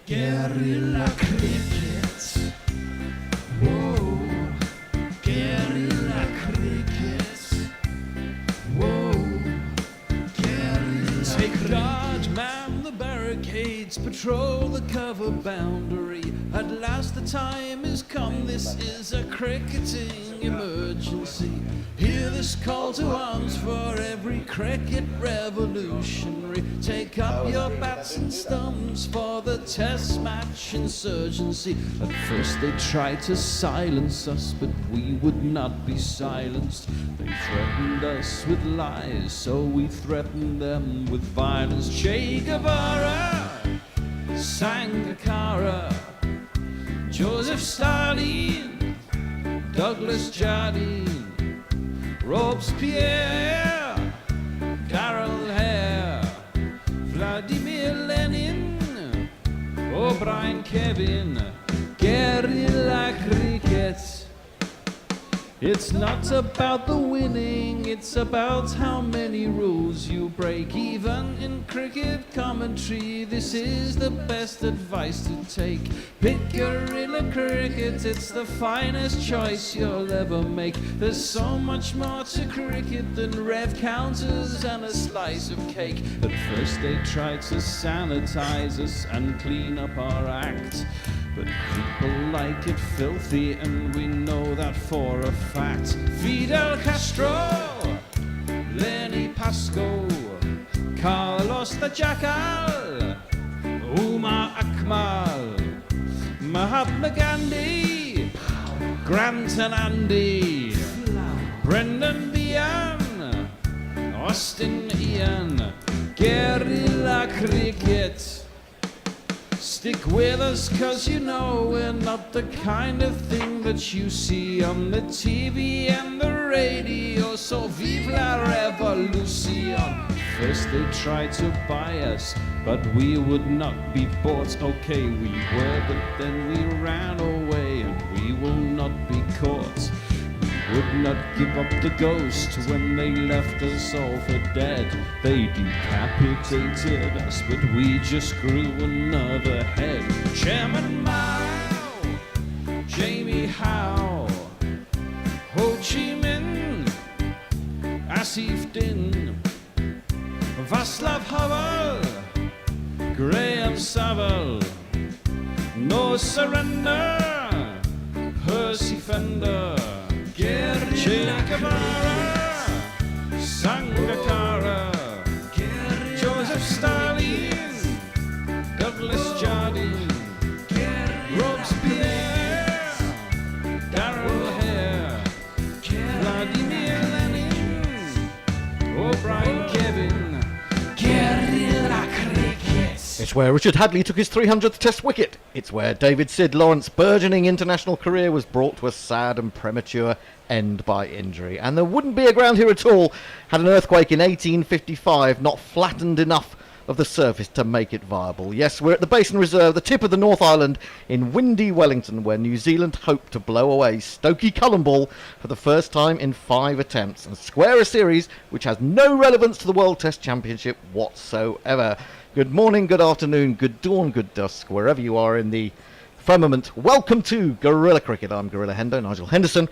Guerrilla cricket. Whoa. Guerrilla cricket. Whoa. Guerrilla. Take guard, man the barricades, patrol the cover boundary. At last the time is come, this is a cricketing emergency. Hear this call to arms for every cricket revolutionary. Take up your bats and stumps for the test match insurgency. At first they tried to silence us, but we would not be silenced. They threatened us with lies, so we threatened them with violence. Che Guevara, Sangakkara, Joseph Stalin, Douglas Jardine, Robespierre, Darrell Hare, Vladimir Lenin, O'Brien Kevin, guerrilla cricket. It's not about the winning, it's about how many rules you break. Even in cricket commentary, this is the best advice to take. Pick guerrilla cricket, it's the finest choice you'll ever make. There's so much more to cricket than rev counters and a slice of cake. At first they tried to sanitize us and clean up our act, but people like it filthy, and we know that for a fact. Fidel Castro, Lenny Pascoe, Carlos the Jackal, Umar Akmal, Mahatma Gandhi, Grant and Andy, Brendan Behan, Austin Ian, guerrilla cricket. Stick with us, cause you know we're not the kind of thing that you see on the TV and the radio. So vive la revolution. First they tried to buy us, but we would not be bought. Okay, we were, but then we ran away, and we will not be caught. We would not give up the ghost when they left us all for dead. They decapitated us, but we just grew another head. Chairman Mao, Jamie Howe, Ho Chi Minh, Asif Din, Václav Havel, Graham Saville, No Surrender, Percy Fender, Che Guevara, Sangakkara, Joseph Stalin, Douglas Jardine, Robespierre, Darrell Hare, Vladimir Lenin, O'Brien Kevin, guerrilla cricket. It's where Richard Hadley took his 300th Test wicket. It's where David Sid Lawrence's burgeoning international career was brought to a sad and premature end by injury. And there wouldn't be a ground here at all had an earthquake in 1855 not flattened enough of the surface to make it viable. Yes, we're at the Basin Reserve, the tip of the North Island in windy Wellington, where New Zealand hoped to blow away Stokey Cullen Ball for the first time in 5 attempts and square a series which has no relevance to the World Test Championship whatsoever. Good morning, good afternoon, good dawn, good dusk, wherever you are in the firmament. Welcome to Guerrilla Cricket. I'm Gorilla Hendo, Nigel Henderson,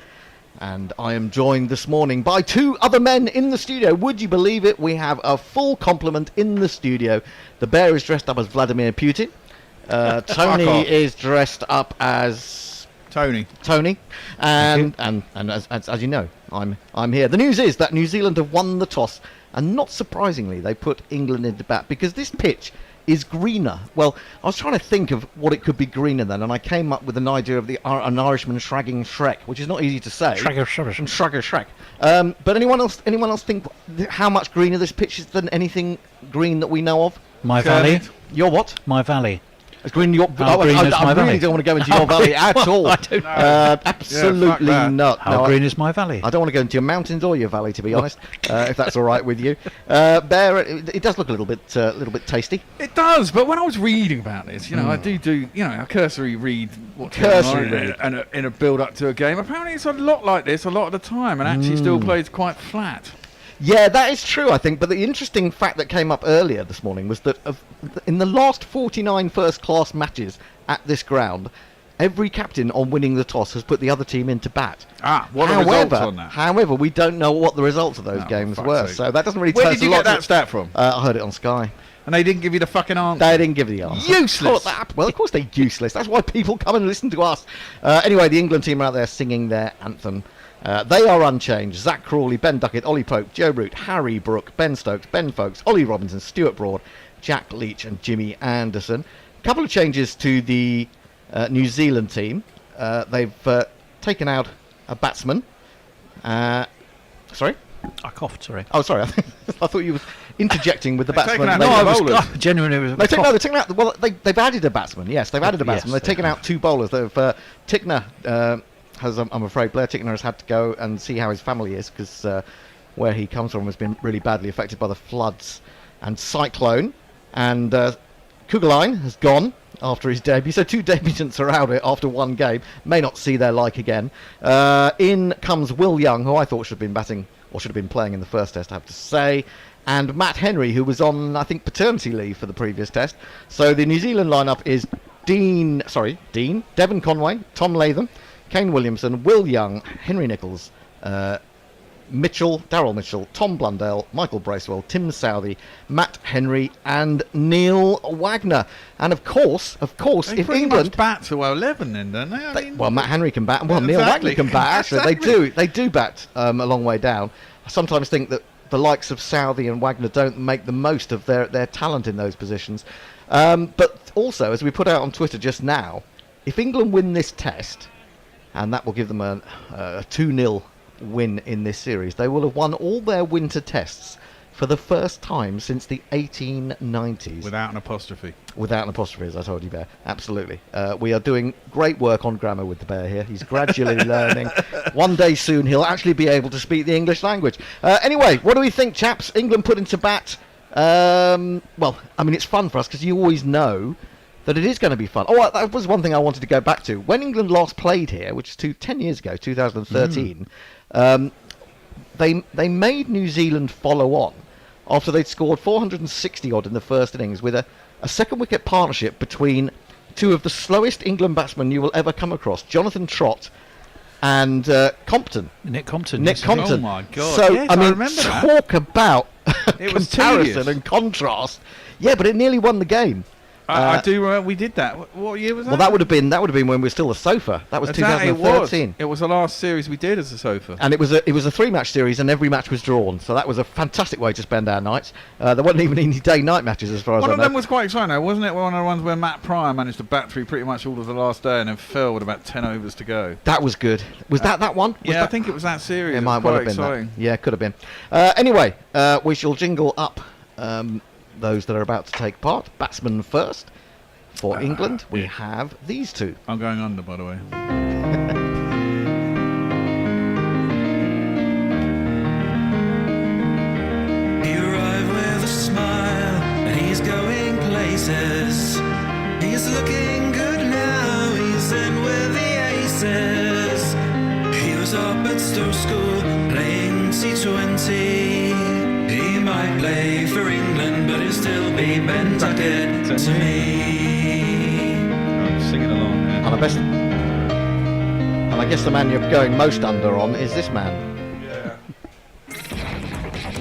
and I am joined this morning by 2 other men in the studio. Would you believe it? We have a full complement in the studio. The bear is dressed up as Vladimir Putin. Tony is dressed up as Tony, and as you know, I'm here. The news is that New Zealand have won the toss, and not surprisingly, they put England into bat because this pitch is greener. Well, I was trying to think of what it could be greener than, and I came up with an idea of an Irishman shragging Shrek, which is not easy to say. Shragger Shrek. But anyone else think how much greener this pitch is than anything green that we know of? My valley. Your what? My valley. It's green. I my really valley. don't want to go into your valley at all. I don't know. Absolutely not. How green is my valley? I don't want to go into your mountains or your valley, to be honest, if that's all right with you. Bear, it does look a little bit tasty. It does, but when I was reading about this, I do a cursory read what's going on in a build-up to a game. Apparently, it's a lot like this a lot of the time, and actually still plays quite flat. Yeah, that is true, I think. But the interesting fact that came up earlier this morning was that in the last 49 first-class matches at this ground, every captain on winning the toss has put the other team into bat. What are the results on that? However, we don't know what the results of those games were, so that doesn't really tell us a lot. Where did you get that stat from? I heard it on Sky. And they didn't give you the fucking answer? They didn't give you the answer. Useless! Well, of course they're useless. That's why people come and listen to us. Anyway, the England team are out there singing their anthem. They are unchanged. Zach Crawley, Ben Duckett, Ollie Pope, Joe Root, Harry Brook, Ben Stokes, Ben Folkes, Ollie Robinson, Stuart Broad, Jack Leach and Jimmy Anderson. A couple of changes to the New Zealand team. They've taken out a batsman. Sorry? I coughed, sorry. Oh, sorry. I thought you were interjecting with the batsman. Genuinely. They've added a batsman. Yes, they've added a batsman. They've taken out two bowlers. Tickner I'm afraid Blair Tickner has had to go and see how his family is, because where he comes from has been really badly affected by the floods and cyclone. And Kugelheim has gone after his debut, so two debutants are out after one game. May not see their like again. In comes Will Young, who I thought should have been batting, or should have been playing in the first test, I have to say. And Matt Henry, who was on, I think, paternity leave for the previous test. So the New Zealand lineup is Dean, Devon Conway, Tom Latham, Kane Williamson, Will Young, Henry Nicholls, Daryl Mitchell, Tom Blundell, Michael Bracewell, Tim Southey, Matt Henry, and Neil Wagner. And of course, they if England bat to 11, then don't they? Well, Matt Henry can bat, and Neil Wagner can bat. Actually, they do bat a long way down. I sometimes think that the likes of Southey and Wagner don't make the most of their talent in those positions. But also, as we put out on Twitter just now, if England win this test, and that will give them a 2-0 win in this series, they will have won all their winter tests for the first time since the 1890s. Without an apostrophe. Without an apostrophe, as I told you, Bear. Absolutely. We are doing great work on grammar with the Bear here. He's gradually learning. One day soon he'll actually be able to speak the English language. Anyway, what do we think, chaps? England put into bat. Well, I mean, it's fun for us because you always know that it is going to be fun. Oh, that was one thing I wanted to go back to. When England last played here, which is 10 years ago, 2013, they made New Zealand follow on after they'd scored 460 odd in the first innings with a second wicket partnership between two of the slowest England batsmen you will ever come across, Jonathan Trott and Compton. Nick Compton. Oh my God. So, yes, I mean, remember talk about comparison tedious. and contrast. Yeah, but it nearly won the game. I do remember we did that. What year was that? Well, that would have been when we were still a sofa. That was 2013. It was the last series we did as a sofa. And it was a 3-match series, and every match was drawn. So that was a fantastic way to spend our nights. There wasn't even any day-night matches, as far as I know. One of them was quite exciting, though, wasn't it? One of the ones where Matt Pryor managed to bat through pretty much all of the last day and then fell with about 10 overs to go. That was good. Was that one? I think it was that series. It might well have been that. Yeah, could have been. Anyway, we shall jingle up those that are about to take part. Batsman first. For England, we have these two. I'm going under, by the way. He arrived with a smile, and he's going places. He's looking good now, he's in with the aces. He was up at Stowe School, playing T20. He might play for England, but he'll still be Ben Duckett to me. Singing along there. And I guess the man you're going most under on is this man. Yeah.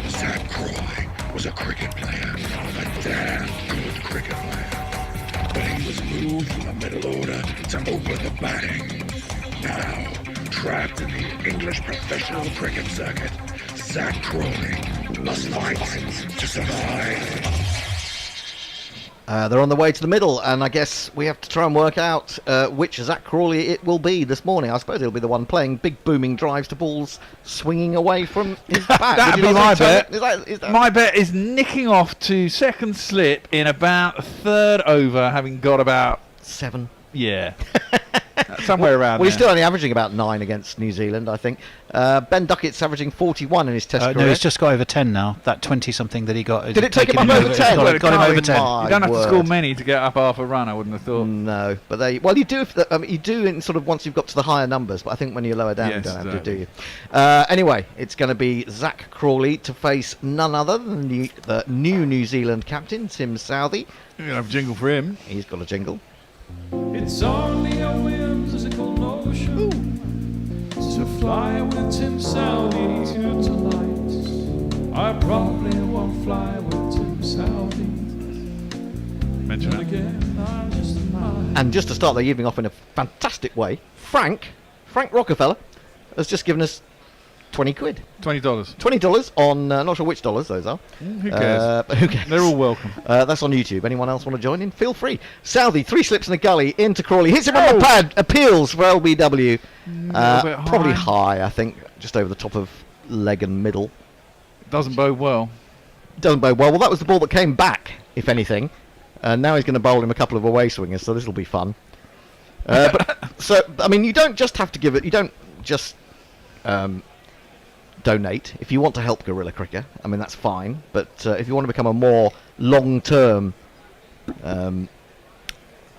Zach Crawley was a cricket player, a damn good cricket player. But he was moved from the middle order to open the batting. Now, trapped in the English professional cricket circuit, Zach Crawley must fight to survive. They're on the way to the middle, and I guess we have to try and work out which Zach Crawley it will be this morning. I suppose he'll be the one playing big booming drives to balls swinging away from his bat. That'd be my bet. Is that My bet is nicking off to second slip in about a third over, having got about 7? Yeah. Somewhere around Well, he's there. still only averaging about 9 against New Zealand, I think. Ben Duckett's averaging 41 in his Test career. No, he's just got over 10 now. That 20-something that he got. Did it take him taken up over 10? Got him over 10. My You don't have to word. score many to get up half a run, I wouldn't have thought. No, but you do. You do in sort of once you've got to the higher numbers. But I think when you're lower down, Yes, you don't have to, do exactly. you? Anyway, it's going to be Zach Crawley to face none other than the new New Zealand captain, Tim Southey. You're going to have a jingle for him. He's got a jingle. It's only a whimsical notion to fly with Tim Southey here tonight. I probably won't fly with Tim Southey. Mention And that. again, I just might. And just to start the evening off in a fantastic way, Frank Rockefeller has just given us 20 quid. $20. $20 on, not sure which dollars those are. Who cares? But who cares? They're all welcome. That's on YouTube. Anyone else want to join in? Feel free. Southey, 3 slips in a gully, into Crawley, hits him on the pad, appeals for LBW. bit Probably high. high, I think, just over the top of leg and middle. Doesn't bode well. Doesn't bode well. Well, that was the ball that came back, if anything. Now he's going to bowl him a couple of away swingers, so this will be fun. So, I mean, you don't just have to give it. You don't just donate. If you want to help guerrilla cricket, I mean, that's fine. But if you want to become a more long-term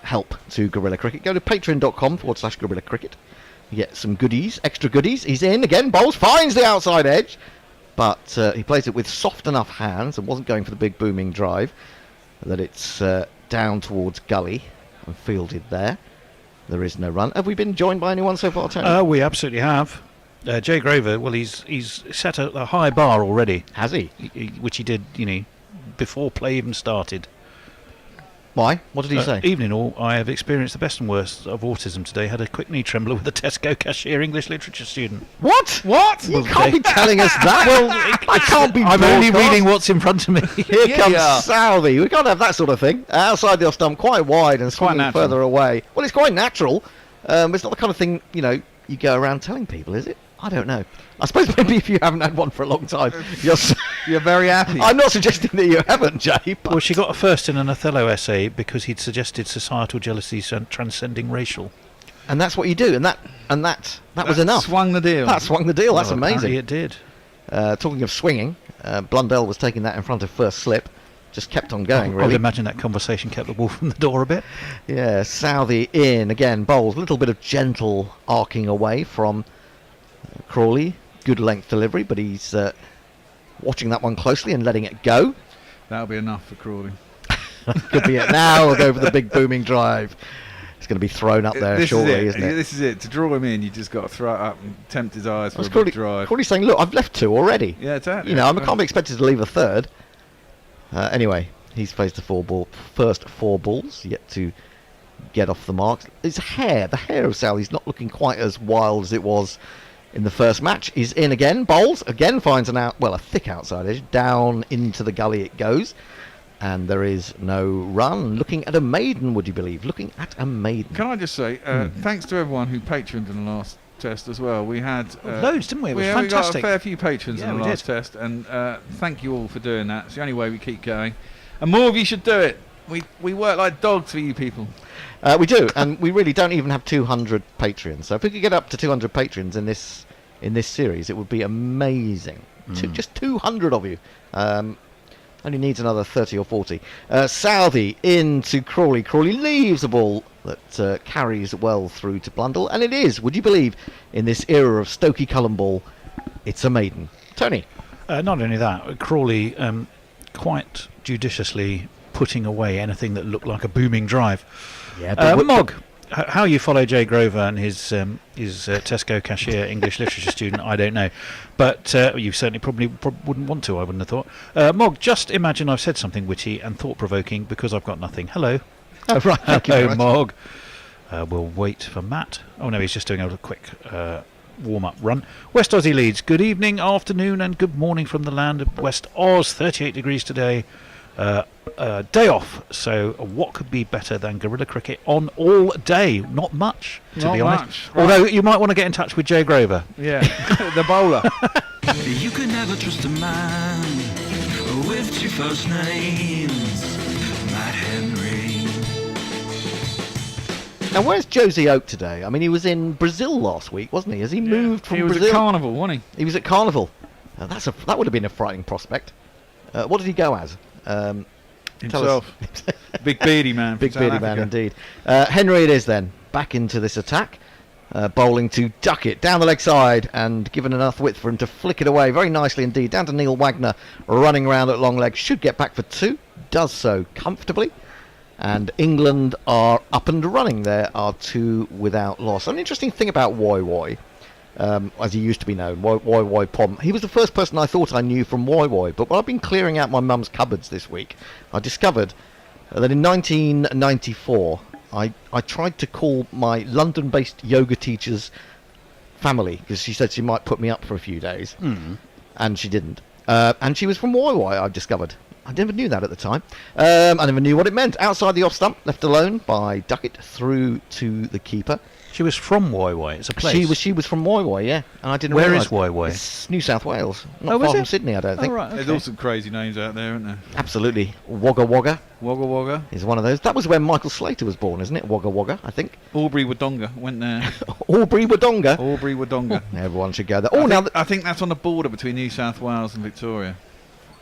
help to guerrilla cricket, go to patreon.com/guerrilla cricket. You get some goodies, extra goodies. He's in again, bowls, finds the outside edge. But he plays it with soft enough hands and wasn't going for the big booming drive that it's down towards gully and fielded there. There is no run. Have we been joined by anyone so far, Tony? We absolutely have. Jay Grover, well, he's set a high bar already, Has he? which he did, before play even started. Why? What did he say? Evening all, I have experienced the best and worst of autism today. Had a quick knee trembler with a Tesco cashier English literature student. What? What? You can't be telling us that. Well, I can't be. I'm only broadcast. reading what's in front of me. Here comes Yeah. Southey. We can't have that sort of thing. Outside the off stump, quite wide and quite swinging natural. further away. Well, it's quite natural. It's not the kind of thing, you go around telling people, is it? I don't know. I suppose maybe if you haven't had one for a long time, You're very happy. I'm not suggesting that you haven't, Jay. But Well, she got a first in an Othello essay because he'd suggested societal jealousies transcending racial. and that's what you do, and that was enough. Swung the deal. That swung the deal. That's Well, apparently amazing. it did. Talking of swinging, Blundell was taking that in front of first slip. Just kept on going, I would really. imagine that conversation kept the ball from the door a bit. Yeah, Southey in again, bowls. A little bit of gentle arcing away from Crawley. Good length delivery, but he's watching that one closely and letting it go. That'll be enough for Crawley. Could be it now. We'll go for the big booming drive. It's going to be thrown up there This shortly, is it. isn't it? This is it. To draw him in, you just got to throw it up and tempt his eyes for That's a big drive. Crawley's saying, look, I've left 2 already. Yeah, exactly. I can't be expected to leave a third. Anyway, he's faced the first 4 balls, yet to get off the mark. His hair, the hair of Southey's not looking quite as wild as it was in the first match. He's in again, bowls, again finds a thick outside edge, down into the gully it goes. And there is no run. Looking at a maiden, would you believe? Looking at a maiden. Can I just say, thanks to everyone who patroned in the last test as well. We had Loads, didn't we? It was we got a fantastic. fair few patrons Yeah, in we the last did. test, and thank you all for doing that. It's the only way we keep going, and more of you should do it. We work like dogs for you people. We do, and we really don't even have 200 Patreons. So if we could get up to 200 Patreons in this series, it would be amazing. Just 200 of you. Only needs another 30 or 40. Southey into Crawley. Crawley leaves a ball that carries well through to Blundell. And it is, would you believe, in this era of Stokey Cullen ball, it's a maiden. Tony? Not only that, Crawley quite judiciously putting away anything that looked like a booming drive. Yeah, Mog, how you follow Jay Grover and his Tesco cashier English literature student, I don't know. But you certainly probably wouldn't want to, I wouldn't have thought. Mog, just imagine I've said something witty and thought-provoking because I've got nothing. Hello. Oh, right, thank you very Hello, much. Mog. We'll wait for Matt. Oh, no, he's just doing a quick warm-up run. West Aussie leads. Good evening, afternoon, and good morning from the land of West Oz. 38 degrees today. Day off, so what could be better than guerrilla cricket on all day? Not much, to Not be honest. much, right. Although you might want to get in touch with Jay Grover. Yeah, the bowler. You can never trust a man with 2 first names, Matt Henry. Now, where's Josie Oak today? I mean, he was in Brazil last week, wasn't he? Has he moved from He was Brazil? at Carnival, wasn't He was at Carnival. That would have been a frightening prospect. What did he go as? he? Himself. Big beardy man. Big from beardy South man Africa. indeed. Henry it is then. Back into this attack. Bowling to Duckett down the leg side and given enough width for him to flick it away very nicely indeed. Down to Neil Wagner running round at long leg. Should get back for 2. Does so comfortably. And England are up and running. There are 2 without loss. An interesting thing about Woi Woi, as he used to be known, Woi Pom. He was the first person I thought I knew from Woi Woi. But while I've been clearing out my mum's cupboards this week, I discovered that in 1994... I tried to call my London-based yoga teacher's family because she said she might put me up for a few days, and she didn't. And she was from Woi Woi, I've discovered. I never knew that at the time. I never knew what it meant. Outside the off stump, left alone by Duckett through to the keeper. She was from Woi Woi. It's a place. She was from Woi Woi, yeah. And I didn't Where realise. is Woi Woi? It's New South Wales. Not Oh, far is from it? Sydney, I don't think. Oh, right, There's okay. all some crazy names out there, isn't there? Absolutely. Wagga Wagga Wagga Wagga. is one of those. That was where Michael Slater was born, isn't it? Wagga Wagga, I think. Aubrey Wodonga went there. Aubrey Wodonga. Aubrey Wodonga. Everyone should go there. Oh, now I think that's on the border between New South Wales and Victoria.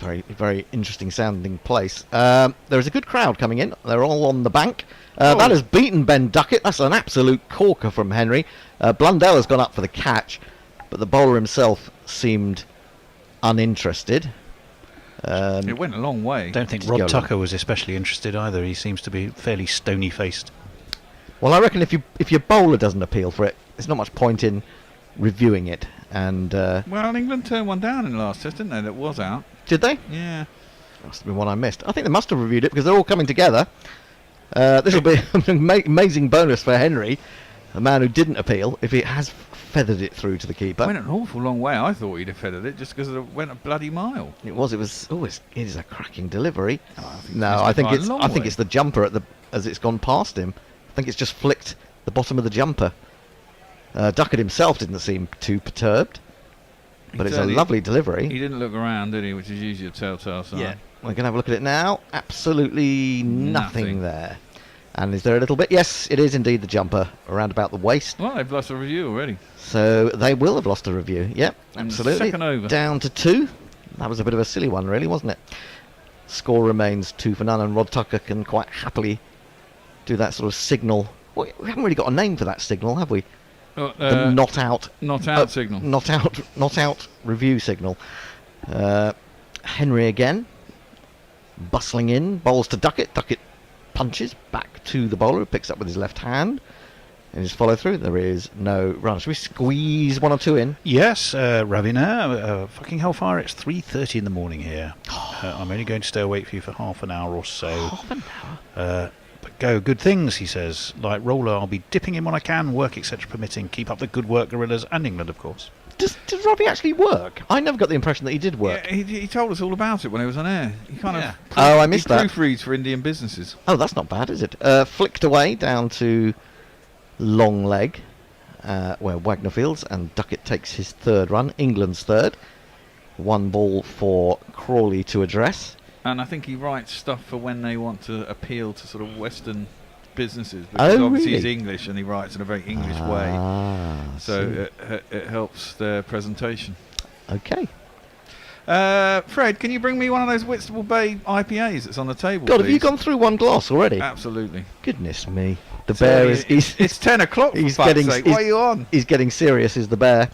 very, very interesting sounding place. There is a good crowd coming in. They're all on the bank. That has beaten Ben Duckett. That's an absolute corker from Henry. Blundell has gone up for the catch, but the bowler himself seemed uninterested. It went a long way. Don't think Did go Rod along. Tucker was especially interested either. He seems to be fairly stony-faced. Well, I reckon if your bowler doesn't appeal for it, there's not much point in reviewing it. And Well, England turned one down in the last test, didn't they? That was out. did they? Yeah. Must have been one I missed. I think they must have reviewed it because they're all coming together. This will be an amazing bonus for Henry, a man who didn't appeal, if he has feathered it through to the keeper. Went an awful long way. I thought he'd have feathered it just because it went a bloody mile. It was. It is a cracking delivery. think No, it's I think by a it's. long I think way. it's the jumper as it's gone past him. I think it's just flicked the bottom of the jumper. Duckett himself didn't seem too perturbed, but it's a He lovely delivery. didn't look around, did he? Which is usually a telltale sign. Yeah, we're gonna have a look at it now. Absolutely nothing Nothing. there. And is there a little bit? Yes, it is indeed the jumper around about the waist. Well, they've lost a review already. So they will have lost a review. Yep, In the absolutely. second over. Down to 2. That was a bit of a silly one, really, wasn't it? Score remains 2-0, and Rod Tucker can quite happily do that sort of signal. Well, we haven't really got a name for that signal, have we? The not out. Not out signal. Not out review signal. Henry again, bustling in, bowls to Duckett. Duckett punches back to the bowler, who picks up with his left hand. In his follow through, there is no run. Should we squeeze 1 or 2 in? Yes, Ravina, fucking hellfire, it's 3:30 in the morning here. I'm only going to stay awake for you for half an hour or so. Half an hour. But go, good things, he says. Like Roller, I'll be dipping in when I can, work etc. permitting. Keep up the good work, Gorillas, and England, of course. Does Robbie actually work? I never got the impression that he did work. Yeah, he told us all about it when he was on air. He kind Yeah. of Oh, I missed that. proofreads for Indian businesses. Oh, that's not bad, is it? Flicked away down to long leg, where Wagner fields, and Duckett takes his 3rd run, England's 3rd. 1 ball for Crawley to address. And I think he writes stuff for when they want to appeal to sort of Western businesses. Because Oh, obviously really? he's English and he writes in a very English way. Ah, So it helps their presentation. okay. Fred, can you bring me one of those Whitstable Bay IPAs that's on the table, God, have you please? gone through 1 glass already? Absolutely. Goodness me. The So bear is... It's 10 o'clock, for he's fuck's getting- sake. he's- What are you on? He's getting serious, is the bear.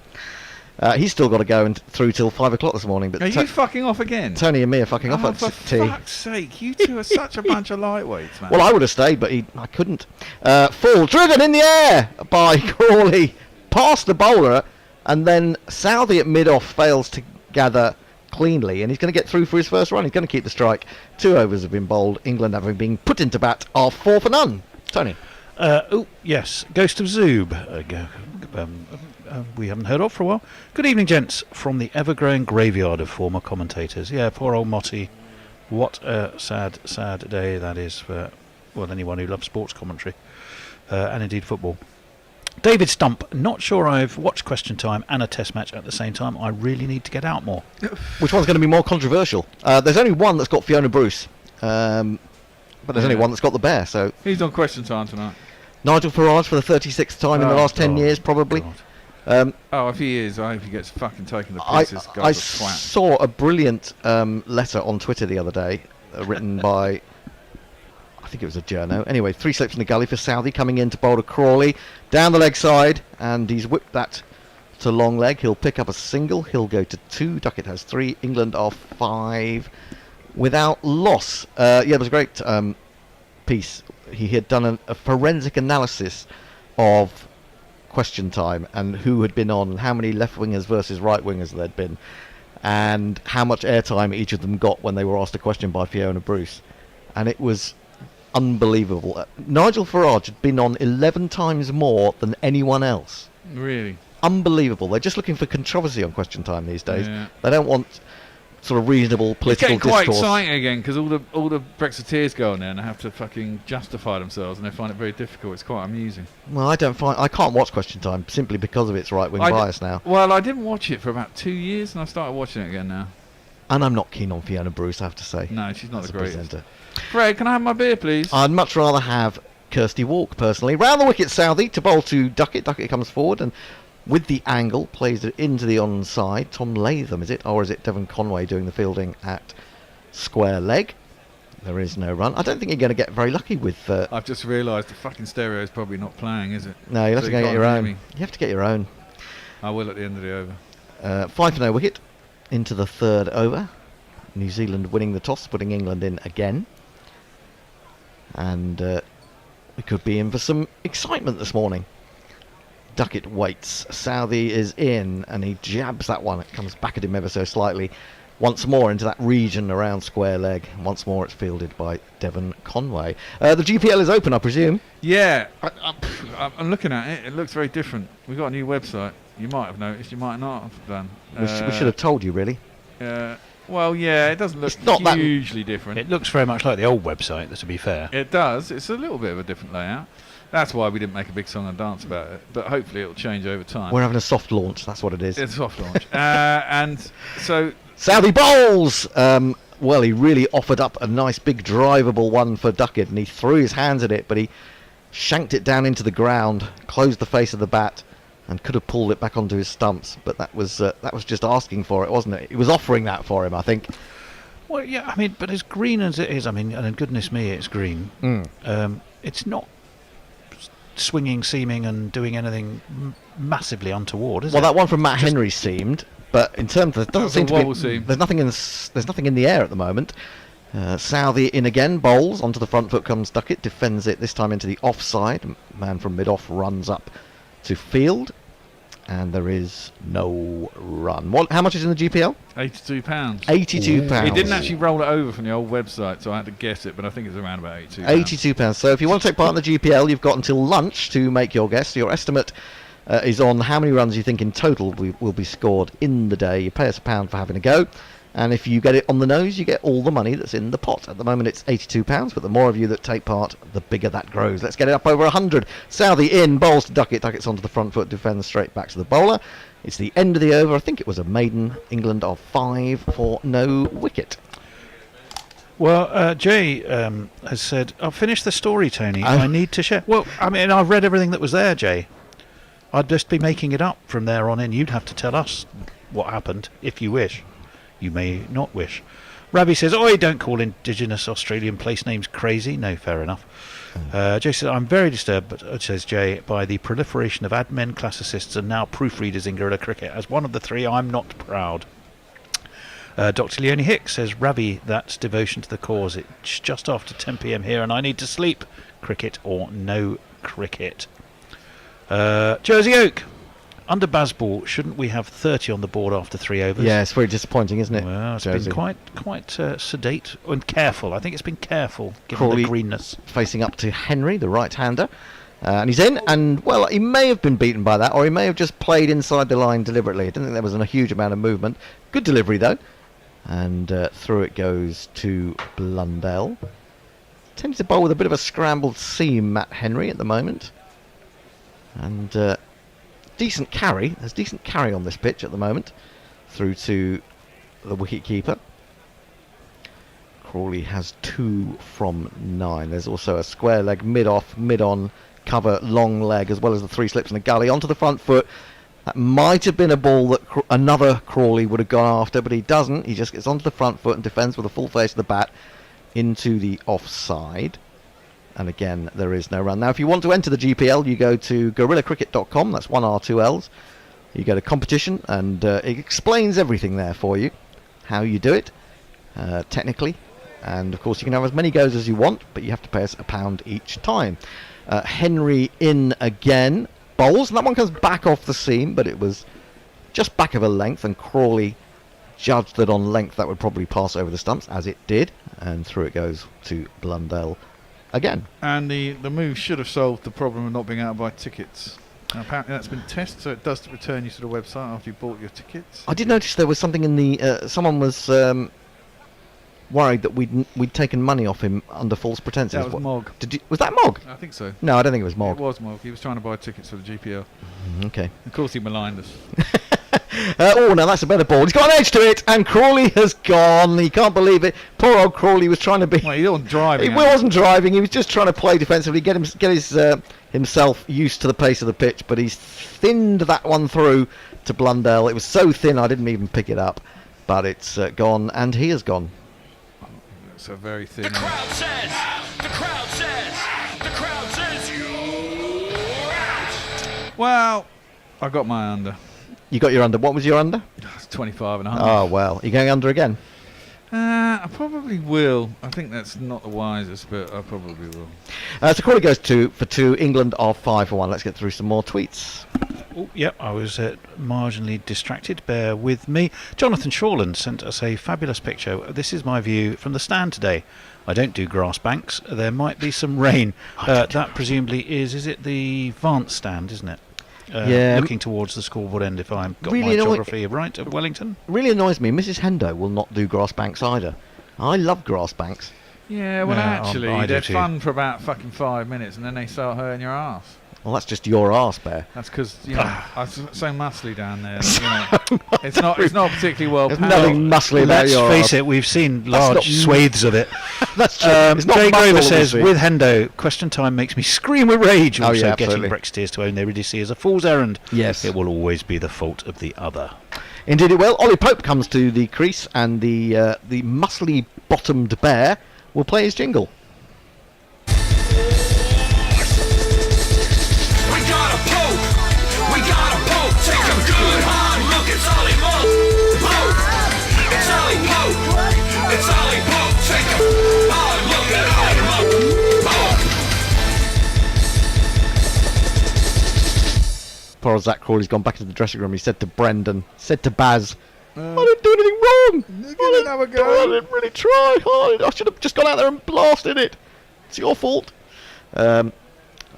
He's still got to go through till 5 o'clock this morning, but Are you fucking off again? Tony and me are fucking Oh, off for at tea. fuck's sake. You two are such a bunch of lightweights, man. Well, I would have stayed, but I couldn't. Full driven in the air by Crawley past the bowler, and then Southey at mid-off fails to gather cleanly, and he's going to get through for his first run. He's going to keep the strike. 2 overs have been bowled. England having been put into bat are 4 for none. Tony. Oh, yes, Ghost of Zoob. We haven't heard of for a while. Good evening, gents, from the ever-growing graveyard of former commentators. Yeah, poor old Motti. What a sad, sad day that is for, well, anyone who loves sports commentary, and indeed football. David Stump, not sure I've watched Question Time and a Test match at the same time. I really need to get out more. Which one's going to be more controversial? There's only one that's got Fiona Bruce, but there's only one that's got the bear, so... He's on Question Time tonight. Nigel Farage for the 36th time in the last 10 years, probably. God. If he is, I hope he gets fucking taken to pieces. I saw a brilliant letter on Twitter the other day, written by, I think it was a journo. Anyway, 3 slips in the gully for Southey, coming in to bowl to Crawley, down the leg side, and he's whipped that to long leg. He'll pick up a single, he'll go to 2, Duckett has 3, England are 5, without loss. It was a great piece. He had done a forensic analysis of Question Time and who had been on, and how many left wingers versus right wingers there'd been, and how much airtime each of them got when they were asked a question by Fiona Bruce. And it was unbelievable. Nigel Farage had been on 11 times more than anyone else. Really? Unbelievable. They're just looking for controversy on Question Time these days. Yeah. They don't want sort of reasonable political it's getting quite discourse. exciting again because all the Brexiteers go on there and they have to fucking justify themselves and they find it very difficult. It's quite amusing. Well, I can't watch Question Time simply because of its right-wing bias now. Well, I didn't watch it for about 2 years and I started watching it again now. And I'm not keen on Fiona Bruce, I have to say. No, she's not as the a greatest. presenter. Fred, can I have my beer, please? I'd much rather have Kirsty Walk, personally. Round the wicket, Southey, to bowl to Duckett. Duckett comes forward and, with the angle, plays it into the onside. Tom Latham, is it? Or is it Devon Conway doing the fielding at square leg? There is no run. I don't think you're going to get very lucky with... I've just realised the fucking stereo is probably not playing, is it? No, you'll have So to go you get your can't own. hear me. You have to get your own. I will at the end of the over. 5 for no wicket into the 3rd over. New Zealand winning the toss, putting England in again. And we could be in for some excitement this morning. Duckett waits. Southey is in, and he jabs that one. It comes back at him ever so slightly. Once more into that region around square leg. Once more it's fielded by Devon Conway. The GPL is open, I presume. Yeah, I'm looking at it. It looks very different. We've got a new website. You might have noticed. You might not have done. We should have told you, really. Well, yeah, it doesn't look It's not that hugely different. It looks very much like the old website, to be fair. It does. It's a little bit of a different layout. That's why we didn't make a big song and dance about it. But hopefully it'll change over time. We're having a soft launch, that's what it is. It's a soft launch. And so... Southey bowls! Well, he really offered up a nice big drivable one for Duckett, and he threw his hands at it, but he shanked it down into the ground, closed the face of the bat, and could have pulled it back onto his stumps. But that was just asking for it, wasn't it? It was offering that for him, I think. Well, yeah, I mean, but as green as it is, I mean, and goodness me, it's green. It's not swinging, seaming, and doing anything massively untoward, is it? Well, that one from Matt Henry seemed, but in terms of, doesn't seem to be. There's nothing in the air at the moment. Southey in again, bowls onto the front foot comes Duckett, defends it this time into the offside. Man from mid-off runs up to field, and there is no run. How much is in the GPL? £82. £82. He didn't actually roll it over from the old website, so I had to guess it, but I think it's around about £82. £82. So if you want to take part in the GPL, you've got until lunch to make your guess. Your estimate is on how many runs you think in total will be scored in the day. You pay us £1 for having a go. And if you get it on the nose, you get all the money that's in the pot. At the moment, it's £82, but the more of you that take part, the bigger that grows. Let's get it up over 100. Southey in, bowls to Duckett. Duckett's onto the front foot, defends straight back to the bowler. It's the end of the over. I think it was a maiden. England are 5 for no wicket. Well, Jay has said, I'll finish the story, Tony. I need to share. Well, I mean, I've read everything that was there, Jay. I'd just be making it up from there on in. You'd have to tell us what happened, if you wish. You may not wish. Ravi says, "Oi, don't call indigenous Australian place names crazy." No, fair enough. Jay says, "I'm very disturbed," but says Jay, "by the proliferation of admin, classicists, and now proofreaders in guerrilla cricket. As one of the three, I'm not proud." Dr. Leonie Hicks says, "Ravi, that's devotion to the cause. It's just after 10 p.m. here, and I need to sleep. Cricket or no cricket." Jersey Oak. Under Bazball, shouldn't we have 30 on the board after 3 overs? Yeah, it's very disappointing, isn't it? Well, it's Jersey. been quite sedate and careful. I think it's been careful, given Crawley the greenness. Facing up to Henry, the right-hander. And he's in, and, well, he may have been beaten by that, or he may have just played inside the line deliberately. I didn't think there was a huge amount of movement. Good delivery, though. And through it goes to Blundell. Tends to bowl with a bit of a scrambled seam, Matt Henry, at the moment. And... decent carry. There's decent carry on this pitch at the moment. Through to the wicket-keeper. Crawley has 2 from 9. There's also a square leg mid-off, mid-on cover long leg as well as the 3 slips and a gully onto the front foot. That might have been a ball that another Crawley would have gone after, but he doesn't. He just gets onto the front foot and defends with a full face of the bat into the offside. And again, there is no run. Now, if you want to enter the GPL, you go to GorillaCricket.com. That's 1R, 2 Ls. You go to competition, and it explains everything there for you, how you do it, technically. And, of course, you can have as many goes as you want, but you have to pay us £1 each time. Henry in again. Bowls, and that one comes back off the seam, but it was just back of a length, and Crawley judged that on length that would probably pass over the stumps, as it did, and through it goes to Blundell again. And the move should have solved the problem of not being able to buy tickets. Now, apparently that's been tested, so it does return you to the website after you bought your tickets. I did notice there was something in the... someone was worried that we'd taken money off him under false pretenses. That was Mog. Was that Mog? I think so. No, I don't think it was Mog. It was Mog. He was trying to buy tickets for the GPL. Okay. Of course he maligned us. Oh, now that's a better ball. He's got an edge to it, and Crawley has gone. He can't believe it. Poor old Crawley was trying to be... Well, he wasn't driving. He wasn't driving. He was just trying to play defensively, get his himself used to the pace of the pitch, but he's thinned that one through to Blundell. It was so thin I didn't even pick it up, but it's gone, and he has gone. It's a very thin... The crowd says, you're out. Well, I got my under. You got your under. What was your under? It's 25 and a half. Oh, well. Are you going under again? I probably will. I think that's not the wisest, but I probably will. So Crawley goes 2 for 2. England are 5 for 1. Let's get through some more tweets. Oh, yep, I was marginally distracted. Bear with me. Jonathan Shawland sent us a fabulous picture. This is my view from the stand today. I don't do grass banks. There might be some rain. That presumably is it the Vance stand, isn't it? Yeah. Looking towards the scoreboard end, if I've got Really my geography right, of Wellington. Really annoys me. Mrs. Hendo will not do grass banks either. I love grass banks. Yeah, well, No, actually, I do they're too. fun for about fucking 5 minutes, and then they start hurting your ass. Well, that's just your arse, Bear. That's because I'm so muscly down there. It's not particularly well. There's padded. nothing muscly about Let's your face arse. it, we've seen That's large not swathes of it. That's true. It's not Jay muscle Grover that we says, see. with Hendo, question time makes me scream with rage. Oh, Also, yeah, getting absolutely. Brexiteers to own their idiocy is a fool's errand. Yes. It will always be the fault of the other. Indeed it will. Ollie Pope comes to the crease, and the muscly-bottomed Bear will play his jingle. Take a good hard look, it's Ollie Pope. It's Ollie Pope. It's Ollie Pope. Take a hard look at Ollie Pope. Poor Zach Crawley's gone back into the dressing room. He said to Brendan, said to Baz, I didn't do anything wrong. I didn't really try hard. I should have just gone out there and blasted it. It's your fault. Well,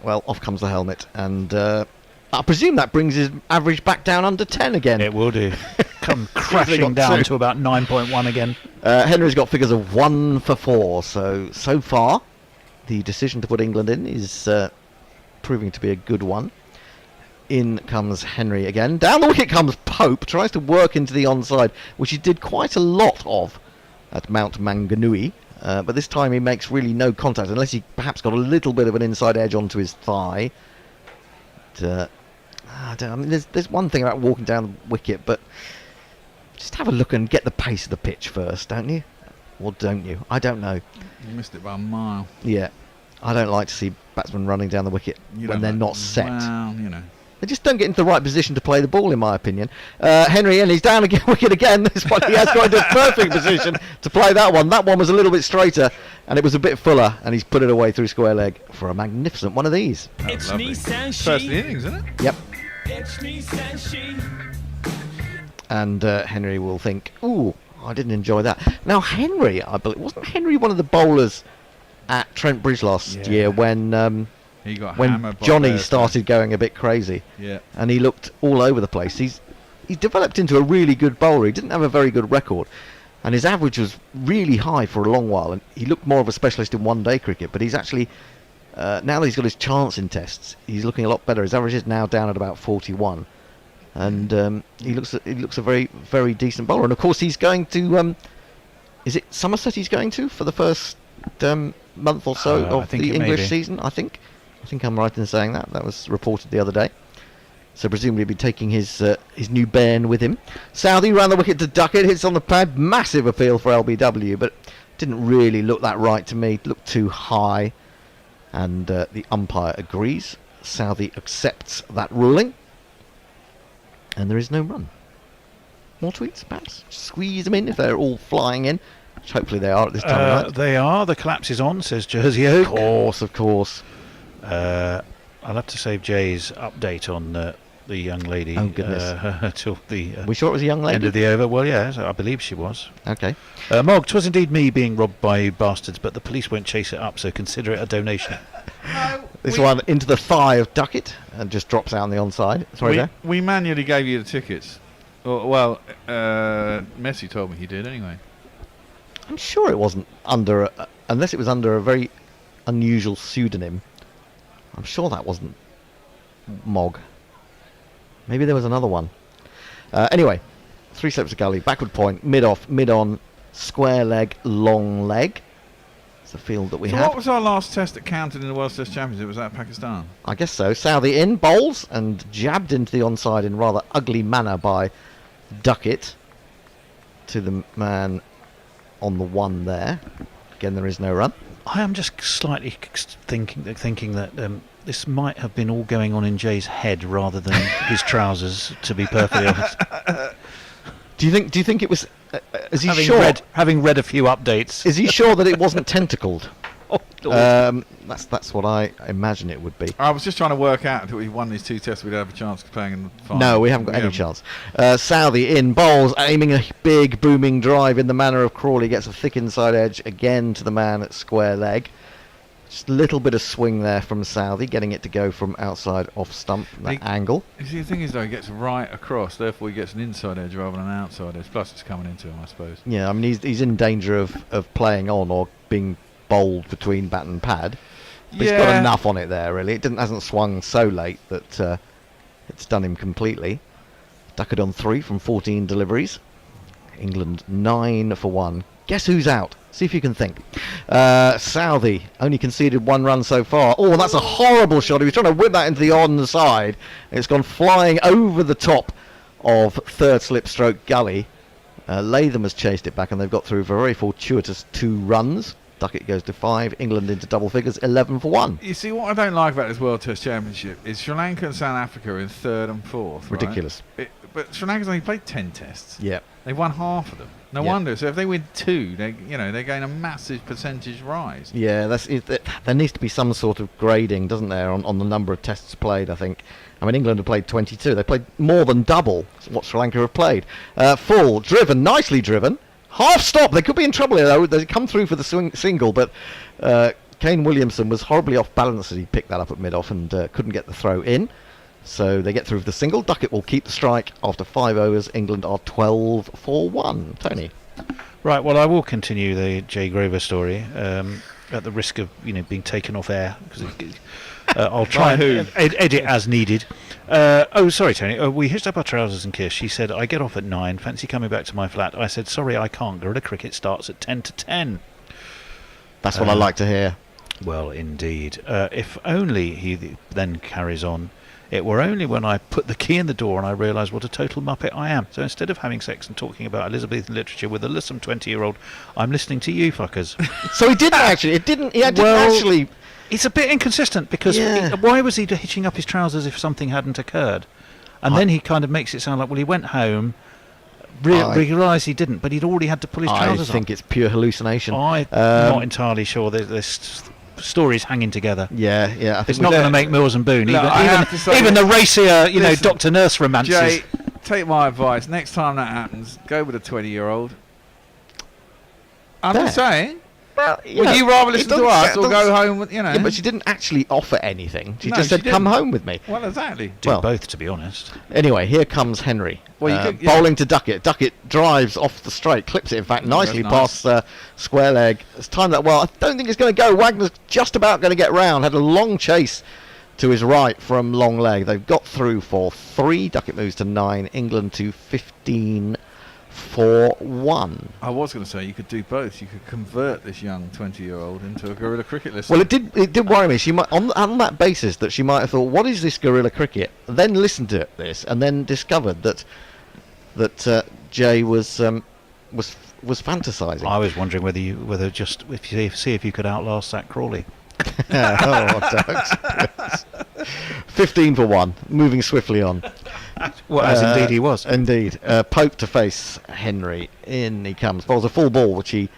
off comes the helmet, and I presume that brings his average back down under 10 again. It will do. Come crashing got down 2. to about 9.1 again. Henry's got figures of 1 for 4, so far the decision to put England in is proving to be a good one. In comes Henry again. Down the wicket comes Pope, tries to work into the onside, which he did quite a lot of at Mount Manganui, but this time he makes really no contact, unless he perhaps got a little bit of an inside edge onto his thigh. I mean, there's one thing about walking down the wicket, but just have a look and get the pace of the pitch first, don't you? Or don't you? I don't know. You missed it by a mile. Yeah, I don't like to see batsmen running down the wicket when they're not set. Well, you know. They just don't get into the right position to play the ball, in my opinion. Henry, and he's down again, wicket again. This one, he has got into a perfect position to play that one. That one was a little bit straighter, and it was a bit fuller, and he's put it away through square leg for a magnificent one of these. It's me, and First of the she. innings, isn't it? Yep. It's me, and she. And Henry will think, ooh, I didn't enjoy that. Now, Henry, I believe, wasn't Henry one of the bowlers at Trent Bridge last year when He got hammered by Johnny Bears, started going a bit crazy? Yeah. And he looked all over the place. He's developed into a really good bowler. He didn't have a very good record, and his average was really high for a long while, and he looked more of a specialist in one-day cricket, but he's actually now that he's got his chance in tests, he's looking a lot better. His average is now down at about 41, and he looks a very, very decent bowler. And of course he's going to is it Somerset he's going to for the first month or so I of think the it may English be. season, I think. I think I'm right in saying that. That was reported the other day. So presumably he'll be taking his new bairn with him. Southey ran the wicket to Duckett, hits on the pad. Massive appeal for LBW, but didn't really look that right to me. It looked too high. And the umpire agrees. Southey accepts that ruling. And there is no run. More tweets, perhaps? Squeeze them in if they're all flying in. Which hopefully they are at this time of night. They are. The collapse is on, says Jersey Oak. Of course. I'll have to save Jay's update on the young lady. Oh, goodness. Till the We sure it was a young lady? end of the over. Well, yeah, I believe she was. Okay. Mog, 'twas indeed me being robbed by you bastards, but the police won't chase it up, so consider it a donation. This one into the thigh of Duckett and just drops out on the onside. Sorry, there. We manually gave you the tickets. Well, Messi told me he did anyway. I'm sure it wasn't under, unless it was under a very unusual pseudonym. I'm sure that wasn't Mog. Maybe there was another one. Anyway, 3 slips of gully, backward point, mid off, mid on, square leg, long leg. It's the field that we So have. what was our last test that counted in the World Test Championship? Was that Pakistan? I guess so. Southey in, bowls, and jabbed into the onside in rather ugly manner by Duckett to the man on the one there. Again, there is no run. I am just slightly thinking that this might have been all going on in Jay's head rather than his trousers, to be perfectly honest. Do you think it was? Is he having sure? Having read a few updates. Is he sure that it wasn't tentacled? Oh, Lord. That's what I imagine it would be. I was just trying to work out if we won these 2 tests, we'd have a chance of playing in the final. No, we haven't got any chance. Southey in, bowls, aiming a big booming drive in the manner of Crawley, gets a thick inside edge again to the man at square leg. Just a little bit of swing there from Southey, getting it to go from outside off stump, that angle. You see, the thing is, though, he gets right across, therefore he gets an inside edge rather than an outside edge. Plus, it's coming into him, I suppose. Yeah, I mean, he's in danger of playing on or being bowled between bat and pad. But he's got enough on it there, really. It hasn't swung so late that it's done him completely. Duckett on 3 from 14 deliveries. England 9 for 1. Guess who's out? See if you can think. Southey only conceded 1 run so far. Oh, that's a horrible shot. He was trying to whip that into the onside. It's gone flying over the top of third slip stroke gully. Latham has chased it back and they've got through for a very fortuitous 2 runs. Duckett goes to 5. England into double figures, 11 for 1. You see, what I don't like about this World Test Championship is Sri Lanka and South Africa are in 3rd and 4th. Right? Ridiculous. But Sri Lanka's only played 10 tests. Yeah. They've won half of them. No wonder. So if they win 2, they gain a massive percentage rise. Yeah, there needs to be some sort of grading, doesn't there, on the number of tests played, I think. I mean, England have played 22. They played more than double what Sri Lanka have played. Full, driven, nicely driven. Half stop. They could be in trouble here, though. They come through for the single, but Kane Williamson was horribly off balance as he picked that up at mid-off and couldn't get the throw in. So they get through for the single. Duckett will keep the strike after 5 overs. England are 12 for 1. Tony. Right, well, I will continue the Jay Grover story at the risk of being taken off air, because I'll try and edit as needed. Sorry, Tony. We hitched up our trousers and kissed. She said, I get off at 9. Fancy coming back to my flat? I said, sorry, I can't. Gorilla cricket starts at 10 to 10. That's what I like to hear. Well, indeed. If only, he then carries on, it were only when I put the key in the door and I realised what a total muppet I am. So instead of having sex and talking about Elizabethan literature with a lissom 20-year-old, I'm listening to you fuckers. So he didn't actually. Didn't actually. It's a bit inconsistent because why was he hitching up his trousers if something hadn't occurred? And then he kind of makes it sound like, well, he went home, realised he didn't, but he'd already had to pull his trousers I think it's pure hallucination. I'm not entirely sure. There's stories hanging together. Yeah. I think it's not going to make Mills and Boone. No, even the racier, listen, Dr. Nurse romances. Jay, take my advice. Next time that happens, go with a 20-year-old. I'm just saying. Well, would you rather listen to us or go home with, Yeah, but she didn't actually offer anything. She just said, didn't. come home with me. Well, exactly. Do both, to be honest. Anyway, here comes Henry. Well, bowling to Duckett. Duckett drives off the straight, clips it, in fact, nicely past square leg. It's timed that well. I don't think it's going to go. Wagner's just about going to get round. Had a long chase to his right from long leg. They've got through for 3. Duckett moves to 9. England to 15 for for 1. I was going to say you could do both. You could convert this young 20-year-old into a guerrilla cricket listener. Well, it did worry me. She might, on that basis, that she might have thought, "What is this guerrilla cricket?" Then listened to this, and then discovered that Jay was fantasising. I was wondering whether if you could outlast Zach Crawley. Don't. 15 for 1, moving swiftly on. Well, as indeed he was. Indeed. Pope to face Henry. In he comes. Bowls a full ball, which he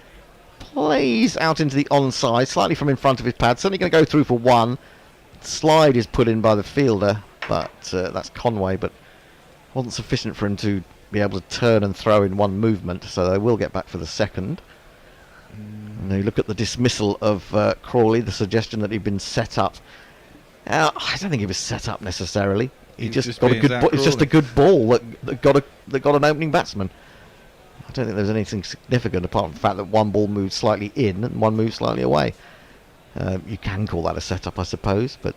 plays out into the onside, slightly from in front of his pad. Certainly going to go through for 1. Slide is put in by the fielder, but that's Conway, but wasn't sufficient for him to be able to turn and throw in one movement, so they will get back for the second. And you look at the dismissal of Crawley, the suggestion that he'd been set up. I don't think he was set up necessarily. He just got a good. It's just a good ball that got an opening batsman. I don't think there was anything significant apart from the fact that one ball moved slightly in and one moved slightly away. You can call that a setup, I suppose, but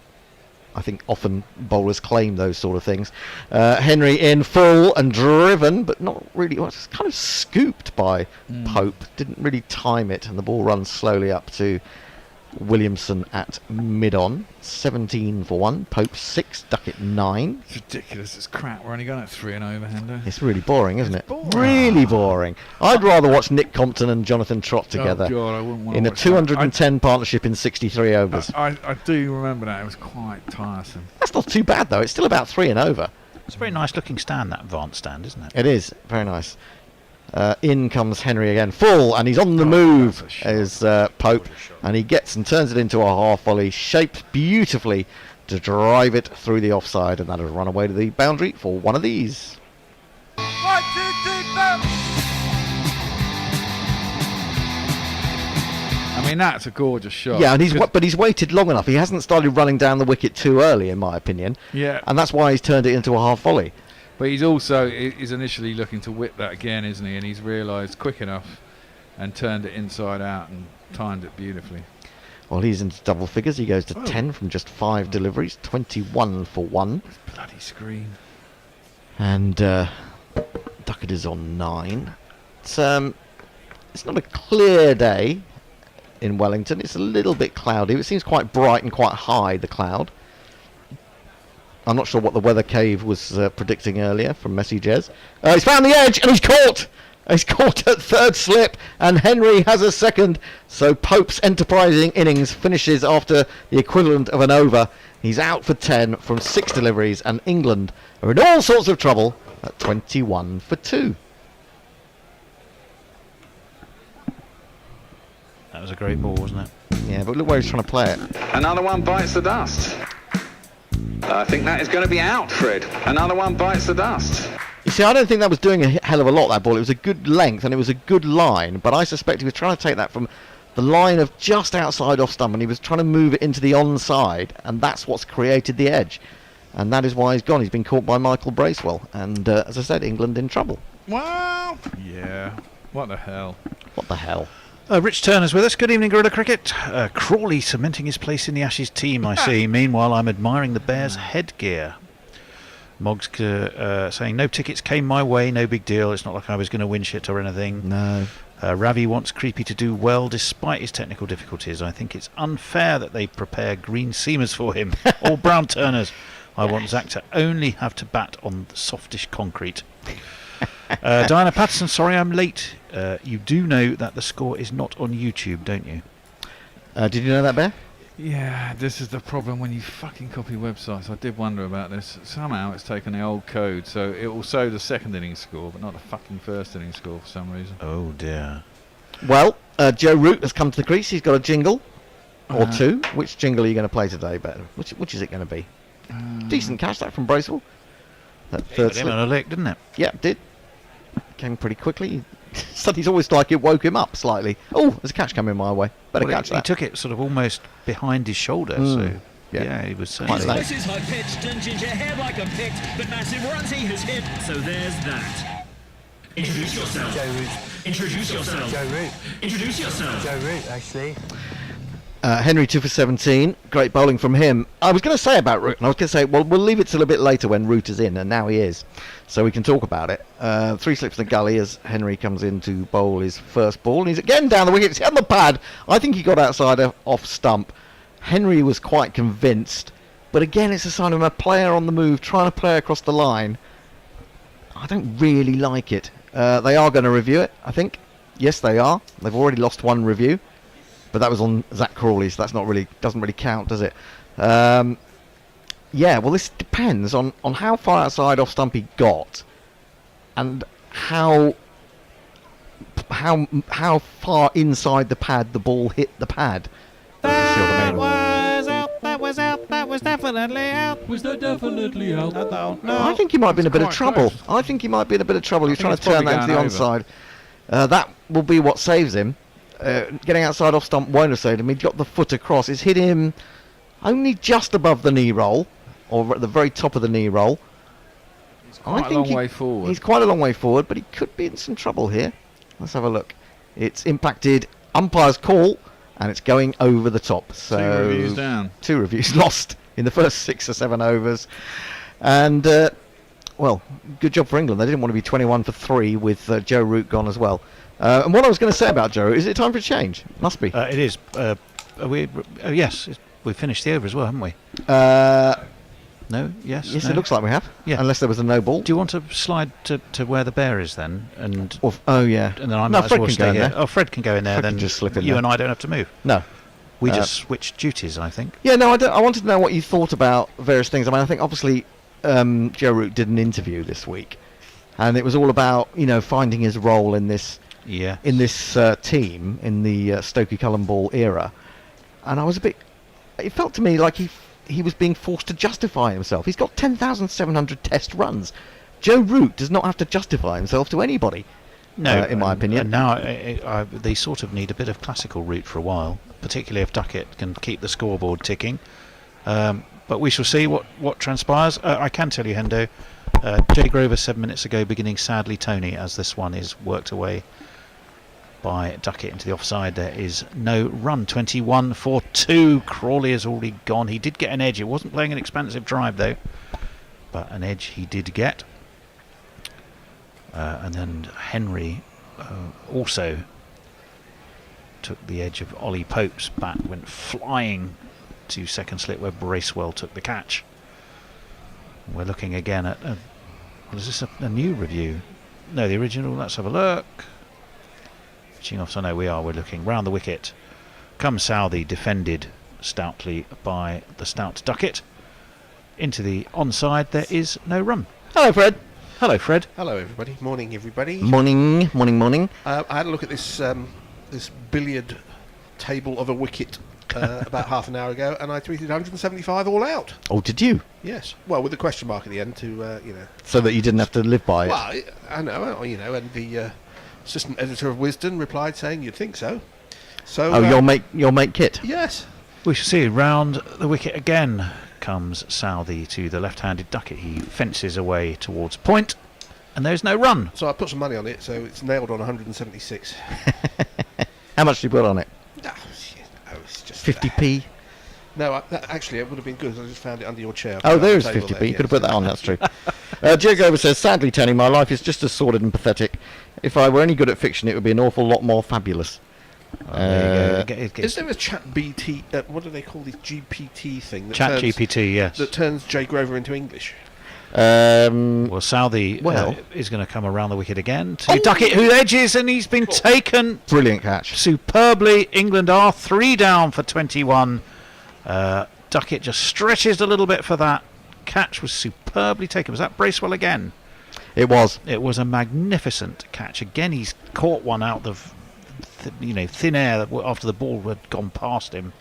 I think often bowlers claim those sort of things. Henry in full and driven, but not really. Well, it's kind of scooped by Pope. Didn't really time it, and the ball runs slowly up to Williamson at mid-on. 17 for 1. Pope 6. Duckett 9. It's ridiculous. It's crap. We're only going at 3 and overhander. It's really boring, isn't it? Boring. Really boring. I'd rather watch Nick Compton and Jonathan Trott together Oh God, I wouldn't want in to a watch 210 partnership in 63 overs. I do remember that. It was quite tiresome. That's not too bad, though. It's still about 3 and over. It's a very nice looking stand, that advanced stand, isn't it? It is. Very nice. In comes Henry again. Full, and he's on the move as Pope. And he gets and turns it into a half volley, shaped beautifully to drive it through the offside. And that has run away to the boundary for one of these. 1, 2, 3, 4. I mean, that's a gorgeous shot. Yeah, and but he's waited long enough. He hasn't started running down the wicket too early, in my opinion. Yeah. And that's why he's turned it into a half volley. But he's also initially looking to whip that again, isn't he? And he's realised quick enough and turned it inside out and timed it beautifully. Well, he's into double figures. He goes to 10 from just 5 deliveries. 21 for 1. Bloody screen. And Duckett is on 9. It's not a clear day in Wellington. It's a little bit cloudy. It seems quite bright and quite high, the cloud. I'm not sure what the weather cave was predicting earlier from Messi Jez. He's found the edge and he's caught! He's caught at third slip and Henry has a second. So Pope's enterprising innings finishes after the equivalent of an over. He's out for 10 from 6 deliveries and England are in all sorts of trouble at 21 for 2. That was a great ball, wasn't it? Yeah, but look where he's trying to play it. Another one bites the dust. I think that is going to be out, Fred. Another one bites the dust. You see, I don't think that was doing a hell of a lot, that ball. It was a good length and it was a good line, but I suspect he was trying to take that from the line of just outside off stump and he was trying to move it into the onside, and that's what's created the edge. And that is why he's gone. He's been caught by Michael Bracewell. And, as I said, England in trouble. Well, yeah. What the hell? What the hell? Rich Turner's with us. Good evening, Guerrilla Cricket. Crawley cementing his place in the Ashes team, I see. Meanwhile, I'm admiring the Bears' headgear. Moggs saying, no tickets came my way, no big deal. It's not like I was going to win shit or anything. No. Ravi wants Creepy to do well despite his technical difficulties. I think it's unfair that they prepare green seamers for him, or brown turners. I want Zach to only have to bat on the softish concrete. Diana Patterson, sorry I'm late. You do know that the score is not on YouTube, don't you? Did you know that, Bear? Yeah, this is the problem when you fucking copy websites. I did wonder about this. Somehow it's taken the old code, so it will show the second innings score, but not the fucking first innings score for some reason. Oh dear. Well, Joe Root has come to the crease. He's got a jingle or two. Which jingle are you going to play today, Bear? Which is it going to be? Decent catch that from Bracewell. That third Put him slip. on a lick, didn't it? Yeah, did. Came pretty quickly. It's almost like it woke him up slightly. Oh, there's a catch coming my way. Better catch He that. took it sort of almost behind his shoulder, so yeah, he was Quite certainly... late. This is high pitched and ginger hair like a picked, but massive runs he has hit. So there's that. Introduce yourself. Joe Root. Introduce yourself. Joe Root. Introduce yourself. Joe Root, actually. Henry 2 for 17. Great bowling from him. I was going to say about Root, and I was going to say, well, we'll leave it till a bit later when Root is in, and now he is, so we can talk about it. 3 slips in the gully as Henry comes in to bowl his first ball, and he's again down the wicket. He's on the pad. I think he got outside off stump. Henry was quite convinced, but again, it's a sign of a player on the move trying to play across the line. I don't really like it. They are going to review it, I think. Yes, they are. They've already lost one review. But that was on Zach Crawley, so that's not really, doesn't really count, does it? Yeah, well, this depends on how far outside off stump he got, and how far inside the pad the ball hit the pad. That was out. That was out. That was definitely out. Was that definitely out? I don't know. I think he might be in a bit of quite trouble. close. I think he might be in a bit of trouble. He's think trying it's to turn that probably into the going onside. That will be what saves him. Getting outside off stump won't have saved him. He got the foot across. It's hit him only just above the knee roll, or at the very top of the knee roll. It's quite a long way forward. He's quite a long way forward, but he could be in some trouble here. Let's have a look. It's impacted umpire's call, and it's going over the top. So 2 reviews down. 2 reviews lost in the first 6 or 7 overs. And, well, good job for England. They didn't want to be 21 for 3 with Joe Root gone as well. And what I was going to say about Joe Root, is it time for a change? Must be. It is. Yes, we've finished the over as well, haven't we? No? Yes? Yes, no? it looks like we have. Yeah. Unless there was a no ball. Do you want to slide to where the bear is then? And Oh, yeah. and then I No, might as Fred well can stay go in here. there. Oh, Fred can go in there. Fred Then can just slip in you there. and I don't have to move. No. We just switched duties, I think. Yeah, no, I wanted to know what you thought about various things. I mean, I think obviously Joe Root did an interview this week, and it was all about, finding his role in this Yeah. in this team in the Stokey Cullen Ball era, and I was a bit. It felt to me like he was being forced to justify himself. He's got 10,700 Test runs. Joe Root does not have to justify himself to anybody. No, in my opinion. And now they sort of need a bit of classical Root for a while, particularly if Duckett can keep the scoreboard ticking. But we shall see what transpires. I can tell you, Hendo, Jay Grover 7 minutes ago beginning sadly Tony, as this one is worked away by Duckett into the offside. There is no run. 21 for 2. Crawley has already gone. He did get an edge. It wasn't playing an expansive drive though, but an edge he did get. And then Henry also took the edge of Ollie Pope's bat, went flying to second slip where Bracewell took the catch. We're looking again at is this a new review? No, the original. Let's have a look. Pitching off, so no, we're looking round the wicket. Comes Southey, defended stoutly by the stout Duckett. Into the onside, there is no run. Hello, Fred. Hello, Fred. Hello, everybody. Morning, everybody. Morning, morning, morning. I had a look at this this billiard table of a wicket about half an hour ago, and I tweeted 175 all out. Oh, did you? Yes. Well, with a question mark at the end to So that you didn't have to live by it. Well, I know, and the assistant editor of Wisden replied saying you'd think so. So. Oh, your mate Kit. Yes. We shall see. Round the wicket again comes Southey to the left-handed Duckett. He fences away towards point, and there's no run. So I put some money on it, so it's nailed on 176. How much did you put on it? It's just 50p. No, actually, it would have been good. I just found it under your chair. Oh, there is The table 50p. there, You could have yes. put that on. That's true. Jay Grover says, sadly, Tony, my life is just as sordid and pathetic. If I were any good at fiction, it would be an awful lot more fabulous. There you go. Is there a chat BT? What do they call this GPT thing? That Chat turns, GPT, yes. That turns Jay Grover into English. Well, Southey is going to come around the wicket again to Duckett, who edges, and he's been taken Brilliant catch. superbly. England are 3 down for 21. Duckett just stretches a little bit for that. Catch was superbly taken. Was that Bracewell again? It was. It was a magnificent catch. Again, he's caught one out of thin air after the ball had gone past him.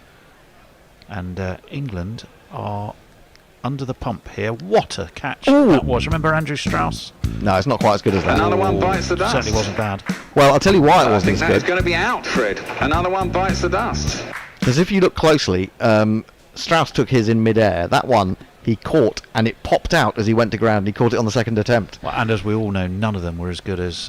And England are under the pump here. What a catch that was. Remember Andrew Strauss? No, it's not quite as good as that. Another one bites the dust. Certainly wasn't bad. Well, I'll tell you why it I wasn't think as that is good. going to be out, Fred. Another one bites the dust. Because if you look closely, Strauss took his in mid-air. That one he caught, and it popped out as he went to ground. He caught it on the second attempt. Well, and as we all know, none of them were as good as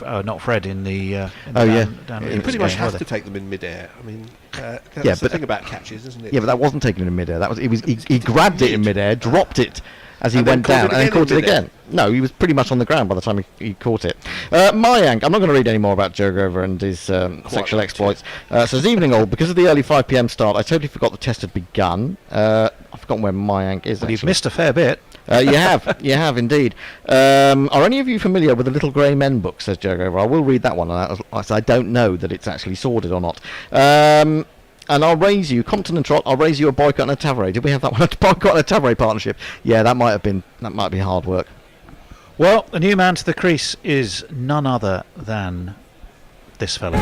not Fred in the. Oh, down, yeah. down You Leeds pretty much game, have were to they? take them in mid-air. I mean, that's Yeah, the but- thing about catches, isn't it? Yeah, but that wasn't taken in midair. That was he grabbed it in midair, dropped it as he And then went caught down, it and then again caught in it midair. again. No, he was pretty much on the ground by the time he caught it. Mayank, I'm not going to read any more about Joe Grover and his sexual right, exploits. Says, evening all, because of the early 5 p.m. start, I totally forgot the test had begun. I've forgotten where Mayank is. Well, you've actually. missed a fair bit. You have indeed. Are any of you familiar with the Little Grey Men book, says Joe Grover? I will read that one, as I don't know that it's actually sorted or not. And I'll raise you, Compton and Trot, I'll raise you a boycott and a Tavare. Did we have that one? A boycott and a Tavare partnership? Yeah, that might be hard work. Well, the new man to the crease is none other than this fella.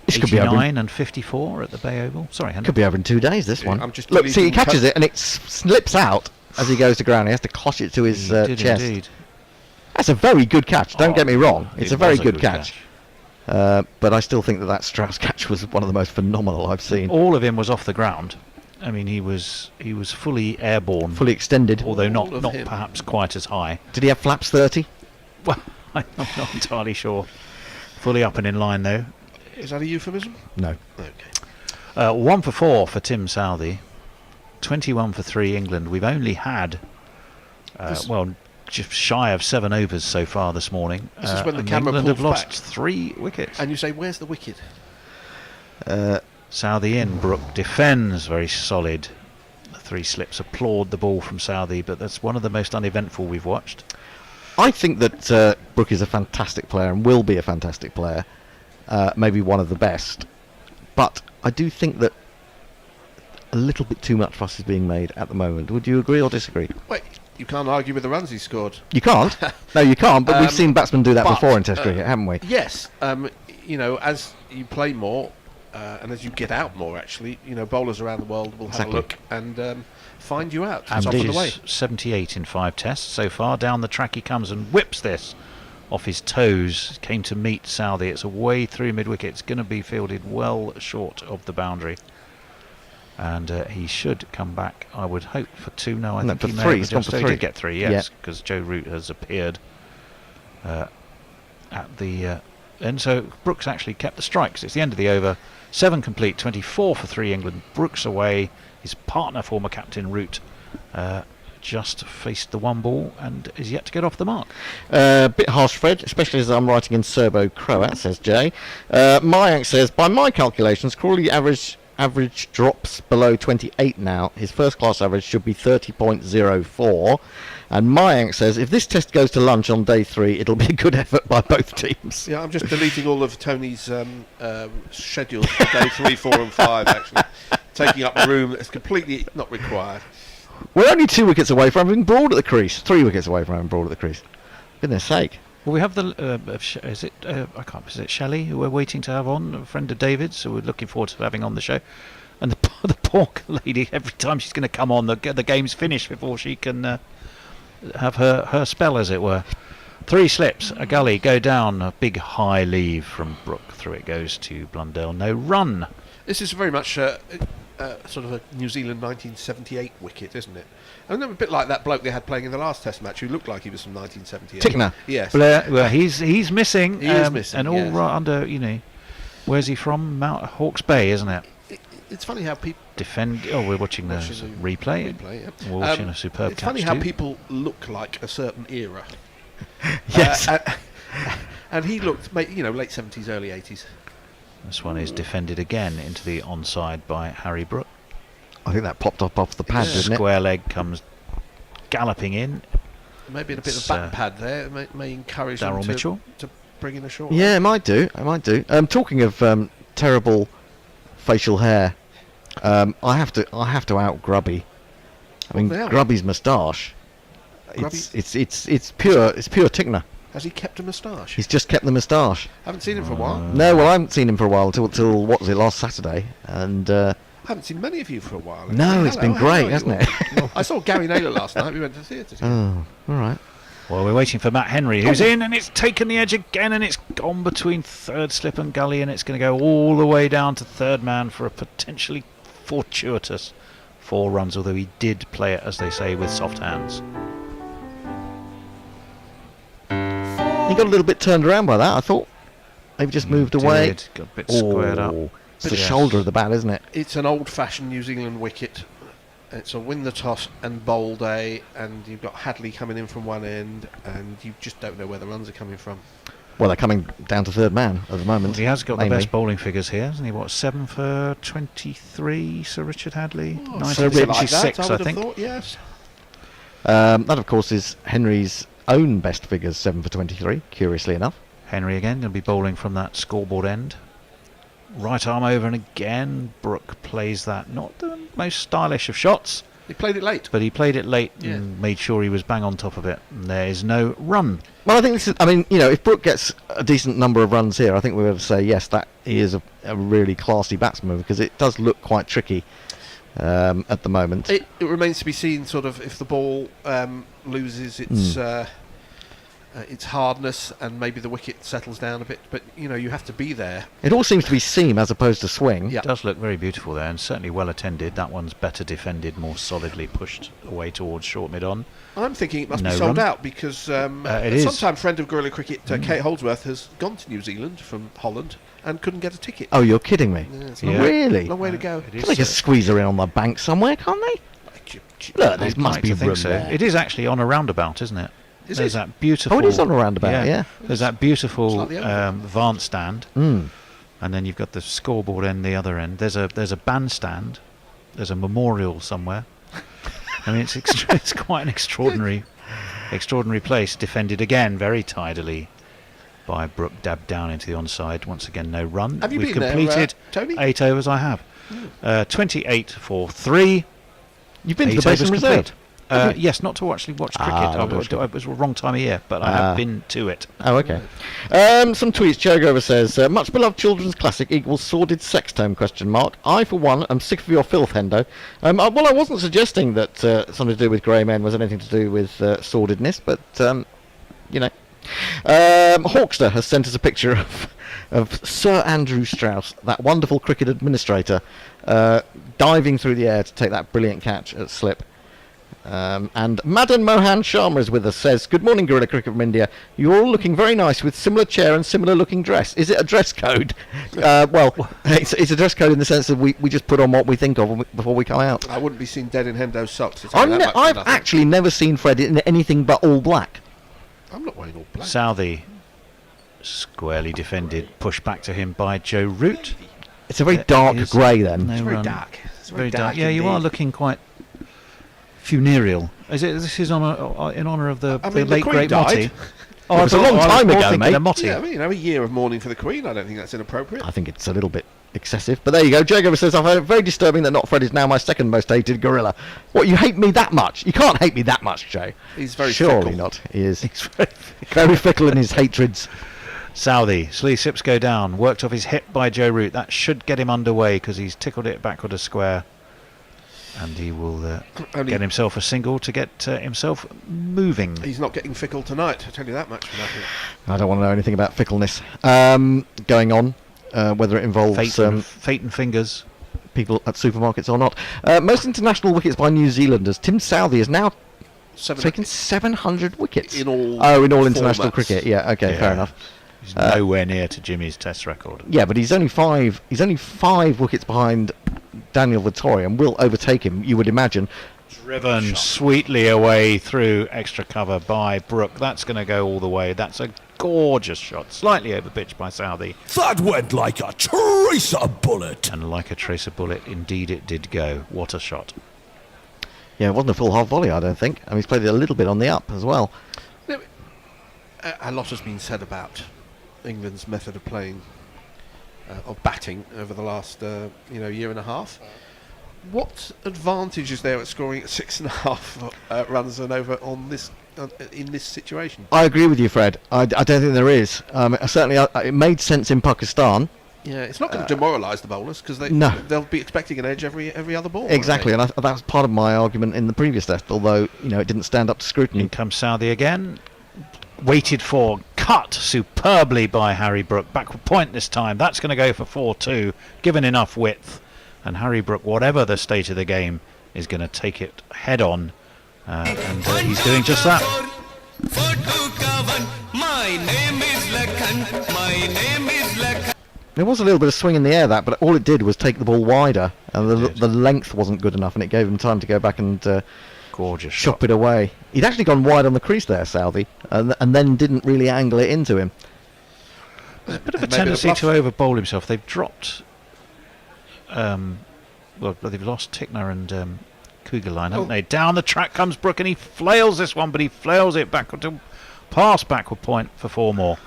This could be over. 89 and 54 at the Bay Oval. Sorry, Henry. Could be over in 2 days. This Yeah, one. I'm just Look, see, he deleting catches it and it slips out as he goes to ground. He has to clutch it to his He did chest. indeed. That's a very good catch. Don't get me wrong. It's It a very was good catch. But I still think that Strauss catch was one of the most phenomenal I've seen. All of him was off the ground. I mean, he was fully airborne, Fully extended. although not of him. perhaps quite as high. Did he have flaps 30? Well, I'm not entirely sure. Fully up and in line though. Is that a euphemism? No. Okay. 1 for 4 for Tim Southey. 21 for 3 England. We've only had just shy of 7 overs so far this morning. This is when the and camera England have pulls lost back. 3 wickets. And you say, where's the wicket? Southey in. Brook defends, very solid. The 3 slips applaud the ball from Southey, but that's one of the most uneventful we've watched. I think that Brook is a fantastic player and will be a fantastic player. Maybe one of the best. But I do think that a little bit too much fuss is being made at the moment. Would you agree or disagree? Wait, you can't argue with the runs he scored. You can't. No, you can't. But we've seen batsmen do that but, before in Test cricket, haven't we? Yes. As you play more, and as you get out more, actually, bowlers around the world will have Exactly. a look and find you out. And Top of the he's way. 78 in 5 tests so far. Down the track he comes and whips this off his toes. Came to meet Southey. It's away through mid-wicket. It's going to be fielded well short of the boundary. And he should come back, I would hope, for 2. No, I No, think for he may 3. have He's gone just for he 3. did get 3, yes, because Joe Root has appeared at the end. So Brooks actually kept the strikes. It's the end of the over. 7 complete, 24 for 3 England. Brooks away. His partner, former captain Root, just faced the 1 ball and is yet to get off the mark. Bit harsh, Fred, especially as I'm writing in Serbo-Croat, says Jay. Mayank says, by my calculations, Crawley average drops below 28 now. His first class average should be 30.04. And Mayank says, if this test goes to lunch on day 3, it'll be a good effort by both teams. Yeah, I'm just deleting all of Tony's schedules for day 3, 4 and 5, actually. Taking up a room that's completely not required. We're only 2 wickets away from having Broad at the crease. 3 wickets away from having Broad at the crease. Goodness sake. Well, we have the is it Shelley who we're waiting to have on, a friend of David's, who we're looking forward to having on the show. And the poor lady, every time she's going to come on, the game's finished before she can have her spell, as it were. 3 slips, a gully, go down, a big high leave from Brook. Through it goes to Blundell, no run. This is very much sort of a New Zealand 1978 wicket, isn't it? And a bit like that bloke they had playing in the last Test match, who looked like he was from 1978. Tickner. Yes. Blair, well, he's missing. He is missing, and all yes. right under, where's he from? Mount Hawke's Bay, isn't it? It's funny how people Defend. Oh, we're watching the replay. yeah. We're watching a superb It's catch funny how too. people look like a certain era. Yes. And he looked, late 70s, early 80s. This one is defended again into the onside by Harry Brook. I think that popped up off the pad, didn't it? Square leg comes galloping in. Maybe a bit of It's, back pad there may encourage them Darryl Mitchell. to bring in a short. Yeah, it might do. It might do. Talking of terrible facial hair, I have to out Grubby. I mean, now? Grubby's moustache. Grubby? It's pure Tickner. Has he kept a moustache? He's just kept the moustache. Haven't seen him for a while. No, well, I haven't seen him for a while till what was it, last Saturday? And I haven't seen many of you for a while. no, it's been great, Hello, hasn't you it? all. I saw Gary Naylor last night. We went to the theatre together. Oh, all right. Well, we're waiting for Matt Henry, who's in, and it's taken the edge again, and it's gone between third slip and gully, and it's going to go all the way down to third man for a potentially fortuitous 4 runs, although he did play it, as they say, with soft hands. He got a little bit turned around by that, I thought. Maybe just moved away. Got a bit squared up. It's the shoulder of the bat, isn't it? It's an old-fashioned New Zealand wicket. It's a win the toss and bowl day, and you've got Hadley coming in from one end, and you just don't know where the runs are coming from. Well, they're coming down to third man at the moment. Well, he has got mainly the best bowling figures here, hasn't he? What, 7 for 23, Sir Richard Hadley? Oh, 96, like I think. Thought, yes. That, of course, is Henry's own best figures, 7 for 23, curiously enough. Henry again, going to be bowling from that scoreboard end. Right arm over, and again, Brook plays that. Not the most stylish of shots. He played it late. But he played it late and made sure he was bang on top of it. And there is no run. Well, I think this is, I mean, you know, if Brook gets a decent number of runs here, I think we're able to say, yes, that he is a really classy batsman, because it does look quite tricky at the moment. It remains to be seen, sort of, if the ball loses its hardness and maybe the wicket settles down a bit. But, you know, you have to be there. It all seems to be seam as opposed to swing. Yeah. It does look very beautiful there, and certainly well attended. That one's better defended, more solidly pushed away towards short mid-on. I'm thinking it must No be sold run. out, because It is. sometime friend of Guerrilla Cricket, Kate Holdsworth, has gone to New Zealand from Holland and couldn't get a ticket. Oh, you're kidding me. Yeah, it's Yeah. Really? long way to go. It is, They can squeeze her in on the bank somewhere, can't they? Look, there I'd must like be to think room so. there. It is actually on a roundabout, isn't it? Is There's it? that beautiful... Oh, it is on a roundabout, yeah. There's that beautiful It's like the other Vance stand, Mm. and then you've got the scoreboard end, the other end. There's a bandstand. There's a memorial somewhere. I mean, it's quite an extraordinary place. Defended again very tidily by Brook, dabbed down into the onside. Once again, no run. Have you We've been there, completed Tony? 8 overs. I have 28 for 3. You've been to 8 the Basin overs Reserve? complete. Yes, not to actually watch cricket. It was the wrong time of year, but I have been to it. Oh, okay. Some tweets. Joe Grover says, much beloved children's classic equals sordid sex tome, ? I, for one, am sick of your filth, Hendo. Well, I wasn't suggesting that something to do with grey men was anything to do with sordidness, but, you know. Hawkster has sent us a picture of Sir Andrew Strauss, that wonderful cricket administrator, diving through the air to take that brilliant catch at slip. And Madan Mohan Sharma is with us, says, good morning, Guerrilla Cricket from India. You're all looking very nice with similar chair and similar looking dress. Is it a dress code? Well, it's a dress code in the sense that we just put on what we think of before we come out. I wouldn't be seen dead in Hendo's socks. I'll tell you that much for I've nothing. actually never seen Fred in anything but all black. I'm not wearing all black. Southey, squarely defended, pushed back to him by Joe Root. It's a very dark is grey then. no It's very run. dark. It's Very dark. Yeah, you are looking quite funereal. This is in honour of the mean, the late Queen great died. Motti. Oh, it's a long time ago, mate. Motti. Yeah, I mean, a year of mourning for the Queen. I don't think that's inappropriate. I think it's a little bit excessive, but there you go. Joe Grover says, I find it very disturbing that Not Fred is now my second most hated gorilla. What, you hate me that much? You can't hate me that much, Joe. He's very Surely fickle. not. He is. Very fickle in his hatreds. Southey, sleeve sips go down, worked off his hip by Joe Root. That should get him underway because he's tickled it backward a square. And he will get himself a single to get himself moving. He's not getting fickle tonight, I'll tell you that much for nothing. I don't want to know anything about fickleness going on, whether it involves Fate and fingers. people at supermarkets or not. Most international wickets by New Zealanders. Tim Southey has now taken 700 wickets. In all in all international formats. cricket. Yeah, okay, Yeah. fair enough. He's nowhere near to Jimmy's Test record. Yeah, but he's only five wickets behind Daniel Vittori and will overtake him, you would imagine. Driven sweetly away through extra cover by Brook. That's going to go all the way. That's a gorgeous shot. Slightly overpitched by Southey. That went like a tracer bullet. And like a tracer bullet, indeed it did go. What a shot. Yeah, it wasn't a full half volley, I don't think. I mean, he's played it a little bit on the up as well. A lot has been said about England's method of playing, of batting over the last year and a half. What advantage is there at scoring at 6.5 runs and over on this in this situation? I agree with you, Fred. I don't think there is. Certainly, it made sense in Pakistan. Yeah, it's not going to demoralise the bowlers because they'll be expecting an edge every other ball. Exactly, and that was part of my argument in the previous test. Although it didn't stand up to scrutiny. In comes Southey again. waited for, cut superbly by Harry Brook. Backward point this time. That's going to go for 4-2, given enough width. And Harry Brook, whatever the state of the game, is going to take it head on. And he's doing just that. There was a little bit of swing in the air, but all it did was take the ball wider, and the length wasn't good enough, and it gave him time to go back and gorgeous chop it away. He'd actually gone wide on the crease there, Southey, and then didn't really angle it into him. There's a bit of a tendency to over-bowl himself. They've dropped... well, they've lost Tickner and Kugelline, haven't they? Down the track comes Brook, and he flails this one, but he flails it backward to pass backward point for 4 more.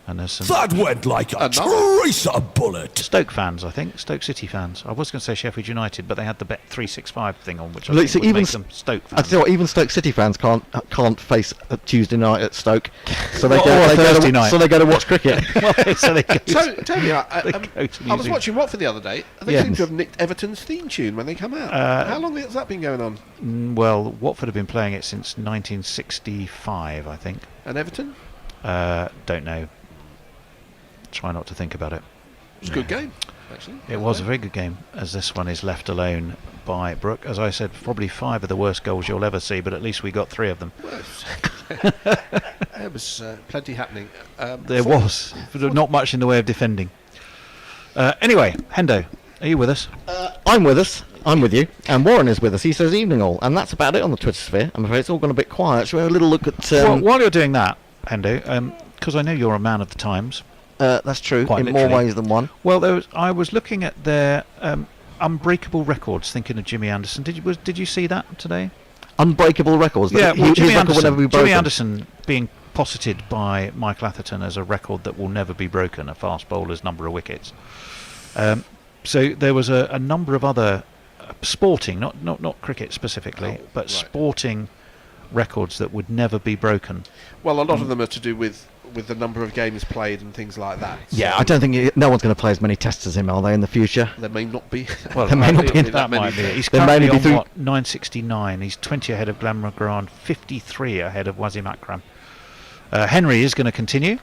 And there's some... That went like a tracer bullet. Stoke fans, I think. Stoke City fans. I was going to say Sheffield United, but they had the Bet 365 thing on, which I think would make them Stoke fans. I tell you what, even Stoke City fans can't face a Tuesday night at Stoke, so they Thursday night. So they go to watch cricket. So, Tony, I was watching Watford the other day, and they seem to have nicked Everton's theme tune when they come out. How long has that been going on? Well, Watford have been playing it since 1965, I think. And Everton? Don't know. Try not to think about it. It was a good game, actually. It was a very good game, as this one is left alone by Brook. As I said, probably 5 of the worst goals you'll ever see, but at least we got 3 of them. There was plenty happening. There was, but not much in the way of defending. Anyway, Hendo, are you with us? I'm with us. I'm with you. And Warren is with us. He says evening all. And that's about it on the Twitter sphere. I'm afraid it's all gone a bit quiet. Shall we have a little look at... Well, while you're doing that, Hendo, because I know you're a man of the times... that's true, in more ways than one. Well, I was looking at their unbreakable records, thinking of Jimmy Anderson. Did you see that today? Unbreakable records? Yeah, well, Jimmy Anderson being posited by Michael Atherton as a record that will never be broken, a fast bowler's number of wickets. So there was a number of other sporting, not cricket specifically, but sporting records that would never be broken. Well, a lot of them are to do with the number of games played and things like that. Yeah, I don't think no one's going to play as many tests as him, are they, in the future? There may not be. Well, there may not be that many. He's currently on 969. He's 20 ahead of Glenn McGrath and 53 ahead of Wasim Akram. Henry is going to continue.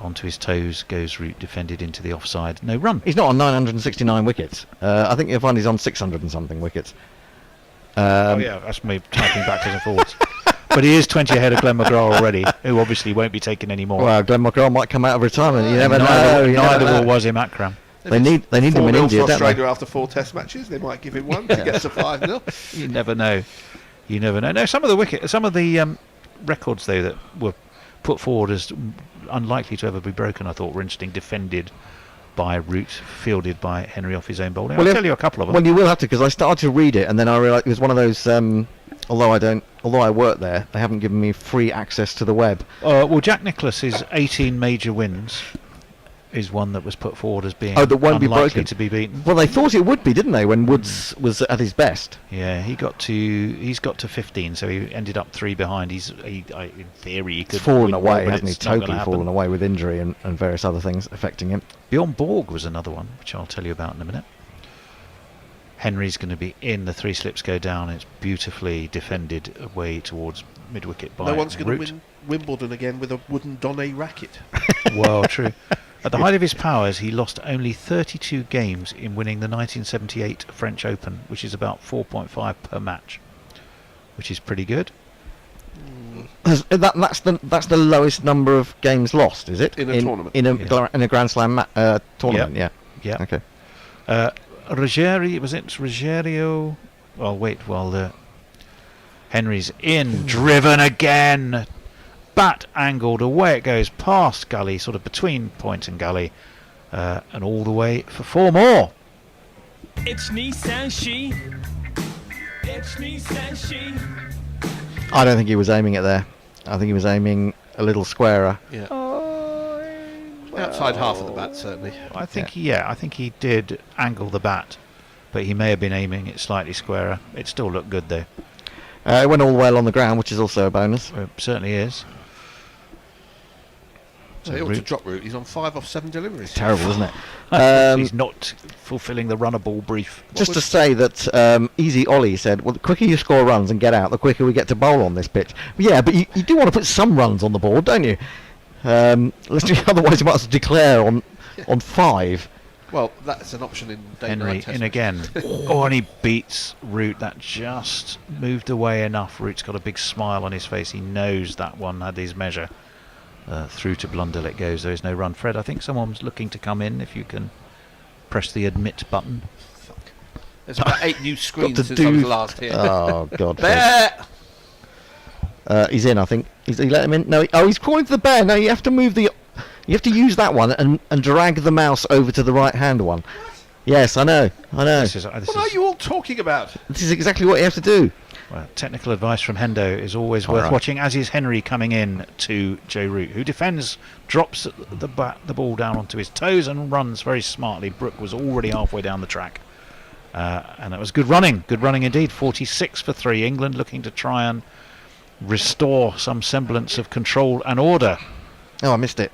Onto his toes goes Root, defended into the offside. No run. He's not on 969 wickets. I think you'll find he's on 600 and something wickets. Oh yeah, that's me typing backwards and forwards. But he is 20 ahead of Glenn McGrath already, who obviously won't be taking any more. Well, Glenn McGrath might come out of retirement. You never know. Neither will Wasim Akram. They need him in India, don't Australia they? After 4 Test matches, they might give him one to get to 5-0. You never know. You never know. No, some of the records though that were put forward as unlikely to ever be broken, I thought, were interesting. Defended by Root, fielded by Henry off his own bowling. I'll tell you a couple of them. Well, you will have to, because I started to read it and then I realised it was one of those. Although I work there, they haven't given me free access to the web. Well, Jack Nicklaus's 18 major wins is one that was put forward as being unlikely to be beaten. Well, they thought it would be, didn't they, when Woods was at his best? Yeah, he's got to 15, so he ended up 3 behind. In theory, he could fallen away, hasn't he? Totally fallen away with injury and various other things affecting him. Bjorn Borg was another one, which I'll tell you about in a minute. Henry's going to be in. The 3 slips go down. It's beautifully defended away towards mid-wicket by No one's going Root. to win Wimbledon again with a wooden Donnet racket. Well, true. At the height of his powers, he lost only 32 games in winning the 1978 French Open, which is about 4.5 per match, which is pretty good. That's the lowest number of games lost, is it? In a tournament. In a Grand Slam tournament, yeah. Okay. Rogerio. Well, wait while Henry's in. Driven again. Bat angled, away it goes past gully, sort of between point and gully, and all the way for 4 more. It's me, says she. It's me, says she. I don't think he was aiming it there. I think he was aiming a little squarer. Yeah. Outside half of the bat, certainly. I think he did angle the bat, but he may have been aiming it slightly squarer. It still looked good though. It went all well on the ground, which is also a bonus. It certainly is. They ought to drop Root. He's on 5 off 7 deliveries. Terrible, isn't it? He's not fulfilling the runner ball brief. Just to say that Easy Ollie said, well, the quicker you score runs and get out, the quicker we get to bowl on this pitch. Yeah, but you do want to put some runs on the board, don't you? Otherwise you might as well declare on 5. Well, that's an option in Henry in again. And he beats Root. That just moved away enough. Root's got a big smile on his face. He knows that one had his measure. Through to Blundell it goes. There is no run. Fred, I think someone's looking to come in. If you can press the admit button. There's about 8 new screens since I was last here. Oh, God. He's in, I think. He let him in? No, he's crawling to the bear. No, you have to move the... You have to use that one and drag the mouse over to the right-hand one. Yes, I know. What are you all talking about? This is exactly what you have to do. Well, technical advice from Hendo is always worth watching, as is Henry coming in to Joe Root, who defends, drops the ball down onto his toes and runs very smartly. Brook was already halfway down the track. And that was good running indeed. 46 for 3. England looking to try and restore some semblance of control and order. Oh, I missed it.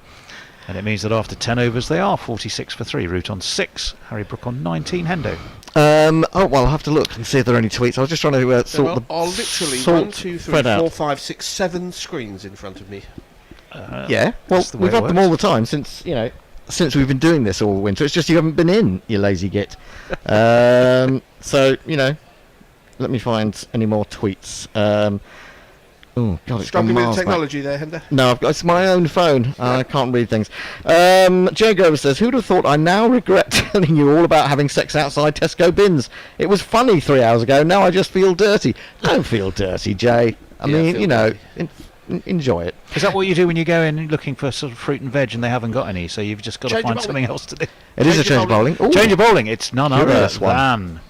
And it means that after 10 overs they are 46 for 3. Root on 6, Harry Brook on 19. Hendo. I'll have to look and see if there are any tweets. I was just trying to sort the literally sort 1, 2, 3, 4, 5, 6, 7 screens in front of me. Yeah, well, we've had them all the time since we've been doing this all winter. It's just you haven't been in, you lazy git. So let me find any more tweets. Oh God, it's struggling gone with miles technology back. there, Hender. No, it's my own phone. I can't read things. Joe Grover says, "Who'd have thought? I now regret telling you all about having sex outside Tesco bins. It was funny 3 hours ago. Now I just feel dirty. Don't feel dirty, Jay. I mean, enjoy it." Is that what you do when you go in looking for sort of fruit and veg and they haven't got any? So you've just got to find something else to do. It is a change of bowling. Ooh. Change of bowling. It's none other than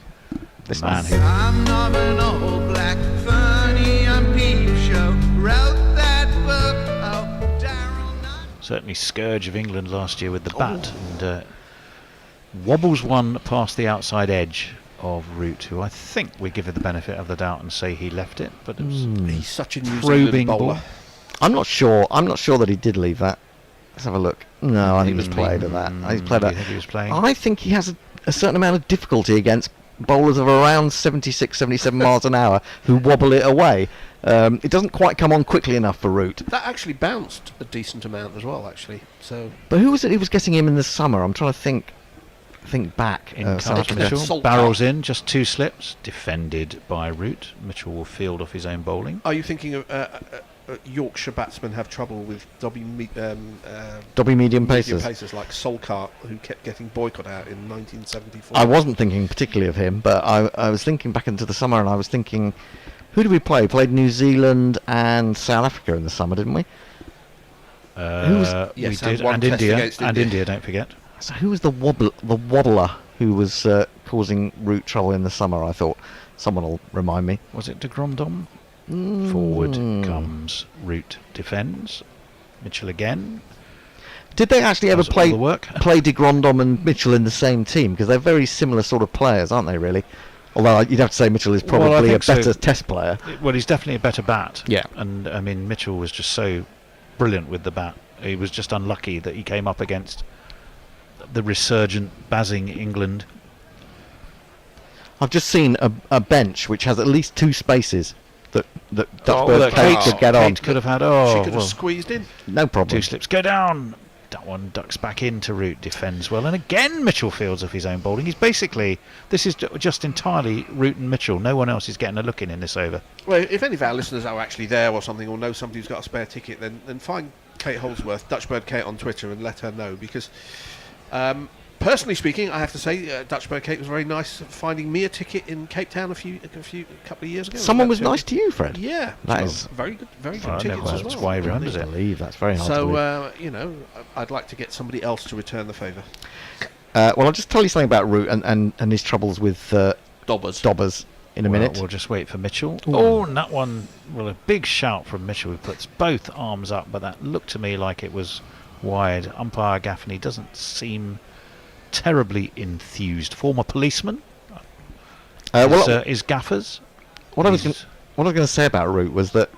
this man who. I'm of an old black funny and peep show. Wrote that book. Oh, Darryl. Certainly scourge of England last year with the bat, and wobbles one past the outside edge of Root, who I think we give it the benefit of the doubt and say he left it, but it was he's such a New probing Zealand bowler. ball. I'm not sure that he did leave that. Let's have a look. No, I think he was played at that. He's played at. Think he was playing? I think he has a certain amount of difficulty against bowlers of around 76, 77 miles an hour who wobble it away. It doesn't quite come on quickly enough for Root. That actually bounced a decent amount as well, actually. So, but who was it who was getting him in the summer? I'm trying to think back. In Mitchell barrels in, just 2 slips, defended by Root. Mitchell will field off his own bowling. Are you thinking of Yorkshire batsmen have trouble with Dobby medium pacers like Solkart, who kept getting boycotted out in 1974? I wasn't thinking particularly of him, but I was thinking back into the summer, and I was thinking, who did we play? We played New Zealand and South Africa in the summer, didn't we? Yes, we did, and India, don't forget. So who was the wobbler who was causing Root trouble in the summer? I thought someone will remind me. Was it de Grandhomme? Forward comes Root, defends. Mitchell again. Did they actually ever play de Grandhomme and Mitchell in the same team? Because they're very similar sort of players, aren't they, really? Although you'd have to say Mitchell is probably a better test player. Well, he's definitely a better bat. Yeah. And, I mean, Mitchell was just so brilliant with the bat. He was just unlucky that he came up against the resurgent, bazzing England. I've just seen a bench which has at least 2 spaces that Dutchbird Kate could get on. Could have had. She could have squeezed in. No problem. 2 slips go down. That one ducks back into Root, defends well, and again Mitchell fields off his own bowling. He's basically, this is just entirely Root and Mitchell. No one else is getting a look in this over. Well, if any of our listeners are actually there or something, or know somebody who's got a spare ticket, then find Kate Holdsworth, Dutchbird Kate, on Twitter and let her know, because personally speaking, I have to say, Dutchbird Kate was very nice finding me a ticket in Cape Town a couple of years ago. Someone was nice to you, Fred. Yeah, that is very good tickets as well. That's why he remembers it. That's very hard to believe. So, I'd like to get somebody else to return the favour. Well, I'll just tell you something about Root and his troubles with Dobbers in a minute. We'll just wait for Mitchell. Oh, and that one, a big shout from Mitchell, who puts both arms up, but that looked to me like it was wide. Umpire Gaffney doesn't seem terribly enthused. Former policeman is Gaffers. What I was going to say about Root was that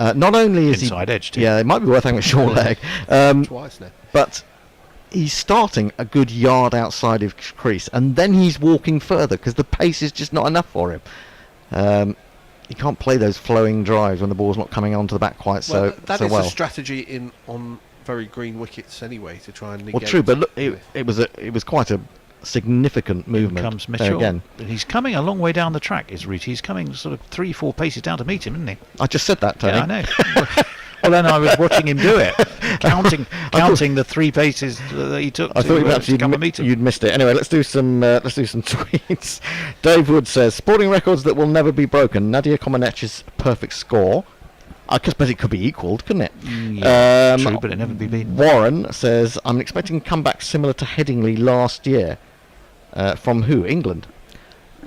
Not only is Inside edge too. Yeah, it might be worth having a short leg. Twice now. But he's starting a good yard outside of crease, and then he's walking further because the pace is just not enough for him. He can't play those flowing drives when the ball's not coming onto the back quite so that so is well. a strategy on very green wickets anyway, to try and negate. Well, true, but look, it was quite a significant movement. Comes there Mitchell. again. He's coming a long way down the track, is Root. He's coming sort of 3-4 paces down to meet him, isn't he? I just said that, Tony. Yeah, I know. Well, then I was watching him do it, counting the 3 paces that he took. I thought to come and meet him. you'd missed it. Anyway, let's do some tweets. Dave Wood says, sporting records that will never be broken. Nadia Comaneci's perfect score. I guess, but it could be equalled, couldn't it? Yeah, true, but it never be beaten. Warren says, I'm expecting a comeback similar to Headingley last year. From who? England.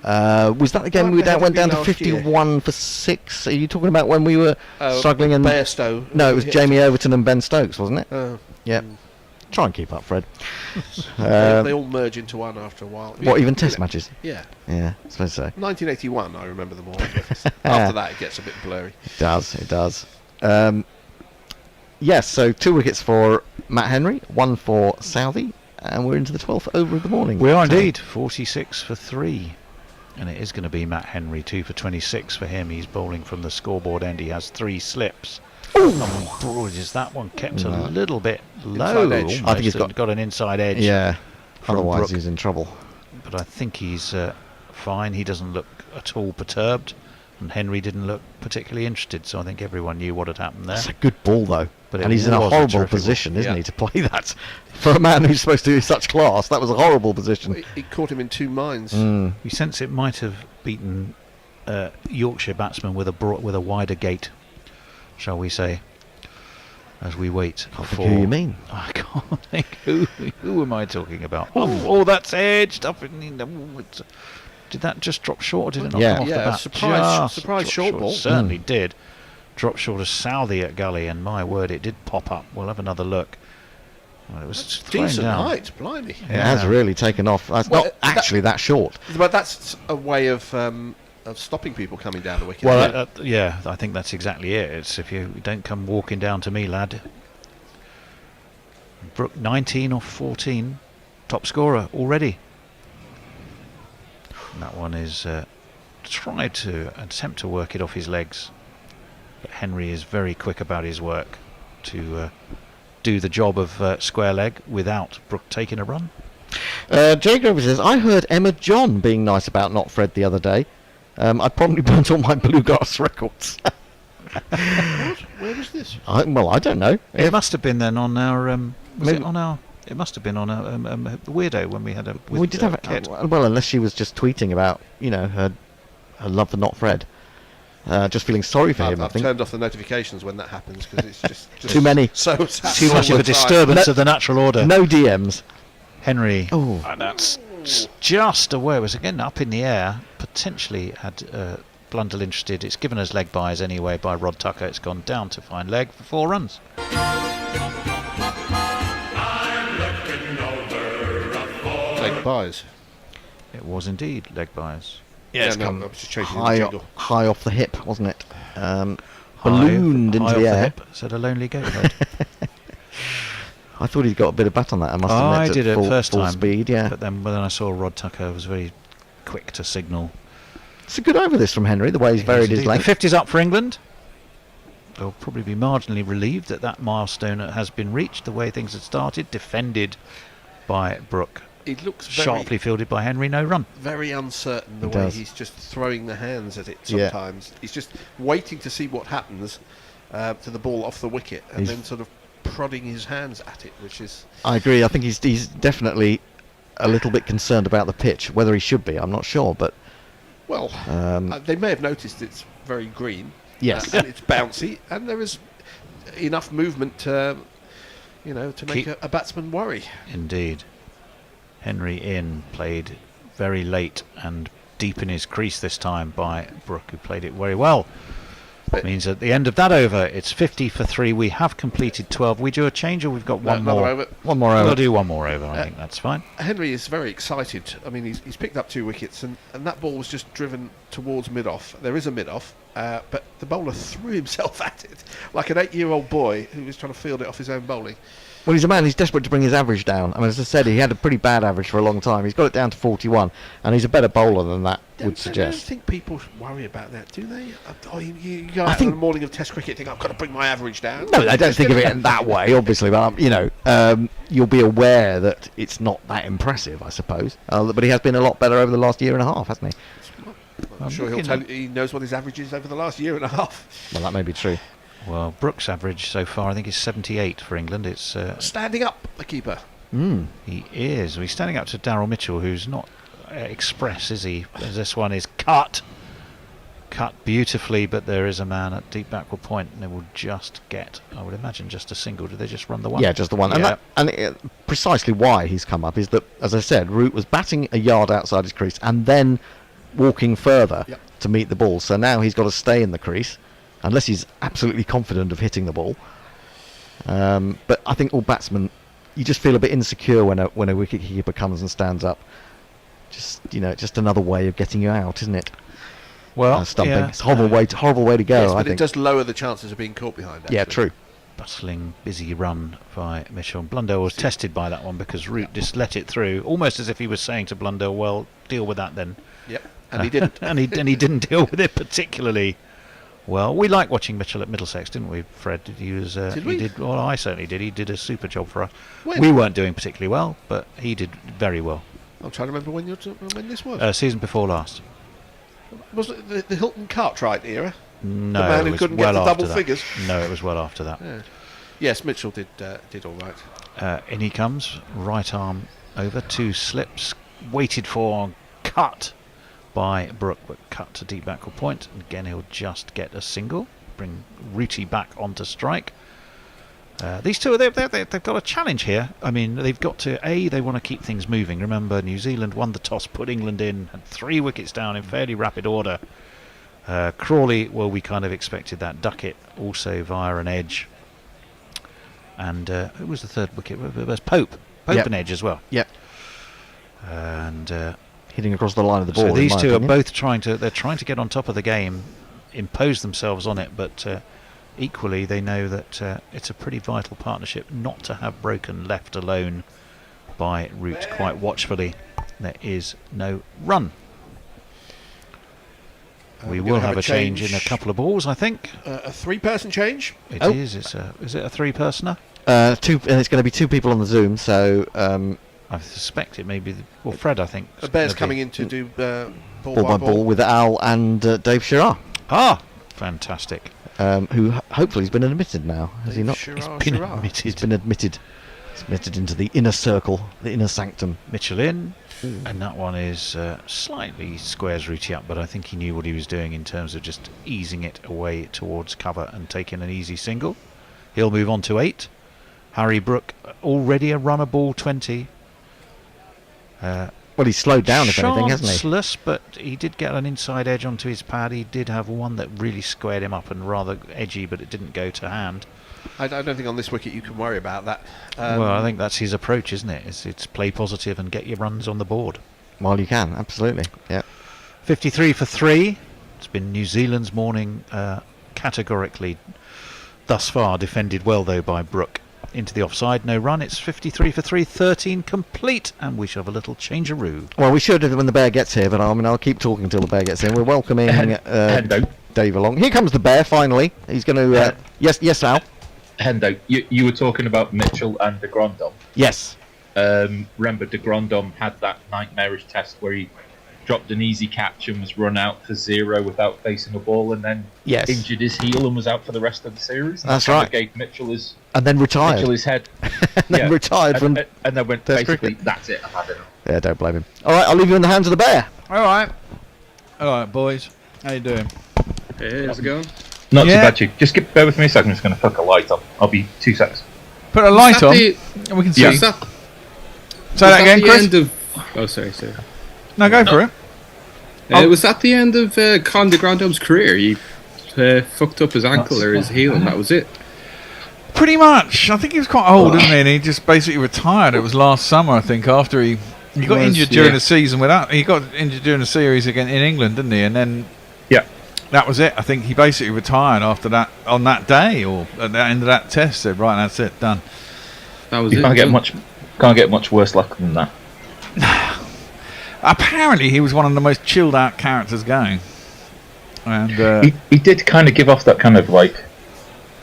Was that the game that went down to 51 for 6? Are you talking about when we were struggling? And Bairstow. No, it was Jamie Overton and Ben Stokes, wasn't it? Yeah. Try and keep up, Fred. They all merge into one after a while. What, even test matches? Yeah. Yeah, I suppose so. 1981, I remember them all. After that, it gets a bit blurry. It does. Yes, so 2 wickets for Matt Henry, 1 for Southey, and we're into the 12th over of the morning. We are indeed. 46 for 3. And it is going to be Matt Henry, 2 for 26 for him. He's bowling from the scoreboard end. He has 3 slips. Is that one kept a little bit low? Edge. I think he's got an inside edge. Yeah, otherwise Brook. he's in trouble. But I think he's fine. He doesn't look at all perturbed. And Henry didn't look particularly interested. So I think everyone knew what had happened there. That's a good ball, though. But and he's in a horrible position, isn't he, to play that? For a man who's supposed to do such class, that was a horrible position. It caught him in 2 minds. We sense it might have beaten Yorkshire batsmen with a wider gate, shall we say, as we wait for... Who you mean? I can't think. Who am I talking about? Oh, that's edged up in the... Did that just drop short, or did it not come off the bat? Surprise short ball. Certainly did. Drop short of Southey at gully, and my word, it did pop up. We'll have another look. Well, it was thrown decent down. height, blimey. It has really taken off. That's not actually that short. But that's a way of stopping people coming down the wicket. Well, yeah, I think that's exactly it. It's if you don't come walking down to me, lad. Brook 19 off 14, top scorer already. And that one is tried to attempt to work it off his legs, but Henry is very quick about his work to do the job of square leg without Brook taking a run. Jay Grover says, I heard Emma John being nice about not Fred the other day. I probably burnt all my bluegrass records. Where was this? I don't know. It must have been then on our... It must have been on a Weirdo when we had a... We did have Kit. Well, unless she was just tweeting about, her love for not Fred. Just feeling sorry for him, I I've think. turned off the notifications when that happens because it's just too many. So too much of a disturbance of the natural order. No DMs. Henry. Oh, and that's just away. It was again up in the air. Potentially had Blundell interested. It's given us leg buys anyway by Rod Tucker. It's gone down to fine leg for 4 runs. leg buys. It was indeed leg buys. Yeah, it's I come was just changing the high jingle. off the hip, wasn't it? Ballooned into high the off air. hip, said a lonely goat head. I thought he'd got a bit of bat on that. I must admit. I did it first full time, speed, yeah. But then when I saw Rod Tucker, was very quick to signal. It's a good over this from Henry. The way he's buried his leg. The 50's up for England. They'll probably be marginally relieved that that milestone has been reached. The way things had started, defended by Brook. It looks sharply fielded by Henry, no run. Very uncertain the way he's just throwing the hands at it sometimes. Yeah. He's just waiting to see what happens to the ball off the wicket and then sort of prodding his hands at it, which is... I agree. I think he's definitely a little bit concerned about the pitch. Whether he should be, I'm not sure, but... Well, they may have noticed it's very green. Yes. And it's bouncy, and there is enough movement to make a batsman worry. Indeed. Henry in, played very late and deep in his crease this time by Brook, who played it very well. It means at the end of that over, it's 50 for 3. We have completed 12. We do a change, or we've got one more? Over. One more over. We'll do one more over. I think that's fine. Henry is very excited. I mean, he's picked up 2 wickets, and that ball was just driven towards mid-off. There is a mid-off, but the bowler threw himself at it like an 8-year-old boy who was trying to field it off his own bowling. Well, he's a man. He's desperate to bring his average down. I mean, as I said, he had a pretty bad average for a long time. He's got it down to 41, and he's a better bowler than that would suggest. I don't think people worry about that, do they? You go out in the morning of Test cricket, think I've got to bring my average down. No, I don't think of it in that way, obviously. But you'll be aware that it's not that impressive, I suppose. But he has been a lot better over the last year and a half, hasn't he? I'm sure he'll tell you he knows what his average is over the last year and a half. Well, that may be true. Well, Brook's average so far, I think, is 78 for England. It's standing up, the keeper. He is. He's standing up to Daryl Mitchell, who's not express, is he? This one is cut beautifully, but there is a man at deep backward point, and they will just get, I would imagine, just a single. Did they just run the one? Yeah, just the one. Yeah. And precisely why he's come up is that, as I said, Root was batting a yard outside his crease and then walking further to meet the ball. So now he's got to stay in the crease, unless he's absolutely confident of hitting the ball. But I think all batsmen, you just feel a bit insecure when a wicketkeeper comes and stands up. Just another way of getting you out, isn't it? Well, stumping. yeah. It's a horrible way to go. Yes, but I think it does lower the chances of being caught behind. Actually. Yeah, true. Bustling, busy run by Mitchell. Blundell was tested by that one because Root just let it through, almost as if he was saying to Blundell, "Well, deal with that then." Yep, and he didn't. and he didn't deal with it particularly well. We liked watching Mitchell at Middlesex, didn't we, Fred? Did we? Well, I certainly did. He did a super job for us. We weren't doing particularly well, but he did very well. I'm trying to remember when this was. Season before last. Was it the Hilton Cartwright era? No, the man who it was couldn't well get to double after figures. No, it was well after that. Yeah. Yes, Mitchell did all right. In he comes, right arm over, 2 slips, waited for, cut by Brook, but cut to deep backward point. And again, he'll just get a single, bring Rooty back onto strike. These two, they've got a challenge here. I mean, they've got to, they want to keep things moving. Remember, New Zealand won the toss, put England in, had 3 wickets down in fairly rapid order. Crawley, well, we kind of expected that. Duckett also via an edge. And who was the third wicket? It was Pope. An edge as well. Yep. And hitting across the line of the ball. So these two are both trying to get on top of the game, impose themselves on it, but equally they know that it's a pretty vital partnership not to have Broken left alone by Root quite watchfully. There is no run. We will have a change in a couple of balls, I think. A 3-person change? It is. Is it a 3-personer? 2, and it's going to be 2 people on the Zoom, so... I suspect it may be... Fred, I think. Bear's coming in to do ball by ball with Al and Dave Shearer. Ah, fantastic. Who hopefully has been admitted now, has he not? He's been admitted. He's been admitted. He's admitted into the inner circle, the inner sanctum. Mitchell in. And that one is slightly squares Rooty up, but I think he knew what he was doing in terms of just easing it away towards cover and taking an easy single. He'll move on to 8. Harry Brook already a runner ball 20. Well, he's slowed down, if anything, hasn't he? Chanceless, but he did get an inside edge onto his pad. He did have one that really squared him up and rather edgy, but it didn't go to hand. I don't think on this wicket you can worry about that. Well, I think that's his approach, isn't it? It's play positive and get your runs on the board. Well, you can, absolutely. Yeah. 53 for 3. It's been New Zealand's morning, categorically thus far defended well though by Brook. Into the offside, no run. It's 53 for 3, 13 complete, and we shall have a little changeroo. Well, we should when the Bear gets here, but I'll keep talking until the Bear gets in. We're welcoming Dave along. Here comes the Bear finally. He's going to. Yes, Al. Hendo, you were talking about Mitchell and de Grandhomme. Yes. Remember, de Grandhomme had that nightmarish test where he dropped an easy catch and was run out for 0 without facing a ball, and then injured his heel and was out for the rest of the series. That's right. Gave Mitchell his and then retired. Mitchell his head. and then retired from. And then went basically. Cricket. That's it. I've had enough. Yeah, don't blame him. All right, I'll leave you in the hands of the Bear. All right, boys. How you doing? Hey, how's it going? Not too bad, Chief. Just bear with me a second. I'm just going to fuck a light on. I'll be 2 seconds. Put a light on. We can see. Say that again, Chris. Oh, sorry. No, go for it. Was that the end of Con de Grandhomme's career? He fucked up his ankle or his heel, and that was it. Pretty much. I think he was quite old, isn't he? And he just basically retired. It was last summer, I think, after he got injured during the season. He got injured during the series again in England, didn't he? And then that was it. I think he basically retired after that on that day, or at the end of that test. Said, "Right, that's it, done." That was You it. can't get much worse luck than that. Apparently, he was one of the most chilled out characters going, and He did kind of give off that kind of like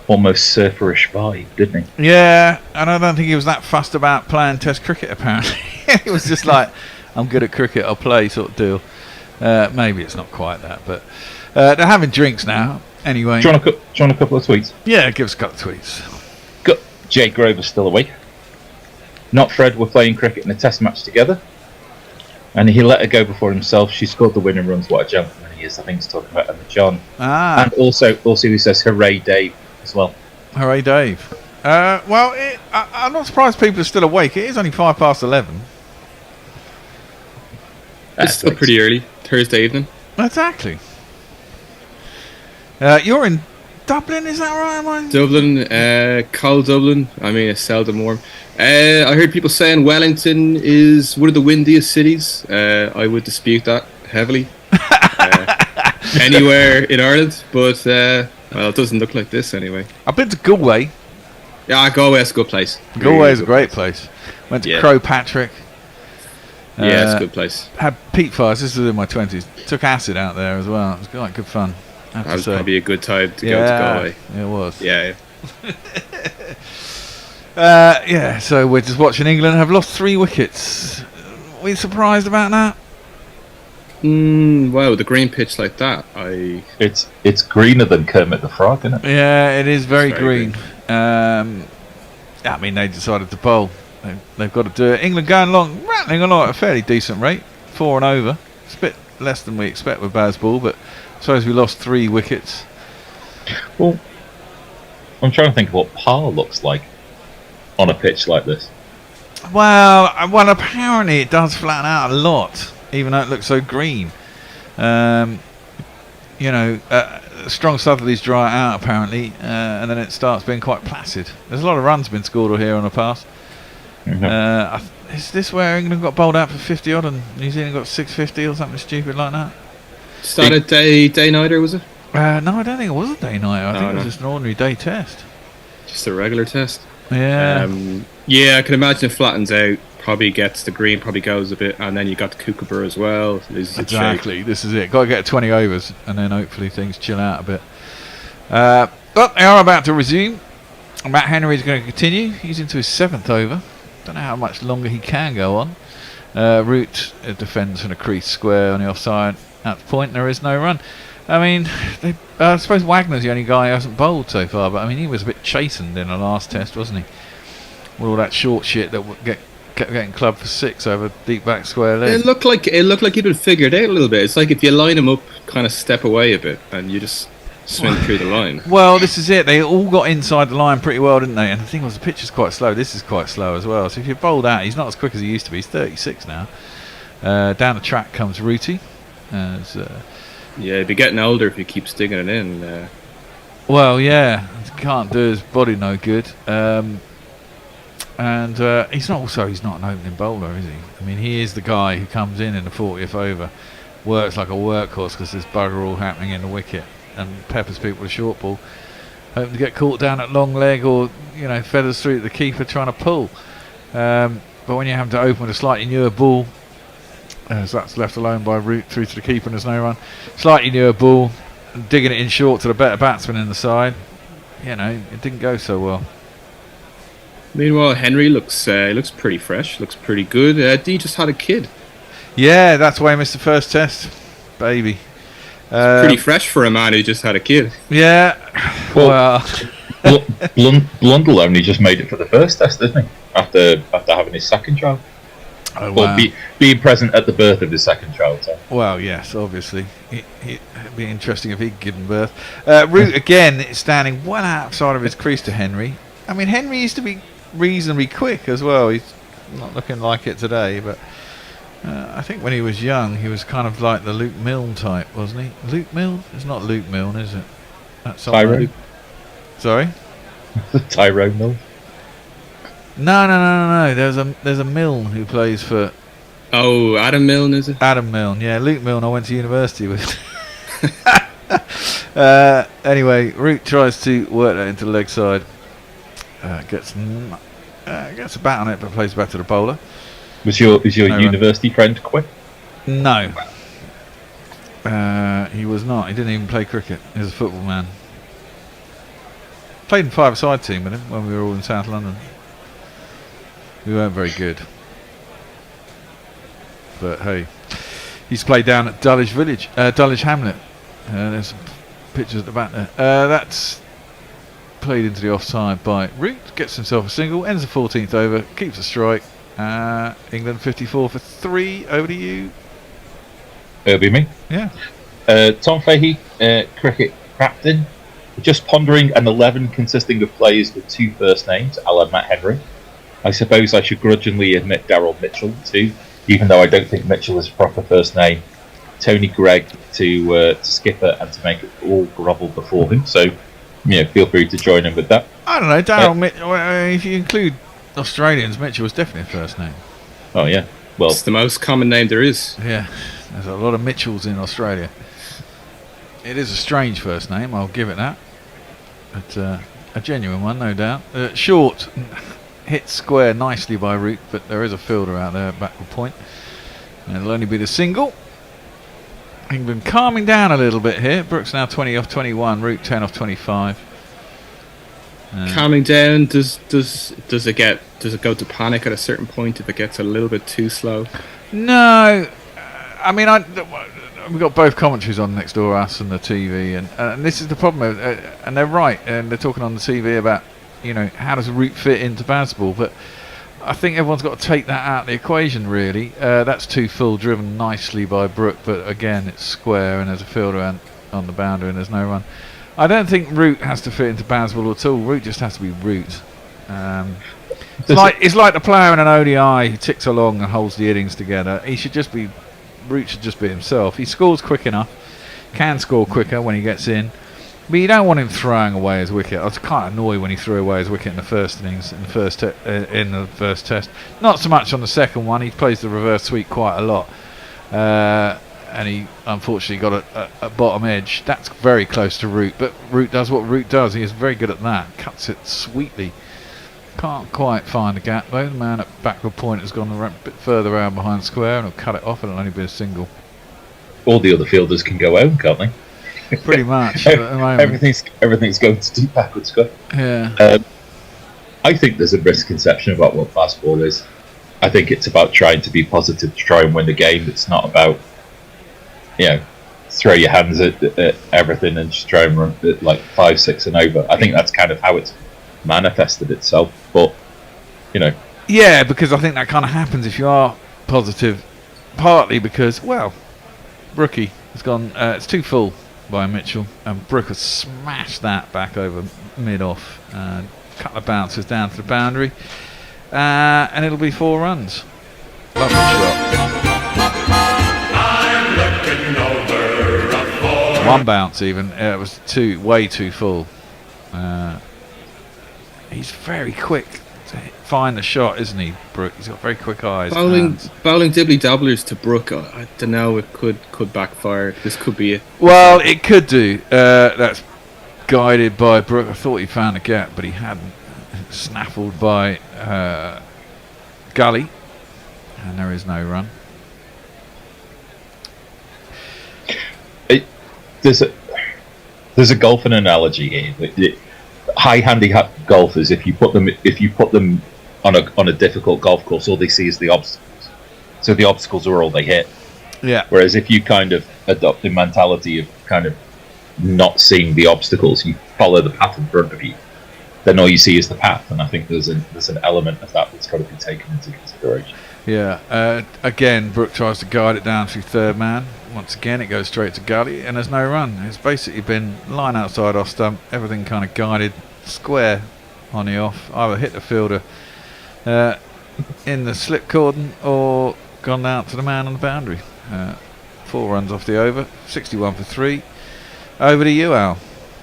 almost surferish vibe, didn't he? yeah, and I don't think he was that fussed about playing Test cricket. Apparently, he was just like, "I'm good at cricket, I'll play," sort of deal. Maybe it's not quite that, but they're having drinks now. Anyway, Do you want a couple of tweets? yeah, give us a couple of tweets. Got Jay Grover's still awake. Not Fred were playing cricket in a test match together, and he let her go before himself. She scored the winning runs. What a gentleman he is! I think he's talking about Emma John. And also he says, "Hooray, Dave!" as well. Hooray, Dave! Well, I'm not surprised people are still awake. It is only 11:05. It's still pretty early, Thursday evening. Exactly. You're in Dublin, is that right? Am I? Dublin, cold Dublin. I mean, it's seldom warm. I heard people saying Wellington is one of the windiest cities. I would dispute that heavily. Anywhere in Ireland, but well, it doesn't look like this anyway. I've been to Galway. Yeah, Galway's a good place. Galway is a great place. Went to Crow Patrick. Yeah, it's a good place. Had peat fires. This was in my 20s. Took acid out there as well. It was quite good fun. That was probably a good time to go to Galway. It was. Yeah. Yeah, so we're just watching England have lost 3 wickets. Were you surprised about that? Wow, the green pitch like that, It's greener than Kermit the Frog, isn't it? Yeah, it is very green. I mean, they decided to bowl. They've got to do it. England going along, rattling along at a fairly decent rate, 4 and over. It's a bit less than we expect with Bazball, but I suppose we lost 3 wickets. Well, I'm trying to think of what par looks like on a pitch like this. Well, apparently it does flatten out a lot, even though it looks so green. Strong southerlies dry out apparently, and then it starts being quite placid. There's a lot of runs been scored here on the pass. Is this where England got bowled out for 50 odd and New Zealand got 650 or something stupid like that? Started day nighter, was it? No, I don't think it was a day nighter. I think it was just an ordinary day test. Just a regular test. Yeah. I can imagine it flattens out. Probably gets the green, probably goes a bit, and then you got the Kookaburra as well. Exactly. This is it. Got to get 20 overs, and then hopefully things chill out a bit. But they are about to resume. Matt Henry is going to continue. He's into his 7th over. Don't know how much longer he can go on. Root defends from a crease square on the offside. At the point, there is no run. I mean, I suppose Wagner's the only guy who hasn't bowled so far, but I mean, he was a bit chastened in the last test, wasn't he? With all that short shit that kept getting clubbed for 6 over deep back square leg. It looked like he'd been figured out a little bit. It's like if you line him up, kind of step away a bit, and you just swing through the line. Well, this is it. They all got inside the line pretty well, didn't they? And the thing was, the pitch is quite slow. This is quite slow as well. So if you bowled out, he's not as quick as he used to be. He's 36 now. Down the track comes Rooty. He'd be getting older if you keep sticking it in. Well, yeah, can't do his body no good. And he's not an opening bowler, is he? I mean, he is the guy who comes in the 40th over, works like a workhorse because there's bugger all happening in the wicket, and peppers people with a short ball, hoping to get caught down at long leg or feathers through the keeper trying to pull. But when you have to open with a slightly newer ball, as that's left alone by Root through to the keeper and there's no run, slightly newer ball, digging it in short to the better batsman in the side, it didn't go so well. Meanwhile, Henry looks pretty fresh, looks pretty good. He just had a kid. Yeah, that's why he missed the first test, baby. Pretty fresh for a man who just had a kid. Yeah. Well, Blundell only just made it for the first test, didn't he? After having his second child. Oh, wow. Or being present at the birth of his second child. So. Well, yes, obviously. It'd be interesting if he'd given birth. Root, again, is standing well outside of his crease to Henry. I mean, Henry used to be reasonably quick as well. He's not looking like it today, but I think when he was young, he was kind of like the Luke Milne type, wasn't he? Luke Milne? It's not Luke Milne, is it? That's Tyrone. Sorry? Tyrone Milne. No. There's a Milne who plays for. Oh, Adam Milne, is it? Adam Milne, yeah. Luke Milne, I went to university with. Anyway, Root tries to work that into the leg side. Gets a bat on it, but plays back to the bowler. Was your No university friend quick? No. He was not. He didn't even play cricket. He was a football man. Played in five-a-side team with him when we were all in South London. We weren't very good. But hey, he's played down at Dulwich Village, Dulwich Hamlet. There's some pictures at the back there. That's played into the offside by Root. Gets himself a single. Ends the 14th over. Keeps a strike. England 54 for 3. Over to you. It'll be me. Yeah. Tom Fahey, cricket captain. Just pondering an 11 consisting of players with 2 first names, a la Matt Henry. I suppose I should grudgingly admit Daryl Mitchell too, even though I don't think Mitchell is a proper first name. Tony Gregg to skipper and to make it all grovel before him. So, feel free to join in with that. I don't know, Daryl Mitchell. If you include Australians, Mitchell was definitely a first name. Oh yeah, well, it's the most common name there is. Yeah, there's a lot of Mitchells in Australia. It is a strange first name, I'll give it that. But a genuine one, no doubt. Short, hit square nicely by Root, but there is a fielder out there at backward point. And it'll only be the single. England calming down a little bit here. Brook's now 20 off 21, Root 10 off 25. Calming down, does it go to panic at a certain point if it gets a little bit too slow? No, I mean, we've got both commentaries on next door, us and the TV, and this is the problem. And they're right, and they're talking on the TV about how does Root fit into baseball, but I think everyone's got to take that out of the equation. Really, that's 2 full, driven nicely by Brook, but again it's square and there's a fielder on the boundary and there's no run. I don't think Root has to fit into baseball at all. Root just has to be Root. It's like the player in an ODI who ticks along and holds the innings together. Root should just be himself. He scores quick enough, can score quicker when he gets in, but you don't want him throwing away his wicket. I was kind of annoyed when he threw away his wicket in the first innings, in the first test. Not so much on the second one. He plays the reverse sweep quite a lot, and he unfortunately got a bottom edge. That's very close to Root, but Root does what Root does. He is very good at that. Cuts it sweetly. Can't quite find a gap though. The man at backward point has gone a bit further around behind square and will cut it off, and it'll only be a single. All the other fielders can go home, can't they? Pretty much. At the moment. Everything's going to deep backward square. Yeah. I think there's a misconception about what fastball is. I think it's about trying to be positive to try and win the game. It's not about throw your hands at everything and just try and run it like 5, 6 and over. I think that's kind of how it's manifested itself, but yeah, because I think that kind of happens if you are positive, partly because Brookie has gone it's 2 full by Mitchell, and Brook has smashed that back over mid off, couple of bounces down to the boundary, and it'll be 4 runs. Lovely shot. I'm looking over a 4. 1 bounce even. It was way too full. He's very quick to find the shot, isn't he, Brook? He's got very quick eyes. Bowling dibbly dabblers to Brook, I don't know, it could backfire. This could be it. Well, it could do. That's guided by Brook. I thought he found a gap, but he hadn't. Snaffled by Gully, and there is no run. There's a golfing analogy here. High handicap golfers, if you put them on a difficult golf course, all they see is the obstacles. So the obstacles are all they hit. Yeah. Whereas if you kind of adopt the mentality of kind of not seeing the obstacles, you follow the path in front of you, then all you see is the path. And I think there's an element of that that's got to be taken into consideration. Yeah. Again, Brook tries to guide it down through third man. Once again, it goes straight to Gully, and there's no run. It's basically been line outside off stump, everything kind of guided square on the off. Either hit the fielder in the slip cordon or gone out to the man on the boundary. 4 runs off the over, 61 for 3. Over to you, Al.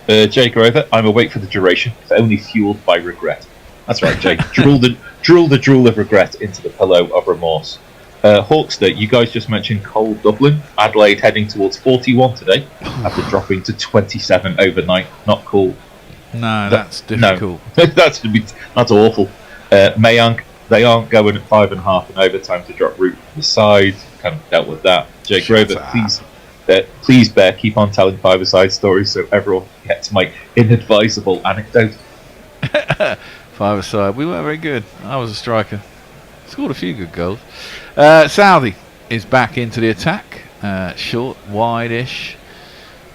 Jake Grover, I'm awake for the duration, if only fueled by regret. That's right, Jake. Drool the drool of regret into the pillow of remorse. Hawkster, you guys just mentioned cold Dublin. Adelaide heading towards 41 today after dropping to 27 overnight. Not cool. No, that's difficult. No. that's awful. Mayank, they aren't going at 5.5 in overtime to drop Root from the side. Kind of dealt with that. Jake Grover, please, Bear, keep on telling 5-a-side stories so everyone gets my inadvisable anecdote. 5-a-side. We were very good. I was a striker. Scored a few good goals. Southey is back into the attack. Short, wide-ish.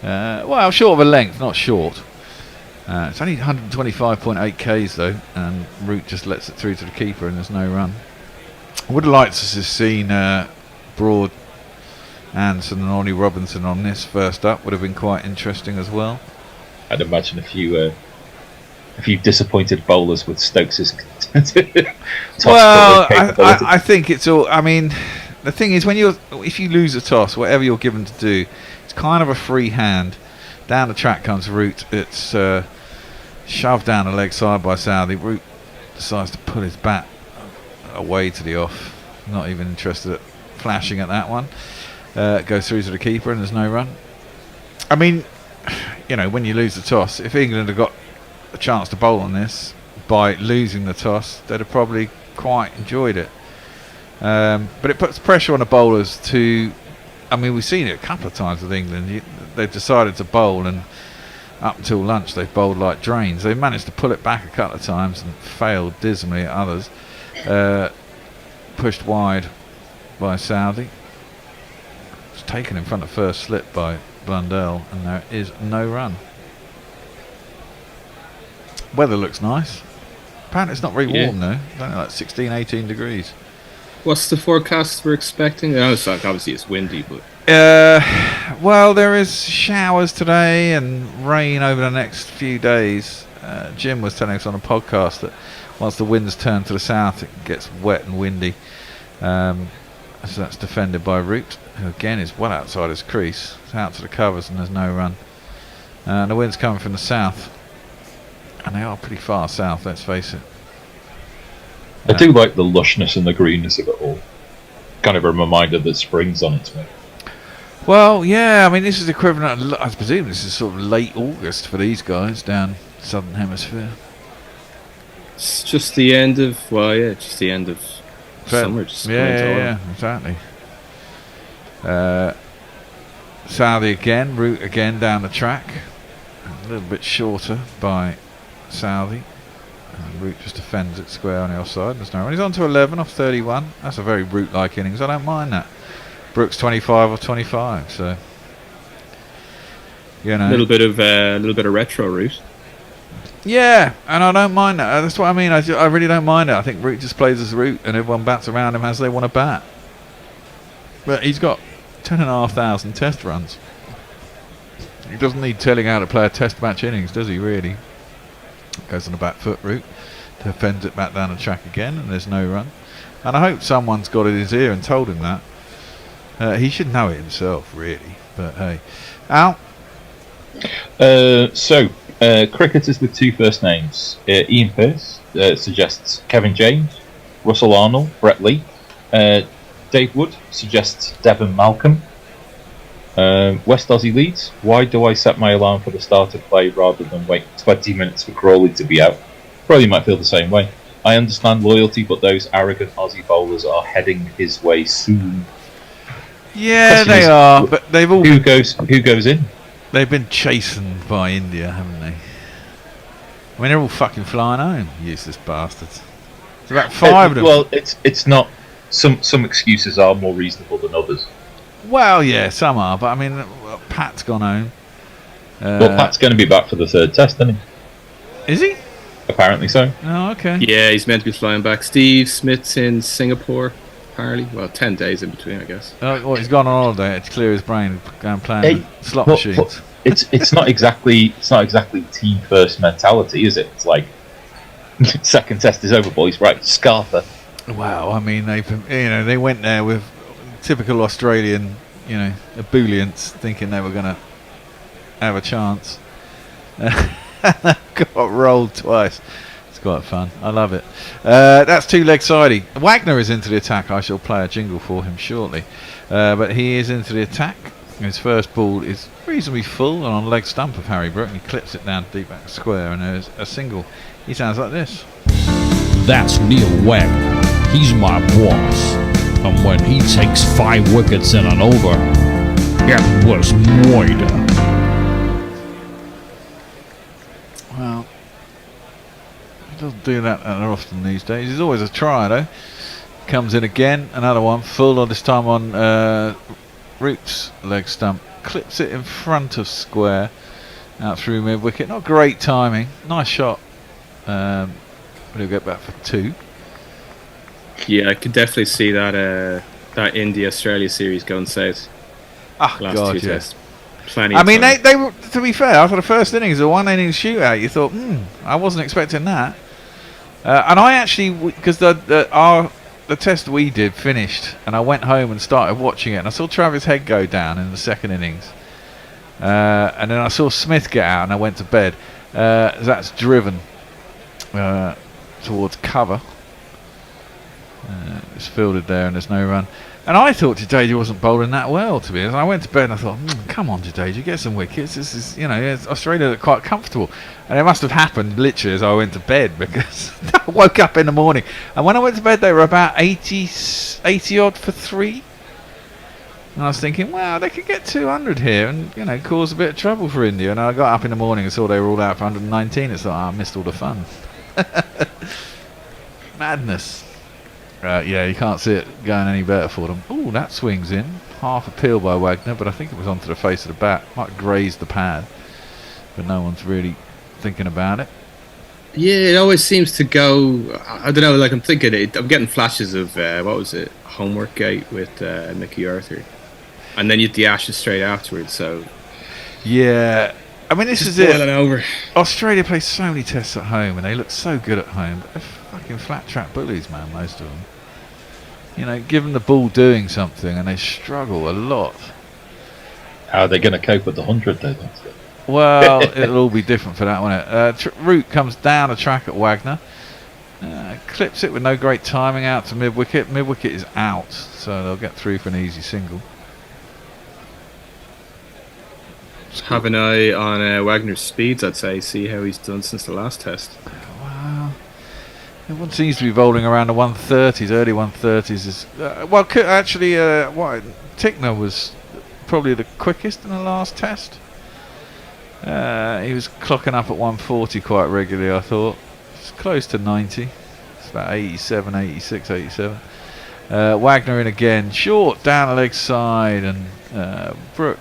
Well, short of a length, not short. It's only 125.8 Ks though, and Root just lets it through to the keeper and there's no run. I would have liked to have seen Broad, Anderson and Ollie Robinson on this first up. Would have been quite interesting as well. I'd imagine a few disappointed bowlers with Stokes' well, I think it's all. I mean, the thing is, if you lose a toss, whatever you're given to do, it's kind of a free hand. Down the track comes Root. It's shoved down the leg side by Southey. Root decides to pull his bat away to the off. Not even interested at flashing at that one. Goes through to the keeper and there's no run. I mean, when you lose the toss, if England had got a chance to bowl on this by losing the toss, they'd have probably quite enjoyed it. But it puts pressure on the bowlers to. I mean, we've seen it a couple of times with England. They've decided to bowl, and up until lunch they've bowled like drains. They've managed to pull it back a couple of times and failed dismally at others. Pushed wide by Southey. It's taken in front of first slip by Blundell, and there is no run. Weather looks nice. Apparently it's not very warm though. It's only like 16, 18 degrees. What's the forecast we're expecting? Oh, so obviously it's windy, but well, there is showers today and rain over the next few days. Jim was telling us on a podcast that once the winds turn to the south, it gets wet and windy. So that's defended by Root, who again is well outside his crease. It's out to the covers and there's no run. And the wind's coming from the south, and they are pretty far south, let's face it. I do like the lushness and the greenness of it all. Kind of a reminder that spring's on its way. Well, yeah, I mean, this is equivalent, I presume this is sort of late August for these guys down southern hemisphere. It's just the end of, just the end of summer. Just yeah, exactly. Southey again, Root again down the track. A little bit shorter by Southey. Root just defends it square on the offside. There's no run. He's on to 11 off 31. That's a very Root-like innings. I don't mind that. Brook's 25 off 25. So, a little bit of retro Root. Yeah, and I don't mind that. That's what I mean. I really don't mind it. I think Root just plays as Root, and everyone bats around him as they want to bat. But he's got 10,500 test runs. He doesn't need telling how to play a test match innings, does he? Really? Goes on the back foot, Root defends it back down the track again, and there's no run. And I hope someone's got in his ear and told him that. He should know it himself, really. But hey, Al. Cricketers with two first names. Ian Pearce suggests Kevin James, Russell Arnold, Brett Lee. Dave Wood suggests Devon Malcolm. West Aussie leads. Why do I set my alarm for the start of play rather than wait 20 minutes for Crawley to be out? Probably might feel the same way. I understand loyalty, but those arrogant Aussie bowlers are heading his way soon. Yeah, they are, but they've all... Who goes in? They've been chastened by India, haven't they? I mean, they're all fucking flying home, useless bastards. It's about 5 of them. Well, it's not... Some excuses are more reasonable than others. Well, yeah, some are, but I mean, Pat's gone home. Well, Pat's going to be back for the third test, isn't he? Is he? Apparently so. Oh, okay. Yeah, he's meant to be flying back. Steve Smith's in Singapore, apparently. Well, 10 days in between, I guess. Well, he's gone on holiday to clear his brain, go and play with slot machines. It's not exactly team first mentality, is it? It's like second test is over, boys. Right, Scarfer. Wow, I mean, they went there with typical Australian, ebullience, thinking they were going to have a chance. Got rolled twice. It's quite fun. I love it. That's two-leg sidey. Wagner is into the attack. I shall play a jingle for him shortly. But he is into the attack. His first ball is reasonably full and on leg stump of Harry Brook, and he clips it down deep back square, and there's a single. He sounds like this. That's Neil Wagner. He's my boss. And when he takes 5 wickets in an over, it was murder. Well, he doesn't do that often these days. He's always a try, though. Comes in again, another one, full, this time on Root's leg stump. Clips it in front of square, out through mid-wicket. Not great timing. Nice shot. But he'll get back for 2. Yeah, I could definitely see that India-Australia series going south. Last 2 tests. Plenty I of mean, time. they were, to be fair, after the first innings, the 1 innings shootout, you thought, I wasn't expecting that. And I actually, because the test we did finished, and I went home and started watching it, and I saw Travis Head go down in the second innings, and then I saw Smith get out, and I went to bed. That's driven towards cover. It's fielded there, and there's no run. And I thought Jadeja wasn't bowling that well, to be honest. I went to bed and I thought, come on, Jadeja, get some wickets. This is, Australia looked quite comfortable. And it must have happened literally as I went to bed, because I woke up in the morning. And when I went to bed, they were about 80 odd for 3. And I was thinking, wow, they could get 200 here and, cause a bit of trouble for India. And I got up in the morning and saw they were all out for 119. It's like, I missed all the fun. Madness. Yeah, you can't see it going any better for them. Oh, that swings in. Half a peel by Wagner, but I think it was onto the face of the bat. Might graze the pad, but no one's really thinking about it. Yeah, it always seems to go. I don't know. Like I'm thinking, I'm getting flashes of what was it, Homework Gate with Mickey Arthur, and then you had the Ashes straight afterwards. So yeah, I mean this is boiling it. Over. Australia plays so many tests at home, and they look so good at home. But they're fucking flat track bullies, man. Most of them. Give them the ball doing something, and they struggle a lot. How are they going to cope with the 100 though? Well, it'll all be different for that, won't it? Root comes down the track at Wagner, clips it with no great timing out to mid-wicket. Mid-wicket is out, so they'll get through for an easy single. Just have an eye on Wagner's speeds, I'd say. See how he's done since the last test. Wow. Everyone seems to be bowling around the 130s, early 130s. Is Tickner was probably the quickest in the last test. He was clocking up at 140 quite regularly, I thought. It's close to 90. It's about 87, 86, 87. Wagner in again. Short down the leg side, and Brook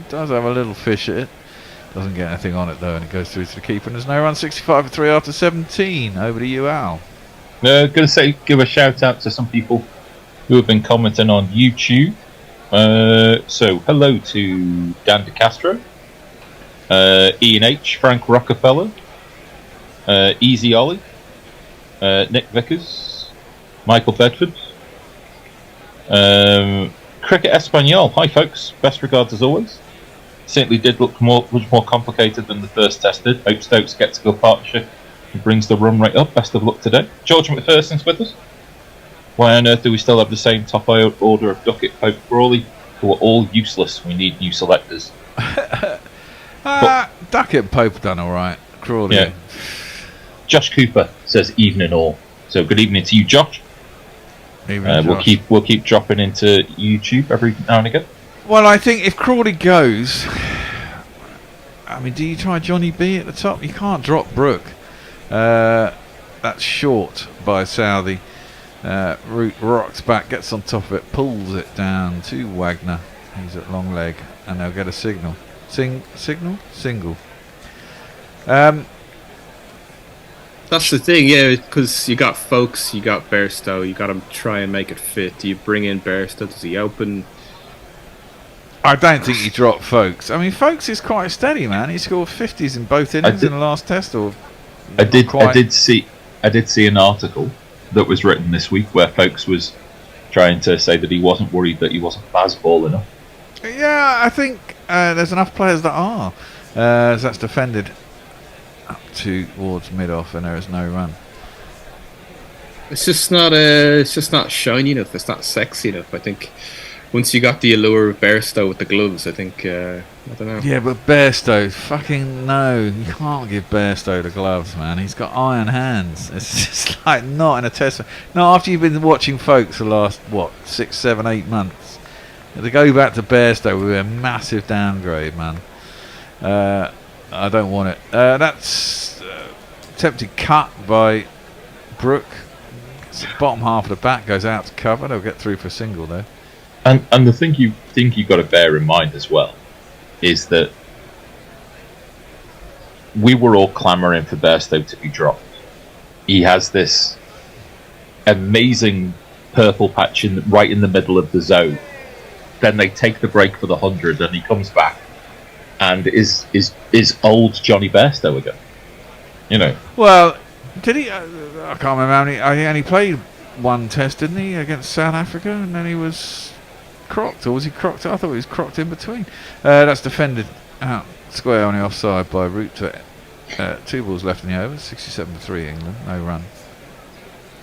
does have a little fish at it. Doesn't get anything on it though, and it goes through to the keeper, and there's no run. 65 for 3 after 17. Over to you, Al. Going to say, give a shout out to some people who have been commenting on YouTube. So hello to Dan DeCastro, Ian H, Frank Rockefeller, Easy Ollie, Nick Vickers, Michael Bedford, Cricket Espanol. Hi folks, best regards as always. Certainly did look much more complicated than the first test did. Hope Stokes gets a good partnership and brings the run rate up. Best of luck today. George McPherson's with us. Why on earth do we still have the same top order of Duckett, Pope, Crawley, who are all useless? We need new selectors. Duckett and Pope done alright. Crawley. Yeah. Josh Cooper says evening all. So good evening to you, Josh. We'll keep dropping into YouTube every now and again. Well, I think if Crawley goes, I mean, do you try Johnny B at the top? You can't drop Brook. That's short by Southey. Root rocks back, gets on top of it, pulls it down to Wagner. He's at long leg, and they'll get a signal. Single. That's the thing, yeah, because you got Folks, you got Bairstow, you got to try and make it fit. Do you bring in Bairstow? Does he open? I don't think you drop Folks. I mean, Folks is quite steady, man. He scored 50s in both innings in the last test. I did see an article that was written this week where Folks was trying to say that he wasn't worried that he wasn't baseball enough. Yeah, I think there's enough players that are. As that's defended up towards mid-off, and there is no run. It's just not shiny enough. It's not sexy enough. I think once you got the allure of Bairstow with the gloves, I think I don't know. Yeah, but Bairstow, fucking no, you can't give Bairstow the gloves, man. He's got iron hands. It's just like not in a test. Not after you've been watching folks the last 6, 7, 8 months. To go back to Bairstow would be a massive downgrade, man. I don't want it. That's attempted cut by Brook. The bottom half of the bat goes out to cover. They'll get through for a single though. And the thing you've got to bear in mind as well is that we were all clamouring for Bairstow to be dropped. He has this amazing purple patch right in the middle of the zone. Then they take the break for the 100, and he comes back and is old Johnny Bairstow again. You know. Well, did he? I can't remember how many. He only played one test, didn't he, against South Africa, and then he was crocked, or was he crocked? I thought he was crocked in between. That's defended out square on the offside by Root to 2 balls left in the over. 67-3 England, no run.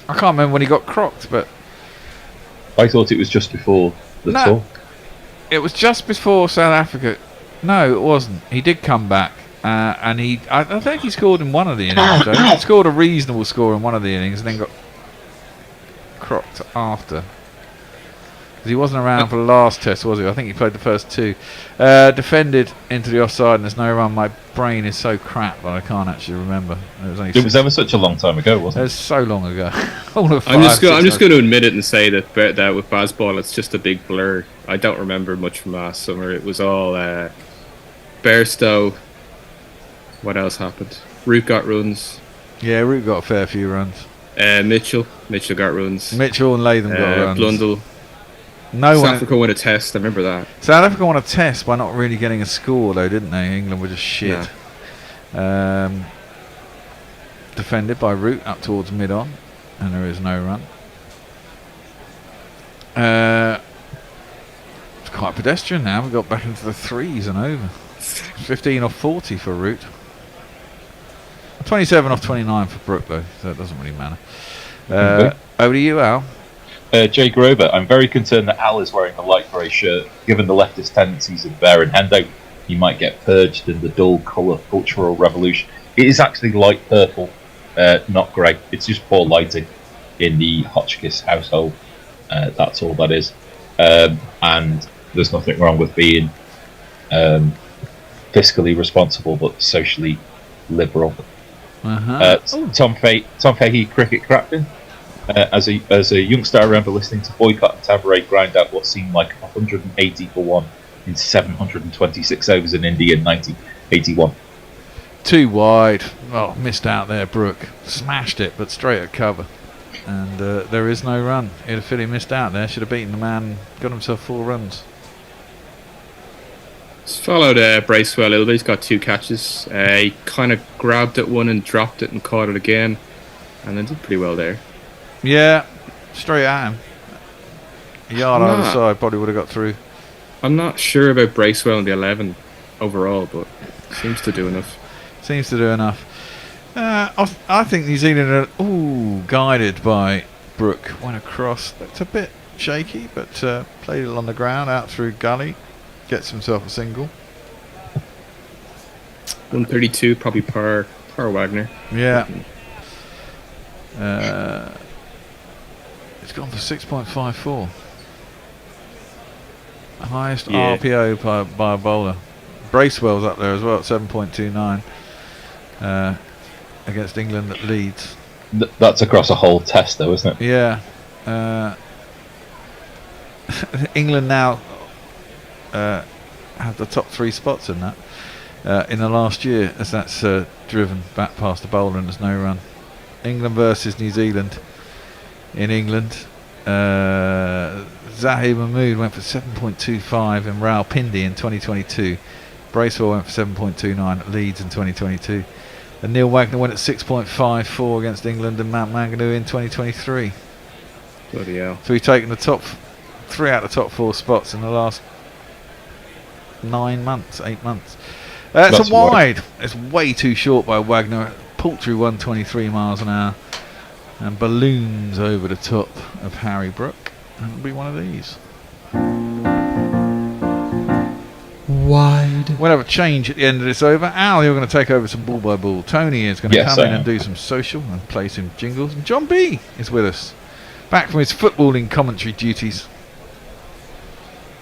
I can't remember when he got crocked, but I thought it was just before the tour. It was just before South Africa. No, it wasn't. He did come back. And I think he scored in one of the innings. So he scored a reasonable score in one of the innings and then got crocked after. Because he wasn't around for the last test, was he? I think he played the first 2. Defended into the offside and there's no run. My brain is so crap that I can't actually remember. It was ever such a long time ago, wasn't it? It was so long ago. I'm just going to admit it and say that with Bazball it's just a big blur. I don't remember much from last summer. It was all Bairstow. What else happened? Root got runs. Yeah, Root got a fair few runs. Mitchell got runs. Mitchell and Latham got runs. Blundell. South Africa won a test. I remember that. South Africa won a test by not really getting a score, though, didn't they? England were just shit. Yeah. Defended by Root up towards mid-on, and there is no run. It's quite pedestrian now. We've got back into the 3s and over. 15 off 40 for Root. 27 off 29 for Brook, though, so it doesn't really matter. Over to you, Al. Jay Grover, I'm very concerned that Al is wearing a light grey shirt. Given the leftist tendencies of Bear and Hendo, he might get purged in the dull colour cultural revolution. It is actually light purple, not grey. It's just poor lighting in the Hotchkiss household. That's all that is. And there's nothing wrong with being fiscally responsible but socially liberal. Tom Fahey, cricket captain. As a youngster, I remember listening to Boycott and Tabaret grind out what seemed like 180 for 1 in 726 overs in India in 1981. Too wide. Oh, missed out there, Brook. Smashed it, but straight at cover. And there is no run. He missed out there. Should have beaten the man. Got himself 4 runs. Followed Bracewell a little bit. He's got 2 catches. He kind of grabbed at one and dropped it and caught it again, and then did pretty well there. Yeah, straight at him. A yard either side probably would have got through. I'm not sure about Bracewell in the 11 overall, but seems to do enough. I think New Zealand are guided by Brook. Went across. It's a bit shaky, but played it on the ground out through gully. Gets himself a single. 132, probably par Wagner. Yeah. It's gone for 6.54. Highest RPO by a bowler. Bracewell's up there as well at 7.29 against England at Leeds. That's across a whole test, though, isn't it? Yeah. England now have the top 3 spots in that in the last year, as that's driven back past the bowler and there's no run. England versus New Zealand. In England, Zahid Mahmood went for 7.25 in Rawalpindi in 2022. Bracewell went for 7.29 at Leeds in 2022. And Neil Wagner went at 6.54 against England and Mount Maunganui in 2023. Bloody hell. So we've taken the top 3 out of the top 4 spots in the last 8 months. It's That's a wide. It's way too short by Wagner. Paltry 123 miles an hour. And balloons over the top of Harry Brook. And it'll be one of these. Wide. We'll have a change at the end of this over. Al, you're going to take over some ball by ball. Tony is going to come in and do some social and play some jingles. And John B is with us, back from his footballing commentary duties.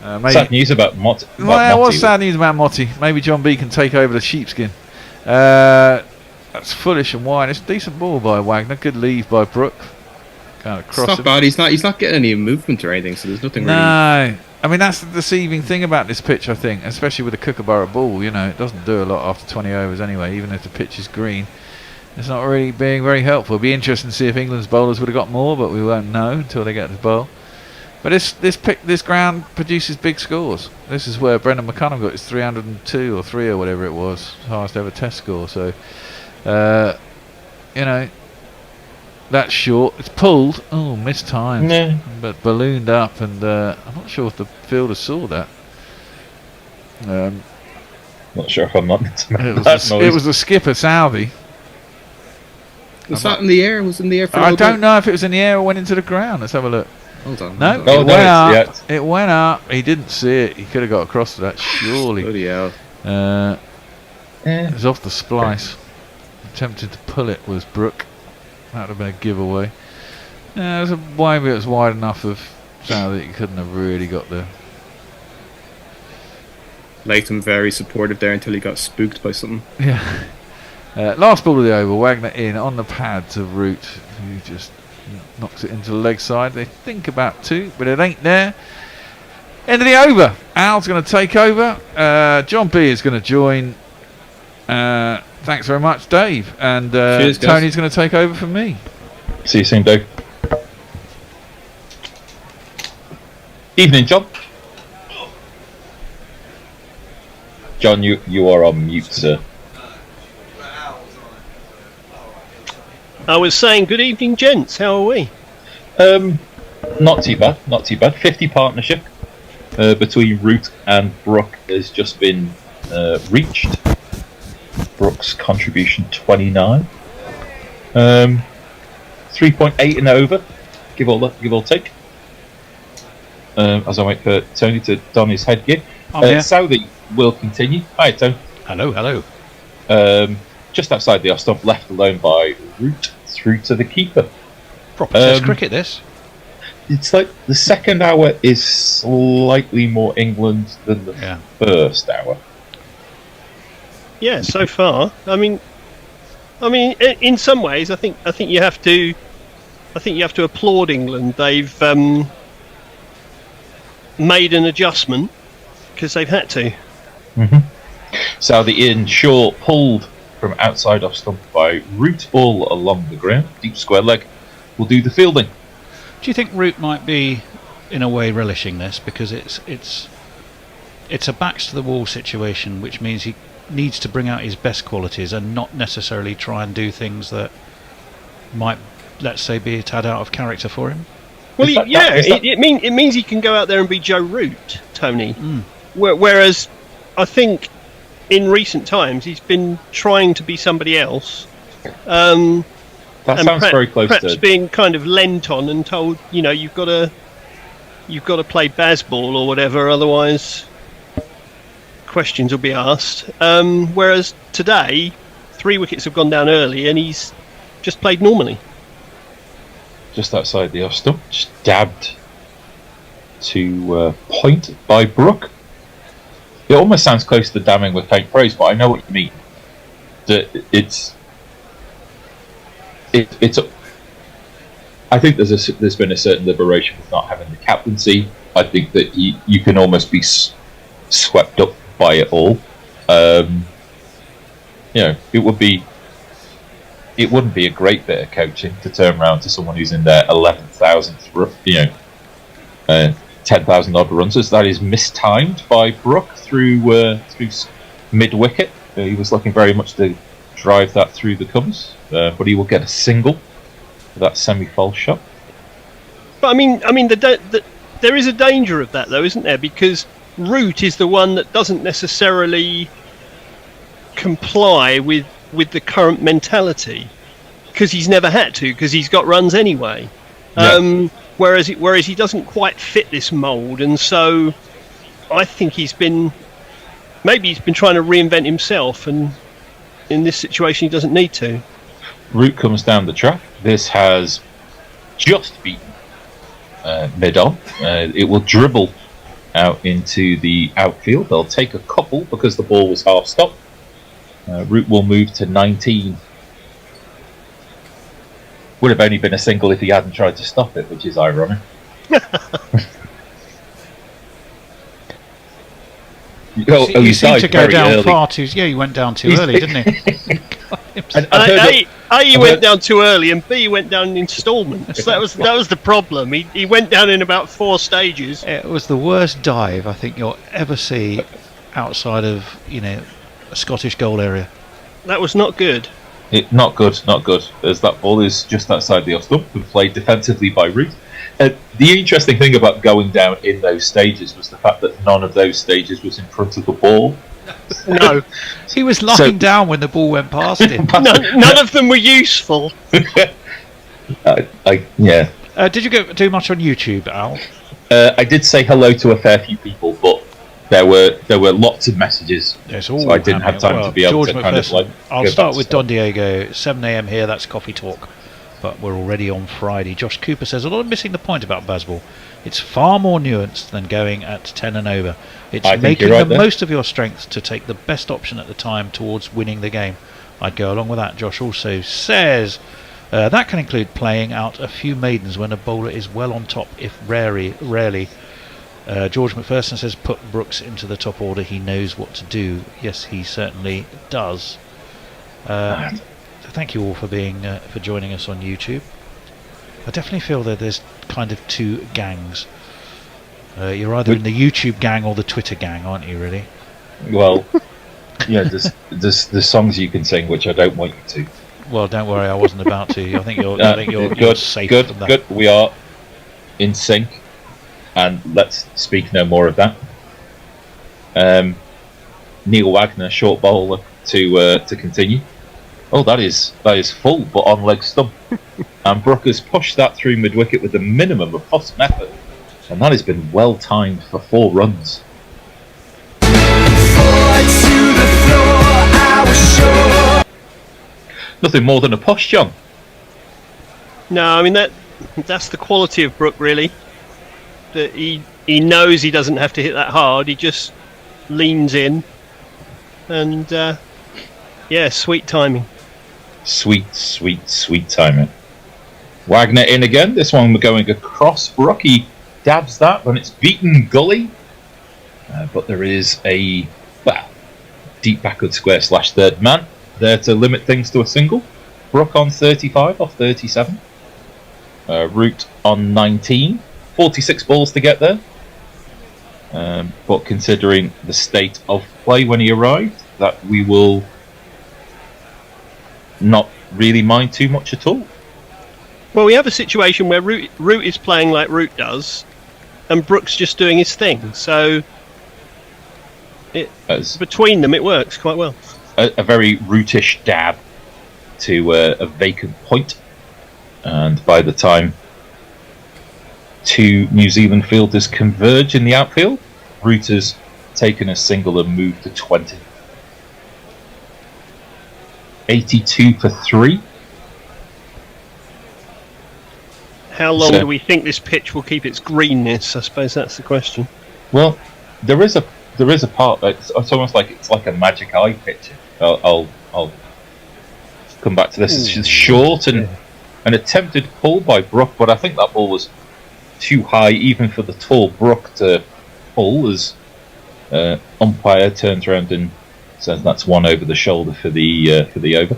Sad news about Motti. Well, there was sad news about Motti. Maybe John B can take over the sheepskin. That's foolish and wide. It's a decent ball by Wagner. Good leave by Brook. Kind of It's cross not him. bad. He's not getting any movement or anything, so there's nothing really. No. I mean, that's the deceiving thing about this pitch, I think, especially with a Kookaburra ball. You know, it doesn't do a lot after 20 overs anyway, even if the pitch is green. It's not really being very helpful. It'll be interesting to see if England's bowlers would have got more, but we won't know until they get to bowl. But this ground produces big scores. This is where Brendan McCullum got his 302 or 3 or whatever it was, highest ever Test score. So, you know, that's short. It's pulled. Oh, mistimed. No. But ballooned up, and I'm not sure if the fielder saw that. Not sure if I'm not meant to make It was, that the, noise. it was the skipper, Southey. Was that in the air? Was it in the air for a I little don't bit? know if it was in the air or went into the ground. Let's have a look. Hold on. No, hold it on. went up. It went up. He didn't see it. He could have got across to that, surely. Bloody hell. It was off the splice. Attempted to pull it was Brook. That would have been a giveaway. Yeah, it was wide enough of Southey that he couldn't have really got there. Latham very supportive there until he got spooked by something. Yeah. Last ball of the over. Wagner in on the pad to Root, who just knocks it into the leg side. They think about 2, but it ain't there. End of the over. Al's going to take over. John B is going to join. Thanks very much, Dave. And Cheers, guys. Tony's going to take over from me. See you soon, Dave. Evening, John. John, you are on mute, sir. I was saying, good evening, gents. How are we? Not too bad, not too bad. 50 partnership between Root and Brook has just been reached. Brook's contribution 29. 3.8 and over, give or take. As I wait for Tony to don his headgear. Southey will continue. Hi, Tony. Hello. Just outside the off stump, left alone by Root through to the keeper. Proper Test cricket, this. It's like the second hour is slightly more England than the first hour. Yeah, so far. I mean, in some ways, I think you have to applaud England. They've made an adjustment because they've had to. Southey in short, pulled from outside off stump by Root, all along the ground. Deep square leg will do the fielding. Do you think Root might be, in a way, relishing this because it's a backs to the wall situation, which means he needs to bring out his best qualities and not necessarily try and do things that might, let's say, be a tad out of character for him? Well, it means he can go out there and be Joe Root, Tony. Whereas, I think in recent times he's been trying to be somebody else. That sounds very close perhaps to being kind of lent on and told, you've got to play baseball or whatever, otherwise questions will be asked. Whereas today, 3 wickets have gone down early and he's just played normally. just outside the off stump, just dabbed to point by Brook. It almost sounds close to damming with faint praise, but I know what you mean. It's I think there's been a certain liberation with not having the captaincy. I think that you can almost be swept up by it all. It wouldn't be a great bit of coaching to turn around to someone who's in their 11,000th, 10,000 odd runs. So that is mistimed by Brook through mid wicket. He was looking very much to drive that through the covers, but he will get a single for that semi-false shot. But I mean, there is a danger of that, though, isn't there? Because Root is the one that doesn't necessarily comply with the current mentality because he's never had to, because he's got runs anyway. Whereas he doesn't quite fit this mould, and so I think he's been trying to reinvent himself, and in this situation he doesn't need to. Root comes down the track. This has just beaten mid-on. It will dribble out into the outfield. They'll take a couple because the ball was half stopped. Root will move to 19. Would have only been a single if he hadn't tried to stop it, which is ironic. He seemed to go down far too. Yeah, he went down too early, didn't he? He went down too early, and B, he went down in instalments. That was the problem. He went down in about 4 stages. It was the worst dive I think you'll ever see outside of a Scottish goal area. That was not good. Not good. As that ball is just outside the off stump and played defensively by Root. The interesting thing about going down in those stages was the fact that none of those stages was in front of the ball. No, he was lying down when the ball went past him. None of them were useful. Yeah. Did you do much on YouTube, Al? I did say hello to a fair few people, but there were lots of messages, so I didn't have time to be able to kind of like. I'll start with Don Diego. 7 a.m. here. That's coffee talk, but we're already on Friday. Josh Cooper says a lot of missing the point about baseball. It's far more nuanced than going at 10 and over. It's making the most of your strength to take the best option at the time towards winning the game. I'd go along with that. Josh also says that can include playing out a few maidens when a bowler is well on top, if rarely. George McPherson says put Brooks into the top order. He knows what to do. Yes, he certainly does. Thank you all for joining us on YouTube. I definitely feel that there's kind of 2 gangs. You're either in the YouTube gang or the Twitter gang, aren't you? Really? Well, yeah. There's songs you can sing which I don't want you to. Well, don't worry, I wasn't about to. I think you're safe from that. Good. We are in sync. And let's speak no more of that. Neil Wagner, short bowler to continue. Oh, that is full, but on leg stump. And Brook has pushed that through mid wicket with the minimum of possible effort, and that has been well timed for 4 runs. Nothing more than a push, John. No, I mean that's the quality of Brook, really. That he knows he doesn't have to hit that hard. He just leans in, and sweet timing. Sweet timing. Wagner in again. This one we're going across. Brook, he dabs that when it's beaten gully, but there is a deep backward square / third man there to limit things to a single. Brook on 35 off 37. Root on 19. 46 balls to get there, but considering the state of play when he arrived, that we will not really mind too much at all. Well, we have a situation where Root is playing like Root does, and Brook's just doing his thing. So between them, it works quite well. A very Rootish dab to a vacant point, and by the time 2 New Zealand fielders converge in the outfield, Root has taken a single and moved to 20. 82 for 3. How long do we think this pitch will keep its greenness? I suppose that's the question. Well, there is a part. It's almost like it's like a magic eye pitch. I'll come back to this. It's short and an attempted pull by Brook, but I think that ball was too high even for the tall Brook to pull, as umpire turns around and says that's one over the shoulder for the over.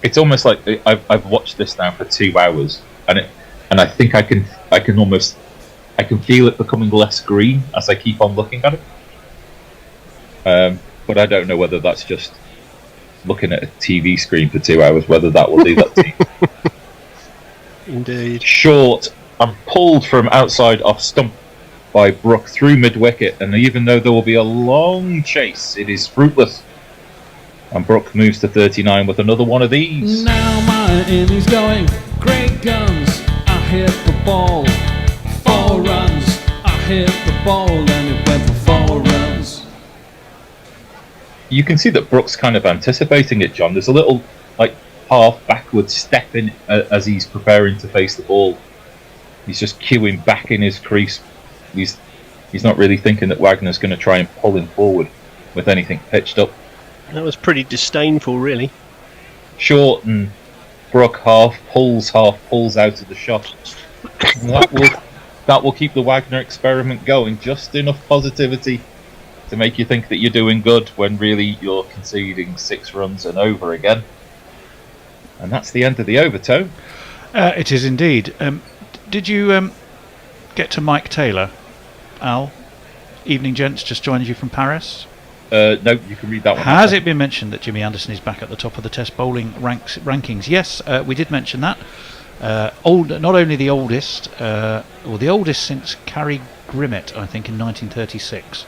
It's almost like I've watched this now for 2 hours, and I think I can feel it becoming less green as I keep on looking at it. But I don't know whether that's just looking at a TV screen for 2 hours, whether that will do that to you. Indeed. Short and pulled from outside off stump. by Brook through mid-wicket, and even though there will be a long chase, it is fruitless. And Brook moves to 39 with another one of these. Now my innings going, great guns. I hit the ball, 4 runs. I hit the ball and it went for 4 runs. You can see that Brook's kind of anticipating it, John. There's a little half backward step in as he's preparing to face the ball. He's just cueing back in his crease. He's not really thinking that Wagner's going to try and pull him forward with anything pitched up. That was pretty disdainful, really. Short, and Brook half pulls out of the shot. And that will keep the Wagner experiment going. Just enough positivity to make you think that you're doing good when really you're conceding 6 runs and over again. And that's the end of the overtone. It is indeed. Did you get to Mike Taylor, Al? Evening, gents. Just joined you from Paris. No, you can read that one. Has it been mentioned that Jimmy Anderson is back at the top of the Test bowling rankings? Yes, we did mention that. Not only the oldest, the oldest since Carrie Grimmett, I think, in 1936.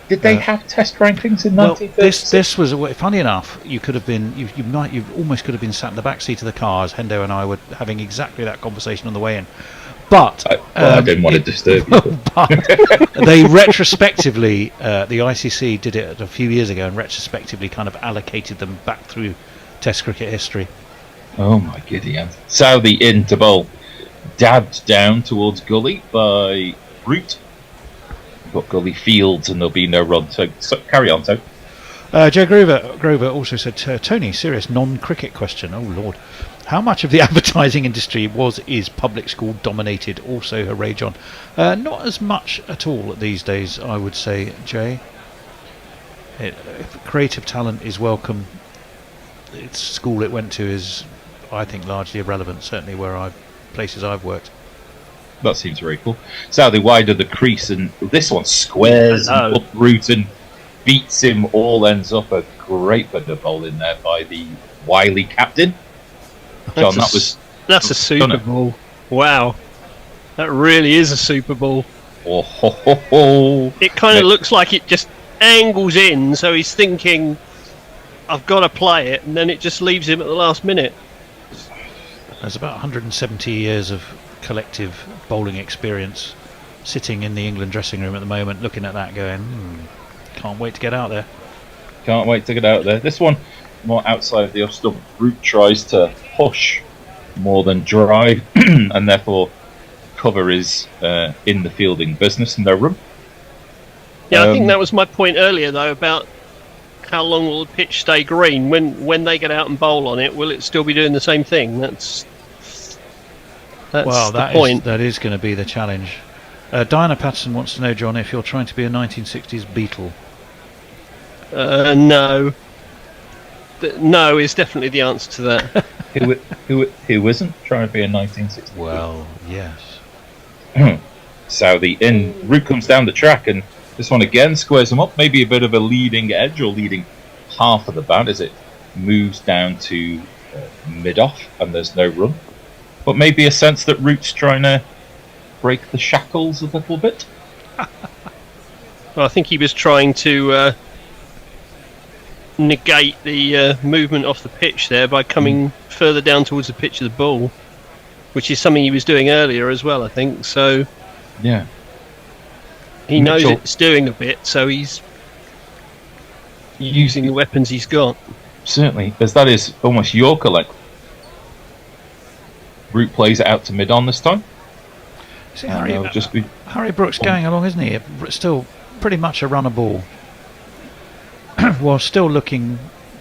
Did they have Test rankings in 1936? This was funny enough. You could have been, you almost could have been sat in the back seat of the car as Hendo and I were having exactly that conversation on the way in. But I didn't want to disturb you. But they retrospectively, the ICC did it a few years ago, and retrospectively kind of allocated them back through Test cricket history. Oh my giddy aunt. Southey in to bowl. Dabbed down towards Gully by Root. Got Gully fields and there'll be no run. So carry on, Tony. Joe Grover also said, Tony, serious non-cricket question. Oh Lord. How much of the advertising industry is public school dominated? Also, hooray, John. Not as much at all these days, I would say, Jay. If creative talent is welcome, its school it went to is, I think, largely irrelevant, certainly places I've worked. That seems very cool. Southey wide of the crease, and this one squares and uproot and beats him, all ends up a great bit of bowl in there by the wily captain. John, that's a Super Bowl. Wow. That really is a Super Bowl. Oh, ho, ho, ho. It kind of looks like it just angles in, so he's thinking, I've got to play it, and then it just leaves him at the last minute. There's about 170 years of collective bowling experience sitting in the England dressing room at the moment, looking at that going, can't wait to get out there. Can't wait to get out there. This one, more outside of the off stump. Root tries to push more than drive, and therefore cover is in the fielding business in their room. Yeah, I think that was my point earlier, though, about how long will the pitch stay green. When they get out and bowl on it, will it still be doing the same thing? That's the point. That is going to be the challenge. Diana Patterson wants to know, John, if you're trying to be a 1960s Beatle. No. No is definitely the answer to that. Who isn't trying to be a 1960s? Well, yes. Southey in. Root comes down the track, and this one again squares him up. Maybe a bit of a leading edge or leading half of the bat as it moves down to mid-off, and there's no run. But maybe a sense that Root's trying to break the shackles a little bit. Well, I think he was trying to negate the movement off the pitch there by coming further down towards the pitch of the ball, which is something he was doing earlier as well, I think. So yeah, he knows it's doing a bit, so he's using the weapons he's got. Certainly, as that is almost Yorker length. Root plays it out to mid-on this time. See, Harry Brook's going along, isn't he? Still pretty much a runner ball. While still looking,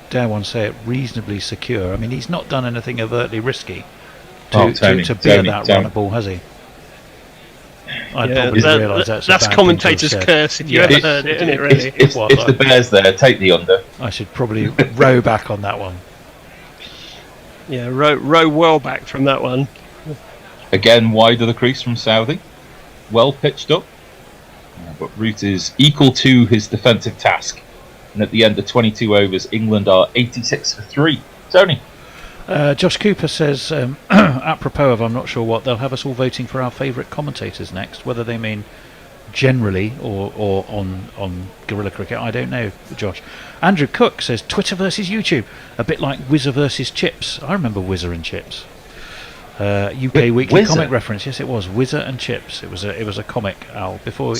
dare one say it, reasonably secure. I mean, he's not done anything overtly risky to be at that runner ball, has he? I'd probably realise that's commentator's curse if you ever heard it, isn't it, really? If the bear's there, take the under. I should probably row back on that one. Yeah, row well back from that one. Again, wide of the crease from Southey. Well pitched up. But Root is equal to his defensive task. And at the end of 22 overs, England are 86 for 3. Tony? Josh Cooper says, apropos of I'm not sure what, they'll have us all voting for our favourite commentators next, whether they mean generally or on Guerrilla Cricket, I don't know, Josh. Andrew Cook says Twitter versus YouTube, a bit like Whizzer versus Chips. I remember Whizzer and Chips. UK Weekly Whizzer? comic reference. Yes, it was Whizzer and Chips. It was a comic, Al, before.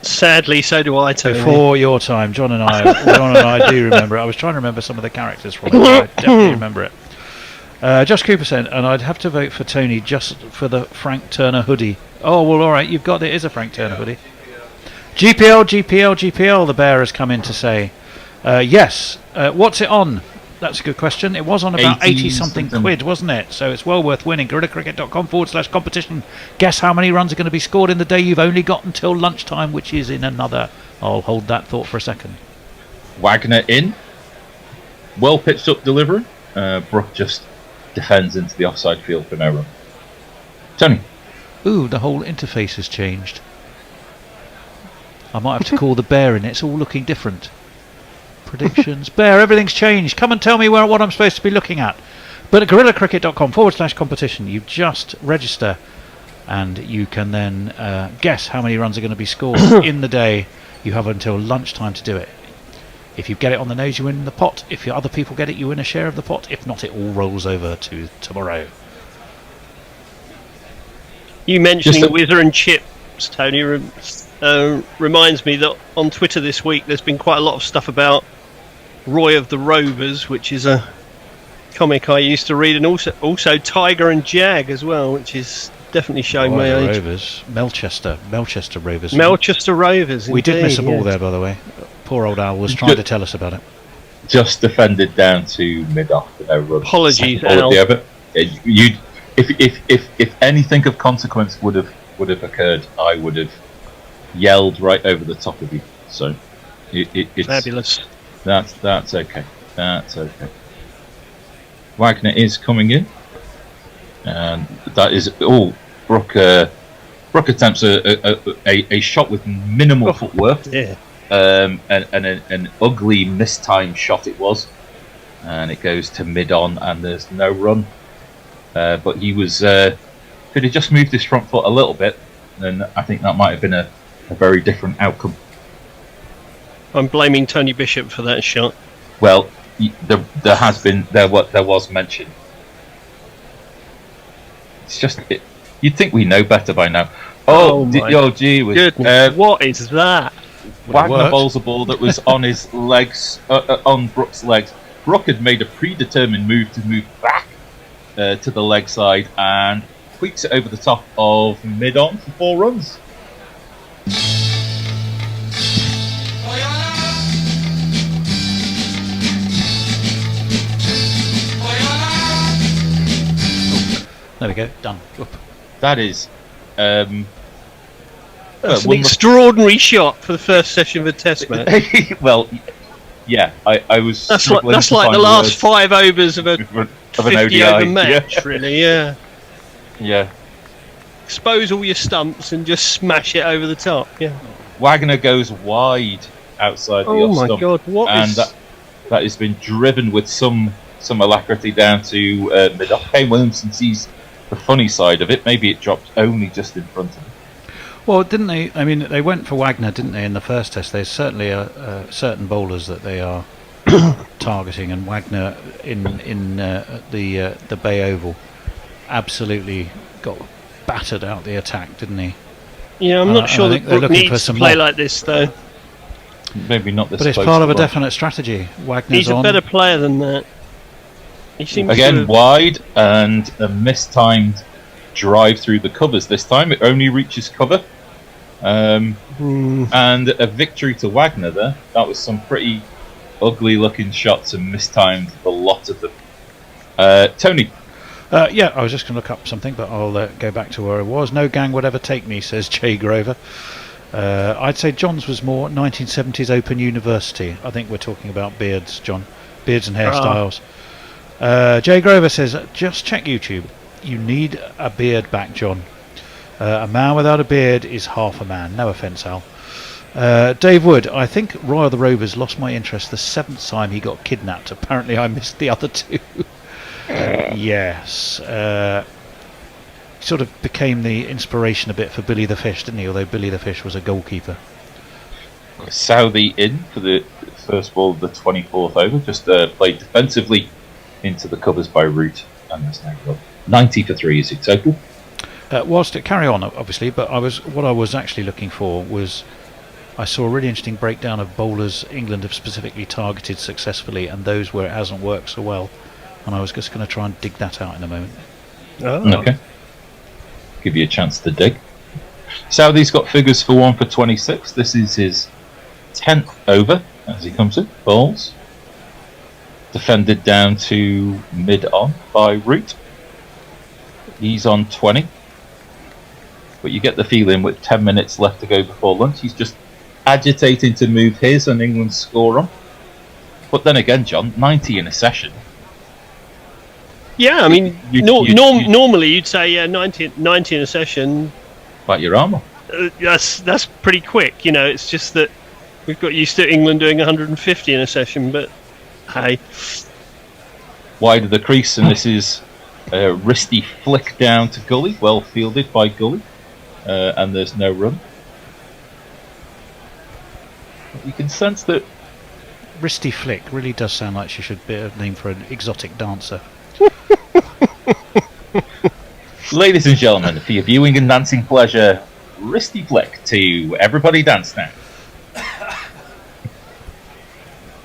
Sadly, so do I, Tony. Before your time, John and I do remember it. I was trying to remember some of the characters from it. But I definitely remember it. Josh Cooper said, and I'd have to vote for Tony just for the Frank Turner hoodie. Oh well, all right, you've got it. Is a Frank Turner hoodie. GPL. The bear has come in to say, yes. What's it on? That's a good question. It was on about 80 something quid, wasn't it? So it's well worth winning. GorillaCricket.com/competition. Guess how many runs are going to be scored in the day. You've only got until lunchtime, which is in another. I'll hold that thought for a second. Wagner in. Well pitched up delivery. Brook just defends into the offside field for no run. Tony. Ooh, the whole interface has changed. I might have to call the bear in. It's all looking different. Predictions. Bear, everything's changed. Come and tell me what I'm supposed to be looking at. But at GorillaCricket.com/competition, you just register and you can then guess how many runs are going to be scored in the day. You have until lunchtime to do it. If you get it on the nose, you win the pot. If other people get it, you win a share of the pot. If not, it all rolls over to tomorrow. You mentioning Whizzer and Chips, Tony, reminds me that on Twitter this week there's been quite a lot of stuff about Roy of the Rovers, which is a comic I used to read, and also Tiger and Jag as well, which is definitely showing my age. Rovers, Melchester Rovers. Melchester Rovers. We did miss a ball there, by the way. Poor old Al was trying to tell us about it. Just defended down to mid-off. Apologies, Al. If anything of consequence would have occurred, I would have yelled right over the top of you. So it's fabulous. That's okay. That's okay. Wagner is coming in, and that is all. Brook attempts a shot with minimal footwork. Yeah. And an ugly mistimed shot it was, and it goes to mid-on, and there's no run. But he was could have just moved his front foot a little bit, then I think that might have been a very different outcome. I'm blaming Tony Bishop for that shot. Well, there was mention. It's just you'd think we know better by now. Gee whiz. What is that? Wagner bowls a ball that was on his legs, on Brook's legs. Brook had made a predetermined move to move back to the leg side and tweaks it over the top of mid-on for 4 runs. There we go, done. Whoop. That is that's an extraordinary shot for the first session of a test match. Well, yeah, I was. That's like the last 5 overs of a 50 over match, really. Yeah. Yeah. Expose all your stumps and just smash it over the top. Yeah. Wagner goes wide outside the off stump. Oh my God! And that has been driven with some alacrity down to mid-off. Kane Williamson sees the funny side of it. Maybe it dropped only just in front of him. Well, didn't they? I mean, they went for Wagner, didn't they, in the first test? There's certainly certain bowlers that they are targeting, and Wagner in the Bay Oval absolutely got battered out the attack, didn't he? Yeah, I'm not sure that Brook needs to play like this, though. Maybe not this. But it's part of a definite strategy. Wagner's He's a better player than that. He seems again wide and a mistimed drive through the covers. This time it only reaches cover. And a victory to Wagner there. That was some pretty ugly looking shots and mistimed the lot of them. Tony. Yeah, I was just going to look up something, but I'll go back to where I was. No gang would ever take me, says Jay Grover. I'd say John's was more 1970s Open University. I think we're talking about beards, John. Beards and hairstyles. Jay Grover says, just check YouTube. You need a beard back, John. A man without a beard is half a man. No offence, Al. Dave Wood, I think Roy of the Rovers lost my interest the 7th time he got kidnapped. Apparently I missed the other 2. Yes. sort of became the inspiration a bit for Billy the Fish, didn't he? Although Billy the Fish was a goalkeeper. Southey in for the first ball of the 24th over, just played defensively into the covers by Root, and there's no goal. 90 for 3 is it total. Whilst it carry on, obviously, but what I was actually looking for was, I saw a really interesting breakdown of bowlers England have specifically targeted successfully and those where it hasn't worked so well, and I was just going to try and dig that out in a moment. Okay. Give you a chance to dig. Southey's got figures for 1 for 26. This is his 10th over as he comes in. Bowls. Defended down to mid-on by Root. He's on 20. But you get the feeling with 10 minutes left to go before lunch, he's just agitating to move his and England's score on. But then again, John, 90 in a session. Yeah, I mean, normally you'd say 90 in a session. Like your armour. That's pretty quick, you know. It's just that we've got used to England doing 150 in a session, but hey. Wide of the crease, and this is a wristy flick down to Gully, well fielded by Gully, and there's no run. You can sense that Wristy flick really does sound like she should be a name for an exotic dancer. Ladies and gentlemen, for your viewing and dancing pleasure, wristy flick to Everybody Dance Now.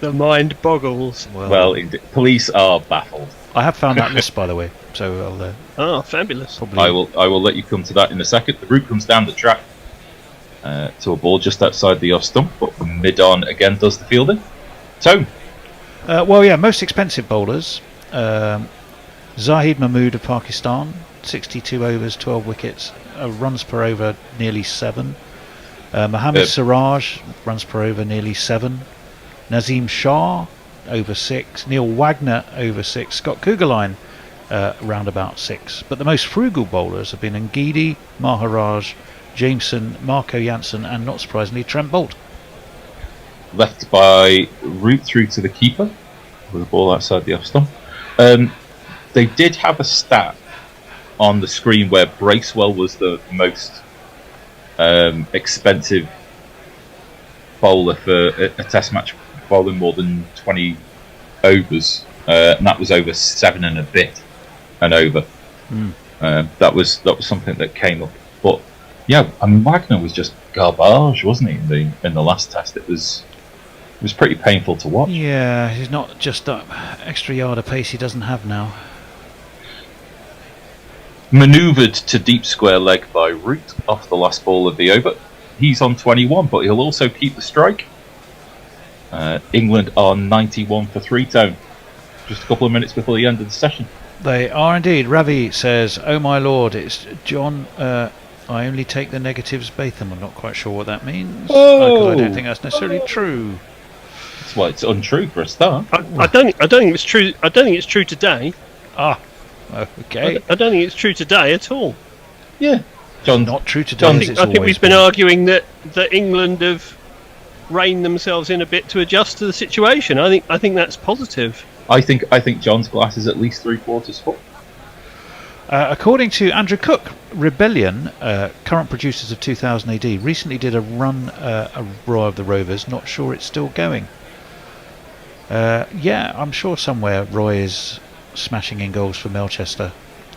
The mind boggles. Well, police are baffled. I have found that list, by the way, so I'll... fabulous. I will let you come to that in a second. The route comes down the track to a ball just outside the off stump, but mid-on again does the fielding. Tone. Well, yeah, most expensive bowlers. Zahid Mahmood of Pakistan, 62 overs, 12 wickets, runs per over nearly 7. Mohammad Siraj, runs per over nearly 7. Nazim Shah, over 6. Neil Wagner, over 6. Scott Kugelheim, round about 6. But the most frugal bowlers have been Ngidi, Maharaj, Jameson, Marco Janssen, and not surprisingly, Trent Bolt. Left by Root through to the keeper with the ball outside the off stump. They did have a stat on the screen where Bracewell was the most expensive bowler for a test match, bowling more than 20 overs, and that was over 7 and a bit and over. That was something that came up. But yeah, I mean, Wagner was just garbage, wasn't he? In the last test, it was pretty painful to watch. Yeah, he's not just that extra yard of pace he doesn't have now. Manoeuvred to deep square leg by Root off the last ball of the over. He's on 21, but he'll also keep the strike. England are 91 for 3, Tone. Just a couple of minutes before the end of the session. They are indeed. Ravi says, "Oh my lord, it's John. I only take the negatives, Batham." I'm not quite sure what that means. I don't think that's necessarily true. That's why it's untrue for a start. I don't think it's true. I don't think it's true today. Okay. I don't think it's true today at all. Yeah, John. Not true today. I think we've been arguing that England have reined themselves in a bit to adjust to the situation. I think that's positive. I think John's glass is at least 3/4 full. According to Andrew Cook, Rebellion, current producers of 2000 AD, recently did a run, a Roy of the Rovers. Not sure it's still going. Yeah, I'm sure somewhere Roy is smashing in goals for Melchester.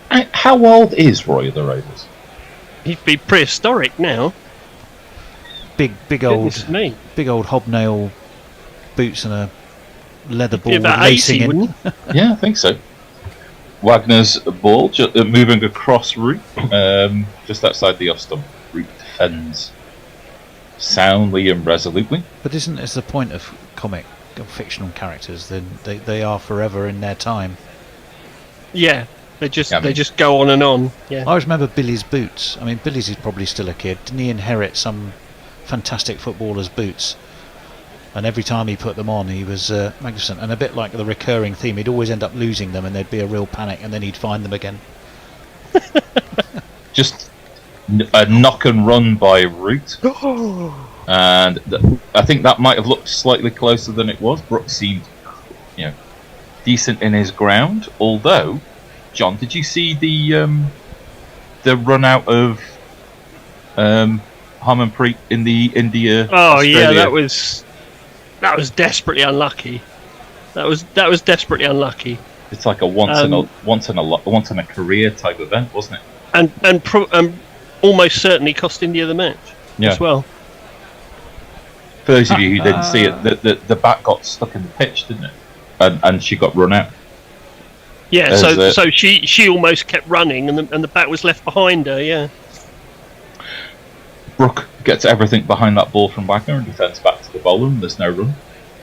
How old is Roy of the Rovers? He'd be prehistoric now. Big old hobnail boots and a leather ball with lacing in. Yeah, I think so. Wagner's ball moving across Root, just outside the off stump. Root defends soundly and resolutely. But isn't this the point of comic or fictional characters? Then they are forever in their time. Yeah, they just go on and on. Yeah. I always remember Billy's boots. I mean, Billy's is probably still a kid. Didn't he inherit some fantastic footballer's boots? And every time he put them on, he was magnificent. And a bit like the recurring theme, he'd always end up losing them, and there'd be a real panic, and then he'd find them again. Just a knock and run by Root. And I think that might have looked slightly closer than it was. Brook seemed, decent in his ground. Although, John, did you see the the run out of Harmanpreet in the India? Oh Australia? yeah, that was desperately unlucky. That was desperately unlucky. It's like a once in a career type event, wasn't it? And almost certainly cost India the match as well. For those of you who didn't see it, the bat got stuck in the pitch, didn't it? And she got run out. Yeah, so she almost kept running, and the bat was left behind her. Yeah. Brook gets everything behind that ball from Wagner and defends back to the bowler, and there's no run.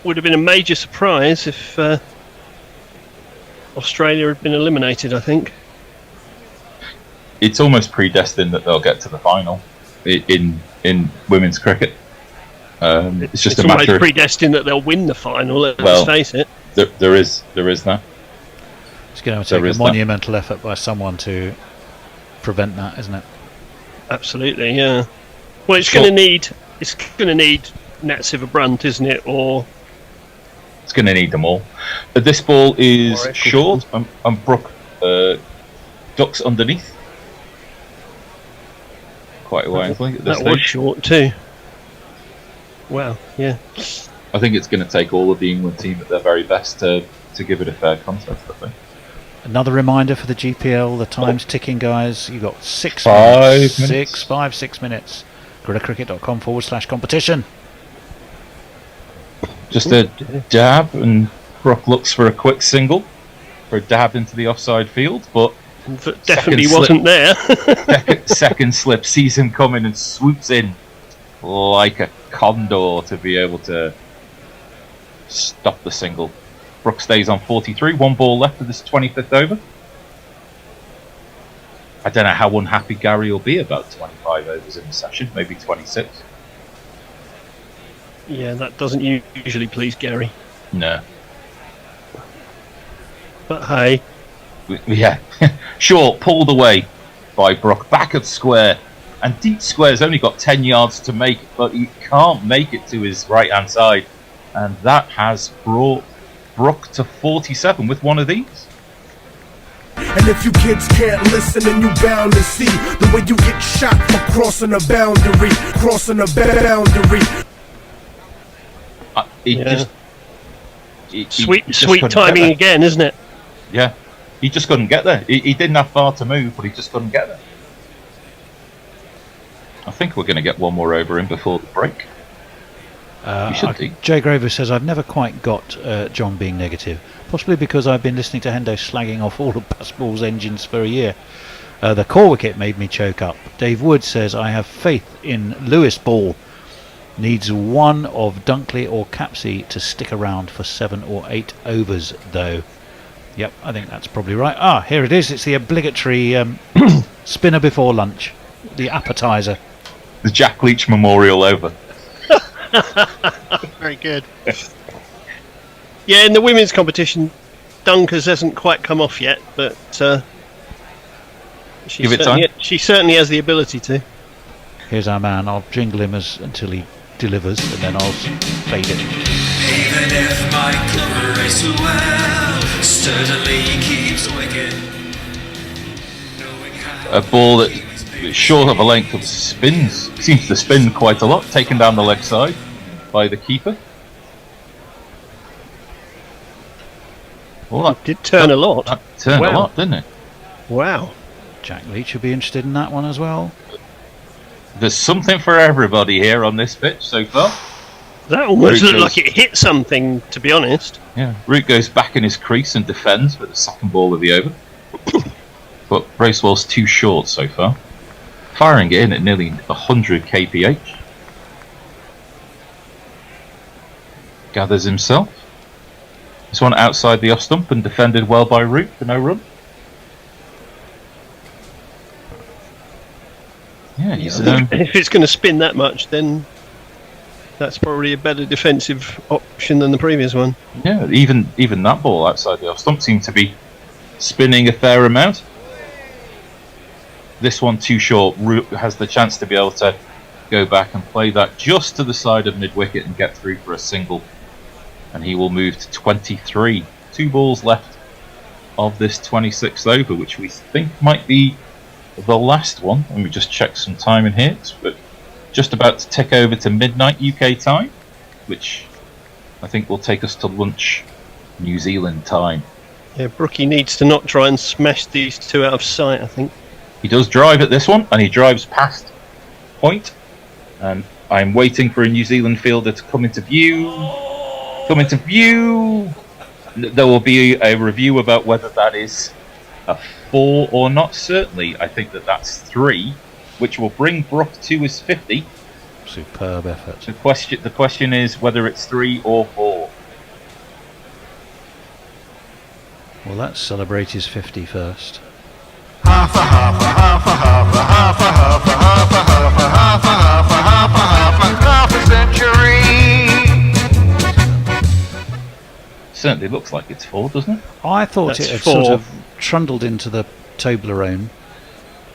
Would have been a major surprise if Australia had been eliminated, I think. It's almost predestined that they'll get to the final in women's cricket. It's just a matter almost of predestined that they'll win the final. Let's face it. There is that. It's going to take a monumental effort by someone to prevent that, isn't it? Absolutely, yeah. Well, it's going to need Natsiva Brunt, isn't it? Or it's going to need them all. But this ball is short, and Brook ducks underneath quite wisely. That was short too. Wow, yeah. I think it's going to take all of the England team at their very best to give it a fair contest, I think. Another reminder for the GPL, the time's ticking, guys. You've got 6 minutes. 6 minutes. GorillaCricket.com/competition. Just a dab, and Brook looks for a quick single for a dab into the offside field, but definitely wasn't there. second slip sees him coming and swoops in like a condor to be able to stop the single. Brook stays on 43, 1 ball left of this 25th over. I don't know how unhappy Gary will be about 25 overs in the session, maybe 26. Yeah, that doesn't usually please Gary. No. But hey. Yeah. Short, pulled away by Brook, back at square. And deep square's only got 10 yards to make, but he can't make it to his right-hand side. And that has brought Brook to 47 with one of these. And if you kids can't listen, then you bound to see the way you get shot for crossing a boundary. Sweet timing again, isn't it? Yeah, he just couldn't get there. He didn't have far to move, but he just couldn't get there. I think we're going to get one more over in before the break. Jay Grover says, I've never quite got John being negative, possibly because I've been listening to Hendo slagging off all of Basball's engines for a year. The core wicket made me choke up. Dave Wood says, I have faith in Lewis Ball. Needs one of Dunkley or Capsey to stick around for 7 or 8 overs, though. Yep, I think that's probably right. Here it is. It's the obligatory spinner before lunch. The appetizer. The Jack Leach Memorial over. Very good. Yeah, in the women's competition, Dunkers hasn't quite come off yet, but she certainly has the ability to. Here's our man. I'll jingle him until he delivers, and then I'll fade it. Even if my club race well, sturdily keeps wicket. A ball that short of a length of spins, seems to spin quite a lot, taken down the leg side by the keeper. Well, that did turn a lot. That turned a lot, didn't it? Wow. Jack Leach would be interested in that one as well. There's something for everybody here on this pitch so far. That almost looked like it hit something, to be honest. Yeah, Root goes back in his crease and defends for the second ball of the over. But Bracewell's too short so far. Firing it in at nearly 100 kph. Gathers himself. This one outside the off stump and defended well by Root for no run. Yeah, he's, if it's going to spin that much, then that's probably a better defensive option than the previous one. Yeah, even that ball outside the off stump seemed to be spinning a fair amount. This one too short. Root has the chance to be able to go back and play that just to the side of mid wicket and get through for a single, and he will move to 23. 2 balls left of this 26th over, which we think might be the last one, let me just check some time in here. It's just about to tick over to midnight UK time, which I think will take us to lunch New Zealand time. Yeah, Brookie needs to not try and smash these two out of sight, I think. He does drive at this one, and he drives past point. And I'm waiting for a New Zealand fielder to come into view. There will be a review about whether that is a 4 or not. Certainly, I think that's 3, which will bring Brook to his 50. Superb effort. The question is whether it's 3 or 4. Well, let's celebrate his 50 first. Half a half a half a half a half a half a half a half a half a half a half a half a half a century. Certainly looks like it's 4, doesn't it? I thought it had sort of trundled into the Toblerone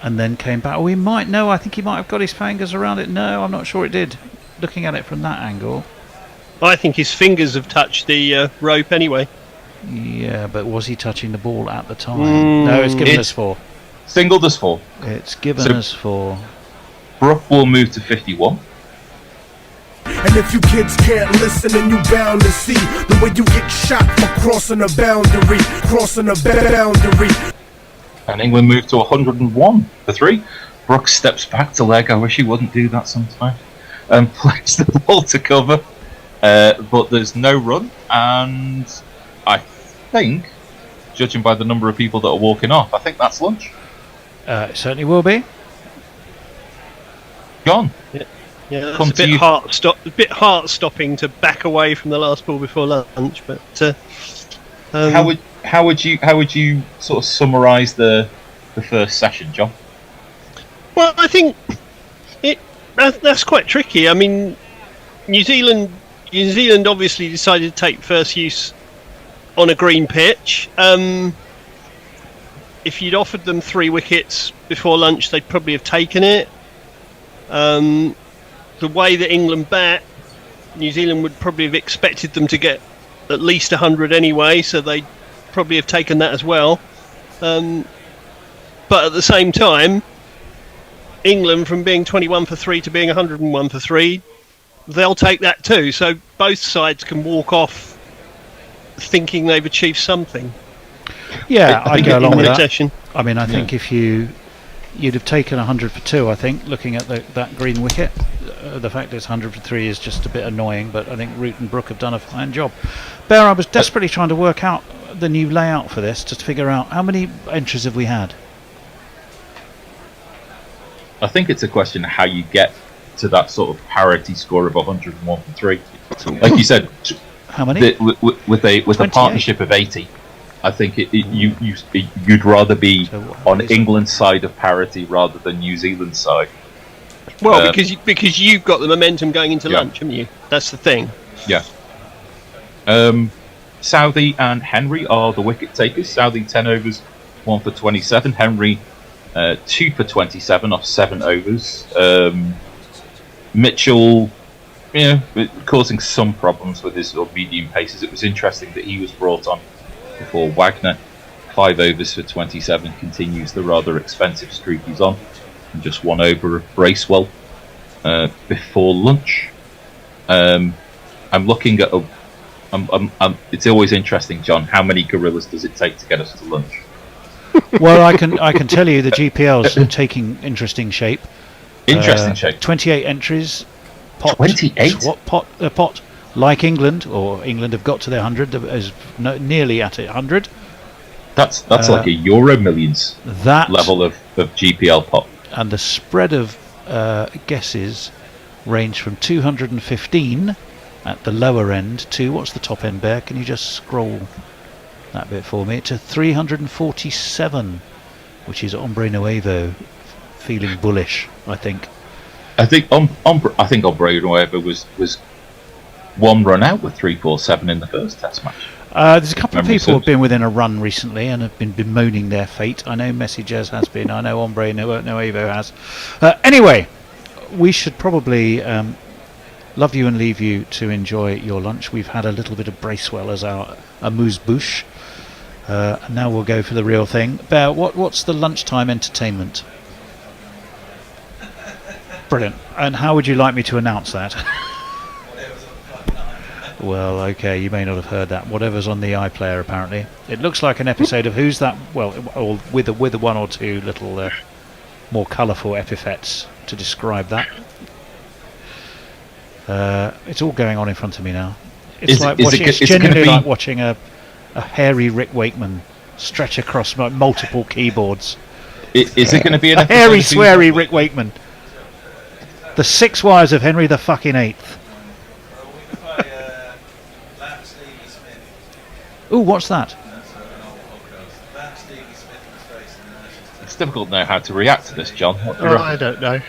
and then came back. I think he might have got his fingers around it. No, I'm not sure it did. Looking at it from that angle, I think his fingers have touched the rope anyway. Yeah, but was he touching the ball at the time? No, it's given us 4. Singled us 4. It's given us 4. Brook will move to 51. And if you kids can't listen, then you bound to see the way you get shot for crossing a boundary, And England move to 101 for 3. Brook steps back to leg. I wish he wouldn't do that sometimes. And plays the ball to cover. But there's no run, and I think, judging by the number of people that are walking off, I think that's lunch. It certainly will be. John. Yeah, that's a bit heart-stopping to back away from the last ball before lunch. But how would you sort of summarise the first session, John? Well, I think that's quite tricky. I mean, New Zealand obviously decided to take first use on a green pitch. If you'd offered them 3 wickets before lunch, they'd probably have taken it. The way that England bat, New Zealand would probably have expected them to get at least 100 anyway, so they'd probably have taken that as well. But at the same time, England, from being 21 for 3 to being 101 for 3, they'll take that too. So both sides can walk off thinking they've achieved something. Yeah, I go along with that. Session. I mean, I think if you'd have taken 100 for 2, I think, looking at that green wicket. The fact it's 100 for 3 is just a bit annoying, but I think Root and Brook have done a fine job. Bear, I was desperately trying to work out the new layout for this, just to figure out how many entries have we had. I think it's a question of how you get to that sort of parity score of 101 for 3. Like you said, how many? With a partnership of 80, I think you'd rather be on England's side of parity rather than New Zealand's side. Well, because you've got the momentum going into lunch, haven't you? That's the thing. Yeah. Southey and Henry are the wicket takers. Southey 10 overs, 1 for 27. Henry 2 for 27 off 7 overs. Mitchell, causing some problems with his sort of medium paces. It was interesting that he was brought on before Wagner. 5 overs for 27, continues the rather expensive streak he's on. And just 1 over of Bracewell before lunch. I'm looking at it's always interesting, John. How many gorillas does it take to get us to lunch? Well, I can tell you the GPL's taking interesting shape. 28 entries. Pot, 28. Pot like England, or England have got to their 100, is nearly at 100. That's like a Euro Millions level of GPL pot. And the spread of guesses range from 215 at the lower end to, what's the top end, Bear? Can you just scroll that bit for me? To 347, which is Hombre Nuevo feeling bullish, I think. I think Hombre Nuevo was 1 run out with 347 in the first Test match. There's a couple of people who have been within a run recently and have been bemoaning their fate. I know Messages has been. I know Hombre Nuevo has. Anyway, we should probably love you and leave you to enjoy your lunch. We've had a little bit of Bracewell as our amuse-bouche. And now we'll go for the real thing. Bear, what's the lunchtime entertainment? Brilliant. And how would you like me to announce that? Well, okay, you may not have heard that. Whatever's on the iPlayer, apparently. It looks like an episode of Who's That? Well, or with one or two little more colourful epithets to describe that. It's all going on in front of me now. It's genuinely like watching a hairy Rick Wakeman stretch across multiple keyboards. Is it going to be a hairy, sweary Rick Wakeman? The 6 wires of Henry the fucking Eighth. Ooh, what's that? It's difficult to know how to react to this, John. I don't know.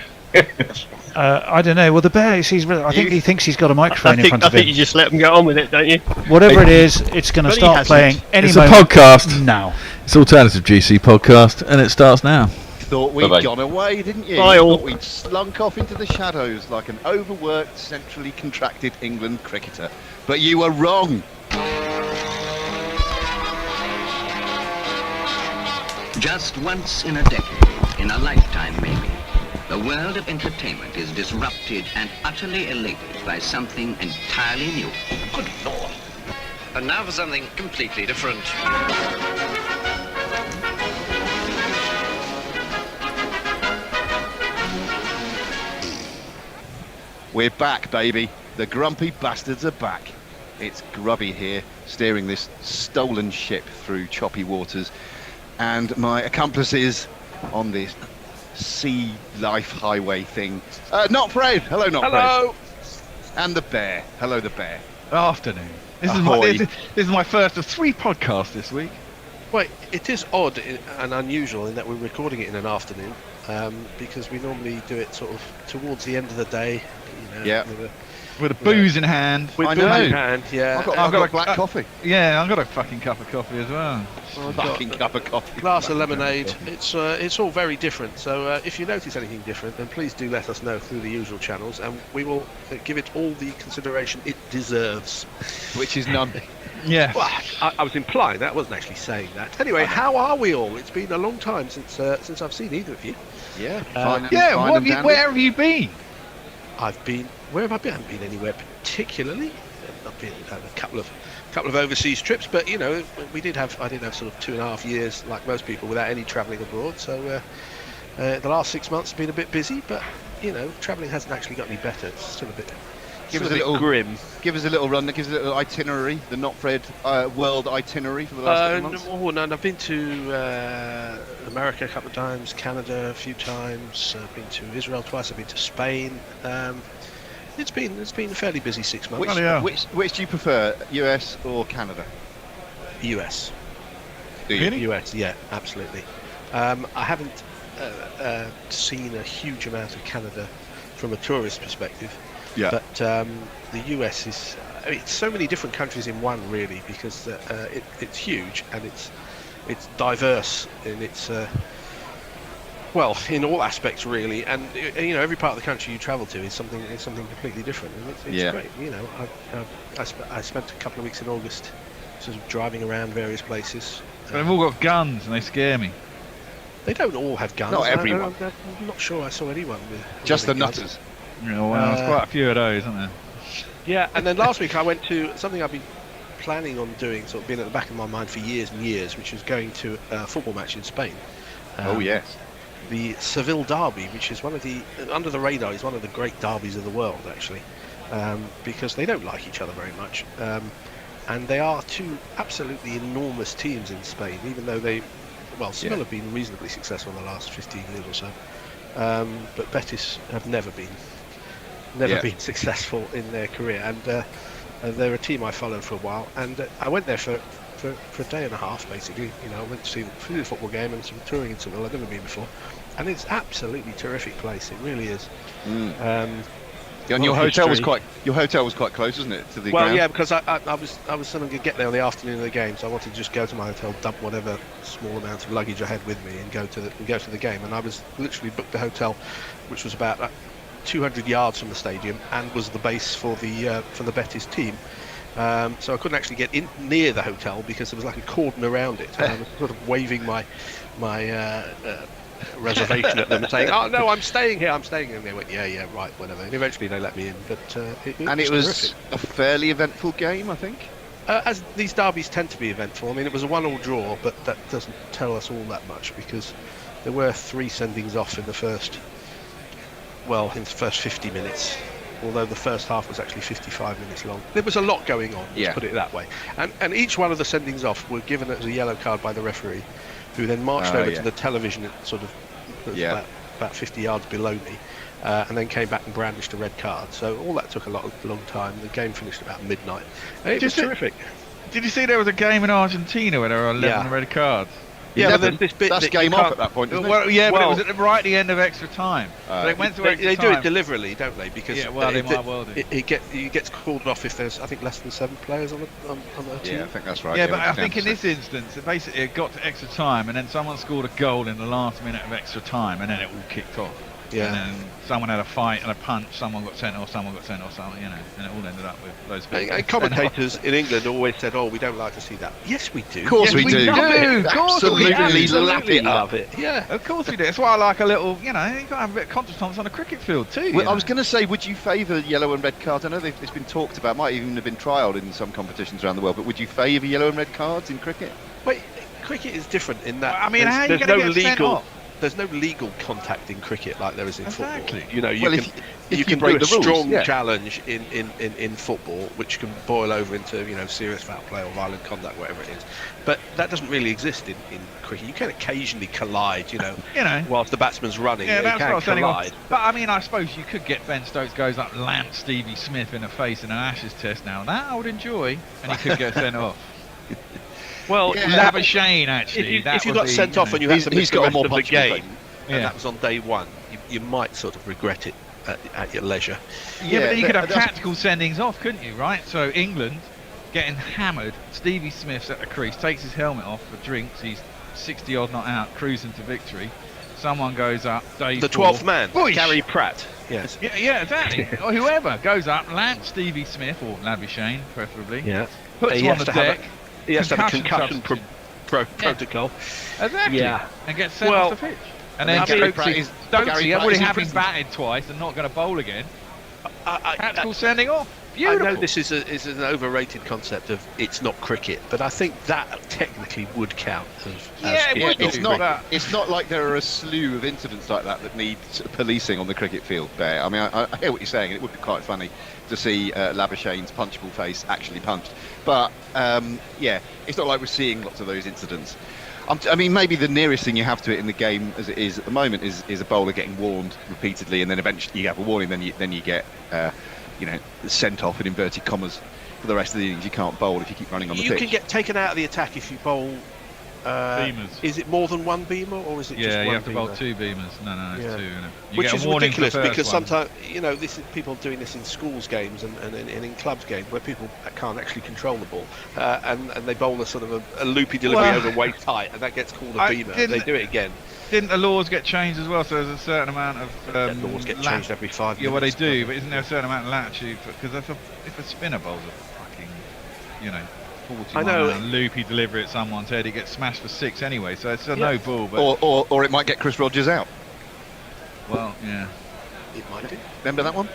I don't know. Well, the bear, I think he thinks he's got a microphone in front of him. I think you just let him get on with it, don't you? Whatever it is, it's going to start playing any moment. It's a podcast. Now. It's Alternative GC podcast, and it starts now. Thought we'd gone away, didn't you? Thought we'd slunk off into the shadows like an overworked, centrally contracted England cricketer. But you were wrong. Just once in a decade, in a lifetime maybe, the world of entertainment is disrupted and utterly elated by something entirely new. Good Lord. And now for something completely different. We're back, baby. The grumpy bastards are back. It's Grubby here, steering this stolen ship through choppy waters. And my accomplices on this sea life highway thing. Not Fred. Hello, not Fred. Hello. And the bear. Hello, the bear. Afternoon. This is my first of 3 podcasts this week. Wait, it is odd and unusual in that we're recording it in an afternoon, because we normally do it sort of towards the end of the day. Yeah. With a booze in hand. With booze in hand, yeah. I've got a black coffee. Yeah, I've got a fucking cup of coffee as well. Fucking cup of coffee. Glass of lemonade. It's all very different. So if you notice anything different, then please do let us know through the usual channels, and we will give it all the consideration it deserves. Which is none. Yeah. Well, I was implying that. I wasn't actually saying that. Anyway, how are we all? It's been a long time since I've seen either of you. Yeah. Where have you been? Where have I been? I haven't been anywhere particularly. I've been on a couple of overseas trips, but I did have sort of 2.5 years, like most people, without any travelling abroad. So the last 6 months have been a bit busy, but travelling hasn't actually got any better. It's still a bit. Give us a little grim. Give us a little run. Give us a little itinerary. The Not Fred world itinerary for the last 6 months. No, I've been to America a couple of times, Canada a few times. I've been to Israel twice. I've been to Spain. It's been a fairly busy 6 months. Which do you prefer, US or Canada? US. Do you? Really? US, yeah, absolutely. I haven't seen a huge amount of Canada from a tourist perspective. Yeah. But the US is, it's so many different countries in one, really, because it's huge and it's diverse in its in all aspects, really. And every part of the country you travel to is something completely different. And it's great. I spent a couple of weeks in August, sort of driving around various places. They've all got guns and they scare me. They don't all have guns. Not everyone. I'm not sure I saw anyone with. Just the guns. nutters. Well, there's quite a few of those, aren't there? Yeah, and then last week I went to something I've been planning on doing, sort of been at the back of my mind for years and years, which was going to a football match in Spain. Oh yes. The Seville derby, which is one of the under the radar, is one of the great derbies of the world, actually, because they don't like each other very much, and they are 2 absolutely enormous teams in Spain. Even though Seville have been reasonably successful in the last 15 years or so, but Betis have never been successful in their career, and they're a team I followed for a while, and I went there for a day and a half, basically. I went to see the football game and some touring in Seville. I'd never been before, and it's absolutely terrific place. It really is. And your hotel was quite close, wasn't it, to the ground? Well, yeah, because I was sort of going to get there on the afternoon of the game, so I wanted to just go to my hotel, dump whatever small amount of luggage I had with me, and go to the game. And I was literally booked the hotel, which was about 200 yards from the stadium, and was the base for the Betis team. So I couldn't actually get in near the hotel because there was like a cordon around it. And I was sort of waving my reservation at them and saying, "Oh no, I'm staying here, I'm staying here." And they went, "Yeah, right, whatever." And eventually they let me in, but it was a fairly eventful game, I think. As these derbies tend to be eventful. I mean, it was a 1-1 draw, but that doesn't tell us all that much because there were 3 sendings off in the first 50 minutes. Although the first half was actually 55 minutes long. There was a lot going on, let's put it that way. And each one of the sendings off were given as a yellow card by the referee, who then marched over to the television at sort of about 50 yards below me, and then came back and brandished a red card. So all that took a long time. The game finished about midnight. And it was terrific. Did you see there was a game in Argentina where there were 11 red cards? Yeah, but there's this bit that's game off at that point, isn't it? Well, yeah, but it was right at the end of extra time. They went to extra They time. do it deliberately, don't they? Because they might well do. It gets called off if there's, I think, less than 7 players on a team. Yeah, I think that's right. Yeah, but I think in this instance, it got to extra time, and then someone scored a goal in the last minute of extra time, and then it all kicked off. Yeah. And then someone had a fight and a punch, someone got sent off, and it all ended up with those people. And commentators in England always said, "Oh, we don't like to see that." Yes, we do. Of course we do. Absolutely love it. Yeah, of course we do. That's why I like a little, you got to have a bit of contretemps on a cricket field too. Well, I was going to say, would you favour yellow and red cards? I know it's been talked about, might even have been trialled in some competitions around the world, but would you favour yellow and red cards in cricket? Wait, cricket is different in that. I mean, how are you going to get sent off? There's no legal contact in cricket like there is in football. Exactly. You can bring a strong challenge in football, which can boil over into serious foul play or violent conduct, whatever it is. But that doesn't really exist in cricket. You can occasionally collide, whilst the batsman's running. Yeah, that's what what I was saying. collide. But I mean, I suppose you could get Ben Stokes goes up, lamps Stevie Smith in the face in an Ashes test now. That I would enjoy, and he could get sent off. Well, Labuschagne actually. If you got sent off and you had to miss the rest of the game, and that was on day 1, you might sort of regret it at your leisure. Yeah, but then you could have tactical sendings off, couldn't you? Right. So England getting hammered. Stevie Smith's at the crease, takes his helmet off for drinks. He's 60 odd not out, cruising to victory. Someone goes up. Day the 4. 12th man, Gary Pratt. Yes. Yeah, exactly. Or whoever goes up, lamps Stevie Smith or Labuschagne, preferably. Yeah. Puts him on the deck. He has to have a concussion protocol. Exactly. Yeah. And gets sent off the pitch. And then Stokesy, I've already having batted twice and not going to bowl again. Tactical sending off. Beautiful. I know this is an overrated concept of it's not cricket, but I think that technically would count It's not like there are a slew of incidents like that need policing on the cricket field there. I mean, I hear what you're saying, and it would be quite funny to see Labuschagne's punchable face actually punched. But, it's not like we're seeing lots of those incidents. I mean, maybe the nearest thing you have to it in the game, as it is at the moment, is a bowler getting warned repeatedly, and then eventually you have a warning, then you get, sent off in inverted commas for the rest of the innings. You can't bowl if you keep running on the pitch. You can get taken out of the attack if you bowl. Beamers. Is it more than one beamer, or is it just one? Yeah, you have to beamer? bowl 2 beamers. No, it's 2. Which is ridiculous because sometimes, this is people doing this in schools games and in clubs games where people can't actually control the ball, and they bowl a sort of a loopy delivery over waist height, and that gets called a beamer. They do it again. Didn't the laws get changed as well? So there's a certain amount of laws get changed every 5 minutes. Yeah, well they do, but isn't there a certain amount of latitude? Because if a spinner bowls a fucking, 40 loopy delivery at someone's head, it gets smashed for 6 anyway. So it's a no ball. But or it might get Chris Rogers out. Well, yeah. It might do. Remember that one?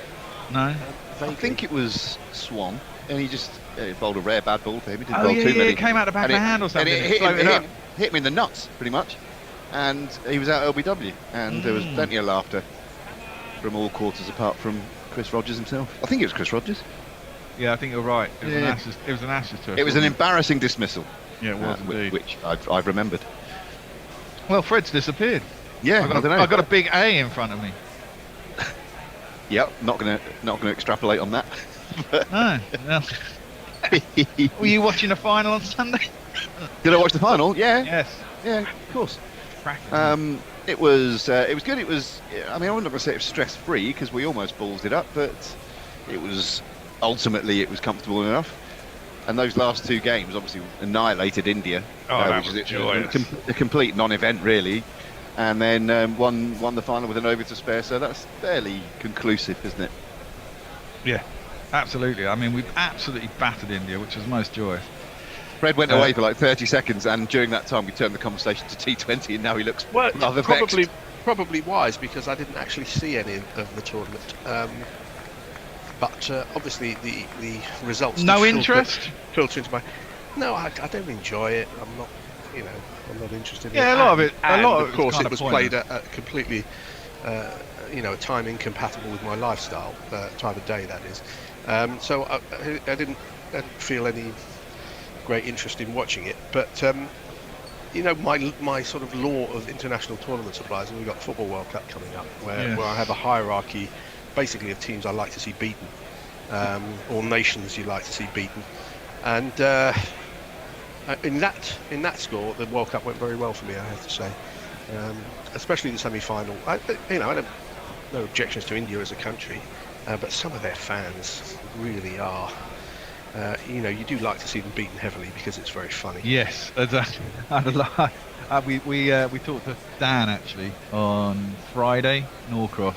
No. I think it was Swan, and he just bowled a rare bad ball for him. He didn't bowl too many. It came out the back of the hand or something. And it hit him in the nuts, pretty much. And he was out LBW, and there was plenty of laughter from all quarters apart from Chris Rogers himself. I think it was Chris Rogers. Yeah, I think you're right. It was an Ashes to us. It was an embarrassing dismissal. Yeah, it was indeed. Which I've remembered. Well, Fred's disappeared. Yeah, I don't know. I've got a big A in front of me. Yep, not gonna extrapolate on that. No. Were you watching the final on Sunday? Did I watch the final? Yeah. Yes. Yeah, of course. It was good. It was. I mean, I'm not going to say it was stress free because we almost ballsed it up, but it was ultimately comfortable enough. And those last 2 games obviously annihilated India, which is a complete non-event really. And then won the final with an over to spare, so that's fairly conclusive, isn't it? Yeah, absolutely. I mean, we've absolutely battered India, which was most joyous. Fred went away for like 30 seconds, and during that time we turned the conversation to T20, and now he looks rather vexed. Probably wise, because I didn't actually see any of the tournament. But obviously the results. No interest. Filter into my. No, I don't enjoy it. I'm not. I'm not interested. In Yeah, it. a lot of it. And A lot of of course, it's it was pointless. played at completely, a time incompatible with my lifestyle, time of day that is. So I didn't feel any great interest in watching it. But my sort of law of international tournament supplies, and we've got the Football World Cup coming up, where I have a hierarchy, basically of teams I like to see beaten, or nations you like to see beaten, and. In that score, the World Cup went very well for me, I have to say, especially the semi-final. I have no objections to India as a country, but some of their fans really are. You do like to see them beaten heavily because it's very funny. Yes, exactly. We talked to Dan actually on Friday, Norcross.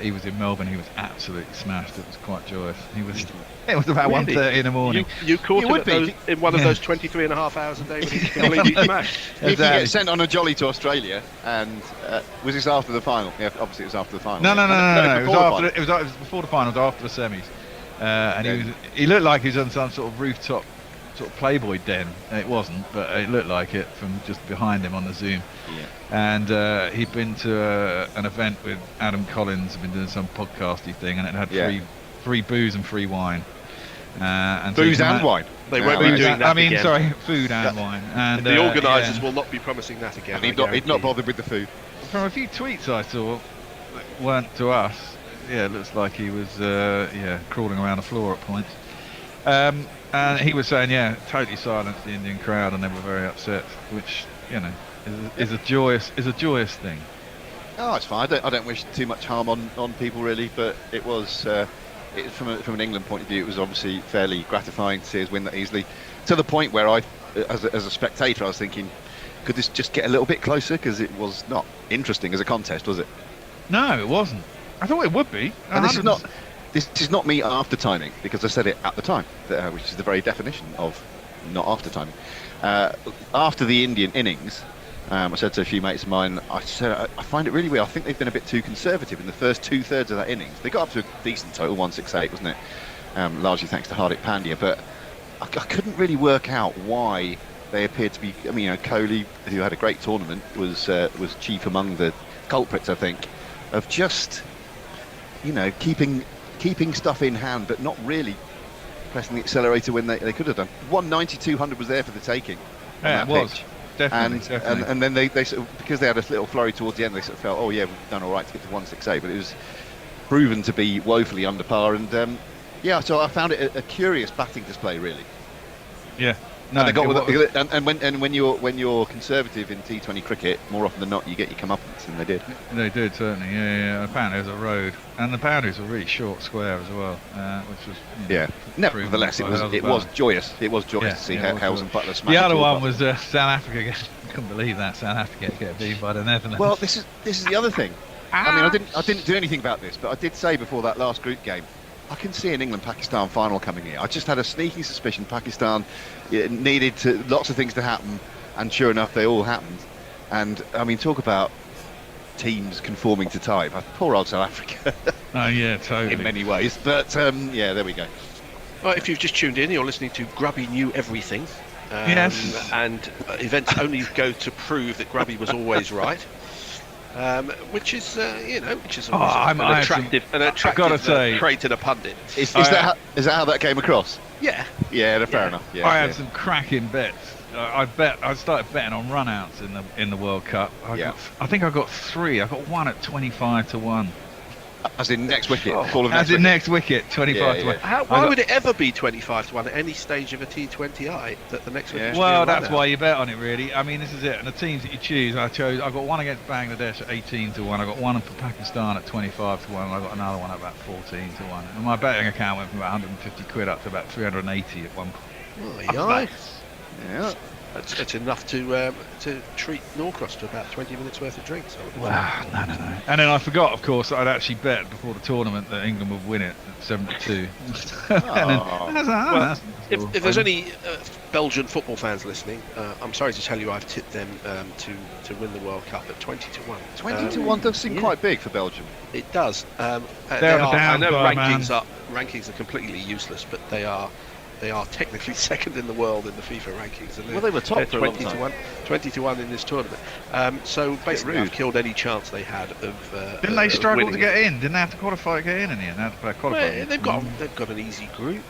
He was in Melbourne. He was absolutely smashed. It was quite joyous. It was about 1:30 in the morning. You caught him in one of those 23.5 hours a day when he completely smashed. If you get sent on a jolly to Australia, and was this after the final? Yeah, obviously it was after the final. No. It was before the final. It was after the semis. And he looked like he was on some sort of rooftop, sort of Playboy den. It wasn't, but it looked like it from just behind him on the Zoom. Yeah. And he'd been to an event with Adam Collins, had been doing some podcasty thing, and it had free booze and free wine. And booze and wine. They won't be doing that again. Sorry, food and wine. And the organisers will not be promising that again. And he'd not bothered with the food. From a few tweets I saw, that weren't to us. Yeah, it looks like he was crawling around the floor at points. And he was saying, totally silenced the Indian crowd, and they were very upset, which is a joyous thing. Oh, it's fine. I don't wish too much harm on people really, but it was from an England point of view, it was obviously fairly gratifying to see us win that easily. To the point where I, as a spectator, I was thinking, could this just get a little bit closer? Because it was not interesting as a contest, was it? No, it wasn't. I thought it would be. And this is not me after timing, because I said it at the time, which is the very definition of not after timing. After the Indian innings, I said to a few mates of mine, I said I find it really weird. I think they've been a bit too conservative in the first 2/3 of that innings. They got up to a decent total, 168, wasn't it? Largely thanks to Hardik Pandya, but I couldn't really work out why they appeared to be. I mean, Kohli, who had a great tournament, was chief among the culprits, I think, of just keeping stuff in hand, but not really pressing the accelerator when they could have done. 190-200 was there for the taking. Yeah, it was. Definitely. And then they sort of, because they had a little flurry towards the end, they sort of felt, we've done all right to get to 168, but it was proven to be woefully under par. And so I found it a curious batting display, really. Yeah. No, and when you're conservative in T20 cricket, more often than not you get your comeuppance, and they did. They did, certainly. Yeah. Apparently there's a road, and the boundaries were really short square as well, which was Nevertheless, it was joyous. It was joyous to see Hales and Butler smash. The other one was South Africa. I couldn't believe that South Africa get beat by the Netherlands. Well, this is the other thing. I mean, I didn't do anything about this, but I did say before that last group game, I can see an England-Pakistan final coming here. I just had a sneaking suspicion Pakistan needed lots of things to happen, and sure enough, they all happened. And I mean, talk about teams conforming to type. Poor old South Africa. Oh yeah, totally. In many ways, but there we go. Well, if you've just tuned in, you're listening to Grubby Knew Everything. Yes. And events only go to prove that Grubby was always right. Which is always an attractive trait in a pundit. Is that how that came across? Yeah. Yeah, fair enough. Yeah, I had some cracking bets. I started betting on runouts in the World Cup. I think I got 3. I got one at 25 to 1. As in next wicket. Next wicket, 25 to 1. Why would it ever be 25 to 1 at any stage of a T20I that the next wicket? Well, that's why you bet on it, really. I mean, this is it. And the teams that you choose, I got one against Bangladesh at 18 to 1. I got one for Pakistan at 25 to 1. And I got another one at about 14 to 1. And my betting account went from about 150 quid up to about 380 at one point. Yeah. It's enough to treat Norcross to about 20 minutes worth of drinks. Wow, no. And then I forgot, of course, that I'd actually bet before the tournament that England would win it at 72. And then, If there's any Belgian football fans listening, I'm sorry to tell you I've tipped them to win the World Cup at 20-1. 20-1 does seem quite big for Belgium. It does. They're I know man. rankings are completely useless, but they are technically second in the world in the FIFA rankings. And Well, they were top for a long 20-1 in this tournament. So basically, I've killed any chance they had of. Didn't they struggle to winning get it. in? Didn't they have to qualify to get in the end? They had to play qualifying. Well, they've got an easy group,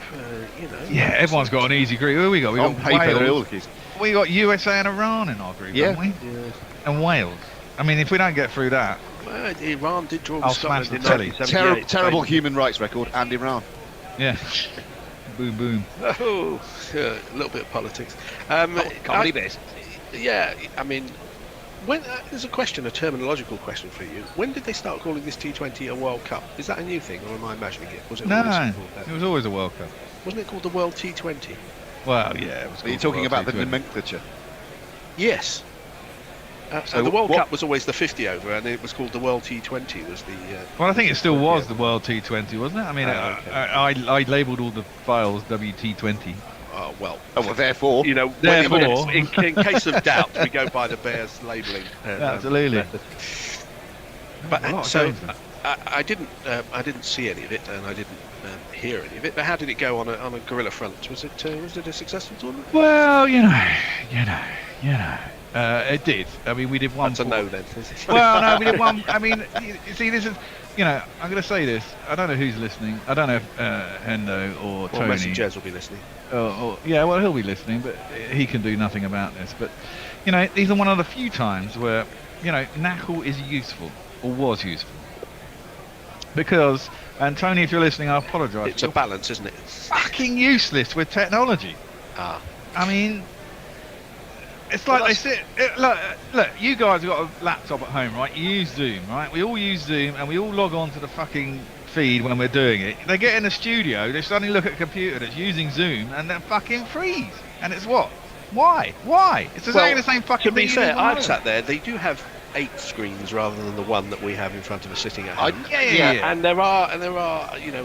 you know. Yeah, everyone's got an easy group. Who we got? We On got paper, they're all Wales. easy. We got USA and Iran in our group, haven't we? Yeah. And Wales. I mean, if we don't get through that, Well, Iran did draw I'll with Scotland smash in the telly. 1978. Terrible human rights record, and Iran. yeah, boom, boom. Oh, a little bit of politics. Comedy bit. Yeah, I mean, when there's a terminological question for you. When did they start calling this T20 a World Cup? Is that a new thing, or am I imagining it? Was it No, always called that? it was always a World Cup. Wasn't it called the World T20? Well, yeah, it was. Are you called talking World about the T20. nomenclature? Yes. So the World what- Cup was always the 50 over, and it was called the World T20. Was the Well, I think it still was the World T20, wasn't it? I mean, okay. I labelled all the files WT20. well. Oh, well, therefore. You know, Therefore. in case of doubt, we go by the Bears labelling. Absolutely. method. A lot But of so games, that. I didn't see any of it, and I didn't hear any of it. But how did it go on a guerrilla front? Was it a successful tournament? Well, you know. It did. I mean, we did one. That's a no then. Well, no, we did one. I mean, you see, this is, I'm going to say this. I don't know who's listening. I don't know if Hendo or Tony. Well, Messi Jez will be listening. Yeah, well, he'll be listening, but he can do nothing about this. But, these are one of the few times where, knackle is useful, or was useful. Because, and Tony, if you're listening, I apologise. It's a balance, isn't it? Fucking useless with technology. I mean, it's like they sit. Look, you guys have got a laptop at home, right? You use Zoom, right? We all use Zoom, and we all log on to the fucking feed when we're doing it. They get in the studio, they suddenly look at a computer that's using Zoom, and they fucking freeze. And it's what? Why? It's exactly the same fucking To be thing. fair, I've sat there. They do have 8 screens rather than the one that we have in front of us sitting at home. Yeah. And there are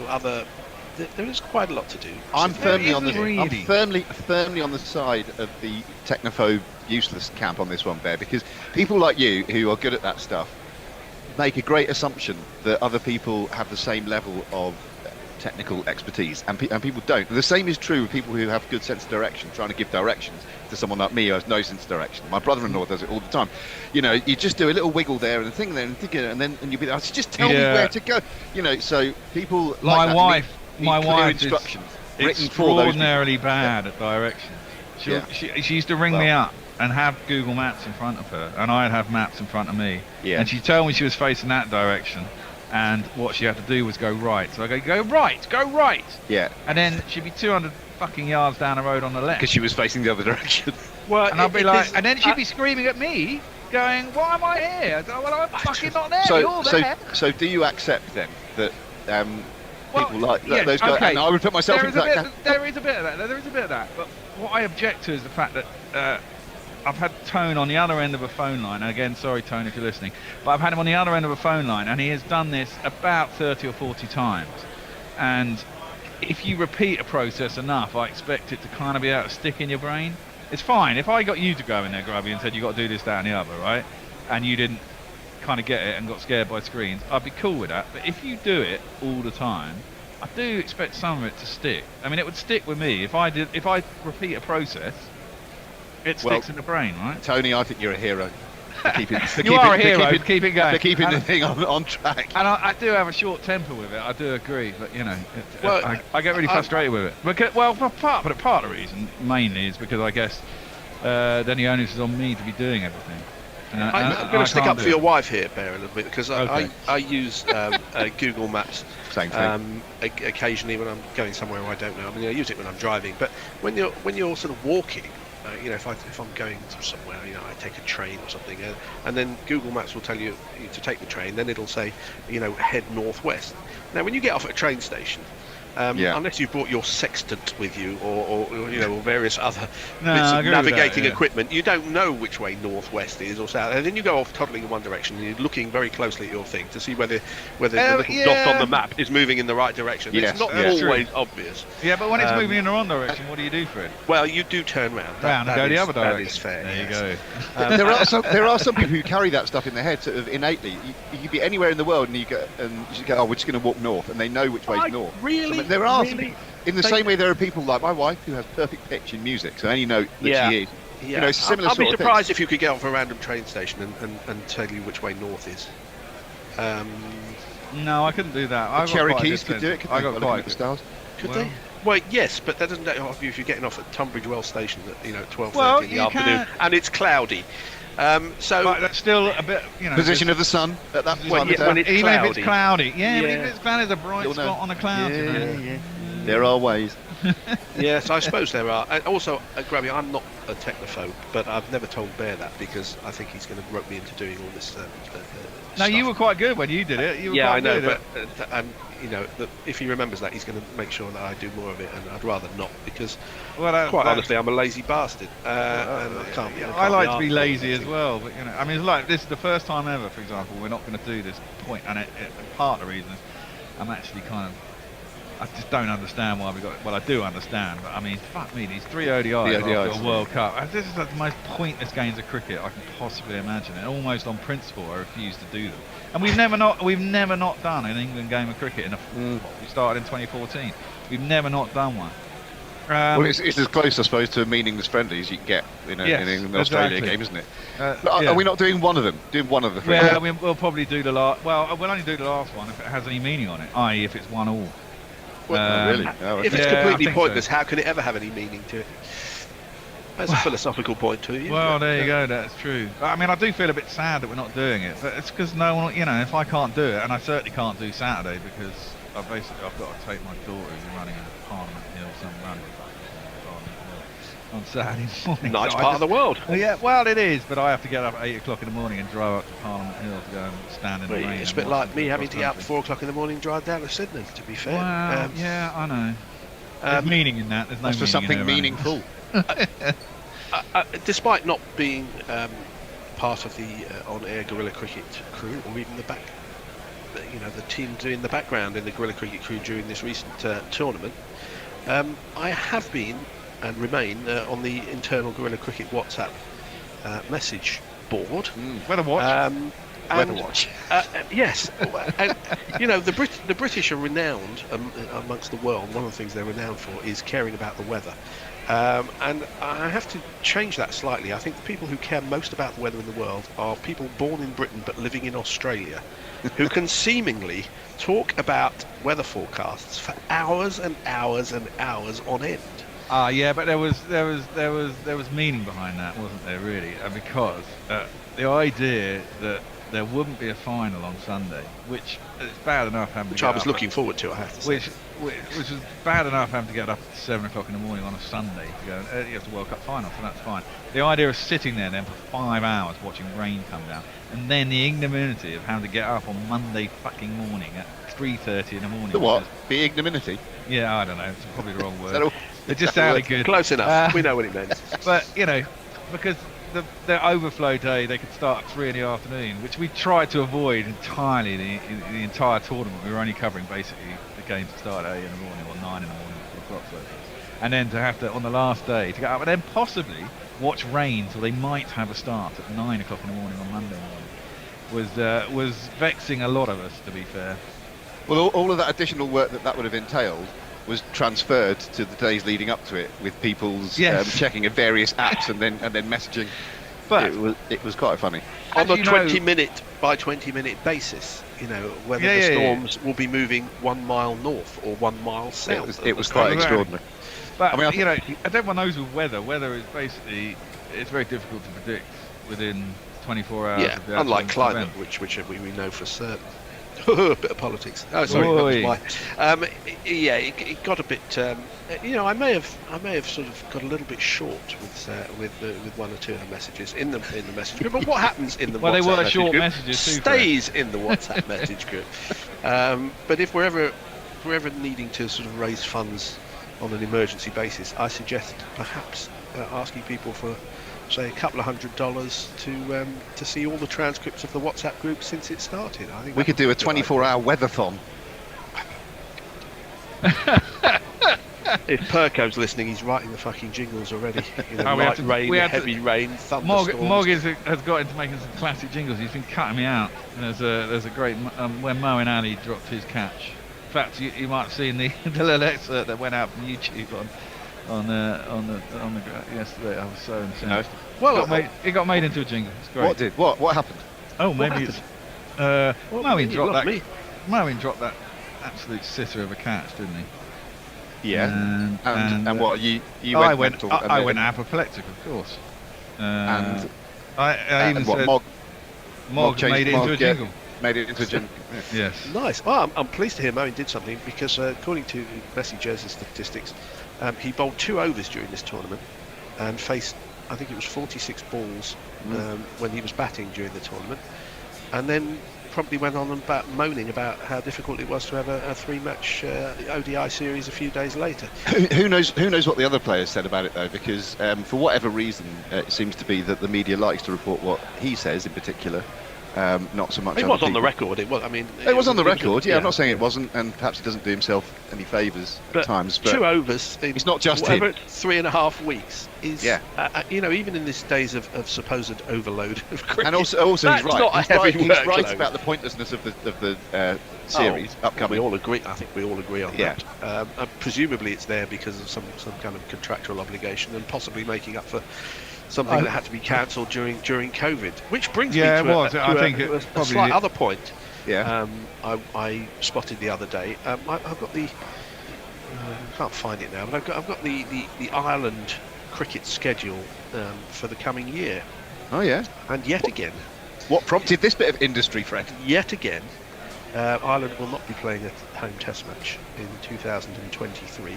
other. There is quite a lot to do. I'm firmly on really. I'm firmly on the side of the technophobe useless camp on this one, Bear, because people like you who are good at that stuff make a great assumption that other people have the same level of technical expertise, and people don't. The same is true of people who have good sense of direction, trying to give directions to someone like me who has no sense of direction. My brother-in-law does it all the time. You just do a little wiggle there and a thing there and think, and then you'll be like, just tell me where to go. So people like My that wife need clear is instructions written for those extraordinarily people. bad at direction. She used to ring me up and have Google Maps in front of her, and I'd have maps in front of me. Yeah. And she'd tell me she was facing that direction, and what she had to do was go right. So I go right. Yeah. And then she'd be 200 fucking yards down the road on the left. Because she was facing the other direction. Well, And I'd be like, and then she'd be screaming at me, going, "Why am I here?" I go, "Well, I'm fucking not there. You're there." So do you accept then that people like yeah, those guys? okay. And I would put myself into that camp. There is a bit of that. There is a bit of that. But what I object to is the fact that I've had Tone on the other end of a phone line. And again, sorry, Tone, if you're listening, but I've had him on the other end of a phone line, and he has done this about 30 or 40 times. And if you repeat a process enough, I expect it to kind of be able to stick in your brain. It's fine if I got you to go in there, Grubby, and said you got to do this, that, and the other, right? And you didn't kind of get it and got scared by screens, I'd be cool with that. But if you do it all the time, I do expect some of it to stick. I mean, it would stick with me if I repeat a process. It sticks in the brain, right? Tony, I think you're a hero. You are a hero for keeping going. For keeping the thing on track. And I do have a short temper with it. I do agree, but Well, I get really frustrated with it. Because, part of the reason mainly is because I guess then the onus is on me to be doing everything. I'm going to stick up for your wife here, Bear, a little bit, because I use Google Maps. Same thing. Occasionally when I'm going somewhere I don't know. I mean, I use it when I'm driving, but when you're sort of walking. If I'm going to somewhere, I take a train or something, and then Google Maps will tell you to take the train. Then it'll say, head northwest. Now, when you get off at a train station, Unless you've brought your sextant with you, or various other No, bits I of agree with that, navigating yeah. equipment, you don't know which way northwest is or south, and then you go off toddling in one direction, and you're looking very closely at your thing to see whether the little dot on the map is moving in the right direction. Yes, it's not that's always obvious. Yeah, but when it's moving in the wrong direction, what do you do for it? Well, you do turn round. Round and go the other direction. That is fair. There yes. you go. There are some people who carry that stuff in their head sort of innately. You could be anywhere in the world and you just go, oh, we're just going to walk north, and they know which way's north. Really? There are some people, in the same way there are people like my wife who has perfect pitch in music, so any note that she is. Yeah. It's a similar I'd be sort of surprised if you could get off a random train station and tell you which way north is. No, I couldn't do that. The Cherokees could do it. I got quite the stars. Could they? Well, yes, but that doesn't help you if you're getting off at Tunbridge Wells Station at 12:30 in the afternoon and it's cloudy. So but that's still a bit, position of the sun at that point. Even if it's cloudy, Yeah. But even if it's cloudy, there's a bright spot on the clouds. Yeah. There are ways. Yes, I suppose there are. And also, Grabby, I'm not a technophobe, but I've never told Bear that because I think he's going to rope me into doing all this. No, you were quite good when you did it. You were yeah, quite I know, good but if he remembers that, he's going to make sure that I do more of it, and I'd rather not because, quite that- honestly, I'm a lazy bastard, and I can't. I like to be lazy as well, but I mean, it's like this is the first time ever, for example, we're not going to do this point, and part of the reason is I'm actually I just don't understand why we got it. Well, I do understand, but I mean, fuck me, these 3 ODIs after a World Cup. This is the most pointless games of cricket I can possibly imagine, and almost on principle, I refuse to do them. And we've never not done an England game of cricket we started in 2014. We've never not done one. Well, it's as close, I suppose, to a meaningless friendly as you can get in an England Australia game, isn't it? Are we not doing one of them? Doing one of the three? Yeah, we'll probably do the last. Well, we'll only do the last one if it has any meaning on it, i.e., if it's 1-1. Well, really? If it's completely pointless, how can it ever have any meaning to it? That's a philosophical point to you. Well, there you go. That's true. I mean, I do feel a bit sad that we're not doing it, but it's because no one, if I can't do it, and I certainly can't do Saturday because I've got to take my daughter who's running in Parliament Hill, some run on Saturday morning. Nice part of the world. Yeah, well, it is, but I have to get up at 8 o'clock in the morning and drive up to Parliament Hill to go and stand in the rain. It's a bit like me having to get up at 4 o'clock in the morning and drive down to Sydney, to be fair. Well, yeah, I know. There's meaning in that. There's no That's for something meaningful. Despite not being part of the on-air Guerrilla Cricket crew, or even the team doing the background in the Guerrilla Cricket crew during this recent tournament, I have been and remain on the internal Guerrilla Cricket WhatsApp message board. Weather watch. Weather watch. Yes, and the British are renowned amongst the world. One of the things they're renowned for is caring about the weather. And I have to change that slightly. I think the people who care most about the weather in the world are people born in Britain but living in Australia, who can seemingly talk about weather forecasts for hours and hours and hours on end. Yeah, but there was meaning behind that, wasn't there? Really, because the idea that there wouldn't be a final on Sunday, which is bad enough having which to I get was up looking forward to, I have to say. Which was bad enough having to get up at 7 o'clock in the morning on a Sunday to go. You have the World Cup final, so that's fine. The idea of sitting there then for 5 hours watching rain come down, and then the ignominy of having to get up on Monday fucking morning at 3:30 in the morning. The what? The ignominy? Yeah, I don't know. It's probably the wrong word. It just sounded good. Close enough. We know what it meant. But because the overflow day, they could start at 3 in the afternoon, which we tried to avoid entirely the entire tournament. We were only covering basically the games that start at 8 in the morning or 9 in the morning, 4 o'clock. And then to have to, on the last day, to get up and then possibly watch rain, so they might have a start at 9 o'clock in the morning on Monday morning, was vexing a lot of us, to be fair. Well, all of that additional work that would have entailed was transferred to the days leading up to it, with people's checking of various apps and then messaging. But it was quite funny. On a 20-minute by 20-minute basis, whether the storms will be moving 1 mile north or 1 mile south. It was quite extraordinary. But I mean, everyone knows with weather is basically, it's very difficult to predict within 24 hours. Yeah, unlike climate, which we know for certain. A bit of politics. Oh, sorry, that was why. It got a bit. I may have sort of got a little bit short with one or two of the messages in the message group. But what happens in the well, WhatsApp they were short group messages too, stays in the WhatsApp message group. But if we're ever if we're ever needing to sort of raise funds on an emergency basis, I suggest perhaps asking people for, say, a couple of $100 to see all the transcripts of the WhatsApp group since it started. I think We could do a 24-hour weathathon. If Perko's listening, he's writing the fucking jingles already. You know, Oh, light rain, heavy rain, thunderstorms. Morg has got into making some classic jingles. He's been cutting me out. There's a great when Moeen Ali dropped his catch. In fact, you might have seen the little excerpt that went out from YouTube on the yesterday. I was so incensed. Well, it got made into a jingle. It's great. What happened? Oh, maybe it's Moeen dropped that. me. Moeen dropped that absolute sitter of a catch, didn't he? Yeah. And what you I went went mental? I went apoplectic, of course. And I even what, said Mog made it into a jingle. Made it into a jingle. Yes. Nice. Well, I'm pleased to hear Moeen did something because according to Messi Jersey statistics, he bowled 2 overs during this tournament and faced, I think it was 46 balls when he was batting during the tournament, and then promptly went on about moaning about how difficult it was to have a 3-match ODI series a few days later. Who knows what the other players said about it though, because for whatever reason it seems to be that the media likes to report what he says in particular, not so much. It other was on the people. record. It was. I mean, it was on the record. Yeah, I'm not saying it wasn't, and perhaps he doesn't do himself any favours at times. But 2 overs. It's not just whatever, him. 3.5 weeks is. You know, even in this days of supposed overload of cricket. And also he's that's right. Not He's a heavy right. He's right workload. about the pointlessness of the series upcoming. We all agree. I think we all agree on that. Presumably, it's there because of some kind of contractual obligation, and possibly making up for something that had to be cancelled during COVID. Which brings me to a slight other point. Yeah. I spotted the other day. I've got the. I can't find it now, but I've got the Ireland cricket schedule for the coming year. Oh yeah. And yet again. What prompted this bit of industry, Fred? Yet again, Ireland will not be playing a home test match in 2023.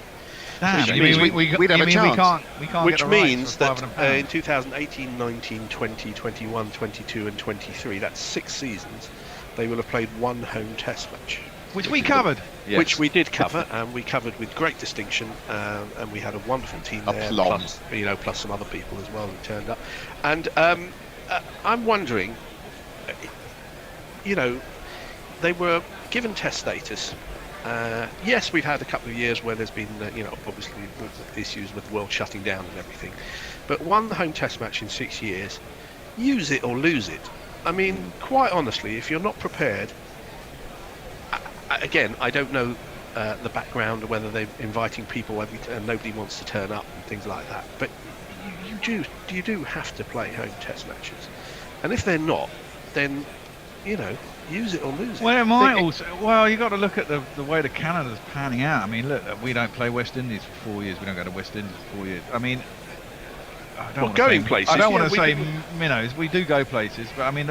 Damn, you mean we'd have a chance? We can't Which get the rights means for that £500. in 2018, 19, 20, 21, 22 and 23, that's 6 seasons, they will have played 1 home test match. Which we covered. Yes. Which we did cover, and we covered with great distinction, and we had a wonderful team there, plus some other people as well who turned up. And I'm wondering, they were given test status. Yes, we've had a couple of years where there's been, obviously issues with the world shutting down and everything. But 1 home test match in 6 years, use it or lose it. I mean, quite honestly, if you're not prepared, again, I don't know the background or whether they're inviting people and nobody wants to turn up and things like that. But you do have to play home test matches. And if they're not, then, use it or lose it. Well, it might also. Well, you got to look at the way that Canada's panning out. I mean, look, we don't play West Indies for 4 years. We don't go to West Indies for 4 years. I mean, I don't want to say minnows. We do go places, but I mean,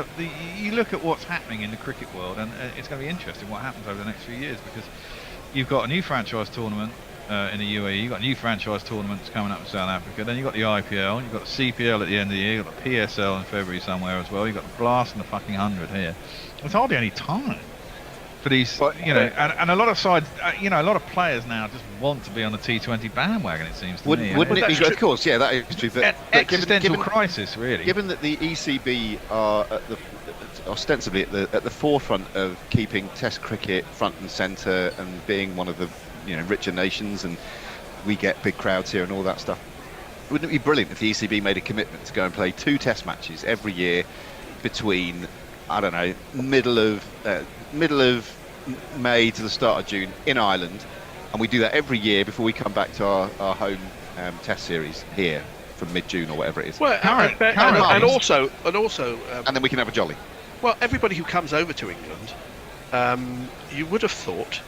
you look at what's happening in the cricket world, and it's going to be interesting what happens over the next few years, because you've got a new franchise tournament in the UAE. You've got new franchise tournaments coming up in South Africa. Then you've got the IPL. You've got the CPL at the end of the year. You've got the PSL in February somewhere as well. You've got the Blast and the fucking 100 here. There's hardly any time for these, and a lot of sides, a lot of players now just want to be on the T20 bandwagon. It seems to me. Wouldn't it be? Of course, yeah, that is true. But existential crisis, really. Given that the ECB are ostensibly at the forefront of keeping Test cricket front and centre and being one of the richer nations, and we get big crowds here and all that stuff. Wouldn't it be brilliant if the ECB made a commitment to go and play 2 Test matches every year between, I don't know, middle of May to the start of June in Ireland, and we do that every year before we come back to our home Test series here from mid-June or whatever it is. Well, and also, and then we can have a jolly. Well, everybody who comes over to England, you would have thought,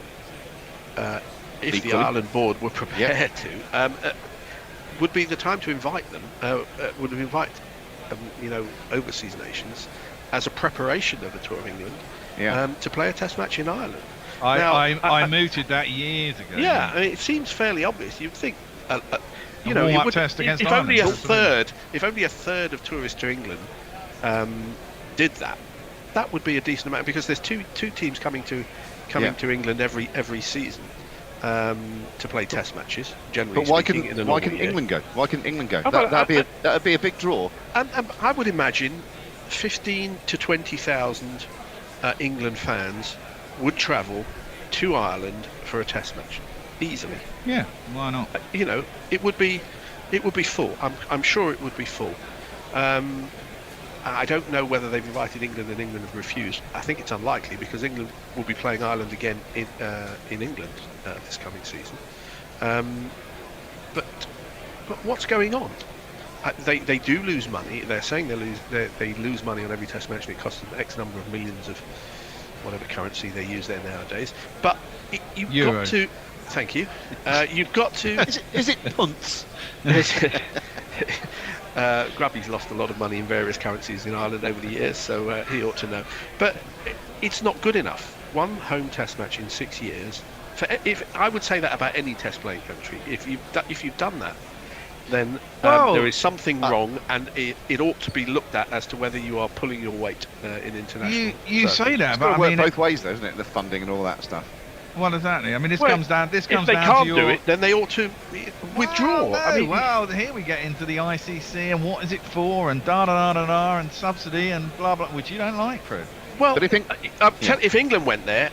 if Equally. the Ireland board were prepared to, would be the time to invite them. Would invite, overseas nations as a preparation of a tour of England. To play a test match in Ireland. I mooted that years ago. Yeah, I mean, it seems fairly obvious. You'd think, it would, if only a third of tourists to England did that, that would be a decent amount, because there's two teams coming to coming to England every season to play Test matches. Generally, But why speaking, couldn't in a normal year. England go? Why couldn't England go? Oh, well, That'd be a big draw. I would imagine 15 to 20,000 England fans would travel to Ireland for a Test match easily. Yeah, why not? You know, it would be full. I'm sure it would be full. I don't know whether they've invited England and England have refused. I think it's unlikely because England will be playing Ireland again in England this coming season. But what's going on? They do lose money. They're saying they lose money on every Test match, and it costs them X number of millions of whatever currency they use there nowadays. But you've Euro. got to. Thank you. You've got to. Is it punts? Grubby's lost a lot of money in various currencies in Ireland over the years, so he ought to know. But it's not good enough. One home Test match in 6 years. If I would say that about any Test playing country, if you've done that, then there is something wrong, and it ought to be looked at as to whether you are pulling your weight in international. You say that, It's but got to I work mean, both ways, though, isn't it? The funding and all that stuff. well, exactly. I mean, this Well, comes down. This comes if they down can't to do your. it, then they ought to withdraw. Well, I mean, well, here we get into the ICC and what is it for, and da da da da da, and subsidy and blah blah, which you don't like, Fred. well, But if England went there,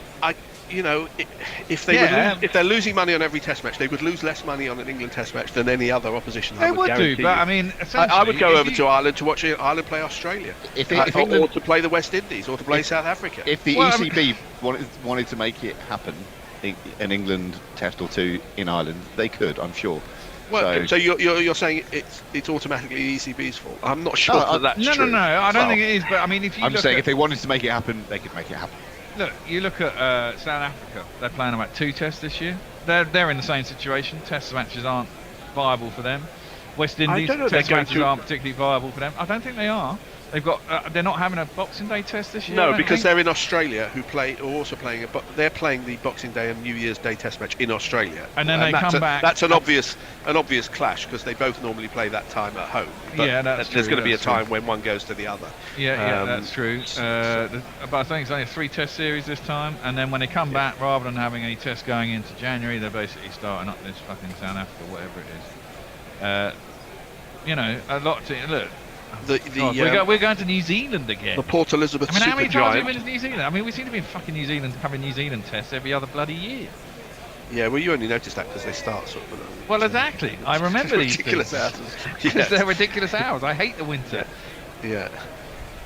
if they're losing money on every Test match, they would lose less money on an England Test match than any other opposition. They I would would do, guarantee but you. I mean, I would go essentially, over to Ireland to watch Ireland play Australia, If or England- to play the West Indies, or to play South Africa. If the Well, ECB wanted to make it happen, an England Test or two in Ireland, they could, I'm sure. Well, so you're saying it's automatically the ECB's fault? I'm not sure that's true. No, I don't think it is. But I mean, if you I'm look saying at, if they wanted to make it happen, they could make it happen. look, you look at South Africa. They're playing about 2 tests this year. They're in the same situation. Test matches aren't viable for them. West Indies don't know, Test they're going matches to- aren't particularly viable for them. I don't think they are. They've got. They're not having a Boxing Day test this year. I No, don't because think. they're in Australia, they're playing the Boxing Day and New Year's Day Test match in Australia, And then they come back. That's an obvious clash because they both normally play that time at home. But Yeah, that's there's true, going to be a that's time true. when one goes to the other. Yeah, that's true. But I think it's only a 3 test series this time, and then when they come back, rather than having any tests going into January, they're basically starting up this fucking South Africa, whatever it is. A lot to look. We're going to New Zealand again. The Port Elizabeth I mean, how many Supergiant. times have we been to New Zealand? I mean, we seem to be in fucking New Zealand having New Zealand tests every other bloody year. Yeah, well, you only notice that because they start sort of. Well, exactly. I remember these ridiculous things. hours. Because they're ridiculous hours. I hate the winter. Yeah.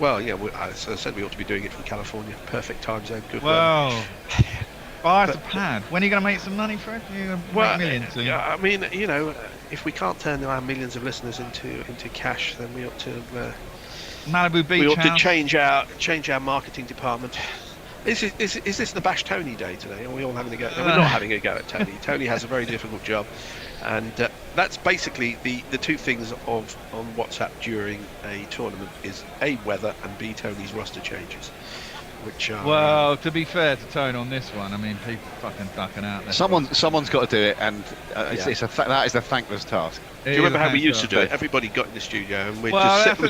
Well, yeah. As I said, we ought to be doing it from California. Perfect time zone. Good. Well, buy us a pad. When are you going to make some money, Fred? You're going to make millions. I mean, if we can't turn our millions of listeners into cash, then we ought to. Malibu Beach we ought House. to change our marketing department. Is this the Bash Tony day today? Are we all having a go? No, we're not having a go at Tony. Tony has a very difficult job, and that's basically the 2 things on WhatsApp during a tournament is A, weather, and B, Tony's roster changes. Which are, well, to be fair to Tone on this one, I mean, people fucking ducking out there. Someone's got to do it, and that is a thankless task. Do you remember how we used to do it? Everybody got in the studio and we'd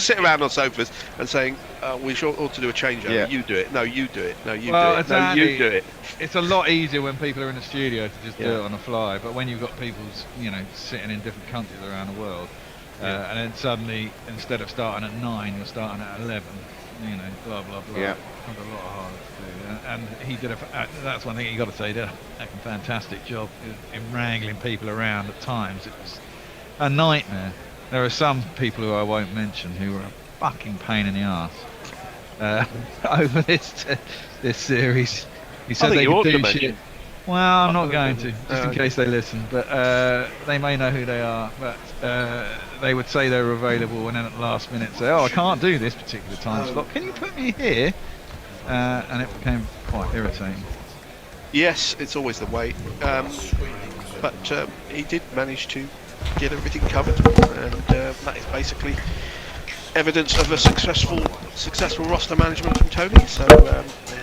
sit around on sofas and saying, we ought to do a changeover. Yeah. You do it. No, you do it. No, you Well, do it. exactly. No, you do it. It's a lot easier when people are in the studio to just do it on the fly, but when you've got people, sitting in different countries around the world, and then suddenly, instead of starting at 9, you're starting at 11. Blah blah blah. Yeah. It's a lot harder to do. And he did that's one thing you got to say. He did a fucking fantastic job in wrangling people around. At times, it was a nightmare. There are some people who I won't mention who were a fucking pain in the arse over this series. He said they could do shit. Well, I'm not going to, just in case they listen. But they may know who they are. But they would say they were available, and then at the last minute say, "Oh, I can't do this particular time slot. Can you put me here?" And it became quite irritating. Yes, it's always the way. But he did manage to get everything covered, and that is basically evidence of a successful roster management from Tony. So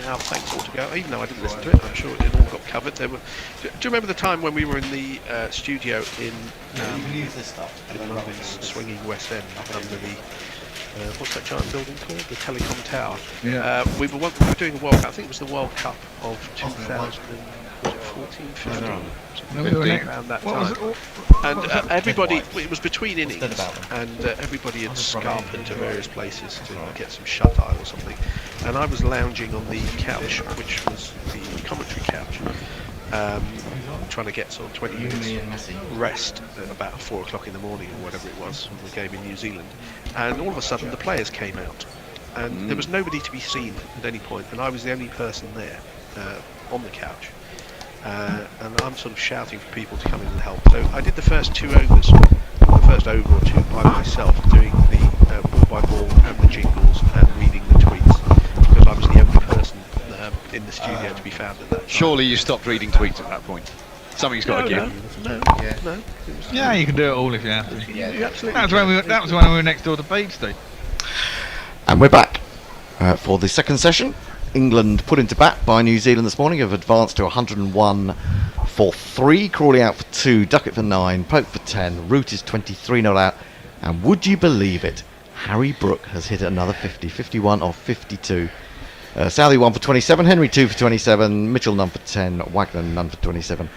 our thanks all to go. Even though I didn't listen to it, I'm sure it all got covered. Do you remember the time when we were in the studio in swinging West End under the what's that giant building called? The Telecom Tower. Yeah. We were doing a World Cup. I think it was the World Cup of 2014, 15, around that time. And everybody, it was between innings, and everybody had scarpered to various places to get some shut-eye or something. And I was lounging on the couch, which was the commentary couch, trying to get sort of 20 minutes rest at about 4 o'clock in the morning or whatever it was from the game in New Zealand. And all of a sudden the players came out, and there was nobody to be seen at any point, and I was the only person there on the couch. And I'm sort of shouting for people to come in and help. So I did the first 2 overs, the first over or 2 by myself, doing the ball by ball and the jingles and reading the tweets, because I was the only person in the studio to be found at that time. Surely you stopped reading tweets at that point. Something's got to give. No. Yeah, you can do it all if you have to. Yeah, you absolutely. That was when we were next door to Bede's. And we're back for the second session. England put into bat by New Zealand this morning, have advanced to 101 for 3, Crawley out for 2, Duckett for 9, Pope for 10, Root is 23-0 out, and would you believe it, Harry Brook has hit another 50, 51 off 52. Southey 1 for 27, Henry 2 for 27, Mitchell none for 10, Wagner none for 27,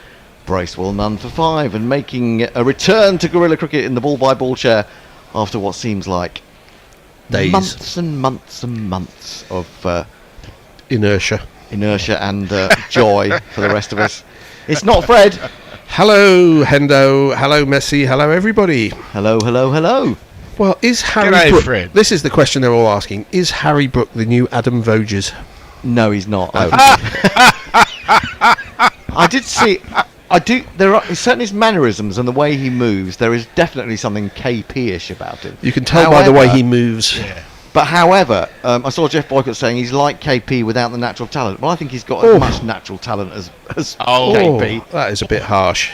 Bracewell none for 5, and making a return to guerrilla cricket in the ball-by-ball chair after what seems like days, months and months and months of inertia and joy for the rest of us. It's not Fred. Hello, Hendo. Hello, Messi. Hello, everybody. Hello. Well, is Harry Brook... Fred. This is the question they're all asking. Is Harry Brook the new Adam Voges? No, he's not. I did see... There are certainly his mannerisms and the way he moves. There is definitely something KP-ish about him. You can tell by the way he moves. Yeah. But however, I saw Jeff Boycott saying he's like KP without the natural talent. Well, I think he's got as much natural talent as KP. That is a bit harsh.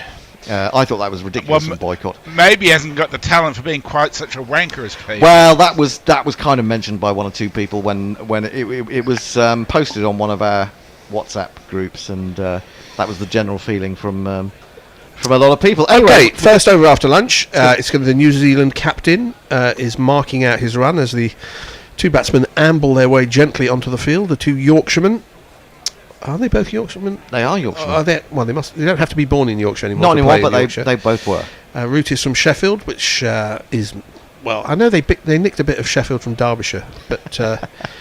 I thought that was ridiculous from Boycott. Maybe he hasn't got the talent for being quite such a wanker as KP. Well, that was kind of mentioned by 1 or 2 people when it was posted on one of our WhatsApp groups, and that was the general feeling from a lot of people. Anyway, okay, first over after lunch. It's going to be the New Zealand captain is marking out his run as the 2 batsmen amble their way gently onto the field. The 2 Yorkshiremen. Are they both Yorkshiremen? They are Yorkshiremen. Are they? Well, they must. They don't have to be born in Yorkshire anymore. Not anymore, but they both were. Root is from Sheffield, which is. Well, I know they nicked a bit of Sheffield from Derbyshire, but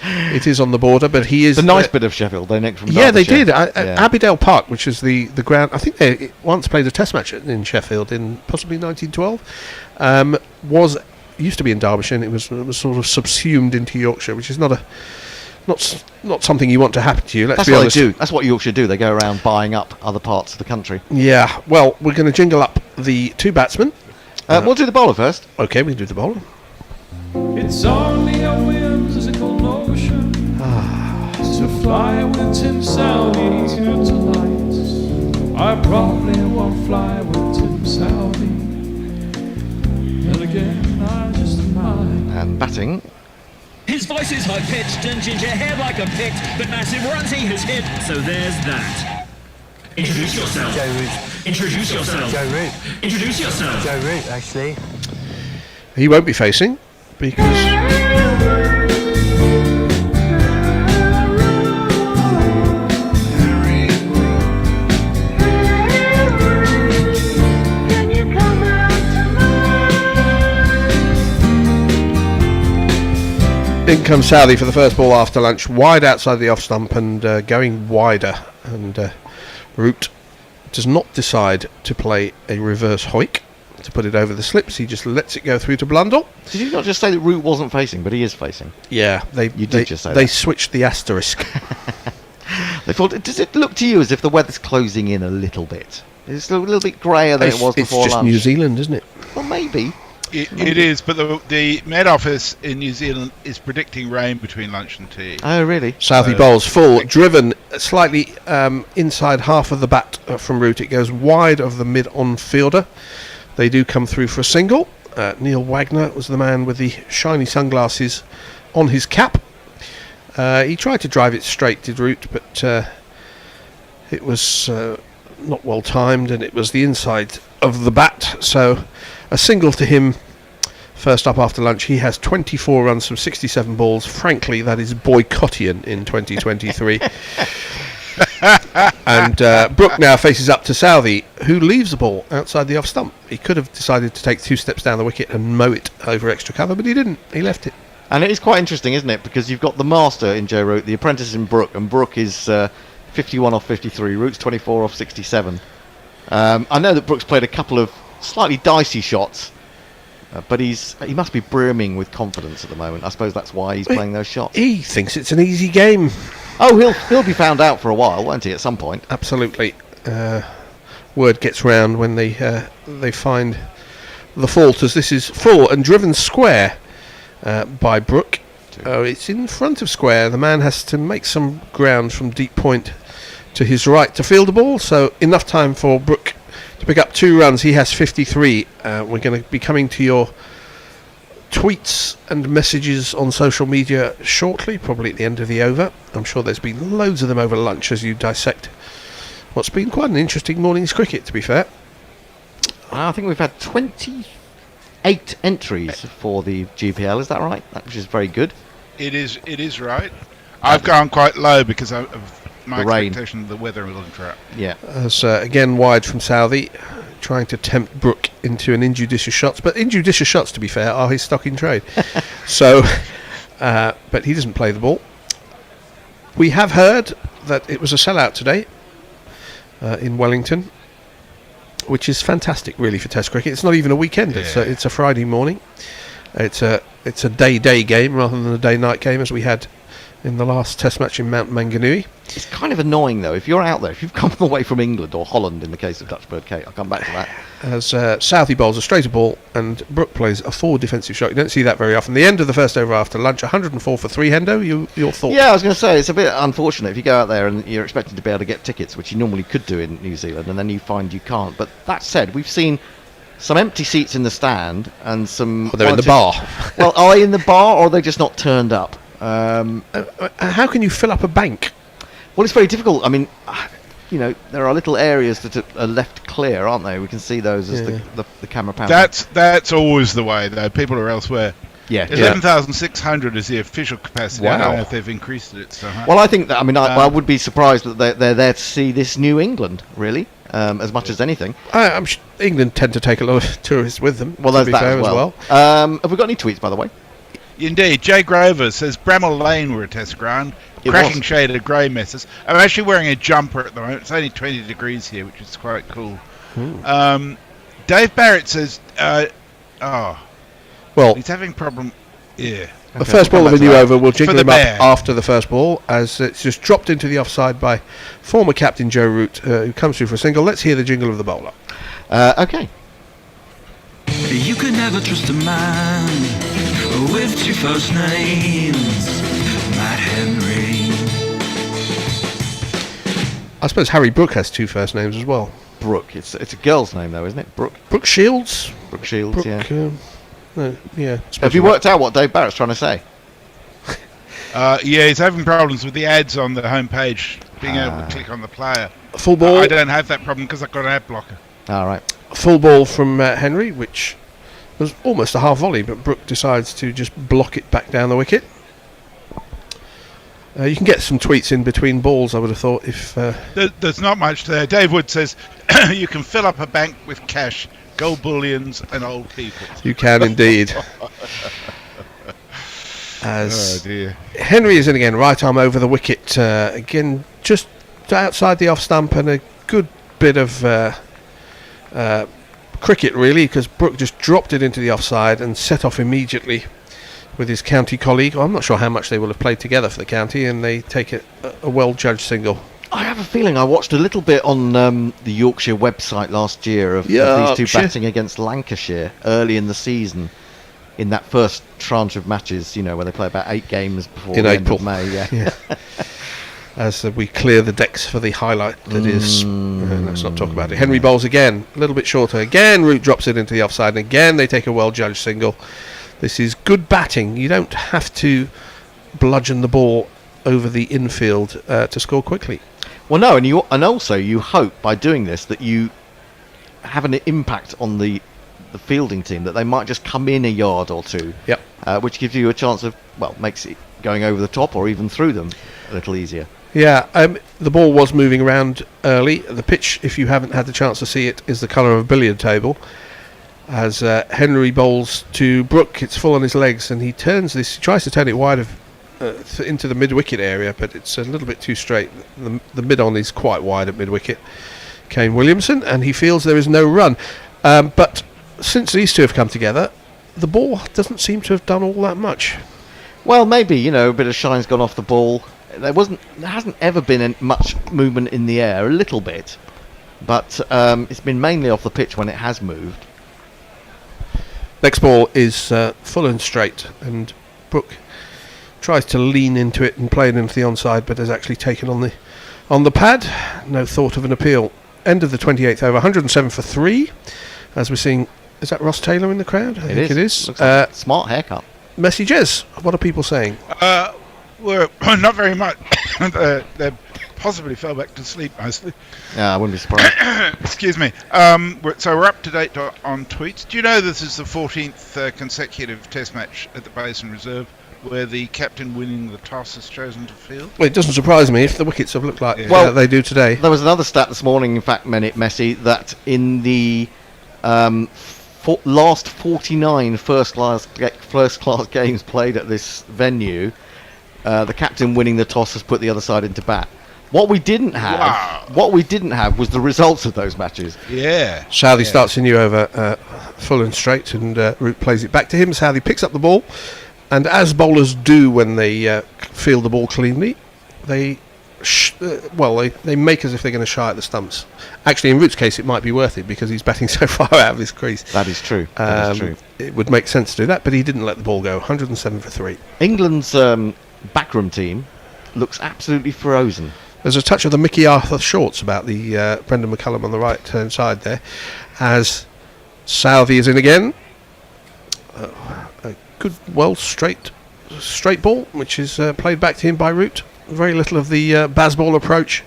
it is on the border. But he is the nice bit of Sheffield they nicked from Derbyshire. Yeah, they did. Abbeydale Park, which is the ground. I think they once played a Test match in Sheffield in possibly 1912. Used to be in Derbyshire, and it was sort of subsumed into Yorkshire, which is not something you want to happen to you. Let's be honest. They do. That's what Yorkshire do. They go around buying up other parts of the country. Yeah. Well, we're going to jingle up the 2 batsmen. We'll do the bowler first. Okay, we'll do the bowler. It's only a whimsical notion to fly with Tim Southey here tonight. I probably won't fly with Tim Southey. And again, I just might. And batting. His voice is high-pitched and ginger hair like a picked, but massive runs he has hit, so there's that. Introduce yourself. Joe Root. Introduce yourself. Joe Root. Introduce yourself. Joe Root, actually. He won't be facing because in comes Southey for the first ball after lunch, wide outside the off stump and going wider, and Root does not decide to play a reverse hoik to put it over the slips. He just lets it go through to Blundell. Did you not just say that Root wasn't facing, but he is facing? Yeah, they switched the asterisk. They thought. Does it look to you as if the weather's closing in a little bit? It's a little bit grayer than it was before lunch. It's just New Zealand, isn't it? Well, maybe. It is, but the Met Office in New Zealand is predicting rain between lunch and tea. Oh, really? Southey bowls full, driven slightly inside half of the bat from Root. It goes wide of the mid-on fielder. They do come through for a single. Neil Wagner was the man with the shiny sunglasses on his cap. He tried to drive it straight, did Root, but it was not well timed, and it was the inside of the bat. So a single to him First up after lunch, he has 24 runs from 67 balls. Frankly, that is boycottian in 2023. And Brook now faces up to Southey, who leaves the ball outside the off stump. He could have decided to take 2 steps down the wicket and mow it over extra cover, but he didn't. He left it. And it is quite interesting, isn't it? Because you've got the master in Joe Root, the apprentice in Brook, and Brook is 51 off 53, Root's 24 off 67. I know that Brook's played a couple of slightly dicey shots, but he must be brimming with confidence at the moment. I suppose that's why he's playing those shots. He thinks it's an easy game. Oh, he'll be found out for a while, won't he, at some point? Absolutely. Word gets round when they find the fault, as this is full and driven square by Brook. It's in front of square. The man has to make some ground from deep point to his right to field the ball, so enough time for Brook to pick up 2 runs. He has 53. We're going to be coming to your tweets and messages on social media shortly, probably at the end of the over. I'm sure there's been loads of them over lunch as you dissect what's been quite an interesting morning's cricket, to be fair. I think we've had 28 entries for the GPL, is that right? Which is very good. It is right. I've gone quite low because of my The rain. expectation of the weather wasn't right. Yeah. As again wide from Southey, trying to tempt Brook into an injudicious shots. But injudicious shots, to be fair, are his stock in trade. So, but he doesn't play the ball. We have heard that it was a sellout today in Wellington, which is fantastic, really, for Test cricket. It's not even a weekend. Yeah. It's a Friday morning. It's a day game rather than a day-night game, as we had in the last Test match in Mount Manganui. It's kind of annoying, though, if you're out there, if you've come away from England or Holland in the case of Dutch Bird Kate. I'll come back to that. As Southey bowls a straighter ball and Brook plays a forward defensive shot. You don't see that very often. The end of the first over after lunch, 104 for 3. Hendo, your thoughts? Yeah, I was going to say, it's a bit unfortunate if you go out there and you're expected to be able to get tickets, which you normally could do in New Zealand, and then you find you can't. But that said, we've seen some empty seats in the stand and some... Well, they're in the bar. Well, are they in the bar or are they just not turned up? How can you fill up a bank? Well, it's very difficult. I mean, you know, there are little areas that are left clear, aren't they? We can see those as the camera pans. That's always the way, though. People are elsewhere. Yeah. 11,600 is the official capacity. I don't know Wow. if they've increased it so much. Well, I think that, I mean, I would be surprised that they're there to see this New England, really, as much as anything. England tend to take a lot of tourists with them. Well, to there's be that fair as well. Have we got any tweets, by the way? Indeed. Jay Grover says Bramall Lane were a test ground. It Cracking was. shade of grey misses. I'm actually wearing a jumper at the moment. It's only 20 degrees here, which is quite cool. Dave Barrett says, well, he's having problem. Yeah. The first ball of the new over will jingle For the him up bear. after the first ball, as it's just dropped into the offside by former captain Joe Root, who comes through for a single. Let's hear the jingle of the bowler. Okay. You could never trust a man with 2 first names, Matt Henry. I suppose Harry Brook has 2 first names as well. Brook. It's a girl's name, though, isn't it? Brook. Brooke Shields. Brooke Shields, yeah. Yeah. Have you worked out what Dave Barrett's trying to say? Yeah, he's having problems with the ads on the homepage, being able to click on the player. Full ball. I don't have that problem because I've got an ad blocker. All right. Full ball from Henry, which was almost a half volley, but Brook decides to just block it back down the wicket. You can get some tweets in between balls, I would have thought. If There's not much there. Dave Wood says you can fill up a bank with cash, gold bullions, and old people. you can indeed. As Oh, dear. Henry is in again, right arm over the wicket. Again, just outside the off stump, and a good bit of cricket, really, because Brook just dropped it into the offside and set off immediately with his county colleague. I'm not sure how much they will have played together for the county, and they take a well-judged single. I have a feeling I watched a little bit on the Yorkshire website last year of these 2 Yorkshire. batting against Lancashire early in the season, in that first tranche of matches, you know, where they play about 8 games before In the April. end of May. Yeah. As we clear the decks for the highlight that is... let's not talk about it. Henry bowls again, a little bit shorter. Again, Root drops it into the offside, and again they take a well-judged single. This is good batting. You don't have to bludgeon the ball over the infield to score quickly. Well, no, and also you hope by doing this that you have an impact on the the fielding team that they might just come in a yard or two. Yep. Which gives you a chance of, makes it going over the top or even through them a little easier. Yeah, the ball was moving around early. The pitch, if you haven't had the chance to see it, is the colour of a billiard table. As Henry bowls to Brook, it's full on his legs, and he tries to turn it wide into the mid-wicket area, but it's a little bit too straight. The mid-on is quite wide at mid-wicket. Kane Williamson, and he feels there is no run. But since these two have come together, the ball doesn't seem to have done all that much. Well, maybe, a bit of shine's gone off the ball. There hasn't ever been much movement in the air, a little bit, but it's been mainly off the pitch when it has moved. Next ball is full and straight, and Brook tries to lean into it and play it into the onside, but has actually taken on the pad. No thought of an appeal. End of the 28th over, 107 for 3. As we're seeing, is that Ross Taylor in the crowd? I think it is. Looks like smart haircut. Messages. What are people saying? We're not very much. They possibly fell back to sleep mostly. Yeah, I wouldn't be surprised. Excuse me. So we're up to date on tweets. Do you know this is the 14th consecutive Test match at the Basin Reserve where the captain winning the toss has chosen to field? Well, it doesn't surprise me if the wickets have looked like they do today. There was another stat this morning, in fact, Messi, that in the last 49 first class games played at this venue, the captain winning the toss has put the other side into bat. What we didn't have was the results of those matches. Yeah. Southey starts a new over, full and straight, and Root plays it back to him. Southey picks up the ball, and as bowlers do when they field the ball cleanly, they make as if they're going to shy at the stumps. Actually, in Root's case, it might be worth it because he's batting so far out of his crease. That is true. It would make sense to do that, but he didn't let the ball go. 107 for 3. England's backroom team looks absolutely frozen. There's a touch of the Mickey Arthur shorts about the Brendan McCullum on the right-hand side there, as Southey is in again. A good, straight ball, which is played back to him by Root. Very little of the Bazball approach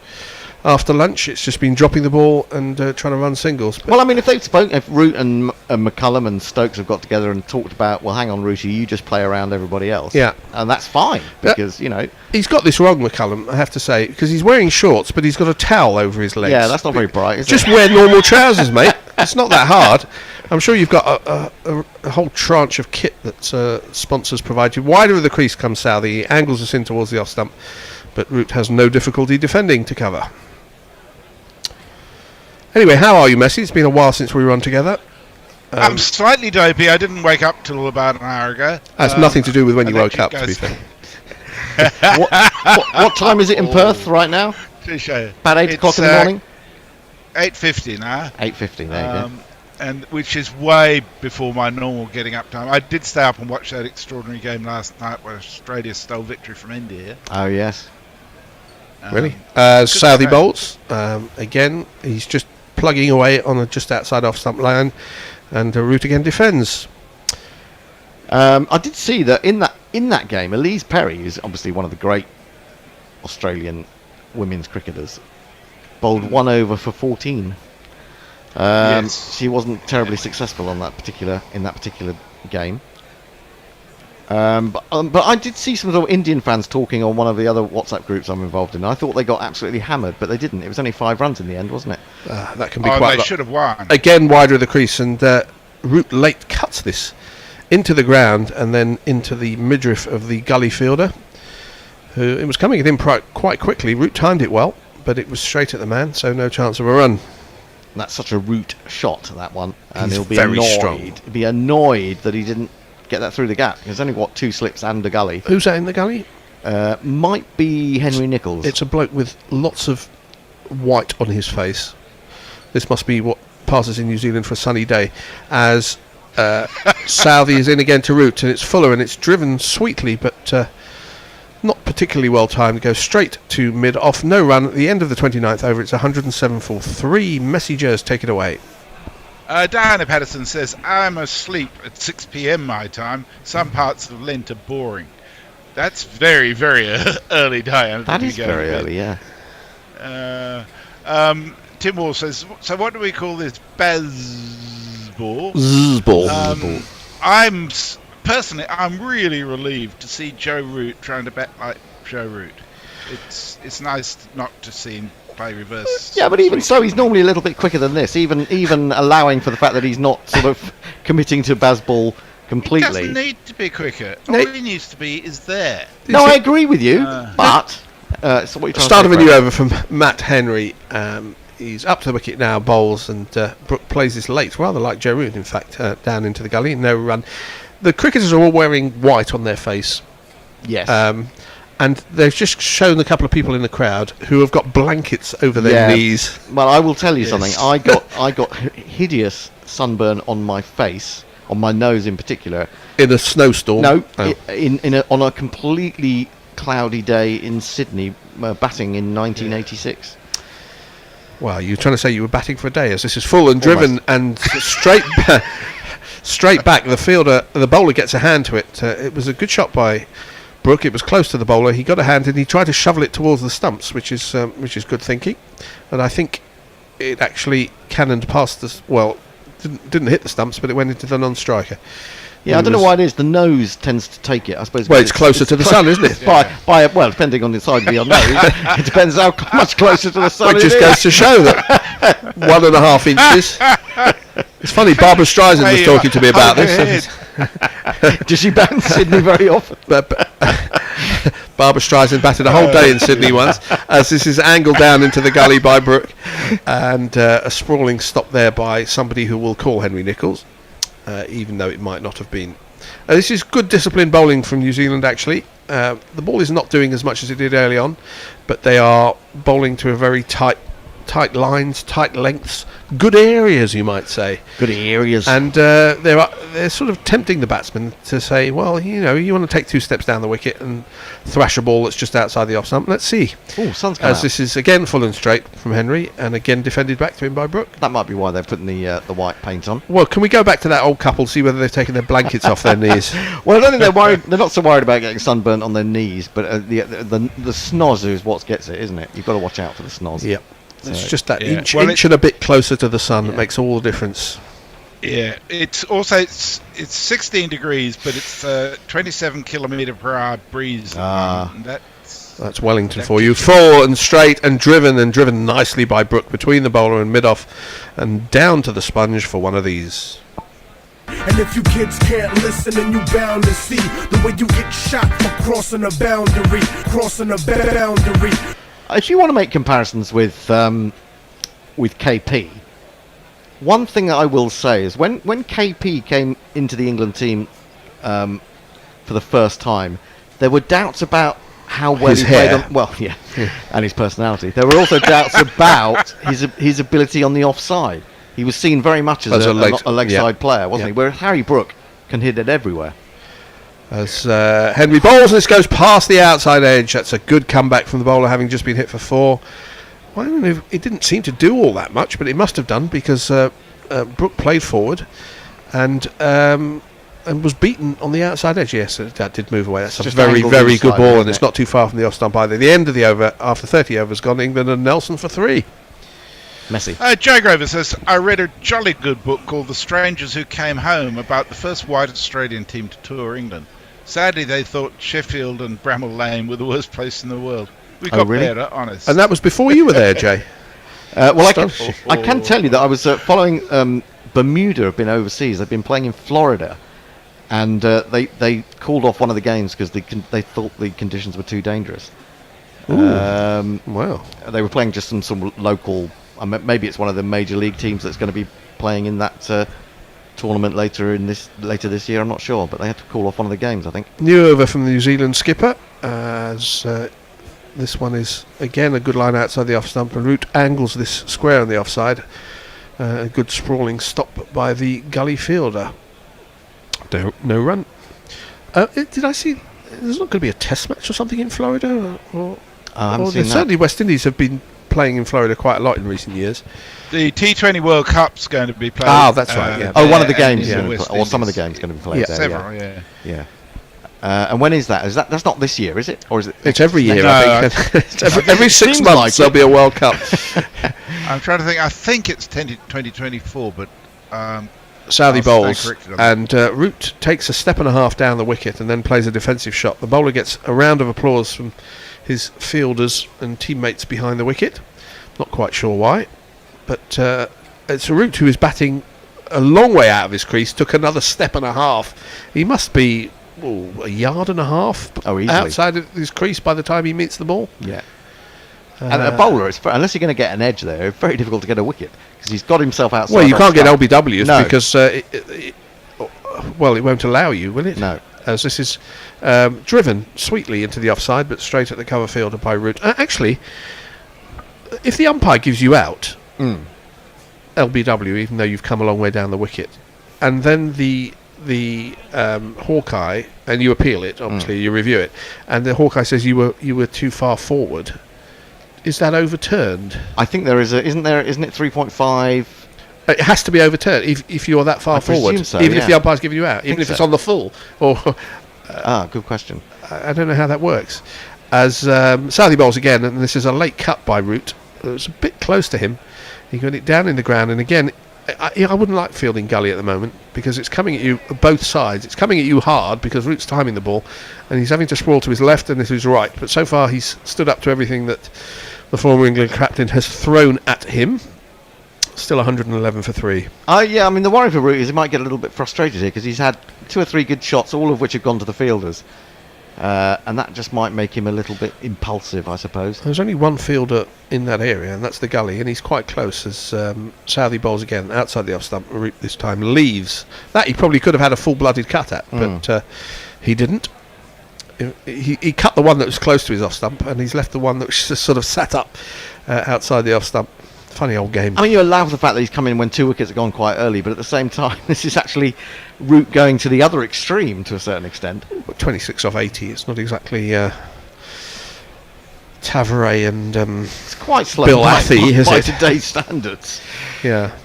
after lunch. It's just been dropping the ball and trying to run singles. But well, I mean, if Root and McCullum and Stokes have got together and talked about, well, hang on, Rooty, you just play around everybody else. Yeah. And that's fine, because, he's got this wrong, McCullum, I have to say, because he's wearing shorts, but he's got a towel over his legs. Yeah, that's not very bright, is it? Just wear normal trousers, mate. It's not that hard. I'm sure you've got a whole tranche of kit that sponsors provide you. Wider of the crease comes Southey. He angles us in towards the off stump, but Root has no difficulty defending to cover. Anyway, how are you, Messi? It's been a while since we were on together. I'm slightly dopey. I didn't wake up till about an hour ago. That's nothing to do with when you woke up, to be fair. What time is it in Perth right now? About 8 o'clock in the morning? 8:50 now. 8:50, there you go. And which is way before my normal getting up time. I did stay up and watch that extraordinary game last night where Australia stole victory from India. Oh, yes. Really? Southey bowls. Again, he's just plugging away on a just outside off stump line, and Root again defends. I did see that in that game, Elise Perry, who's obviously one of the great Australian women's cricketers, bowled 1 over for 14. Yes. She wasn't terribly successful in that particular game. But I did see some sort of Indian fans talking on one of the other WhatsApp groups I'm involved in. I thought they got absolutely hammered, but they didn't. It was only 5 runs in the end, wasn't it? That can be quite. They should have won. Again, wider of the crease, and Root late cuts this into the ground and then into the midriff of the gully fielder, who it was coming at him quite quickly. Root timed it well, but it was straight at the man, so no chance of a run. And that's such a Root shot, that one, and He's he'll be very annoyed. strong. He'll be annoyed that he didn't get that through the gap. There's only 2 slips and a gully. Who's that in the gully? Might be Henry Nichols. It's a bloke with lots of white on his face. This must be what passes in New Zealand for a sunny day. As Southey is in again to Root, and it's Fuller, and it's driven sweetly, but not particularly well timed. Goes straight to mid off, no run at the end of the 29th over. It's 107 for 3. Messengers take it away. Diana Patterson says, I'm asleep at 6 p.m. my time. Some parts of Lent are boring. That's very, very early, Diana. That is very early, yeah. Tim Wall says, so what do we call this? Bazball? ball. Zzz ball. Personally, I'm really relieved to see Joe Root trying to bat like Joe Root. It's nice not to see him play reverse. Yeah, but even so, he's normally a little bit quicker than this. Even allowing for the fact that he's not sort of committing to Bazball completely. He doesn't need to be quicker. All he needs to be is there. No, I agree with you, but so what are you trying Start to of say, a new Brad? over from Matt Henry. He's up to the wicket now, bowls, and Brook plays this late, rather like Joe Root, in fact, down into the gully. No run. The cricketers are all wearing white on their face. Yes. And they've just shown a couple of people in the crowd who have got blankets over their knees. Well, I will tell you something. I got hideous sunburn on my face, on my nose in particular. In a snowstorm? No, on a completely cloudy day in Sydney, batting in 1986. Well, you're trying to say you were batting for a day, as this is full and driven and straight back. The bowler gets a hand to it. It was a good shot by Brook. It was close to the bowler. He got a hand and he tried to shovel it towards the stumps, which is good thinking. And I think it actually cannoned past the. Well, didn't hit the stumps, but it went into the non-striker. Yeah, I don't know why it is. The nose tends to take it, I suppose. Well, it's closer to the sun, isn't it? Well, depending on the side of your nose, it depends how much closer to the sun. It just goes to show that 1.5 inches. It's funny, Barbara Streisand was talking to me about this. Does she bat in Sydney very often? Barbara Streisand batted a whole day in Sydney once, as this is angled down into the gully by Brook, and a sprawling stop there by somebody who will call Henry Nicholls, even though it might not have been. This is good disciplined bowling from New Zealand, actually. The ball is not doing as much as it did early on, but they are bowling to a very tight lines, tight lengths, good areas, you might say. Good areas. And they're sort of tempting the batsman to say, well, you want to take 2 steps down the wicket and thrash a ball that's just outside the off stump. Let's see. Oh, sun's come out. This is again full and straight from Henry, and again defended back to him by Brook. That might be why they're putting the white paint on. Well, can we go back to that old couple, see whether they've taken their blankets off their knees? Well, I don't think they're worried. They're not so worried about getting sunburnt on their knees, but the snoz is what gets it, isn't it? You've got to watch out for the snoz. Yep. So It's just that inch and a bit closer to the sun that makes all the difference. Yeah, it's 16 degrees, but it's 27 km/h breeze. That's Wellington for you. Full and straight and driven nicely by Brook between the bowler and mid-off, and down to the sponge for one of these. And if you kids can't listen, then you bound to see the way you get shot for crossing a boundary, If you want to make comparisons with KP, one thing that I will say is when KP came into the England team for the first time, there were doubts about how well His he hair. played and his personality. There were also doubts about his ability on the offside. He was seen very much as a leg side player, wasn't he? Whereas Harry Brook can hit it everywhere. As Henry bowls, and this goes past the outside edge. That's a good comeback from the bowler, having just been hit for 4. Well, I don't know, it didn't seem to do all that much, but it must have done, because Brook played forward and was beaten on the outside edge. Yes, that did move away. That's a very, very good ball, and it's not too far from the off stump either. The end of the over, after 30 overs gone, England and Nelson for 3. Messi. Joe Grover says, I read a jolly good book called The Strangers Who Came Home about the first white Australian team to tour England. Sadly, they thought Sheffield and Bramall Lane were the worst place in the world. We got better, honest. And that was before you were there, Jay. Well, I can tell you that I was following Bermuda. Have been overseas. They've been playing in Florida, and they called off one of the games because they thought the conditions were too dangerous. Wow. They were playing just some local. Maybe it's one of the major league teams that's going to be playing in that tournament later this year. I'm not sure, but they had to call off one of the games, I think. New over from the New Zealand skipper, as this one is again a good line outside the off stump, and Root angles this square on the offside. A good sprawling stop by the gully fielder. No run. Did I see there's not going to be a test match or something in Florida? I haven't seen that. Certainly West Indies have been playing in Florida quite a lot in recent years. The T20 World Cup's going to be played. Ah, that's right. Yeah. One of the games, or some of the games, going to be played there. Several, yeah. And when is that? That's not this year, is it? Or is it? It's every year. I think. every 6 months there'll be a World Cup. I'm trying to think. I think it's 2024, but Southey I'll bowls, stay corrected on that. and Root takes a step and a half down the wicket and then plays a defensive shot. The bowler gets a round of applause from his fielders and teammates behind the wicket. Not quite sure why, but it's Root who is batting a long way out of his crease, took another step and a half. He must be a yard and a half outside of his crease by the time he meets the ball. Yeah. And a bowler, unless you're going to get an edge there, it's very difficult to get a wicket because he's got himself outside. Well, you can't get stump. LBWs because it won't allow you, will it? No. As this is driven sweetly into the offside, but straight at the cover fielder by Root. Actually, if the umpire gives you out, LBW, even though you've come a long way down the wicket, and then the Hawkeye, and you appeal it, obviously you review it, and the Hawkeye says you were too far forward. Is that overturned? I think there is isn't it 3.5? It has to be overturned if you're that far forward, so, even if the umpire's giving you out, even if it's on the full. Or good question. I don't know how that works. As Southey bowls again, and this is a late cut by Root. It was a bit close to him. He got it down in the ground, and again, I wouldn't like fielding gully at the moment because it's coming at you both sides. It's coming at you hard because Root's timing the ball, and he's having to sprawl to his left and to his right. But so far, he's stood up to everything that the former England captain has thrown at him. Still 111 for 3. Yeah, I mean, the worry for Root is he might get a little bit frustrated here because he's had 2 or 3 good shots, all of which have gone to the fielders. And that just might make him a little bit impulsive, I suppose. There's only one fielder in that area, and that's the gully, and he's quite close as Southey bowls again outside the off stump. Root this time leaves. That he probably could have had a full-blooded cut at, but he didn't. He cut the one that was close to his off stump, and he's left the one that was just sort of sat up outside the off stump. Funny old game. I mean, you allow for the fact that he's come in when 2 wickets have gone quite early, but at the same time, this is actually Root going to the other extreme to a certain extent. 26 off 80. It's not exactly Tavare and it's quite slow Bill Athy, is by it? today's standards. Yeah.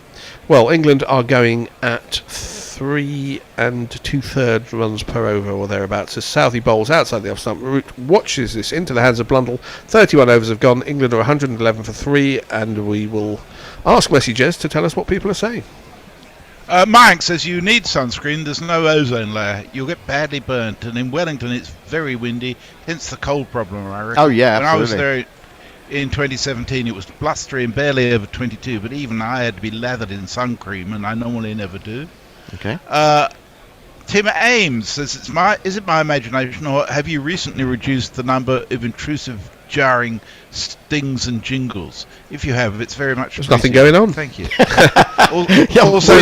Well, England are going at 3 2/3 runs per over or thereabouts as Southey bowls outside the off stump. Root watches this into the hands of Blundell. 31 overs have gone. England are 111 for 3, and we will ask messages to tell us what people are saying. Mike says you need sunscreen. There's no ozone layer. You'll get badly burnt, and in Wellington it's very windy, hence the cold problem, I reckon. Oh yeah, when absolutely. I was there in 2017, it was blustery and barely over 22, but even I had to be lathered in sun cream, and I normally never do. Okay. Tim Ames says, is it my imagination, or have you recently reduced the number of intrusive, jarring stings and jingles? If you have, it's very much There's nothing appreciated. going on. Thank you. Also,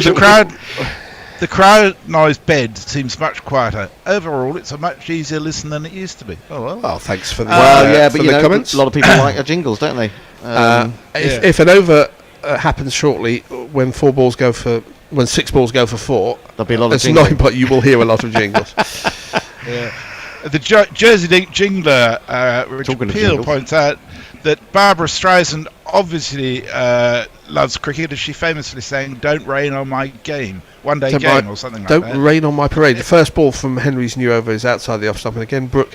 the crowd noise bed seems much quieter. Overall, it's a much easier listen than it used to be. Oh well. Well, thanks for the but for you the know, comments. a lot of people like our jingles, don't they? If an over happens shortly when 6 balls go for 4, there'll be a lot of that's jingling. not, but you will hear a lot of jingles. Yeah. The Jersey Jingler, Richard Peel, points out that Barbara Streisand obviously loves cricket, as she famously sang, "Don't rain on my game," one-day game or something like that. Don't rain on my parade. The first ball from Henry's new over is outside the off stump, and again Brook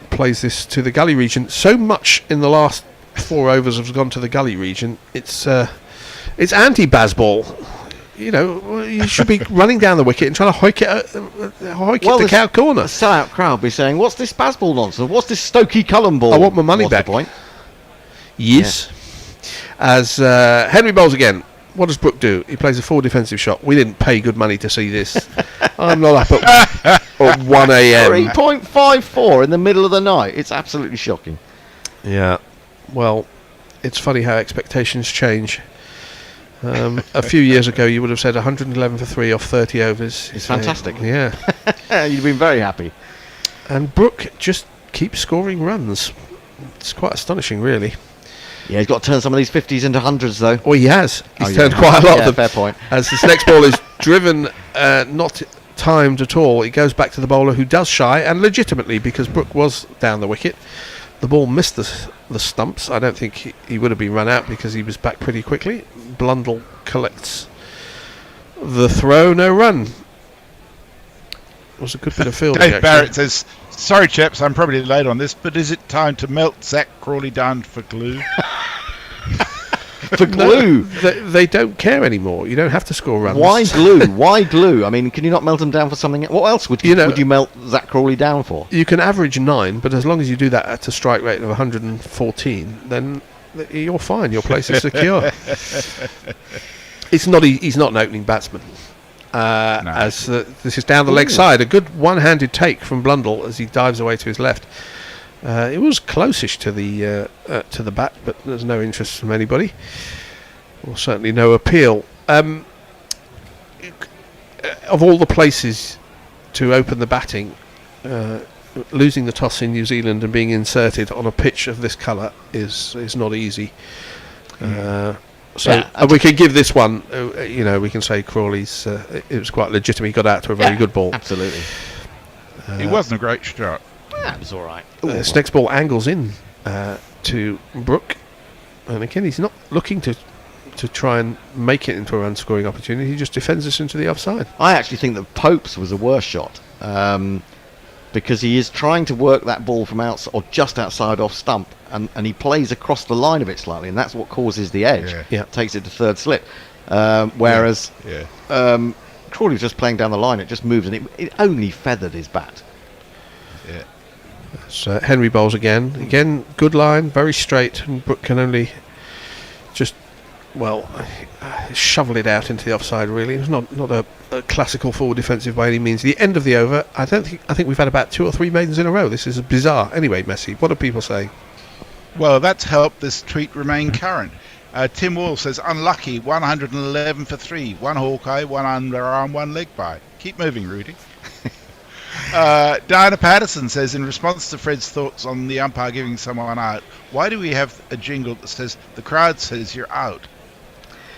plays this to the gully region. So much in the last 4 overs has gone to the gully region. It's anti-Bazball. You know, you should be running down the wicket and trying to hoik it the cow corner. The sellout crowd be saying, "What's this Bazball nonsense? What's this Stokey Cullen ball?" I want my money back. The point? Yes. Yeah. As Henry bowls again, what does Brook do? He plays a full defensive shot. We didn't pay good money to see this. I'm not up at 1 a.m. 3.54 in the middle of the night. It's absolutely shocking. Yeah. Well, it's funny how expectations change. A few years ago, you would have said 111 for 3 off 30 overs. It's fantastic. Yeah. You'd have been very happy. And Brook just keeps scoring runs. It's quite astonishing, really. Yeah, he's got to turn some of these 50s into 100s, though. Oh, he has. He's turned quite a lot of them. Fair point. As this next ball is driven, not timed at all. It goes back to the bowler who does shy, and legitimately, because Brook was down the wicket. The ball missed the stumps. I don't think he would have been run out because he was back pretty quickly. Blundell collects the throw, no run. It was a good bit of fielding. Dave actually. Barrett says, "Sorry, chaps, I'm probably late on this, but is it time to melt Zach Crawley down for glue?" for glue. They don't care anymore. You don't have to score runs. Why glue? Why glue? I mean, can you not melt them down for something? What else would you melt Zach Crawley down for? You can average 9, but as long as you do that at a strike rate of 114, then you're fine. Your place is secure. He's not an opening batsman. As this is down the leg side, a good one-handed take from Blundell as he dives away to his left. It was closish to the bat, but there's no interest from anybody, or certainly no appeal. Of all the places to open the batting, losing the toss in New Zealand and being inserted on a pitch of this colour is not easy. We can give this one, we can say Crawley's, it was quite legitimate. He got out to a very good ball. Absolutely. He wasn't a great shot. That was all right. This next ball angles in to Brook. And again, he's not looking to try and make it into a run-scoring opportunity. He just defends this into the offside. I actually think that Pope's was a worse shot. Because he is trying to work that ball from outside or just outside off stump, and he plays across the line of it slightly, and that's what causes the edge. Takes it to third slip. Whereas Crawley was just playing down the line, it just moved, and it only feathered his bat. Yeah. So Henry bowls again. Again, good line, very straight, and Brook can only just shovel it out into the offside. Really, it's not a classical forward defensive by any means. The end of the over, I think we've had about 2 or 3 maidens in a row. This is bizarre. Anyway, Messi, what are people saying? Well, that's helped this tweet remain current. Tim Wall says, unlucky, 111 for 3. 1 Hawkeye, 1 underarm, 1 leg by. Keep moving, Rudy. Diana Patterson says, in response to Fred's thoughts on the umpire giving someone out, why do we have a jingle that says, the crowd says you're out?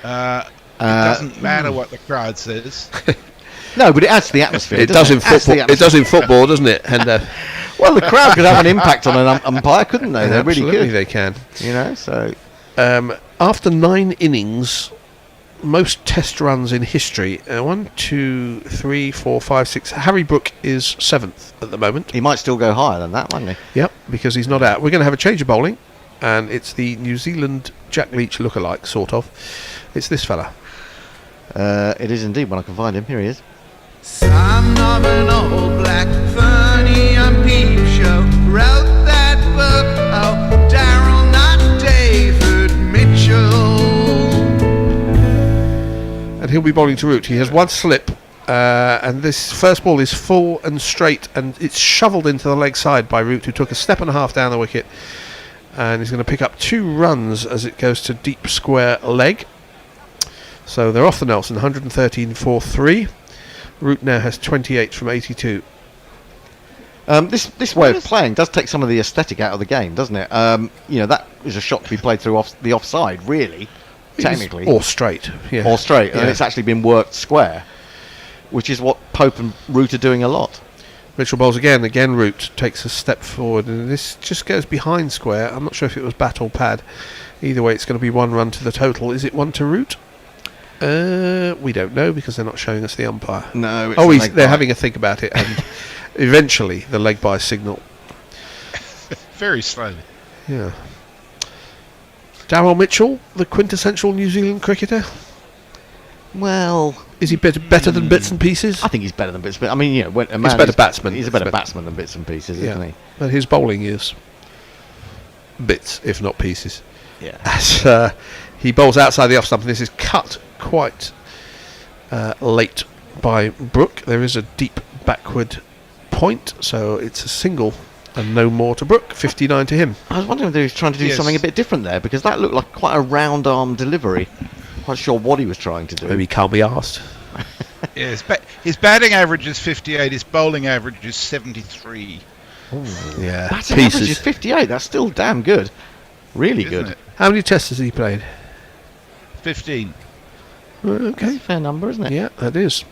It doesn't matter what the crowd says. No, but it adds to the atmosphere. It does in football. It does in football, doesn't it? And well, the crowd could have an impact on an umpire, couldn't they? They really absolutely could. They can. So after 9 innings, most Test runs in history. 1, 2, 3, 4, 5, 6. Harry Brook is 7th at the moment. He might still go higher than that, mightn't he? Yep, because he's not out. We're going to have a change of bowling, and it's the New Zealand Jack Leach lookalike, sort of. It's this fella. It is indeed, when I can find him. Here he is. Son of an old black Fernie and Peep Show wrote that book. Oh, Darryl, not David Mitchell. And he'll be bowling to Root. He has 1 slip, and this first ball is full and straight, and it's shoveled into the leg side by Root, who took a step and a half down the wicket, and he's going to pick up 2 runs as it goes to deep square leg. So they're off the Nelson, 113 for 3. Root now has 28 from 82. This way of playing does take some of the aesthetic out of the game, doesn't it? That is a shot to be played through the offside, really, technically. Or straight. Yeah. Or straight, Yeah. and it's actually been worked square, which is what Pope and Root are doing a lot. Mitchell bowls again. Again, Root takes a step forward, and this just goes behind square. I'm not sure if it was bat or pad. Either way, it's going to be 1 run to the total. Is it 1 to Root? We don't know because they're not showing us the umpire. No, it's they're having a think about it, and eventually the leg by signal. Very slowly. Yeah. Darryl Mitchell, the quintessential New Zealand cricketer. Well, is he better than bits and pieces? I think he's better than bits. But I mean, when a man he's a better batsman. He's a better batsman than bits and pieces, isn't he? But his bowling is bits, if not pieces. Yeah. As he bowls outside the off stump, and this is cut quite late by Brook. There is a deep backward point, so it's a single and no more to Brook. 59 to him. I was wondering if he was trying to do something a bit different there, because that looked like quite a round arm delivery. Quite sure what he was trying to do. Maybe he can't be asked. Yes, his batting average is 58. His bowling average is 73. Yeah, batting average is 58. That's still damn good. Really good. It? How many tests has he played? 15. Okay, that's a fair number, isn't it? Yeah, that is.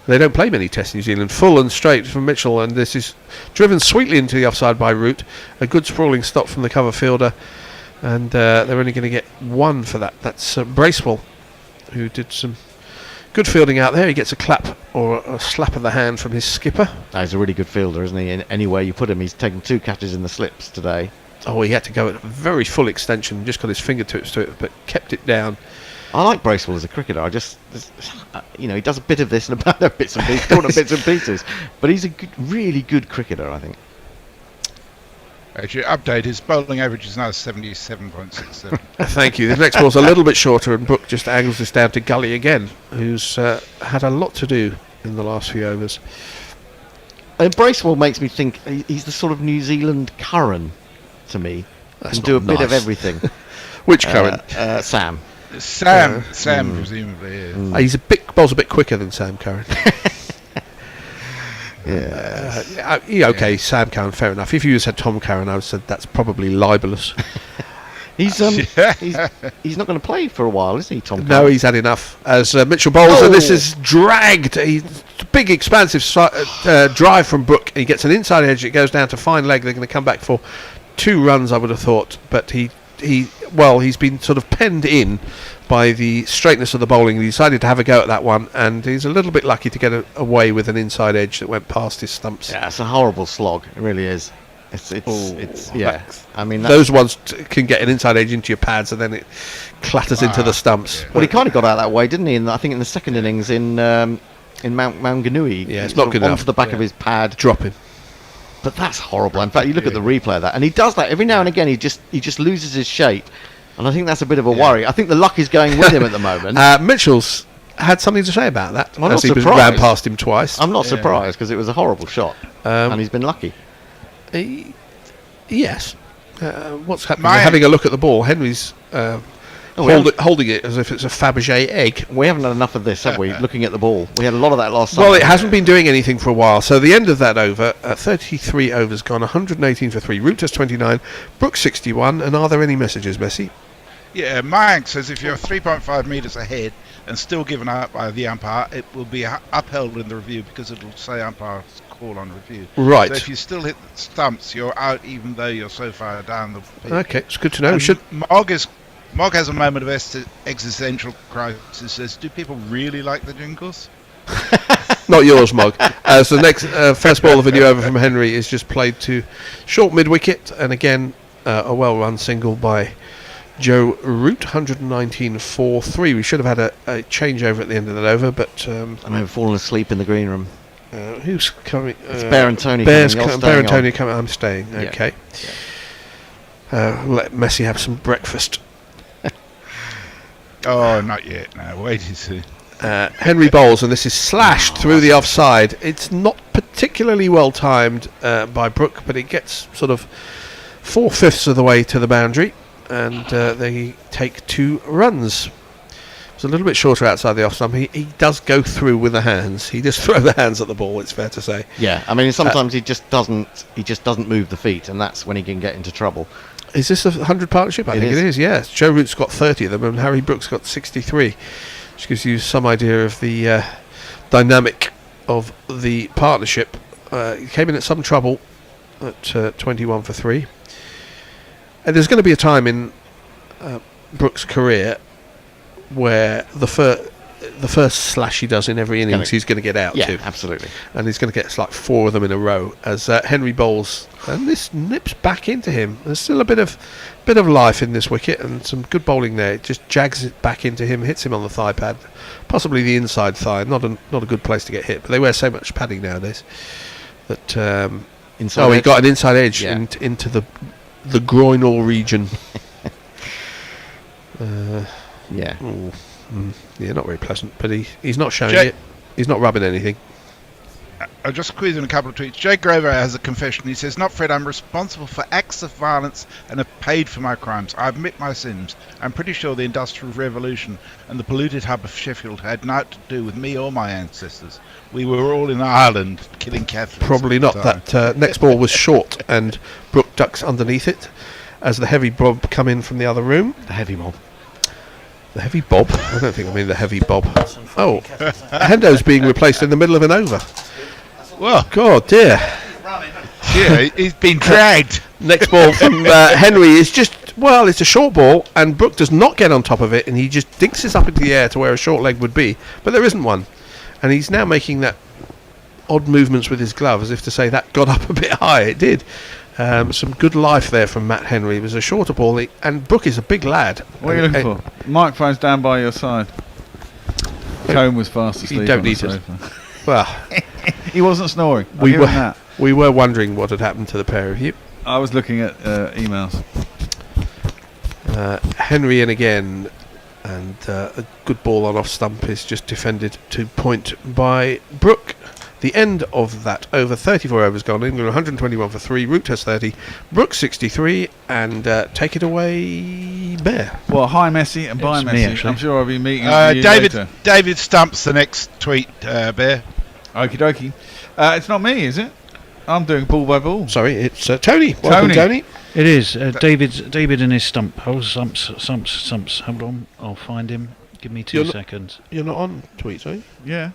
They don't play many tests in New Zealand. Full and straight from Mitchell, and this is driven sweetly into the offside by Root. A good sprawling stop from the cover fielder, and they're only going to get 1 for that. That's Bracewell, who did some good fielding out there. He gets a clap or a slap of the hand from his skipper. He's a really good fielder, isn't he? In any way you put him, he's taken 2 catches in the slips today. he had to go at a very full extension, just got his fingertips to it, but kept it down. I like Bracewell as a cricketer. He does a bit of this and a bit of bits and pieces, but he's a really good cricketer, I think. Actually, update, his bowling average is now 77.67. Thank you. The next ball's a little bit shorter, and Brook just angles this down to Gully again, who's had a lot to do in the last few overs. And Bracewell makes me think he's the sort of New Zealand Curran to me. That's Can do a not bit of nice. everything. Which Curran? Sam. Sam, presumably. Yeah. He's bowls a bit quicker than Sam Curran. Yeah. Sam Curran, fair enough. If you said Tom Curran, I would have said that's probably libelous. He's not going to play for a while, is he, Tom? No, he's had enough. As Mitchell bowls, and this is dragged. He's big, expansive drive from Brook. He gets an inside edge. It goes down to fine leg. They're going to come back for 2 runs, I would have thought. But he's been sort of penned in by the straightness of the bowling. He decided to have a go at that one, and he's a little bit lucky to get away with an inside edge that went past his stumps. Yeah, it's a horrible slog. It really is. I mean, those ones can get an inside edge into your pads, and then it clatters into the stumps. Well, he kind of got out that way, didn't he? I think in the second innings in Mount Ganui. Yeah, it's not good enough. Onto the back of his pad, dropping. But that's horrible. In fact, you look at the replay of that, and he does that every now and again. He just loses his shape, and I think that's a bit of a worry. I think the luck is going with him at the moment. Mitchell's had something to say about that. I'm as not he surprised. ran past him twice. I'm not surprised because it was a horrible shot, and he's been lucky. Yes. What's happening? We're having a look at the ball. Henry's holding it as if it's a Fabergé egg. We haven't had enough of this, have we? Looking at the ball, we had a lot of that last time. Well, it hasn't been doing anything for a while. So the end of that over, 33 overs gone, 118 for 3. Root has 29, Brook 61. And are there any messages, Messi? Yeah, Mayank says if you're 3.5 metres ahead and still given out by the umpire, it will be upheld in the review because it will say umpire's call on review. Right. So if you still hit the stumps, you're out even though you're so far down the pitch. Okay, it's good to know. Mog has a moment of existential crisis. Says, do people really like the jingles? Not yours, Mog. As the next first ball of a new over from Henry is just played to short mid-wicket, and again a well-run single by Joe Root, 119 for 3. We should have had a changeover at the end of that over, but I may have fallen asleep in the green room. Who's coming? It's Bear and Tony. Bear and Tony coming. I'm staying. Yeah. Okay. Let Messi have some breakfast. Oh, not yet. No, wait and see. Henry bowls, and this is slashed through the offside. It's not particularly well timed by Brook, but it gets sort of 4/5 of the way to the boundary, and they take 2 runs. It's a little bit shorter outside the off stump. He does go through with the hands. He just throw the hands at the ball. It's fair to say. Yeah, I mean sometimes he just doesn't move the feet, and that's when he can get into trouble. Is this a 100 partnership? I think it is. Yes, Joe Root's got 30 of them, and Harry Brook's got 63, which gives you some idea of the dynamic of the partnership. He came in at some trouble at 21 for 3, and there's going to be a time in Brook's career where the first slash he does in every innings he's going to get out to. Yeah, absolutely. And he's going to get like 4 of them in a row as Henry bowls, and this nips back into him. There's still a bit of life in this wicket and some good bowling there. It just jags it back into him, hits him on the thigh pad, possibly the inside thigh. Not a good place to get hit, but they wear so much padding nowadays that he got an inside edge into the groinal region. Yeah. Yeah, not very pleasant, but he's not showing it. He's not rubbing anything. I'll just squeeze in a couple of tweets. Jake Grover has a confession. He says, "Not Fred, I'm responsible for acts of violence and have paid for my crimes. I admit my sins. I'm pretty sure the Industrial Revolution and the polluted hub of Sheffield had naught to do with me or my ancestors. We were all in Ireland killing Catholics." Probably not. That next ball was short, and Brook ducks underneath it as the heavy bob come in from the other room. The heavy bob. The heavy bob? I don't think I mean the heavy bob. Oh, Hendo's being replaced in the middle of an over. Well, God, dear. Yeah, he's been dragged. Next ball from Henry is it's a short ball, and Brook does not get on top of it, and he just dinks it up into the air to where a short leg would be, but there isn't one. And he's now making that odd movements with his glove as if to say that got up a bit high. It did. Some good life there from Matt Henry. It was a shorter ball, and Brook is a big lad. What are you looking for? Microphone's down by your side. Cone was fast asleep. You don't on the need to. sofa. Well, he wasn't snoring. We were wondering what had happened to the pair of you. I was looking at emails. Henry in again, and a good ball on off stump is just defended to point by Brook. The end of that over. 34 overs gone. England 121 for 3. Root has 30. Brook 63, and take it away, Bear. Well, hi Messi and bye It's me, Messi. actually. I'm sure I'll be meeting up with you later. David Stump's the next tweet, Bear. Okie dokie. It's not me, is it? I'm doing ball by ball. Sorry, it's Tony. Welcome, Tony. It is. David and his stump. Oh, stumps. Hold on. I'll find him. Give me 2 seconds. You're not on tweets, are you? Yeah.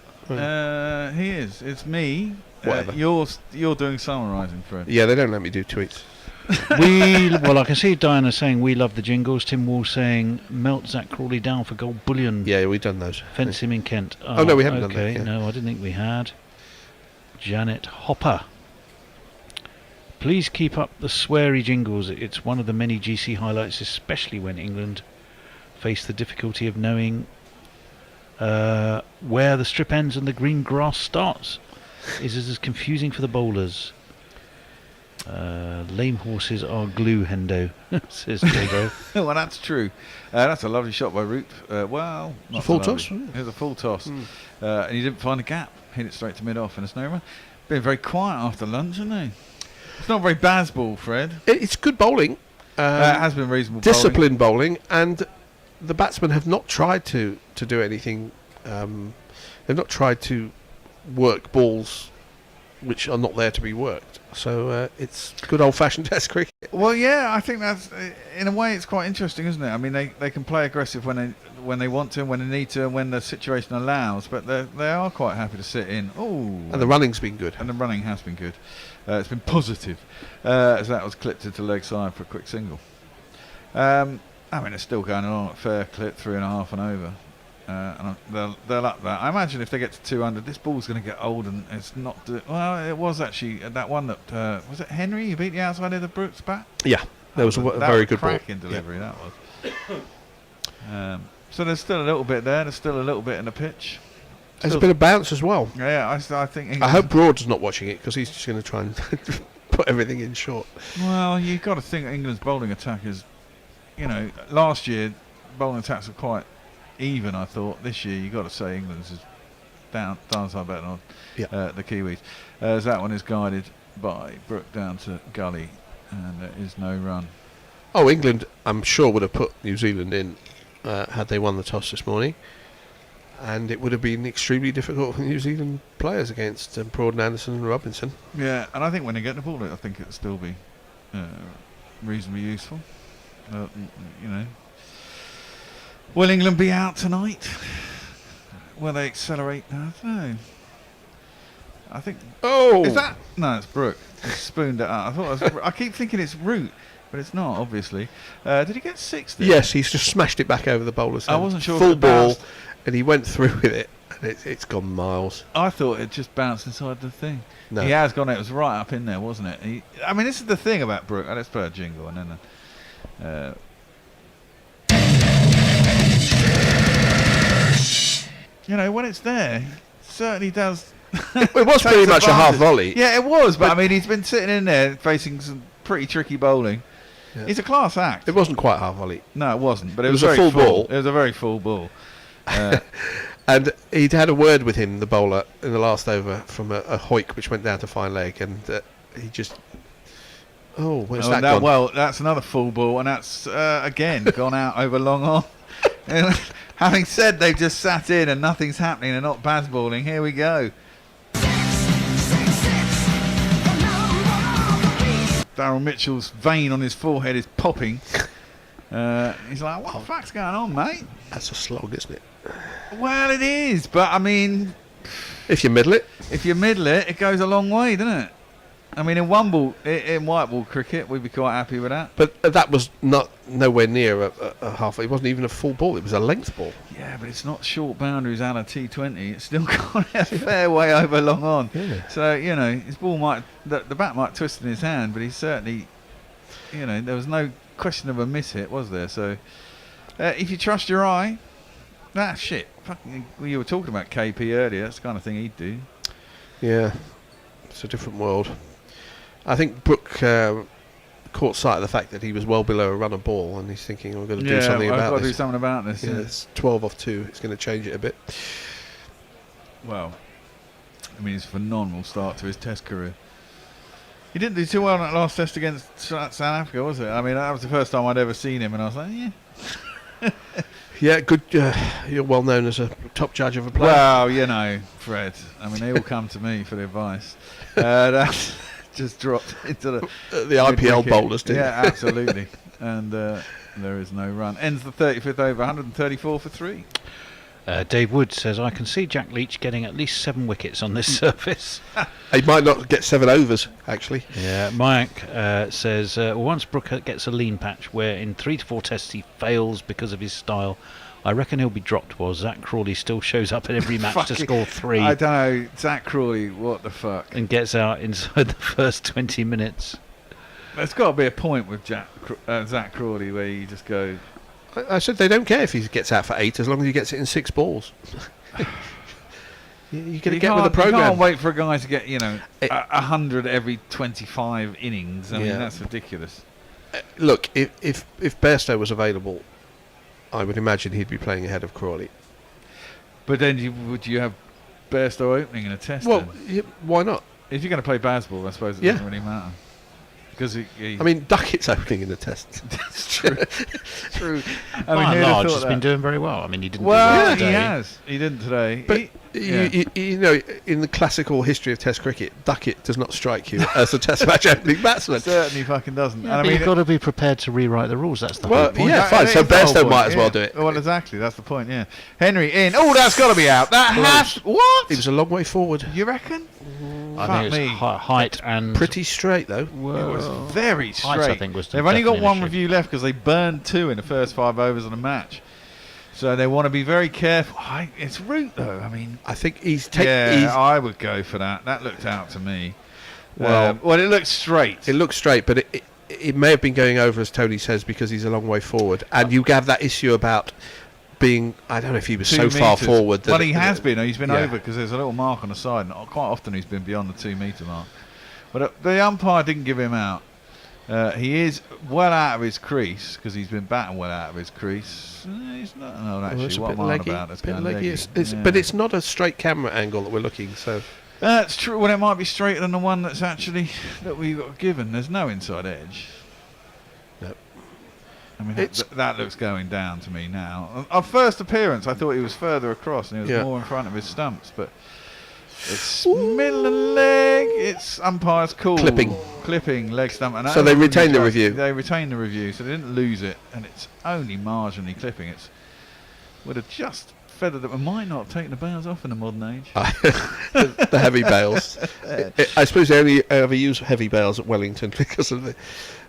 He is. It's me. Whatever. You're doing summarising, Fred. Yeah, they don't let me do tweets. Well, I can see Diana saying we love the jingles. Tim Wall saying melt Zach Crawley down for gold bullion. Yeah, we've done those. Fence him in Kent. Oh, no, we haven't done that. Okay, Yeah. no, I didn't think we had. Janet Hopper. Please keep up the sweary jingles. It's one of the many GC highlights, especially when England face the difficulty of knowing where the strip ends and the green grass starts. Is as confusing for the bowlers. Lame horses are glue, Hendo, says Diego. Well, that's true. That's a lovely shot by Root. Well, not A full so toss? lovely. It was a full toss. And he didn't find a gap. Hit it straight to mid-off and a snowman. Been very quiet after lunch, hasn't he? It's not very Bazball, Fred. It's good bowling. It has been reasonable disciplined bowling, and the batsmen have not tried to do anything. They've not tried to work balls which are not there to be worked. So it's good old-fashioned Test cricket. Well, yeah, I think that's in a way it's quite interesting, isn't it? I mean, they can play aggressive when they want to, when they need to, and when the situation allows. But they are quite happy to sit in. Oh, and the running's been good. And the running has been good. It's been positive, as that was clipped into leg side for a quick single. I mean, it's still going on at fair clip, 3.5 and over. And they'll up that. I imagine if they get to 200, this ball's going to get old, and it's not. Well, it was actually that one that was it Henry who beat the outside of the Brooks bat. Yeah, that was a very good ball. Cracking delivery that was. So there's still a little bit there. There's still a little bit in the pitch. There's a bit of bounce as well. Yeah, I think. I hope Broad's not watching it because he's just going to try and put everything in short. Well, you've got to think England's bowling attack is, last year bowling attacks were quite even. I thought this year you've got to say England's is downside better on the Kiwis. As that one is guided by Brook down to gully, and there is no run. Oh, England, I'm sure would have put New Zealand in had they won the toss this morning. And it would have been extremely difficult for New Zealand players against Broad and Anderson and Robinson. Yeah, and I think when they get the ball, I think it'll still be reasonably useful. Will England be out tonight? Will they accelerate? I don't know. I think. Oh, is that? No, it's Brook. He spooned it out. I thought. I keep thinking it's Root, but it's not. Obviously, did he get 60? Yes, he's just smashed it back over the bowler's head. I wasn't sure. Full ball, and he went through with it, and it's gone miles. I thought it just bounced inside the thing. No. He has gone. It was right up in there, wasn't it? I mean, this is the thing about Brook. Let's play a jingle, and then. When it's there, it certainly does. It was pretty much a half volley. Yeah, it was, but I mean, he's been sitting in there facing some pretty tricky bowling. Yeah. He's a class act. It wasn't quite half volley. No, it wasn't, but it was a full ball. It was a very full ball. And he'd had a word with him, the bowler, in the last over from a hoik which went down to fine leg, and he just. Oh, where's that gone? Well, that's another full ball, and that's again gone out over long on. Having said they've just sat in and nothing's happening, they're not Bazballing. Here we go. Daryl Mitchell's vein on his forehead is popping. He's like, what the fuck's going on, mate? That's a slog, isn't it? Well, it is, but I mean, if you middle it, it goes a long way, doesn't it? I mean, in one ball, in white ball cricket, we'd be quite happy with that. But that was nowhere near a half. It wasn't even a full ball. It was a length ball. Yeah, but it's not short boundaries out of T20. It's still got a fair way over long on. Yeah. So, his ball the bat might twist in his hand, but he's certainly, there was no question of a miss hit, was there? So, if you trust your eye, shit. Fucking, you were talking about KP earlier. That's the kind of thing he'd do. Yeah, it's a different world. I think Brook caught sight of the fact that he was well below a run of ball, and he's thinking, "We're going to do something about this." I've got to do something about this. Yeah, it's 12 off 2. It's going to change it a bit. Well, I mean, it's a phenomenal start to his Test career. He didn't do too well in that last Test against South Africa, was it? I mean, that was the first time I'd ever seen him, and I was like, yeah. Yeah, good. You're well known as a top judge of a player. Well, Fred. I mean, they all come to me for the advice. That just dropped into the IPL bowlers, didn't Yeah, absolutely. And there is no run. Ends the 35th over, 134 for 3. Dave Wood says, I can see Jack Leach getting at least 7 wickets on this surface. He might not get 7 overs, actually. Yeah, Mike says, once Brook gets a lean patch where in 3 to 4 tests he fails because of his style, I reckon he'll be dropped, while Zach Crawley still shows up in every match to score 3. I don't know, Zach Crawley, what the fuck? And gets out inside the first 20 minutes. There's got to be a point with Zach Crawley where you just go... I said they don't care if he gets out for 8 as long as he gets it in 6 balls. You're going to get with the programme. You can't wait for a guy to get, 100 every 25 innings. I mean, that's ridiculous. Look, if Bairstow was available, I would imagine he'd be playing ahead of Crawley. But then would you have Bairstow opening in a Test? Well, why not? If you're going to play baseball, I suppose it doesn't really matter. Because I mean, Duckett's opening in the Test. That's true. True. By and large, he's been doing very well. I mean, he didn't. Well, he has. He didn't today. But in the classical history of Test cricket, Duckett does not strike you as a Test match opening batsman. Certainly, fucking doesn't. Yeah, you've got to be prepared to rewrite the rules. That's the whole point. Yeah, fine. So Bairstow might as well do it. Well, exactly. That's the point. Yeah. Henry in. Oh, that's got to be out. That has. What? It was a long way forward. You reckon? I think it's height and pretty straight though. It was very straight. Height, I think, was They've only got one review left because they burned 2 in the first 5 overs of the match, so they want to be very careful. It's root though. I mean, I think he's I would go for that. That looked out to me. Well, it looked straight. It looked straight, but it may have been going over, as Tony says, because he's a long way forward, and you have that issue about being, I don't know if he was so far forward. Well, he has been. He's been over because there's a little mark on the side, and quite often he's been beyond the 2 metre mark. But the umpire didn't give him out. He is well out of his crease because he's been batting well out of his crease. He's not. No, actually, it's what a bit am I on leggy, about? It's bit kind leggy. of leggy. But it's not a straight camera angle that we're looking. So that's true. Well, it might be straighter than the one that's actually that we got given. There's no inside edge. No. I mean, that looks going down to me now. Our first appearance, I thought he was further across and he was more in front of his stumps, but it's middle of leg. It's umpire's call. Clipping, leg stump. And so they retained the review. They retained the review, so they didn't lose it, and it's only marginally clipping. It's would have just feathered it. We might not have taken the bails off in the modern age. The heavy bails. I suppose they only ever use heavy bails at Wellington because of the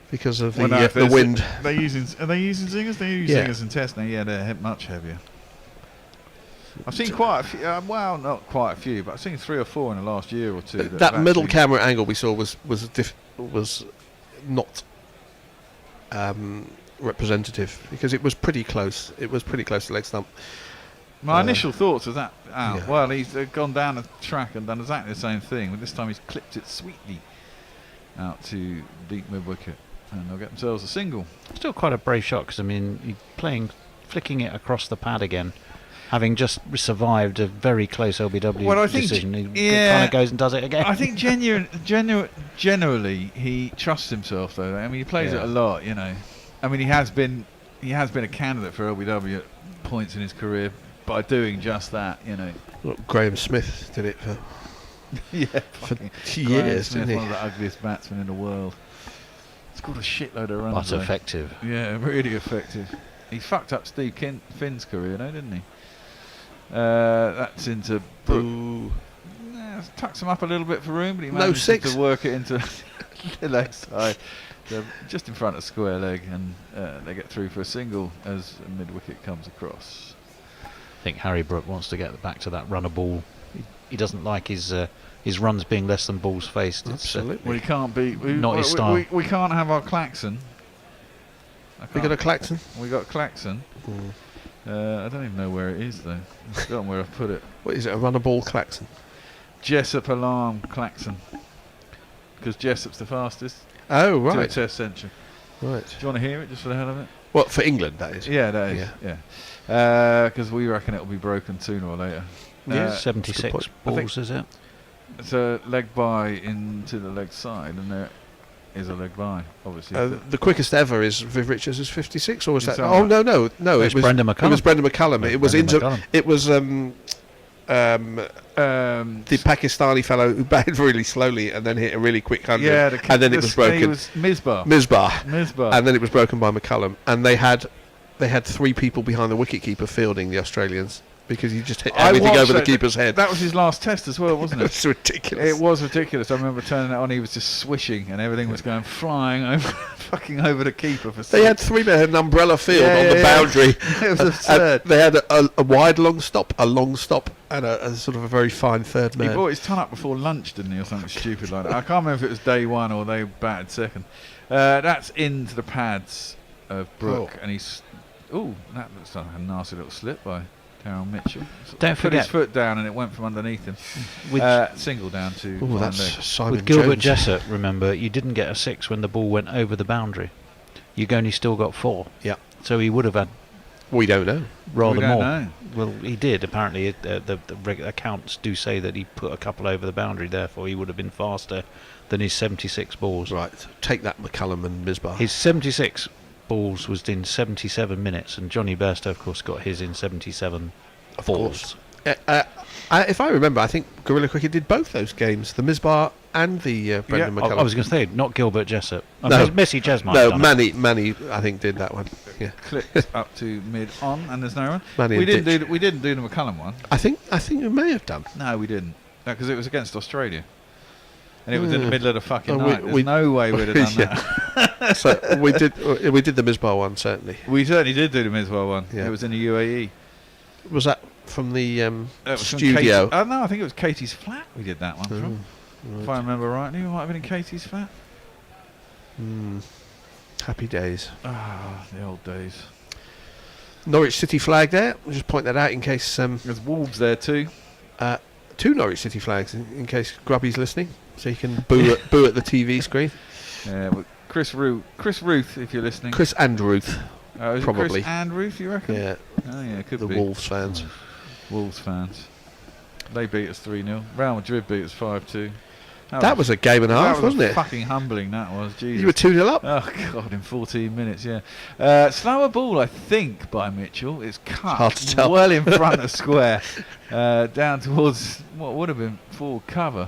the wind. Are they using zingers? They use zingers in Test now. Yeah, they're much heavier. I've seen quite a few. Well, not quite a few, but I've seen 3 or 4 in the last year or 2. That middle camera angle we saw was not representative because it was pretty close. It was pretty close to leg stump. My initial thoughts was that out. Yeah. Well, he's gone down the track and done exactly the same thing, but this time he's clipped it sweetly out to deep mid wicket. And they'll get themselves a single. Still quite a brave shot because, I mean, flicking it across the pad again, having just survived a very close LBW decision. He kind of goes and does it again. I think generally he trusts himself, though. I mean, he plays it a lot, I mean, he has been a candidate for LBW at points in his career by doing just that, Look, Graham Smith did it for for years, Smith, didn't he? One of the ugliest batsmen in the world. Scored a shitload of runs. But effective. Yeah, really effective. He fucked up Steve Finn's career, didn't he? That's into Brook. tucks him up a little bit for room, but he No manages six. to work it into the leg side. So just in front of square leg, and they get through for a single as a mid-wicket comes across. I think Harry Brook wants to get back to that runner ball. He doesn't like his runs being less than balls faced. Absolutely. We can't be... Not his style. We can't have our klaxon. We got a klaxon? We got klaxon. I don't even know where it is, though. I've forgotten where I've put it. What is it, a runner ball klaxon? Jessup alarm klaxon. Because Jessup's the fastest. Oh, right. To a test century. Right. Do you want to hear it, just for the hell of it? What, for England, that is? Yeah, that is. Yeah. Because we reckon it'll be broken sooner or later. 76 balls, is it? It's a leg by into the leg side, and there is a leg by, obviously. The quickest ever is Viv Richards is 56, or was that? It's Oh no, it was Brendan McCullum. It was Brendan McCullum. It was Brendan McCullum. It was the Pakistani fellow who batted really slowly and then hit a really quick 100. Yeah, and then it was broken. It was Misbah. Misbah. And then it was broken by McCullum, and they had 3 people behind the wicketkeeper fielding the Australians. Because he just hit everything over the keeper's head. That was his last test as well, wasn't it? It's ridiculous. It was ridiculous. I remember turning it on. He was just swishing, and everything was going flying over, fucking over the keeper. They had 3 men, had an umbrella field on the boundary. It was absurd. They had a wide long stop, a long stop, and a sort of a very fine third man. He brought his ton up before lunch, didn't he, or something stupid like that? I can't remember if it was day 1 or they batted second. That's into the pads of Brook, and he's. Ooh, that looks like a nasty little slip by Darryl Mitchell. Don't put forget his foot down and it went from underneath him. Single down to Ooh, one that's leg. Simon With Gilbert Jones. Jessup, remember, you didn't get a 6 when the ball went over the boundary. You only still got 4. Yeah. So he would have had. We don't know. Rather We don't more. know. Well, he did. Apparently, the accounts do say that he put a couple over the boundary. Therefore, he would have been faster than his 76 balls. Right. Take that, McCullum and Misbah. His 76 balls was in 77 minutes, and Johnny Bairstow, of course, got his in 77 balls. If I remember, I think Guerrilla Cricket did both those games, the Misbah and the Brendan McCullum. I was going to say, not Gilbert Jessup. No. Messi Jes might No, have done it. Manny, I think, did that one. Yeah. Clicked up to mid on, and there's no run. Manny We and didn't do the McCullum one. I think we may have done. No, we didn't. No, because it was against Australia. And it was in the middle of the fucking Oh, night. There's no way we'd have done that. So we did the Misbah one, certainly. We certainly did do the Miswell one. Yeah. It was in the UAE. Was that from the That was from studio? Katie, no, I think it was Katie's flat we did that one from. If I remember rightly, we might have been in Katie's flat. Happy days. Ah, the old days. Norwich City flag there. We'll just point that out in case... There's Wolves there too. 2 Norwich City flags in case Grubby's listening, so you can boo at the TV screen. Yeah, but Chris Ruth, if you're listening. Chris and Ruth, Is probably. it Chris and Ruth, you reckon? Yeah. Oh yeah, it could The be. Wolves fans. Wolves fans. They beat us 3-0. Real Madrid beat us 5-2. That was a game and a half, wasn't it? Fucking humbling that was. Jesus. You were 2-0 up. Oh god, in 14 minutes, yeah. Slower ball, I think, by Mitchell. It's cut Hard to tell. well in front of square, down towards what would have been forward cover.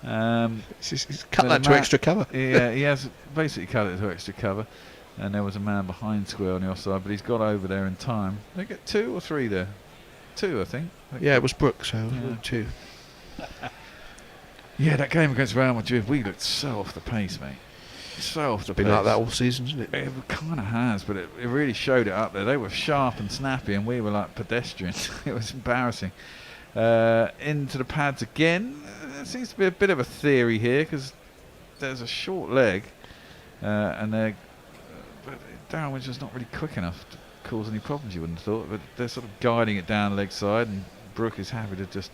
He's cut that to extra cover. Yeah, he has basically cut it to extra cover, and there was a man behind square on the offside, but he's got over there in time. They get 2 or 3 there. 2, I think. Yeah, it was Brook, so Yeah. 2. Yeah, that game against Real Madrid, we looked so off the pace, mate. So off the Been pace. like that all season, isn't it? It kind of has, but it really showed it up there. They were sharp and snappy, and we were like pedestrian. It was embarrassing. Into the pads again. There seems to be a bit of a theory here, because there's a short leg, and they're... but Darren was just not really quick enough to cause any problems, you wouldn't have thought. But they're sort of guiding it down the leg side, and Brook is happy to just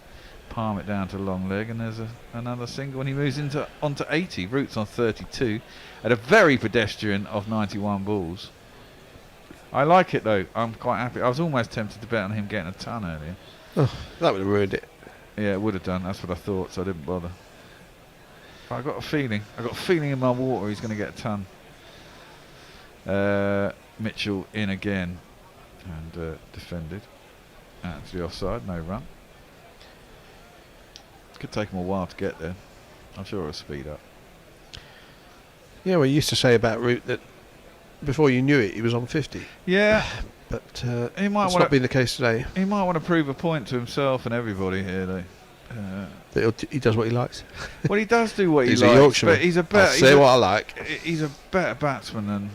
palm it down to long leg, and there's another single, and he moves onto 80. Roots on 32 at a very pedestrian of 91 balls. I like it though. I'm quite happy. I was almost tempted to bet on him getting a ton earlier. Oh, that would have ruined it. Yeah, it would have done. That's what I thought, so I didn't bother. But I got a feeling in my water he's going to get a ton. Mitchell in again and defended. Out to the offside, no run. Could take him a while to get there. I'm sure it'll speed up. Yeah, we used to say about Root that before you knew it, he was on 50. Yeah, but he might that's wanna, not been the case today. He might want to prove a point to himself and everybody here, though. He does what he likes. Well, he does do what he He's likes, a Yorkshireman. but he's a I'll better. say what I like. He's a better batsman than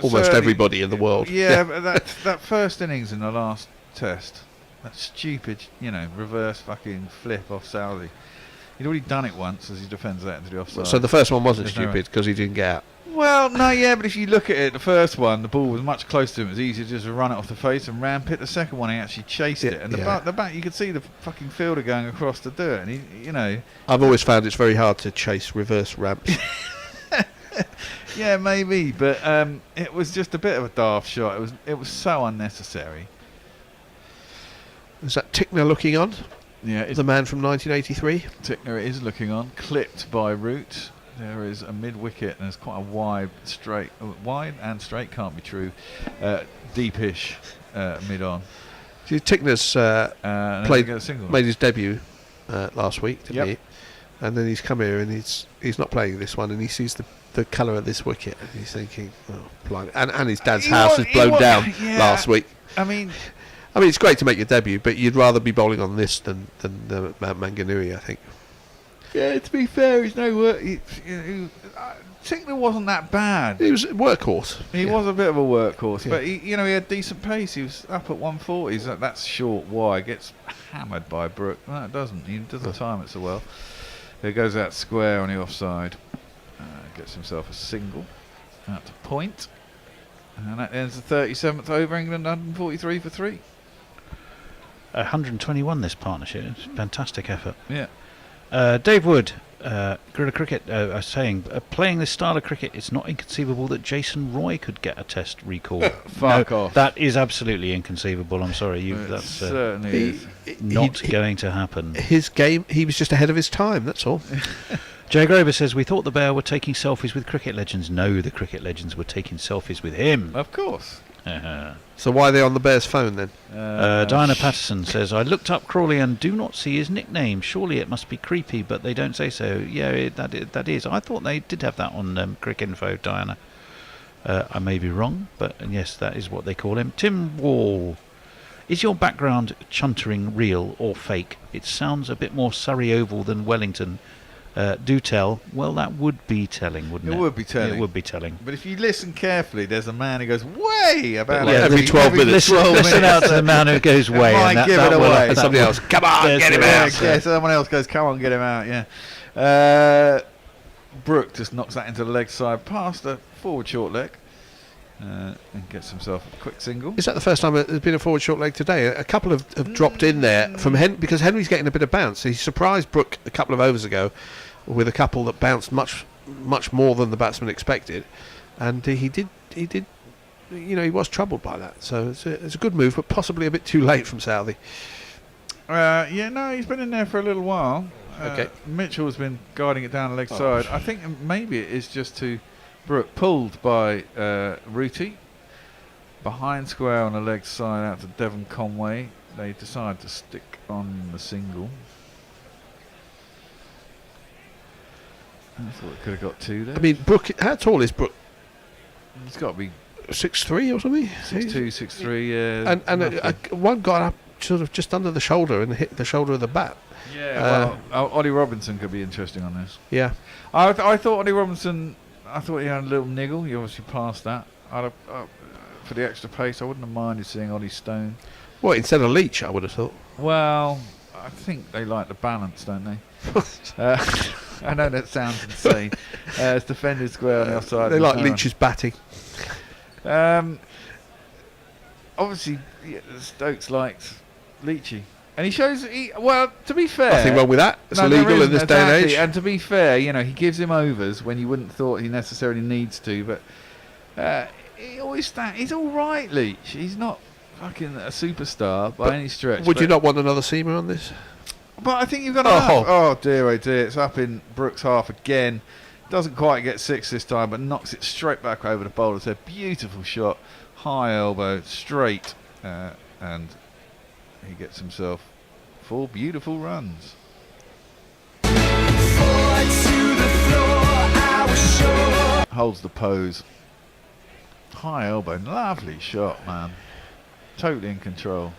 Almost certainly- everybody in the world. Yeah, but that first innings in the last Test, that stupid, reverse fucking flip off Southey. He'd already done it once as he defends that into the offside. So the first one wasn't There's no stupid because he didn't get out. Well, no, yeah, but if you look at it, the first one, the ball was much closer to him. It was easier just to run it off the face and ramp it. The second one, he actually chased it. And the back, you could see the fucking fielder going across to do it. And he. I've always found it's very hard to chase reverse ramps. Yeah, maybe, but it was just a bit of a daft shot. It was so unnecessary. Is that Tickner looking on? Yeah, the man from 1983. Tickner is looking on, clipped by Root. There is a mid-wicket, and there's quite a wide and straight can't be true, deepish mid-on. See, Tickner's made his debut last week, didn't he? And then he's come here and he's not playing this one, and he sees the colour of this wicket, and he's thinking, oh, blimey. And his dad's house was blown down last week. I mean, it's great to make your debut, but you'd rather be bowling on this than the Manganui, I think. Yeah, to be fair, he's no work. Tickner wasn't that bad. He was a workhorse. He was a bit of a workhorse, but he had decent pace. He was up at 140s. That's short wide. Gets hammered by Brook. No, it doesn't. He doesn't time it so well. He goes out square on the offside. Gets himself a single out to point. And that ends the 37th over. England 143 for 3. 121 this partnership. It's a fantastic effort. Yeah. Dave Wood, Guerrilla Cricket, saying, playing this style of cricket, it's not inconceivable that Jason Roy could get a Test recall. Fuck off. That is absolutely inconceivable. I'm sorry. That's certainly not going to happen. His game, he was just ahead of his time, that's all. Jay Grover says, we thought the Bear were taking selfies with cricket legends. No, the cricket legends were taking selfies with him. Of course. So why are they on the Bears' phone then? Diana Patterson says, I looked up Crawley and do not see his nickname. Surely it must be Creepy, but they don't say so. Yeah, that is. I thought they did have that on Cricket Info, Diana. I may be wrong, but yes, that is what they call him. Tim Wall. Is your background chuntering real or fake? It sounds a bit more Surrey Oval than Wellington. Do tell. Well, that would be telling, wouldn't it? It would be telling. It would be telling. But if you listen carefully, there's a man who goes way about every 12 minutes. Listen out to the man who goes way. Might give it away. And somebody else, come on, get him out. Yeah, someone else goes, come on, get him out. Yeah. Brook just knocks that into the leg side, past a forward short leg, and gets himself a quick single. Is that the first time there's been a forward short leg today? A couple have dropped in there from because Henry's getting a bit of bounce. He surprised Brook a couple of overs ago with a couple that bounced much more than the batsman expected, and he did. He was troubled by that. So it's a good move, but possibly a bit too late from Southey. He's been in there for a little while. Okay. Mitchell's been guiding it down the leg side. I think maybe it is just to Brook, pulled by Rooty, behind square on the leg side out to Devon Conway. They decide to stick on the single. I thought it could have got 2 there. I mean, Brook. How tall is Brook? It's got to be 6'3" or something. 6'2", 6'3", yeah. And one got up sort of just under the shoulder and hit the shoulder of the bat. Yeah, Ollie Robinson could be interesting on this. Yeah. I thought Ollie Robinson, I thought he had a little niggle. He obviously passed that. For the extra pace, I wouldn't have minded seeing Ollie Stone. Well, instead of Leach, I would have thought. Well, I think they like the balance, don't they? I know that sounds insane. It's defended square on the offside. They like Leach's batting. Obviously, Stokes likes Leachy. And he shows, to be fair... Nothing wrong with that. It's illegal in this day and age. And to be fair, he gives him overs when you wouldn't thought he necessarily needs to. But he always he's all right, Leach. He's not fucking a superstar by any stretch. Would you not want another seamer on this? But I think you've got to have. Oh dear, it's up in Brook's half again. Doesn't quite get 6 this time, but knocks it straight back over the bowler. It's a beautiful shot, high elbow, straight, and he gets himself 4 beautiful runs. Holds the pose. High elbow, lovely shot, man. Totally in control.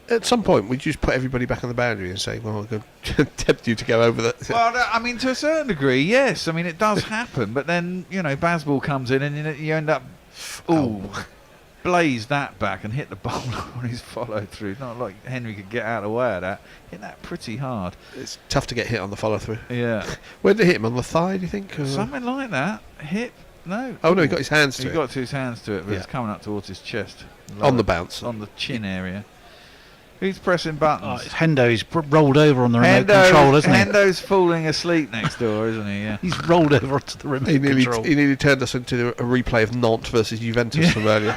At some point, we just put everybody back on the boundary and say, well, I'm going to tempt you to go over that. Well, I mean, to a certain degree, yes. I mean, it does happen. But then, Bazball comes in and you end up, blaze that back and hit the bowler on his follow through. Not like Henry could get out of the way of that. Hit that pretty hard. It's tough to get hit on the follow through. Yeah. Where did it hit him? On the thigh, do you think? Or? Something like that. Hip. No. Oh, no, he got his hands to it. He got to his hands to it, but it's coming up towards his chest. On the bounce. On the chin area. Who's pressing buttons? It's Hendo. He's rolled over on the remote control, isn't he? Hendo's falling asleep next door, isn't he? Yeah. He's rolled over onto the remote control. He nearly turned us into a replay of Nantes versus Juventus from earlier.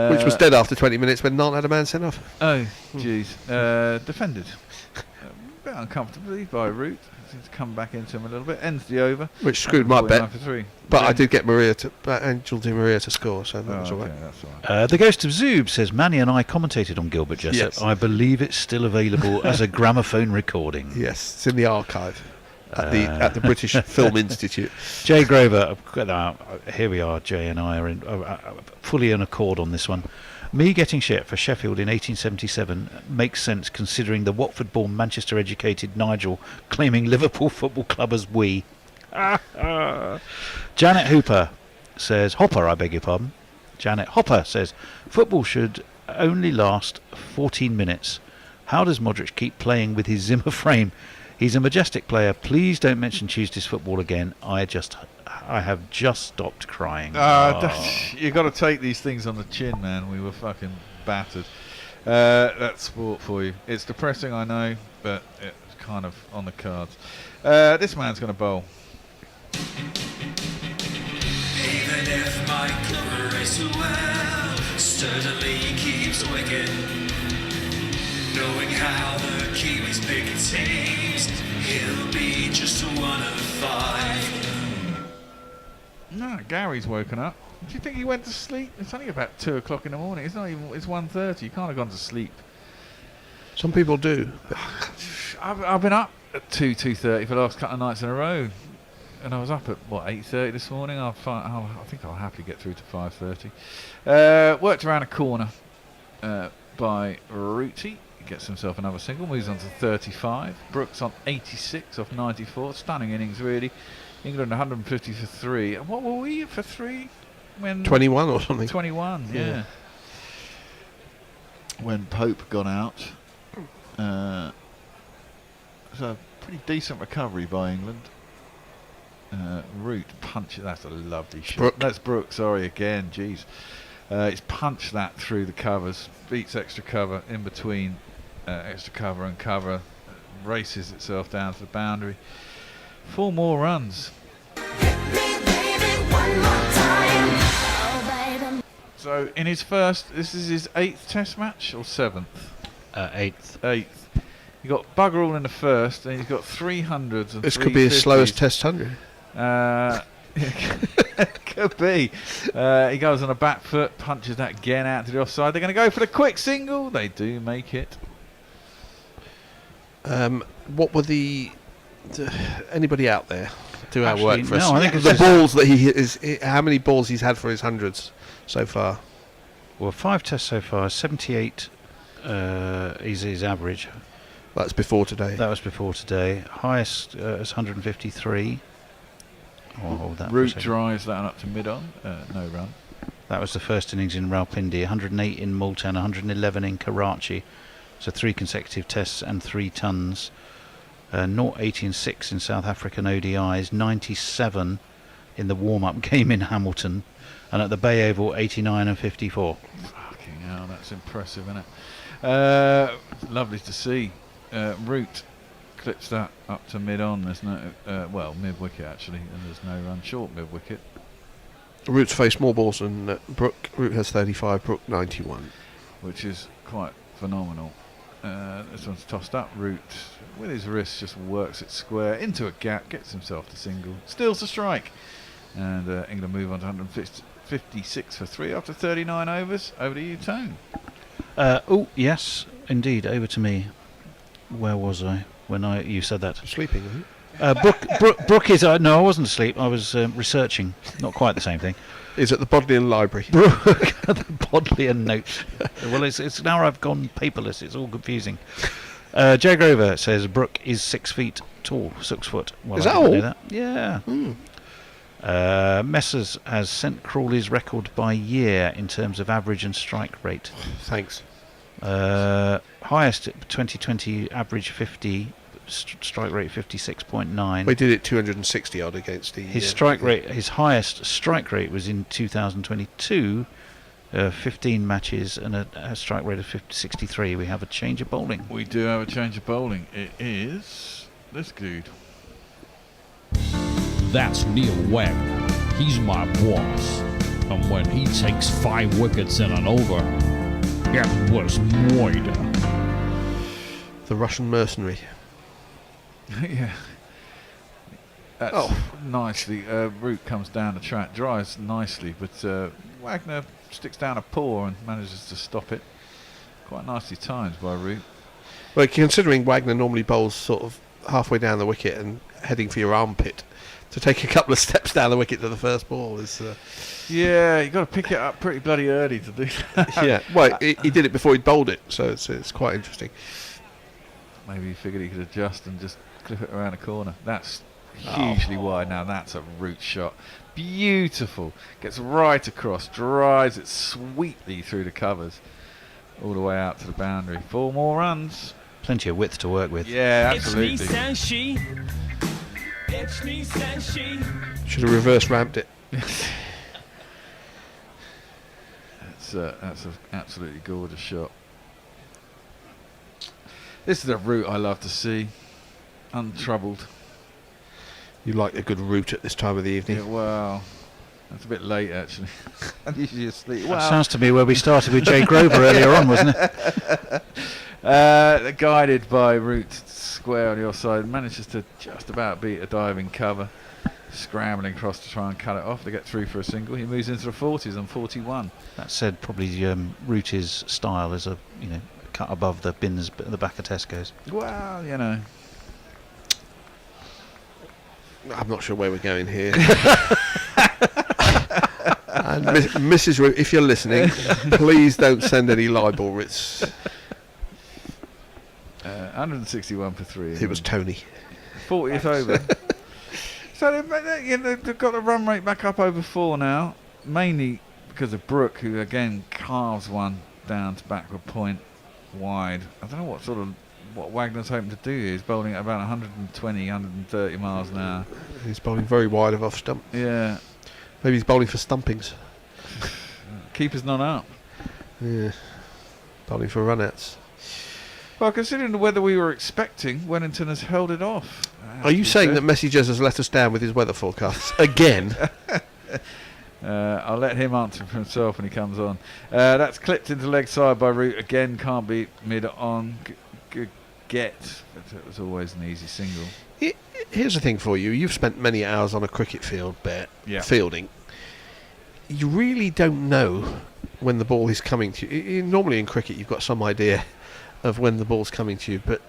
Which was dead after 20 minutes when Nantes had a man sent off. Oh, jeez. Defended. A bit uncomfortably by Root. He's come back into him a little bit. Ends the over. Which screwed my bet. For 3. But I did get Angel Di Maria to score, so that was all right. That's all right. The Ghost of Zoob says, Manny and I commentated on Gilbert Jessup. Yes. I believe it's still available as a gramophone recording. Yes, it's in the archive at the British Film Institute. Jay Grover, here we are, Jay and I are fully in accord on this one. Me getting shit for Sheffield in 1877 makes sense considering the Watford-born Manchester-educated Nigel claiming Liverpool Football Club as we. Janet Hooper says, Hopper, I beg your pardon. Janet Hopper says, football should only last 14 minutes. How does Modric keep playing with his Zimmer frame? He's a majestic player. Please don't mention Tuesday's football again. I have just stopped crying. You got to take these things on the chin, man. We were fucking battered. That's sport for you. It's depressing, I know, but it's kind of on the cards. This man's going to bowl. Even if my Cooper is well, sturdily keeps wicket. Knowing how the Kiwis pick teams, he'll be just 1 of 5. No, Gary's woken up. Do you think he went to sleep? It's only about 2 o'clock in the morning. It's not even. It's 1:30. You can't have gone to sleep. Some people do. I've been up at 2:30 for the last couple of nights in a row, and I was up at 8:30 this morning. I think I'll happily get through to 5:30. Worked around a corner by Rooty. He gets himself another single. Moves on to 35. Brook's on 86 off 94. Stunning innings, really. England 150 for 3. What were we for 3? When 21 or something. 21, yeah. When Pope got out. So pretty decent recovery by England. Root punch. That's a lovely shot. Brook. That's Brook. Sorry again. Jeez. He's punched that through the covers. Beats extra cover in between extra cover and cover. Races itself down to the boundary. 4 more runs. So in his first, this is his 8th Test match or 7th? 8th. 8th. He got bugger all in the first, and he's got 300s and This could be his 350s. slowest Test 100. Could be. He goes on a back foot, punches that again out to the offside. They're going to go for the quick single. They do make it. What were anybody out there do our work for us? No, I think it's the balls that he is. How many balls he's had for his 100s so far? Well, 5 tests so far. 78 is his average. That's before today. That was before today. Highest is 153. Root drives that up to mid-on. No run. That was the first innings in Rawalpindi. 108 in Multan, 111 in Karachi. So 3 consecutive tests and 3 tons. 80 and 6 in South African ODIs. 97 in the warm-up game in Hamilton. And at the Bay Oval, 89 and 54. Fucking hell, that's impressive, isn't it? Lovely to see. Root clips that up to mid-on. There's no, mid-wicket actually, and there's no run short mid-wicket. Root's faced more balls than Brook. Root has 35, Brook 91. Which is quite phenomenal. This one's tossed up. Root, with his wrist, just works it square into a gap, gets himself the single, steals the strike. And England move on to 156 for 3 after 39 overs. Over to you, Tone. Yes, indeed, over to me. Where was I when you said that? Sleeping, Brook is... no, I wasn't asleep. I was researching. Not quite the same thing. Is at the Bodleian Library. Brook, the Bodleian notes. Well, it's now I've gone paperless. It's all confusing. Jay Grover says Brook is 6 feet tall. 6 foot. Well, is I that didn't all? know that. Yeah. Messers has sent Crawley's record by year in terms of average and strike rate. Thanks. Highest 2020 average 50, strike rate 56.9. We did it 260 odd against the. His strike rate, his highest strike rate was in 2022, 15 matches and a strike rate of 63. We have a change of bowling. We do have a change of bowling. It is this dude. That's Neil Wagner. He's my boss. And when he takes 5 wickets in an over, it was moida. The Russian mercenary. Yeah. That's nicely. Root comes down the track, drives nicely, but Wagner sticks down a paw and manages to stop it. Quite nicely timed by Root. Well, considering Wagner normally bowls sort of halfway down the wicket and heading for your armpit, to take a couple of steps down the wicket to the first ball is... Yeah, you've got to pick it up pretty bloody early to do that. Yeah, well, he did it before he'd bowled it, so it's quite interesting. Maybe he figured he could adjust and just clip it around the corner. That's hugely wide now. That's a Root shot. Beautiful. Gets right across, drives it sweetly through the covers, all the way out to the boundary. 4 more runs. Plenty of width to work with. Yeah, absolutely. It's me, says she. It's me, says she. Should have reverse ramped it. That's an absolutely gorgeous shot. This is a Root I love to see. Untroubled. You like a good Root at this time of the evening? Yeah, well, that's a bit late actually. I'm usually asleep. That sounds to me where we started with Jay Grover earlier on, wasn't it? Guided by Root square on your side, manages to just about beat a diving cover. Scrambling across to try and cut it off to get through for a single. He moves into the 40s on 41. That said, probably Root's style is a cut above the bins at the back of Tesco's. Well, you know. I'm not sure where we're going here. And Mrs. Root, if you're listening, please don't send any libel writs. 161 for 3. It was Tony. 40th over. So they've got the run rate back up over 4 now, mainly because of Brook, who again carves one down to backward point wide. I don't know what Wagner's hoping to do. He's bowling at about 120, 130 miles an hour. He's bowling very wide of off stump. Yeah. Maybe he's bowling for stumpings. Keeper's not up. Yeah. Bowling for run-outs. Well, considering the weather we were expecting, Wellington has held it off. Are you saying that Messi Jez has let us down with his weather forecasts again? I'll let him answer for himself when he comes on. That's clipped into leg side by Root. Again, can't be mid on. Good get. But it was always an easy single. Here's the thing for you. You've spent many hours on a cricket field, fielding. You really don't know when the ball is coming to you. Normally in cricket, you've got some idea of when the ball's coming to you, but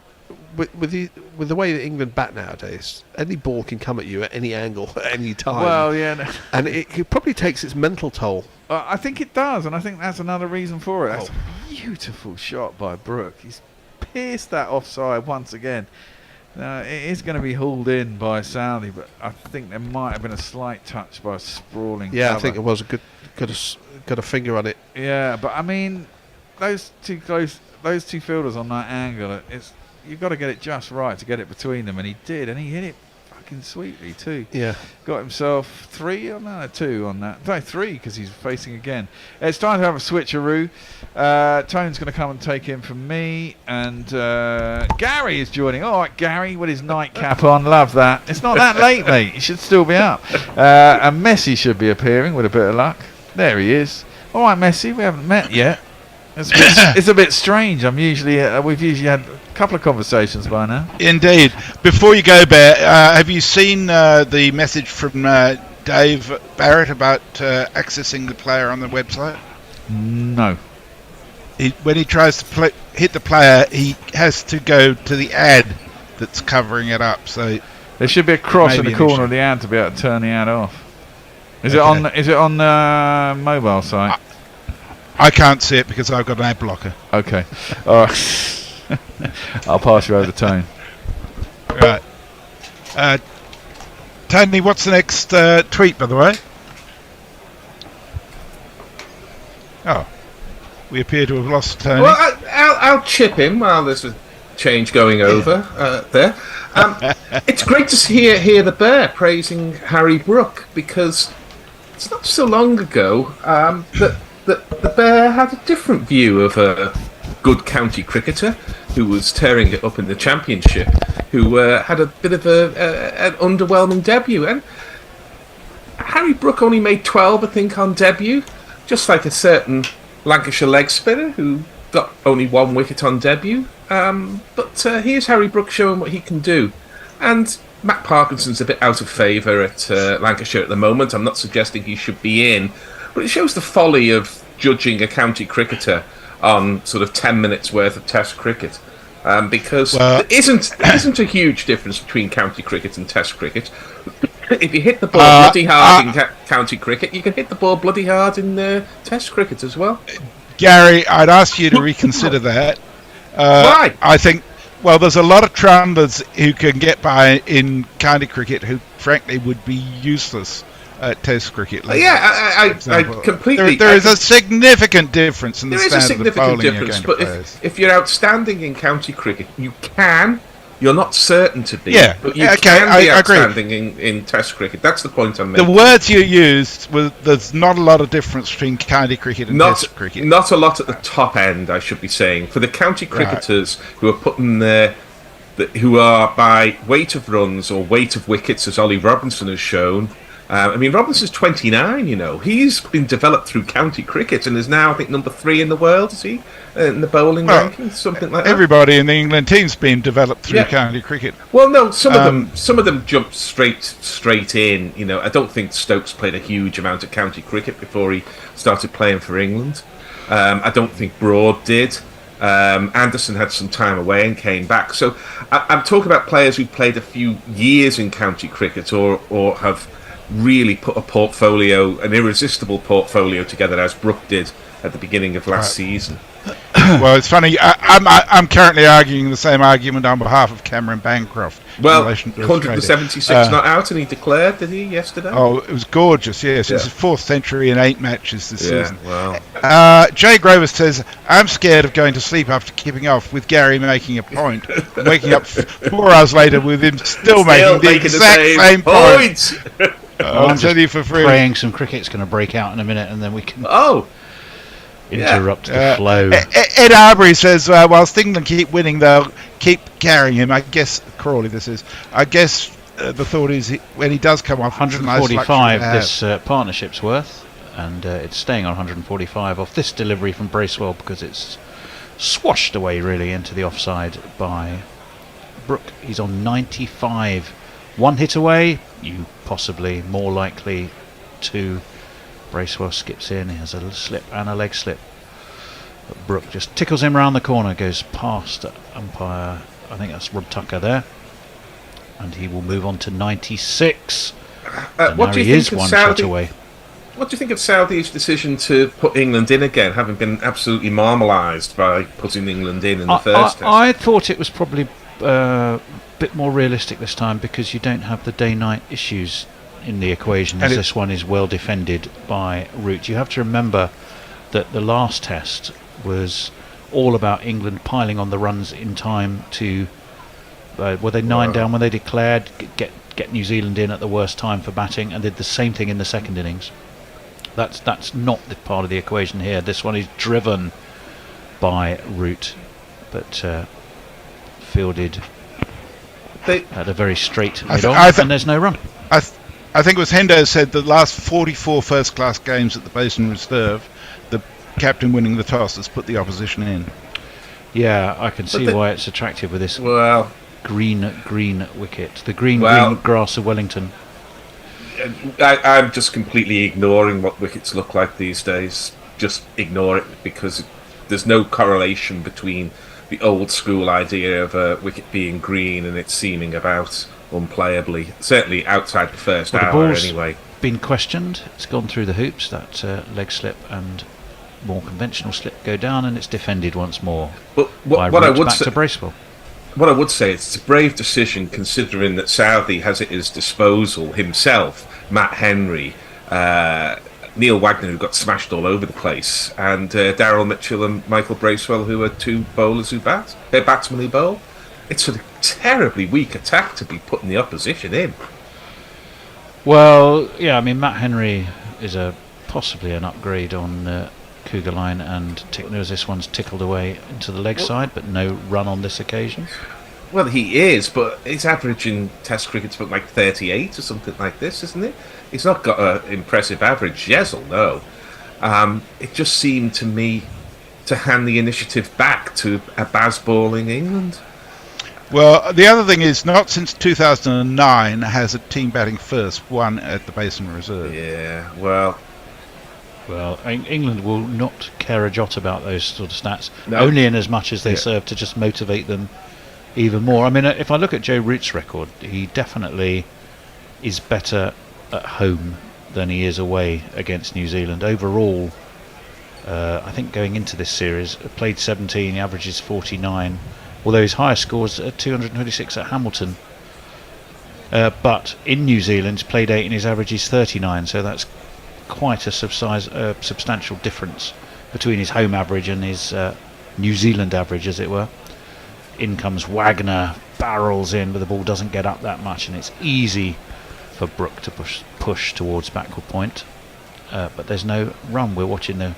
with the way that England bat nowadays, any ball can come at you at any angle at any time. Well, yeah, no. And it probably takes its mental toll. I think it does, and I think that's another reason for it. That's a beautiful shot by Brook. He's pierced that offside once again. Now, it is going to be hauled in by Saudi, but I think there might have been a slight touch by a sprawling Yeah, cover. I think it was got a finger on it. Yeah, but I mean, those two fielders on that angle, you've got to get it just right to get it between them, and he did, and he hit it fucking sweetly too. Yeah. Got himself 3 on that, 2 on that. No, 3 because he's facing again. It's time to have a switcheroo. Tone's going to come and take him from me, and Gary is joining. All right, Gary with his nightcap on. Love that. It's not that late, mate. He should still be up. And Messi should be appearing with a bit of luck. There he is. All right, Messi. We haven't met yet. It's a bit strange. We've usually had a couple of conversations by now. Indeed. Before you go, Bear, have you seen the message from Dave Barrett about accessing the player on the website? No. When he tries to hit the player, he has to go to the ad that's covering it up. So There should be a cross in Maybe the an corner issue. of the ad to be able to turn the ad off. Is Okay. it on the mobile site? I can't see it because I've got an ad blocker. Okay. All right. I'll pass you over the tone. Right. Tony, what's the next tweet, by the way? Oh. We appear to have lost Tony. Well, I'll chip in while there's a change going over there. It's great to hear the Bear praising Harry Brook, because it's not so long ago that the Bear had a different view of a good county cricketer who was tearing it up in the Championship, who had a bit of an underwhelming debut. And Harry Brook only made 12, I think, on debut, just like a certain Lancashire leg spinner who got only 1 wicket on debut. But here's Harry Brook showing what he can do. And Matt Parkinson's a bit out of favour at Lancashire at the moment. I'm not suggesting he should be in, but it shows the folly of judging a county cricketer on sort of 10 minutes worth of Test cricket. Because there isn't a huge difference between county cricket and Test cricket. If you hit the ball bloody hard in county cricket, you can hit the ball bloody hard in Test cricket as well. Gary, I'd ask you to reconsider that. Why? I think, well, there's a lot of trundlers who can get by in county cricket who, frankly, would be useless at Test cricket. I completely... There is a significant difference in the There is a standard of significant bowling difference, you're going but to play. if you're outstanding in county cricket, you're not certain to be, Yeah, but you okay, can be I agree. outstanding in Test cricket. That's the point I'm making. The words you used were, there's not a lot of difference between county cricket and Test cricket. Not a lot at the top end, I should be saying. For the county cricketers who are putting who are by weight of runs or weight of wickets, as Ollie Robinson has shown. Robinson's 29, He's been developed through county cricket and is now, I think, number 3 in the world, is he? In the bowling rankings, something like that. Everybody in the England team's been developed through county cricket. Well, no, some of them jumped straight in. I don't think Stokes played a huge amount of county cricket before he started playing for England. I don't think Broad did. Anderson had some time away and came back. So I'm talking about players who played a few years in county cricket or have really put an irresistible portfolio together, as Brook did at the beginning of last season. Well, it's funny. I'm currently arguing the same argument on behalf of Cameron Bancroft. Well, in relation to 176 Australia. not out, and he declared, did he, yesterday? Oh, it was gorgeous, yes. It's his 4th century in 8 matches this season. Wow. Jay Grover says, I'm scared of going to sleep after kicking off with Gary making a point, waking up 4 hours later with him still making the exact same point. I'll tell you for free. Praying some cricket's going to break out in a minute, and then we can interrupt the flow. Ed Arbery says, whilst England keep winning, they'll keep carrying him. I guess Crawley, this is. I guess the thought is when he does come off, 145 this partnership's worth, and it's staying on 145 off this delivery from Bracewell because it's swashed away really into the offside by Brook. He's on 95. 1 hit away, you possibly more likely 2. Bracewell skips in, he has a slip and a leg slip. But Brook just tickles him round the corner, goes past umpire, I think that's Rob Tucker there. And he will move on to 96. And What now do you he is think of 1 shot Saudi? away. What do you think of Saudi's decision to put England in again, having been absolutely marmalised by putting England in the first test? I thought it was probably a bit more realistic this time because you don't have the day-night issues in the equation, as this one is well defended by Root. You have to remember that the last test was all about England piling on the runs in time to were they 9 down when they declared, get New Zealand in at the worst time for batting, and did the same thing in the second innings. That's not the part of the equation here. This one is driven by Root, but fielded at a very straight mid-on, and there's no run. I think it was Hendo said the last 44 first-class games at the Basin Reserve, the captain winning the toss has put the opposition in. Yeah, I can see why it's attractive with this green wicket. The green grass of Wellington. I'm just completely ignoring what wickets look like these days. Just ignore it because there's no correlation between the old school idea of a wicket being green and it seaming about unplayably. Certainly outside the first Well, the hour, ball's anyway. been questioned. It's gone through the hoops. That leg slip and more conventional slip go down, and it's defended once more. But by what I Root would back say, to Bracewell. what I would say is it's a brave decision considering that Southey has at his disposal himself, Matt Henry, Neil Wagner, who got smashed all over the place, and Daryl Mitchell and Michael Bracewell, who are two bowlers who batsmen who bowl. It's a terribly weak attack to be putting the opposition in. Well, yeah, I mean, Matt Henry is possibly an upgrade on Cougar line, and this one's tickled away into the leg side, but no run on this occasion. Well, he is, but he's averaging Test cricket's about like 38 or something like this, isn't it? He's not got an impressive average. Yezel, no. It just seemed to me to hand the initiative back to a Baz bowling England. Well, the other thing is, not since 2009 has a team batting first won at the Basin Reserve. Yeah, well, England will not care a jot about those sort of stats, No. only in as much as they serve to just motivate them even more. I mean, if I look at Joe Root's record, he definitely is better at home than he is away against New Zealand. Overall, I think going into this series, played 17, he averages 49, although his highest scores at 226 at Hamilton. But in New Zealand, he's played 8 and his average is 39, so that's quite a substantial difference between his home average and his New Zealand average, as it were. In comes Wagner, barrels in, but the ball doesn't get up that much, and it's easy for Brook to push towards backward point. But there's no run. We're watching the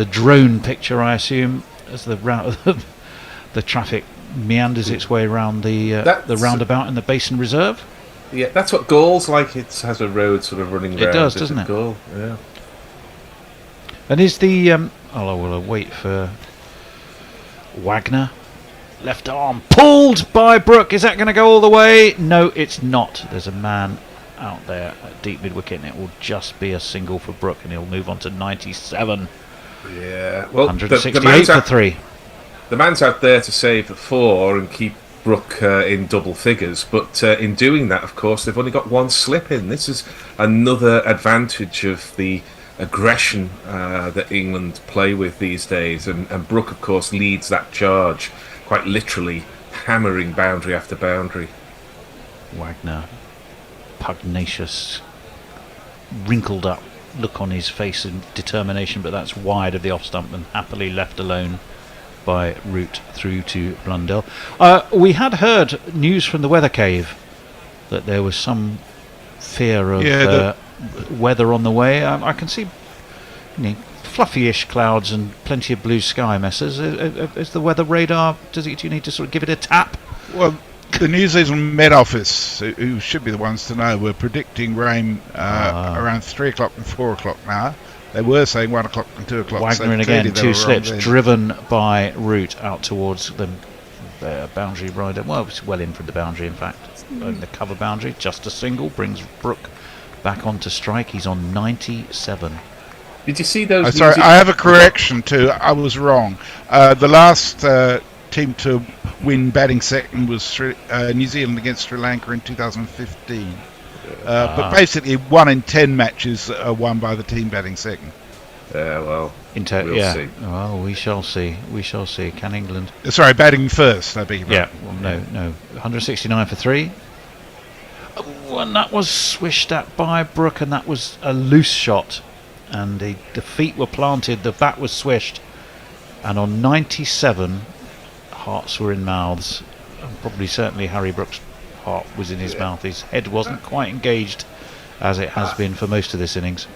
drone picture, I assume, as the traffic meanders its way around the roundabout in the Basin Reserve. Yeah, that's what Gauls like. It has a road sort of running around. It does, doesn't it? Gaul, yeah. And is the I'll wait for Wagner. Left arm pulled by Brook. Is that going to go all the way? No, it's not. There's a man out there at deep mid wicket, and it will just be a single for Brook, and he'll move on to 97. Yeah, well, 168 for 3. The man's out there to save 4 and keep Brook in double figures, but in doing that, of course, they've only got one slip in. This is another advantage of the aggression that England play with these days, and Brook, of course, leads that charge, quite literally hammering boundary after boundary. Wagner, pugnacious, wrinkled up look on his face and determination, but that's wide of the off stump and happily left alone by Root through to Blundell. We had heard news from the weather cave that there was some fear of weather on the way. I can see fluffy-ish clouds and plenty of blue sky, Messrs. Is the weather radar, do you need to sort of give it a tap? Well, the New Zealand Met Office, who should be the ones to know, were predicting rain around 3 o'clock and 4 o'clock now. They were saying 1 o'clock and 2 o'clock. Wagner, so and again, 2 slips driven by Root out towards the boundary rider. Well, it's well in from the boundary, in fact. The cover boundary, just a single, brings Brook back onto strike. He's on 97. Did you see those? Sorry, I have a correction too. I was wrong. The last team to win batting second was New Zealand against Sri Lanka in 2015. But basically, 1 in 10 matches are won by the team batting second. Well, we'll see. Well, we shall see. We shall see. Can England? Sorry, batting first. I beg your Yeah. pardon. Well, no. 169 for 3. And that was swished at by Brook, and that was a loose shot. And the feet were planted, the bat was swished, and on 97, hearts were in mouths. And probably, certainly, Harry Brook's heart was in his mouth. His head wasn't quite engaged, as it has been for most of this innings.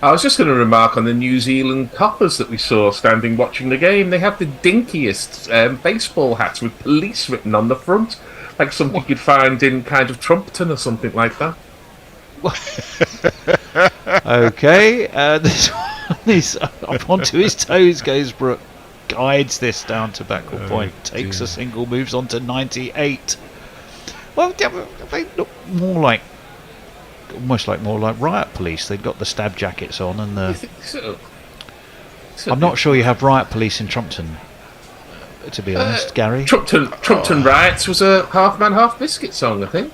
I was just going to remark on the New Zealand coppers that we saw standing watching the game. They have the dinkiest baseball hats with police written on the front, like something you'd find in kind of Trumpeton or something like that. Okay, this one is up onto his toes goes Brook, guides this down to backward point, takes a single, moves on to 98. Well, they look almost like riot police. They've got the stab jackets on, and You think so? I'm not sure you have riot police in Trumpeton. to be honest, Gary. Trumpton Riots was a half man, half biscuit song, I think.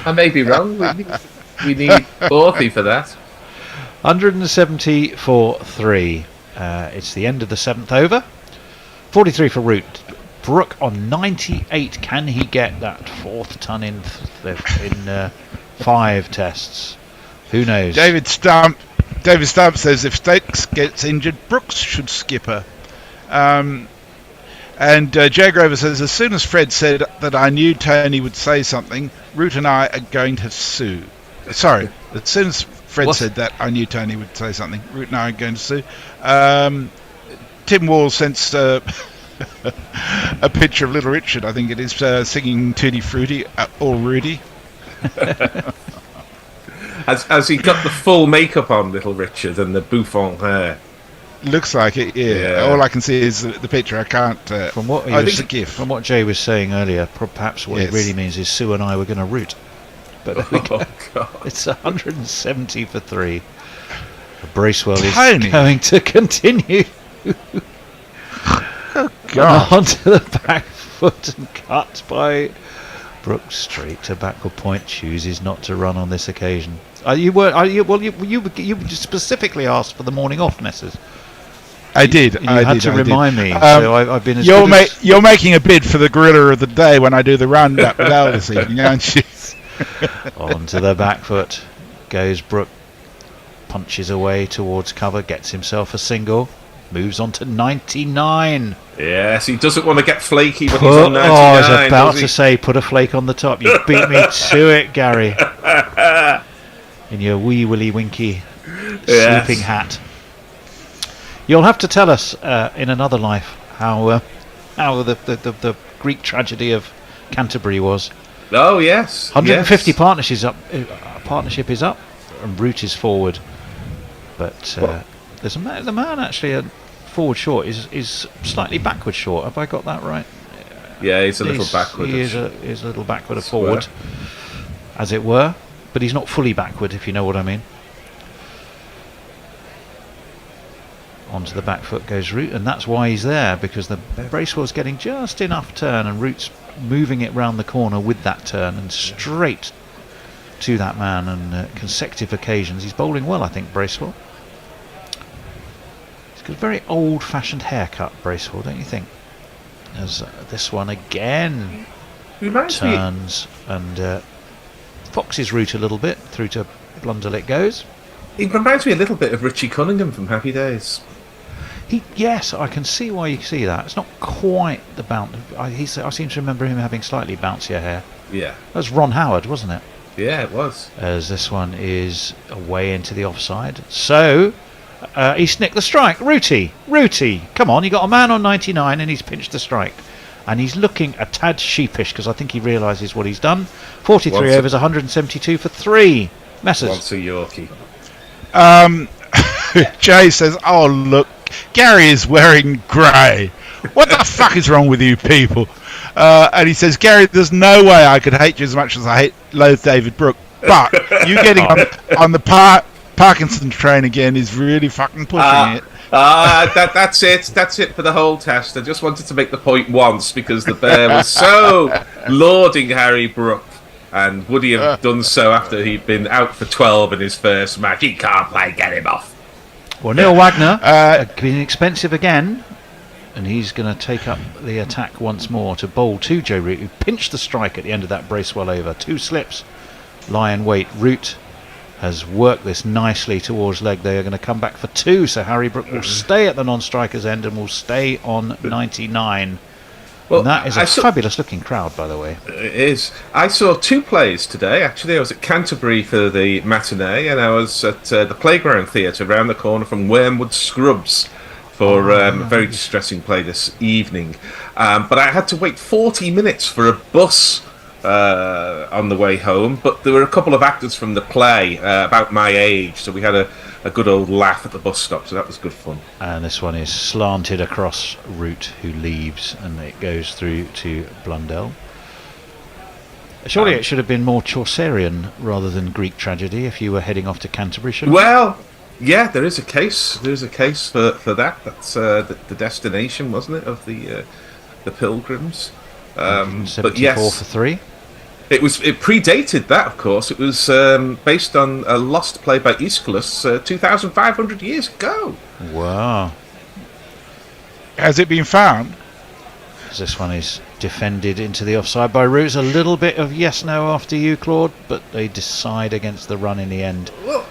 I may be wrong. We need Borthy for that. 170 for 3. It's the end of the 7th over. 43 for Root. Brook on 98. Can he get that 4th ton in 5 tests? Who knows? David Stump says if Stokes gets injured, Brooks should skip her. And Jay Grover says, as soon as Fred said that I knew Tony would say something, Root and I are going to sue. Sorry, as soon as Fred said that, I knew Tony would say something. Root and I are going to sue. Tim Wall sent a picture of Little Richard, I think it is, singing Tutti Frutti, or Rudy. Has he got the full makeup on, Little Richard, and the bouffant hair? Looks like it, yeah. All I can see is the picture. I can't. From what it's a GIF. From what Jay was saying earlier, perhaps what it really means is Sue and I were going to root. But there we go. It's 170 for 3. Bracewell is going to continue. Oh, God. Onto the back foot and cut by Brook straight to backward point. Chooses not to run on this occasion. You specifically asked for the morning off, Messrs. I did. You had to remind me. So I've been as you're making a bid for the gorilla of the day when I do the roundup with Al this evening, aren't you? Onto the back foot goes Brook. Punches away towards cover. Gets himself a single. Moves on to 99. Yes, he doesn't want to get flaky when he's on 99. I was about to say, put a flake on the top. You beat me to it, Gary. In your wee willy winky sleeping hat. You'll have to tell us in another life how the Greek tragedy of Canterbury was. Oh yes, 150 partnership is up, and Root is forward. But there's the man actually forward short is slightly backward short. Have I got that right? Yeah, he's a little backward. He is a little backward forward, as it were. But he's not fully backward, if you know what I mean. Onto the back foot goes Root, and that's why he's there, because the Bracewell's getting just enough turn, and Root's moving it round the corner with that turn and straight to that man on consecutive occasions. He's bowling well, I think, Bracewell. He's got a very old-fashioned haircut, Bracewell, don't you think? As this one again turns and foxes Root a little bit through to Blundell it goes. He reminds me a little bit of Richie Cunningham from Happy Days. Yes, I can see why you see that. It's not quite the bounce. I seem to remember him having slightly bouncier hair. Yeah. That was Ron Howard, wasn't it? Yeah, it was. As this one is away into the offside. So, he snicked the strike. Rooty, come on, you got a man on 99 and he's pinched the strike. And he's looking a tad sheepish because I think he realises what he's done. 43 overs, 172 for 3. Messers. Once a Yorkie. Jay says, oh look, Gary is wearing grey. What the fuck is wrong with you people? And he says, Gary, there's no way I could hate you as much as I loathe David Brook. But you getting on the Parkinson train again is really fucking pushing it. That's it. That's it for the whole test. I just wanted to make the point once because the Bear was so lauding Harry Brook. And would he have done so after he'd been out for 12 in his first match? He can't play, get him off. Well, Neil Wagner being expensive again, and he's going to take up the attack once more to bowl to Joe Root, who pinched the strike at the end of that Bracewell over. 2 slips, lie and wait. Root has worked this nicely towards leg. They are going to come back for 2, so Harry Brook will stay at the non-striker's end and will stay on 99. Well, and that is a fabulous looking crowd, by the way. It is. I saw 2 plays today. Actually, I was at Canterbury for the matinee, and I was at the Playground Theatre around the corner from Wormwood Scrubs for a very distressing play this evening. But I had to wait 40 minutes for a bus on the way home. But there were a couple of actors from the play about my age, so we had a good old laugh at the bus stop, so that was good fun. And this one is slanted across Root, who leaves, and it goes through to Blundell. Surely it should have been more Chaucerian rather than Greek tragedy if you were heading off to Canterbury, shouldn't Well, yeah, there is a case. There's a case for that. That's the destination, wasn't it, of the the Pilgrims. 74 for 3. It predated that, of course. It was based on a lost play by Aeschylus 2,500 years ago. Wow. Has it been found? This one is defended into the offside by Root. A little bit of yes/no after you, Claude, but they decide against the run in the end. Well,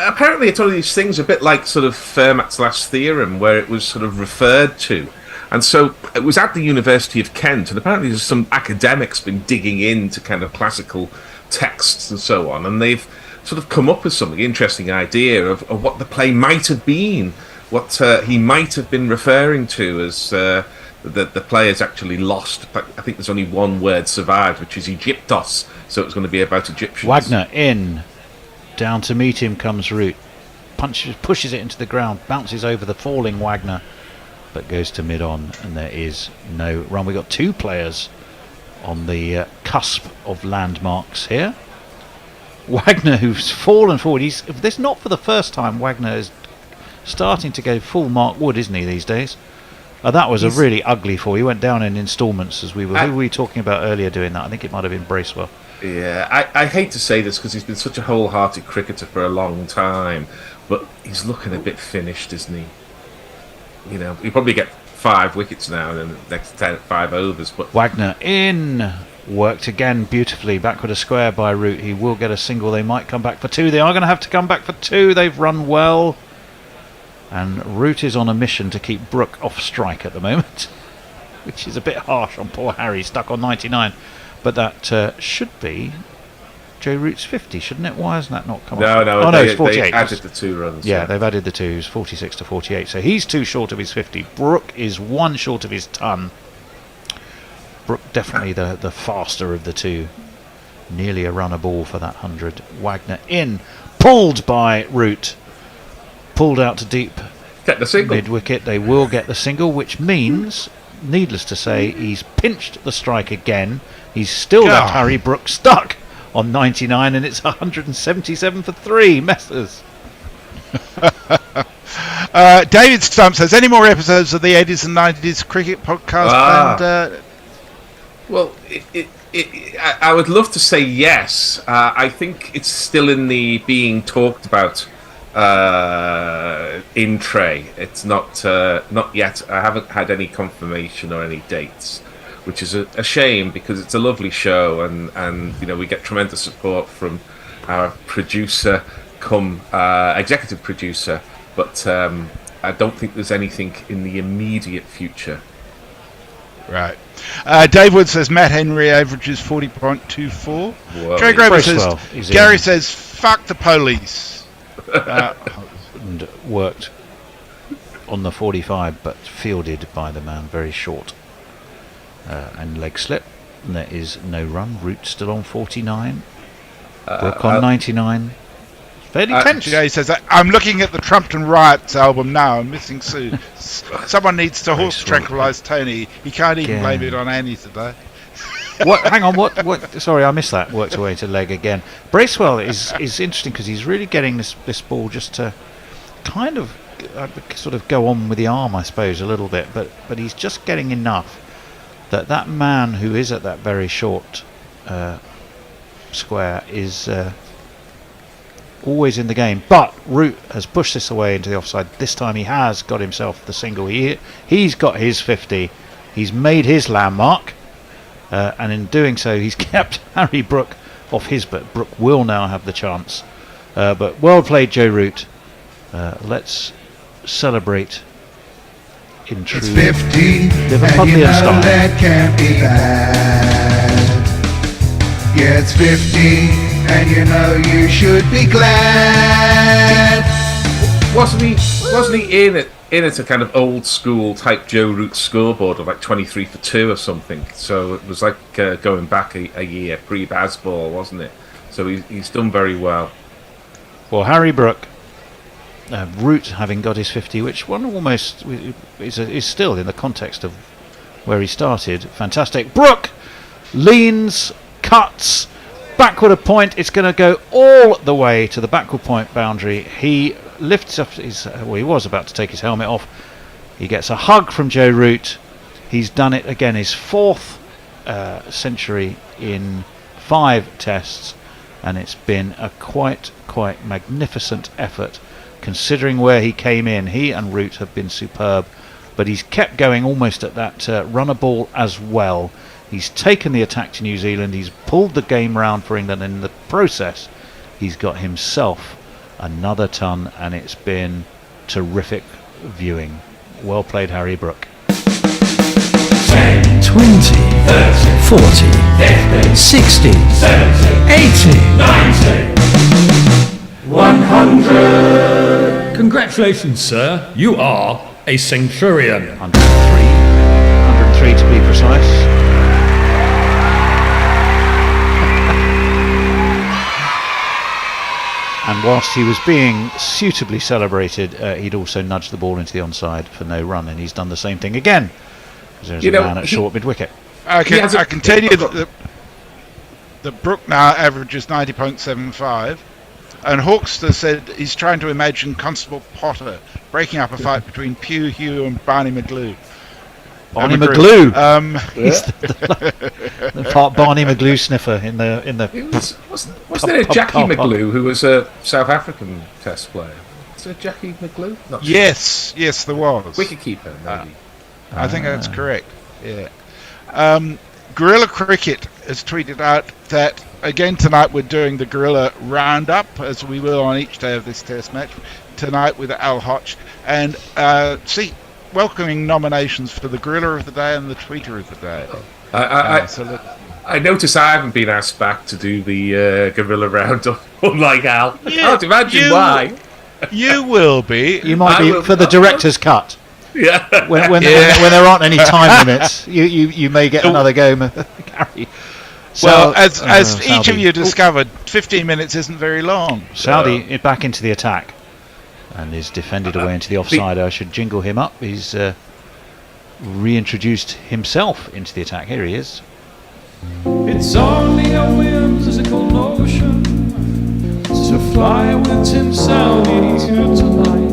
apparently it's one of these things a bit like sort of Fermat's last theorem, where it was sort of referred to. And so it was at the University of Kent, and apparently there's some academics been digging into kind of classical texts and so on, and they've sort of come up with some interesting idea of what the play might have been, what he might have been referring to as the players actually lost. I think there's only one word survived, which is Egyptos, so it was going to be about Egyptians. Wagner in. Down to meet him comes Root. Pushes it into the ground, bounces over the falling Wagner, but goes to mid-on, and there is no run. We've got 2 players on the cusp of landmarks here. Wagner, who's fallen forward. This not for the first time. Wagner is starting to go full Mark Wood, isn't he, these days? That was a really ugly fall. He went down in instalments as we were. Who were we talking about earlier doing that? I think it might have been Bracewell. Yeah, I hate to say this because he's been such a wholehearted cricketer for a long time, but he's looking a bit finished, isn't he? You know, he'll probably get 5 wickets now in the next 5 overs. But Wagner in. Worked again beautifully. Backward a square by Root. He will get a single. They might come back for 2. They are going to have to come back for 2. They've run well. And Root is on a mission to keep Brook off strike at the moment, which is a bit harsh on poor Harry, stuck on 99. But that should be Joe Root's 50, shouldn't it? Why hasn't that not come No, up? no, Oh, no, it's 48. They added the 2 runs. Yeah, they've added the 2s, 46 to 48. So he's 2 short of his 50. Brook is 1 short of his ton. Brook definitely the faster of the 2. Nearly a run a ball for that 100. Wagner in. Pulled by Root. Pulled out to deep get the single. Mid-wicket. They will get the single, which means, needless to say, he's pinched the strike again. He's still left Harry Brook stuck on 99, and it's 177 for 3. Messers. David Stump says, any more episodes of the 80s and 90s cricket podcast planned? Well, I would love to say yes. I think it's still in the being talked about in tray. It's not yet. I haven't had any confirmation or any dates, which is a shame because it's a lovely show, and you know, we get tremendous support from our producer, executive producer, but I don't think there's anything in the immediate future. Right. Dave Wood says Matt Henry averages 40.24. Joe Grover says Gary says fuck the police. And worked on the 45, but fielded by the man very short. And leg slip. And there is no run. Root still on 49. Brook on 99. Fairly tense. He says, I'm looking at the Trumpton Riots album now. I'm missing Sue. Someone needs to horse tranquilise Tony. He can't even blame it on Annie today. What? Hang on. What? Sorry, I missed that. Worked away to leg again. Bracewell is interesting because he's really getting this ball just to kind of sort of go on with the arm, I suppose, a little bit. But he's just getting enough that man who is at that very short square is always in the game. But Root has pushed this away into the offside. This time he has got himself the single. He's got his 50. He's made his landmark. And in doing so, he's kept Harry Brook off his, but Brook will now have the chance. But well played, Joe Root. Let's celebrate in true It's 50, Liverpudlian and style. that can't be bad. Yeah, it's 50, and you know you should be glad. Wasn't he in a kind of old school type Joe Root scoreboard of like 23 for 2 or something? So it was like going back a year pre-Bazball, wasn't it? So he's done very well. Well, Harry Brook, Root having got his 50, which one almost is still in the context of where he started. Fantastic. Brook leans, cuts, backward a point. It's going to go all the way to the backward point boundary. He lifts up he was about to take his helmet off. He gets a hug from Joe Root. He's done it again, his 4th century in 5 tests, and it's been a quite magnificent effort considering where he came in. He and Root have been superb, but he's kept going almost at that runner ball as well. He's taken the attack to New Zealand, he's pulled the game round for England, and in the process he's got himself another ton, and it's been terrific viewing. Well played, Harry Brook. 10, 20, 30, 40, 50, 60, 70, 80, 90, 100. Congratulations, sir. You are a centurion. 103 to be precise. And whilst he was being suitably celebrated, he'd also nudged the ball into the onside for no run, and he's done the same thing again. There's a man at short mid-wicket. I can tell you that the Brook now averages 90.75, and Hawkster said he's trying to imagine Constable Potter breaking up a fight between Pew Hugh and Barney McGlue. Barney McGlue. He's the part Barney McGlue sniffer in the. Wasn't there a Jackie McGlue who was a South African Test player? Was there Jackie McGlue? Not sure. Yes, there was. Wicketkeeper, maybe. I think that's correct. Yeah. Guerrilla Cricket has tweeted out that again tonight we're doing the Guerrilla Roundup, as we will on each day of this Test match. Tonight with Al Hodge, and welcoming nominations for the Guerrilla of the Day and the Tweeter of the Day. I notice I haven't been asked back to do the Guerrilla Roundup, unlike Al. I can't imagine why. You will be. You might be for the director's cut. Yeah. When there aren't any time limits, you may get another go, Gary. Well, as each of you discovered, 15 minutes isn't very long. Saudi back into the attack, and is defended away into the offside. I should jingle him up. He's reintroduced himself into the attack. Here he is. It's only a whimsical notion to fly with Tim Saudi tonight.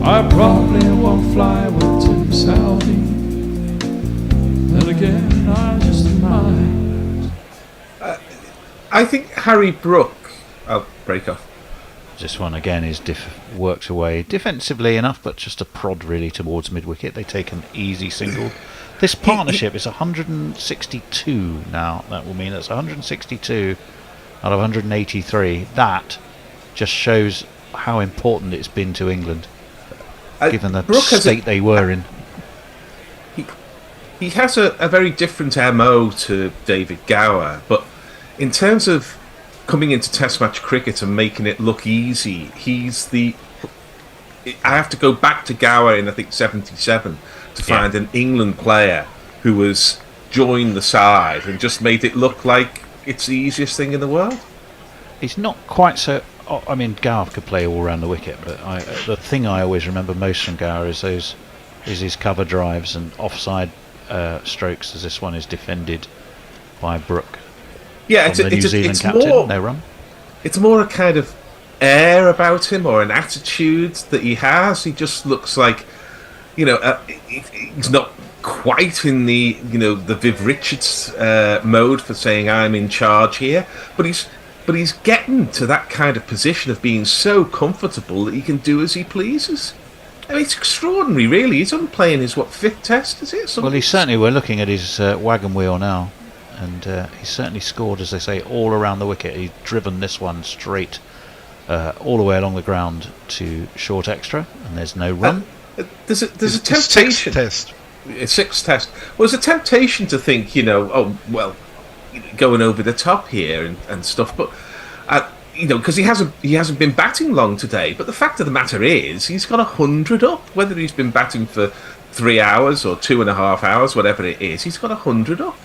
I probably won't fly with Tim Saudi. Then again, I just might. I think Harry Brook. I'll break off. This one again is works away defensively enough, but just a prod really towards mid-wicket. They take an easy single. This partnership is 162 now. That will mean that's 162 out of 183. That just shows how important it's been to England, given the state they were in. He has a very different MO to David Gower, but in terms of coming into Test match cricket and making it look easy, I have to go back to Gower in I think 77 to find an England player who has joined the side and just made it look like it's the easiest thing in the world. He's not quite so. I mean, Gower could play all around the wicket, but the thing I always remember most from Gower is his cover drives and offside strokes, as this one is defended by Brook. Yeah, it's captain. No run. It's more a kind of air about him, or an attitude that he has. He just looks like, he's not quite in the the Viv Richards mode for saying I'm in charge here, but he's getting to that kind of position of being so comfortable that he can do as he pleases. I mean, it's extraordinary, really. He's only playing his 5th Test, is it? Well, we're looking at his wagon wheel now. And he's certainly scored, as they say, all around the wicket. He's driven this one straight all the way along the ground to short extra, and there's no run. There's a temptation. Sixth test. Well, there's a temptation to think, going over the top here and stuff, but because he hasn't been batting long today. But the fact of the matter is, he's got 100 up. Whether he's been batting for 3 hours or 2.5 hours, whatever it is, he's got 100 up.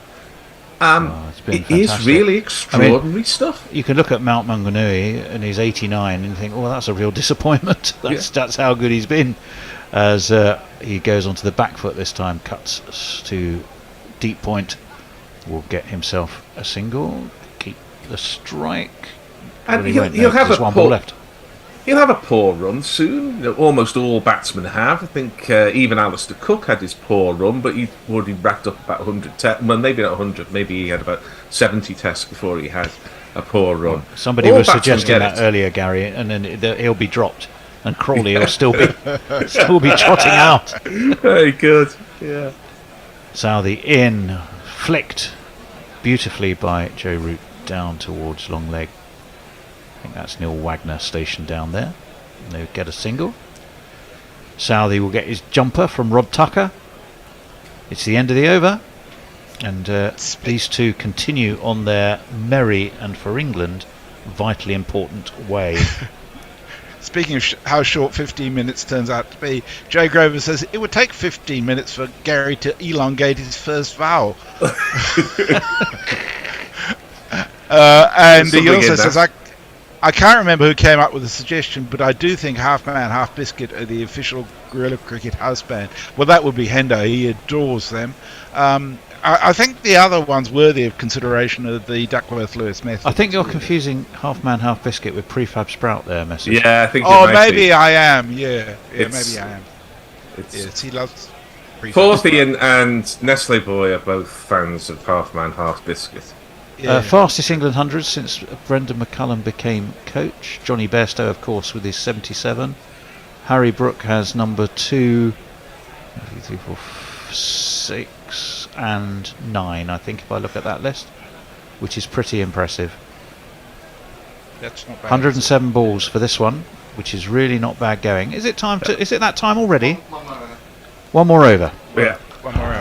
It is really extraordinary stuff. You can look at Mount Maunganui and he's 89 and think, well, that's a real disappointment. That's how good he's been. As he goes onto the back foot this time, cuts to deep point, will get himself a single, keep the strike. And he'll have one ball left. he'll have a poor run soon. Almost all batsmen have. I think even Alistair Cook had his poor run, but he'd already racked up about 100 tests. Well, maybe not 100. Maybe he had about 70 tests before he had a poor run. Somebody All was batsmen suggesting get that it. earlier, Gary, and then he'll be dropped, and Crawley will still be trotting out. Very good. Yeah. Southey in, flicked beautifully by Joe Root down towards long leg. I think that's Neil Wagner stationed down there. And they'll get a single. Southey will get his jumper from Rod Tucker. It's the end of the over, and these two continue on their merry and for England vitally important way. Speaking of how short 15 minutes turns out to be, Joe Grover says it would take 15 minutes for Gary to elongate his first vowel. And he also says, I can't remember who came up with the suggestion, but I do think Half Man, Half Biscuit are the official Guerrilla Cricket house band. Well, that would be Hendo. He adores them. I think the other one's worthy of consideration of the Duckworth-Lewis method. I think you're confusing Half Man, Half Biscuit with Prefab Sprout there, Message. Yeah, I think maybe I am. Yeah, maybe I am. Yes, he loves Prefab Forthy and Nestle Boy are both fans of Half Man, Half Biscuit. Fastest England 100 since Brendan McCullum became coach. Johnny Bairstow, of course, with his 77. Harry Brook has number 2, 3, 4, 6 and 9, I think, if I look at that list, which is pretty impressive. That's not bad. 107 balls for this one, which is really not bad going. Is it time to? Is it that time already? One more over. Yeah.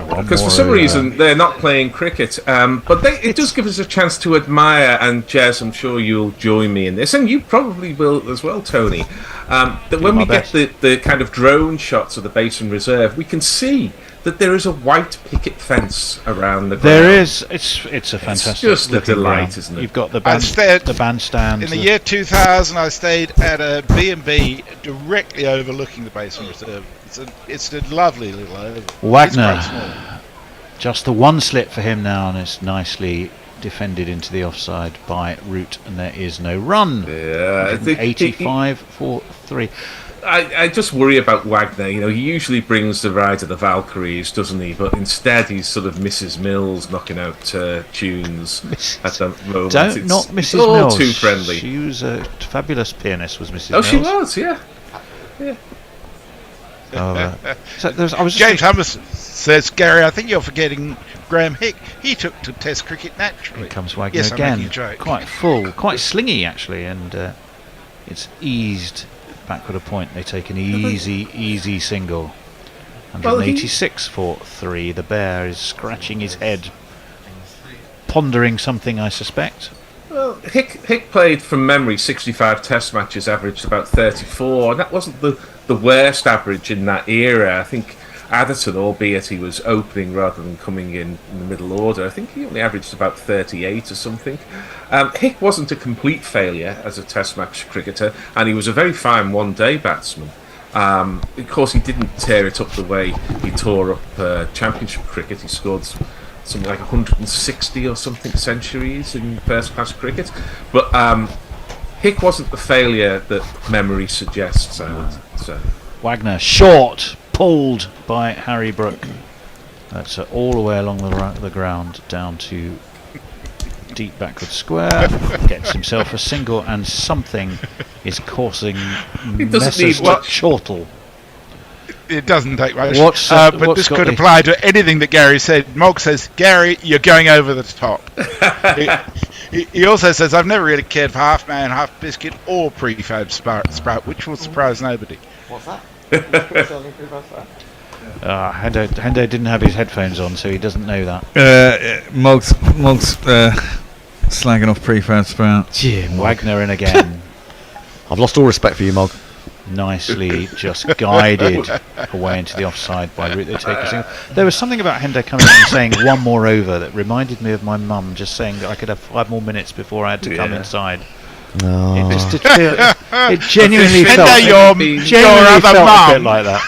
Because for some reason they're not playing cricket, but it does give us a chance to admire, and Jez, I'm sure you'll join me in this, and you probably will as well, Tony, that when we get the kind of drone shots of the Basin Reserve, we can see that there is a white picket fence around the ground. There is. It's a fantastic. It's just a delight, ground. isn't it? You've got the bandstand. In the year 2000, I stayed at a B&B directly overlooking the Basin Reserve. It's a lovely little oval. Wagner, just the one slip for him now, and it's nicely defended into the offside by Root, and there is no run. Yeah, 85 for 3. I just worry about Wagner. You know, he usually brings the ride of the Valkyries, doesn't he? But instead, he's sort of Mrs. Mills knocking out tunes at the moment. Not Mrs. It's all Mills. too friendly. She was a fabulous pianist, was Mrs. Oh, Mills. she was, yeah. James Hummus says, Gary, I think you're forgetting Graham Hick. He took to Test cricket naturally. Here comes Wagner yes, again. I'm making a joke. Quite full, quite slingy actually, and it's eased backward a point. They take an easy single. 186 for 3. The Bear is scratching his head, pondering something, I suspect. Well, Hick played from memory 65 Test matches, averaged about 34, and that wasn't the worst average in that era. I think Adderton, albeit he was opening rather than coming in the middle order, I think he only averaged about 38 or something. Hick wasn't a complete failure as a Test match cricketer, and he was a very fine one-day batsman. Of course, he didn't tear it up the way he tore up Championship cricket. He scored something like 160 or something centuries in first-class cricket. But Hick wasn't the failure that memory suggests, I would say. Wagner, short, pulled by Harry Brook. That's all the way along the ground down to deep backward square. Gets himself a single, and something is causing messes to chortle. It doesn't take much. But this could apply to anything that Gary said. Mog says, Gary, you're going over the top. He also says, I've never really cared for Half Man, Half Biscuit or Prefab Sprout, which will surprise nobody. What's that? Hendo didn't have his headphones on, so he doesn't know that. Mog's slagging off Prefab Sprout. Jim Wagner in again. I've lost all respect for you, Mog. Nicely just guided away into the offside by Root. They take a single. There was something about Hendo coming in and saying one more over that reminded me of my mum just saying that I could have 5 more minutes before I had to come inside. No. It genuinely felt your a bit like that.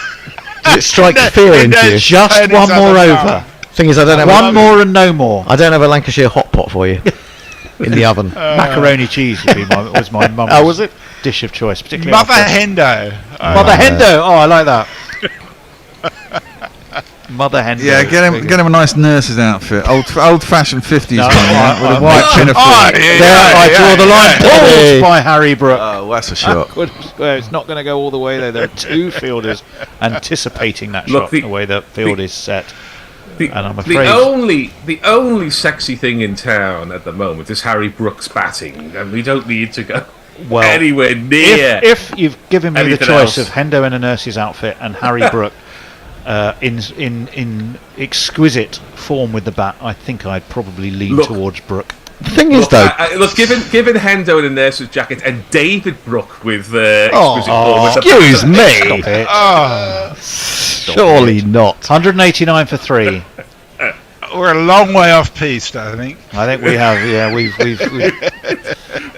Did it strike fear into you? Just one more over. Thing is, I don't have one more and no more. I don't have a Lancashire hot pot for you in the oven. Macaroni cheese was my mum. Oh, was it? dish of choice, particularly Mother after- Hendo. Mother Hendo. Oh, I like that. Mother Hendo. Yeah, get him a nice nurse's outfit, old-fashioned 50s No, one, yeah, with a white pinafore. I draw the line. Pulled by Harry Brook. Oh, that's a shot. Well, it's not going to go all the way there. There are two fielders anticipating that shot. The way the field is set. And I'm afraid the only sexy thing in town at the moment is Harry Brook's batting, and we don't need to go anywhere near. If you've given me the anything choice else. of Hendo in a nurse's outfit and Harry Brook in exquisite form with the bat, I think I'd probably lean towards Brook. The thing is, though, given Hendo in a nurse's jacket and David Brook with exquisite form. with the excuse bat- me. Stop it. Surely not. 189 for 3. We're a long way off piste, I think. I think we have. Yeah, we've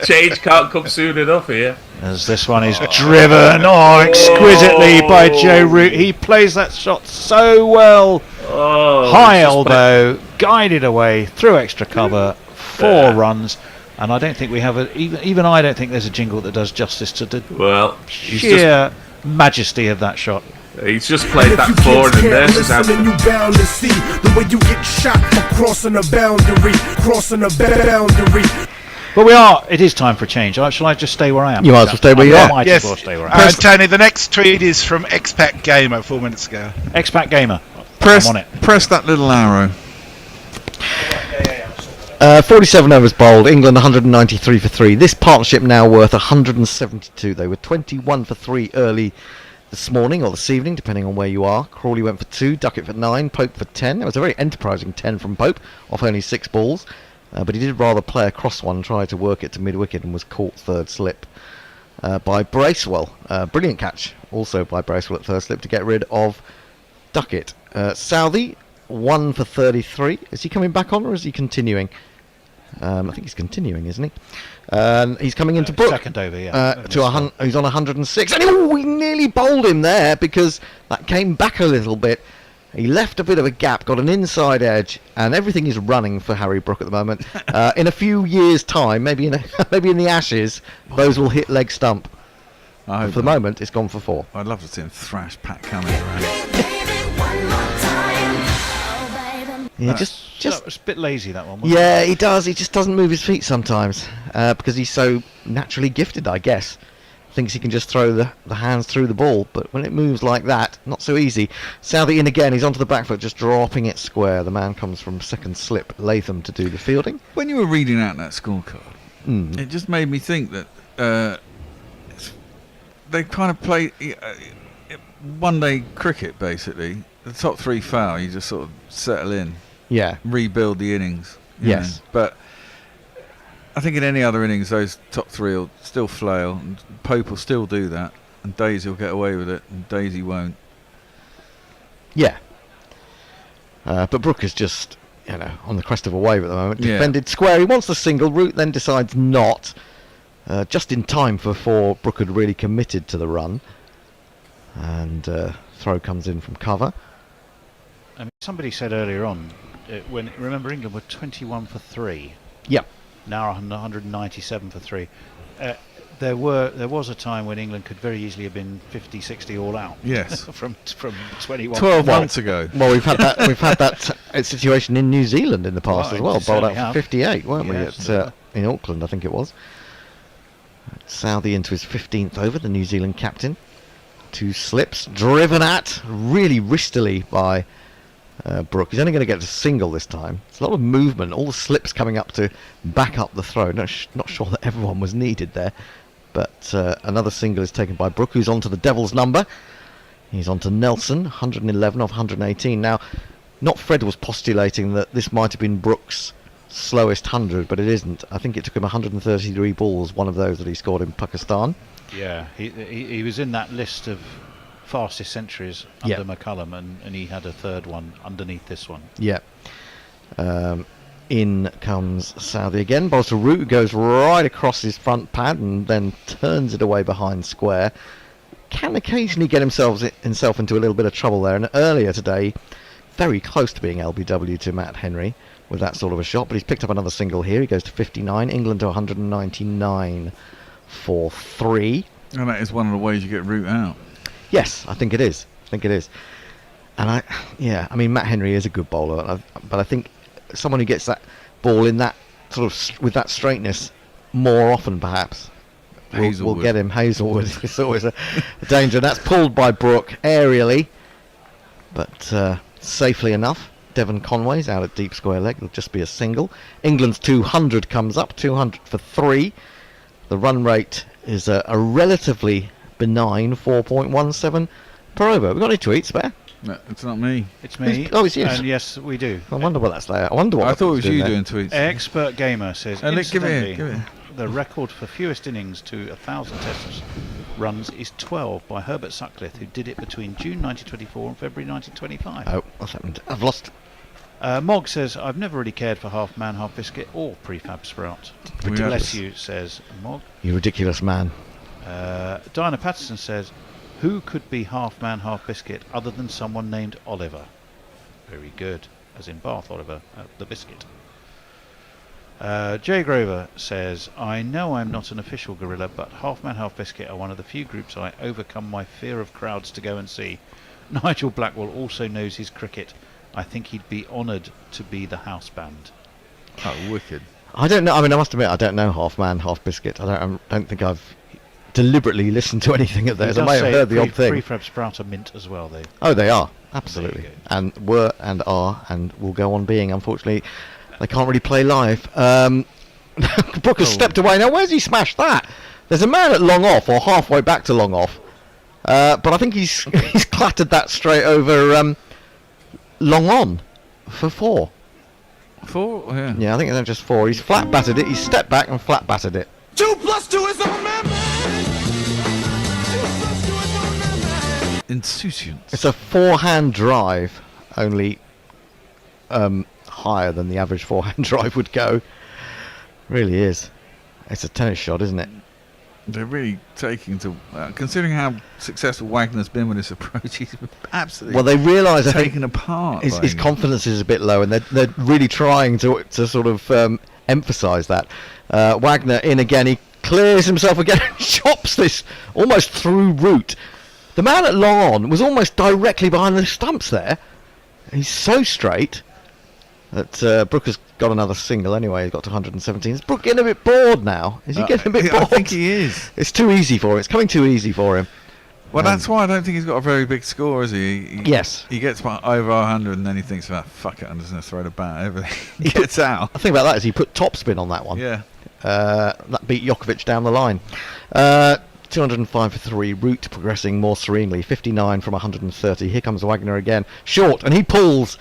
Change can't come soon enough here. As this one is driven, exquisitely by Joe Root. He plays that shot so well. High elbow, guided away through extra cover, 4 runs, and I don't think we have even I don't think there's a jingle that does justice to the sheer majesty of that shot. He's just played that forward and there's his outfit. You bound to see the way you get shot for crossing a boundary, crossing a boundary. But it is time for a change. Shall I just stay where I am? You might as well stay where you are. Might as well stay where I am. Tony, the next tweet is from Expat Gamer 4 minutes ago. Expat Gamer. Press I'm on it. Press that little arrow. 47 overs bowled, England 193 for 3. This partnership now worth 172. They were 21 for 3 early this morning or this evening, depending on where you are. Crawley went for 2, Duckett for 9, Pope for 10. It was a very enterprising 10 from Pope, off only 6 balls. But he did rather play across one, try to work it to mid-wicket, and was caught third slip by Bracewell. Brilliant catch, also by Bracewell at third slip, to get rid of Duckett. Southey, 1 for 33. Is he coming back on, or is he continuing? I think he's continuing, isn't he? He's coming into Brook. Second over, yeah. He's on 106. And he nearly bowled him there because that came back a little bit. He left a bit of a gap, got an inside edge, and everything is running for Harry Brook at the moment. In a few years' time, maybe in the Ashes, those will hit leg stump. For the moment, it's gone for 4. I'd love to see him thrash Pat Cummins around. Yeah, just it's a bit lazy, that one. Wasn't yeah, he does. He just doesn't move his feet sometimes because he's so naturally gifted, I guess. Thinks he can just throw the hands through the ball, but when it moves like that, not so easy. Southey in again. He's onto the back foot, just dropping it square. The man comes from second slip, Latham, to do the fielding. When you were reading out that scorecard, it just made me think that they kind of play one-day cricket, basically. The top 3 foul, you just sort of settle in. Yeah. Rebuild the innings. Yes. Know. But I think in any other innings, those top 3 will still flail, and Pope will still do that, and Daisy will get away with it, and Daisy won't. Yeah. But Brook is just, on the crest of a wave at the moment. Yeah. Defended square. He wants the single. Root then decides not. Just in time before Brook had really committed to the run. And throw comes in from cover. I mean, somebody said earlier on, remember England were 21 for 3. Yep. Now 197 for 3. There was a time when England could very easily have been 50, 60 all out. Yes. from 21. 12 months ago. Well, we've had that situation in New Zealand in the past as well. Bowled out have. for 58, weren't Yes, we? In Auckland, I think it was. Southey into his 15th over, the New Zealand captain. 2 slips, driven at really wristily by Brook. He's only going to get a single this time. It's a lot of movement, all the slips coming up to back up the throw. Not sure that everyone was needed there, but another single is taken by Brook, who's on to the Devil's number. He's on to Nelson, 111 off 118. Now, not Fred was postulating that this might have been Brook's slowest 100, but it isn't. I think it took him 133 balls, one of those that he scored in Pakistan. Yeah, he was in that list of fastest centuries under McCullum, and he had a third one underneath this one. Yeah. In comes Southey again. Bowls to Root, goes right across his front pad and then turns it away behind square. Can occasionally get himself into a little bit of trouble there. And earlier today, very close to being LBW to Matt Henry with that sort of a shot. But he's picked up another single here. He goes to 59. England to 199 for 3. And that is one of the ways you get Root out. Yes, I think it is. And I mean, Matt Henry is a good bowler, but I think someone who gets that ball in that sort of with that straightness more often, perhaps, will get him. Hazelwood is always a danger. That's pulled by Brook aerially, but safely enough. Devon Conway's out at deep square leg. It'll just be a single. England's 200 comes up, 200 for 3. The run rate is a relatively benign 4.17 per over. We've got any tweets there? No, it's not me. It's me. It's you. And yes, we do. I wonder what that's there. I wonder what. I thought it was you there. doing tweets. Expert Gamer says, give it here. The record for fewest innings to 1,000 Test runs is 12 by Herbert Sutcliffe, who did it between June 1924 and February 1925. Oh, what's happened? I've lost. Mog says, I've never really cared for half man, half biscuit or prefab sprout. Bless you, says Mog. You ridiculous man. Diana Patterson says, who could be half man, half biscuit other than someone named Oliver? Very good, as in Bath Oliver, the biscuit. Jay Grover says, I know I'm not an official gorilla, but half man, half biscuit are one of the few groups I overcome my fear of crowds to go and see. Nigel Blackwell also knows his cricket. I think he'd be honoured to be the house band. Oh, wicked. I don't know. I mean, I must admit, I don't know half man, half biscuit. I don't think I've deliberately listened to anything of theirs. I may have heard the odd thing. Prefab sprout are mint as well, though. Oh, they are. Absolutely. And were and are and will go on being. Unfortunately, they can't really play live. Brook has stepped away. Now, where's he smashed that? There's a man at long off, or halfway back to long off. But I think he's clattered that straight over long on for 4. 4? Yeah. Yeah, I think it's just 4. He's flat battered it. He's stepped back and flat battered it. 2 + 2 is a man. Insouciance. It's a 4-hand drive, only higher than the average 4-hand drive would go. Really is. It's a tennis shot, isn't it? They're really taking to... considering how successful Wagner's been with this approach, he's absolutely well, they realise taken apart. His confidence is a bit low, and they're really trying to sort of emphasise that. Wagner in again. He clears himself again and chops this almost through Root. The man at long on was almost directly behind the stumps there. He's so straight that Brook has got another single anyway. He's got to 117. Is Brook getting a bit bored now? Is he getting a bit bored? I think he is. It's too easy for him. It's coming too easy for him. Well, that's why I don't think he's got a very big score, is he? Yes. He gets over 100 and then he thinks, fuck it, I'm just going to throw the bat. Everything he gets out. The thing about that is he put topspin on that one. Yeah. That beat Djokovic down the line. 205 for 3. Root progressing more serenely. 59 from 130. Here comes Wagner again. Short, and he pulls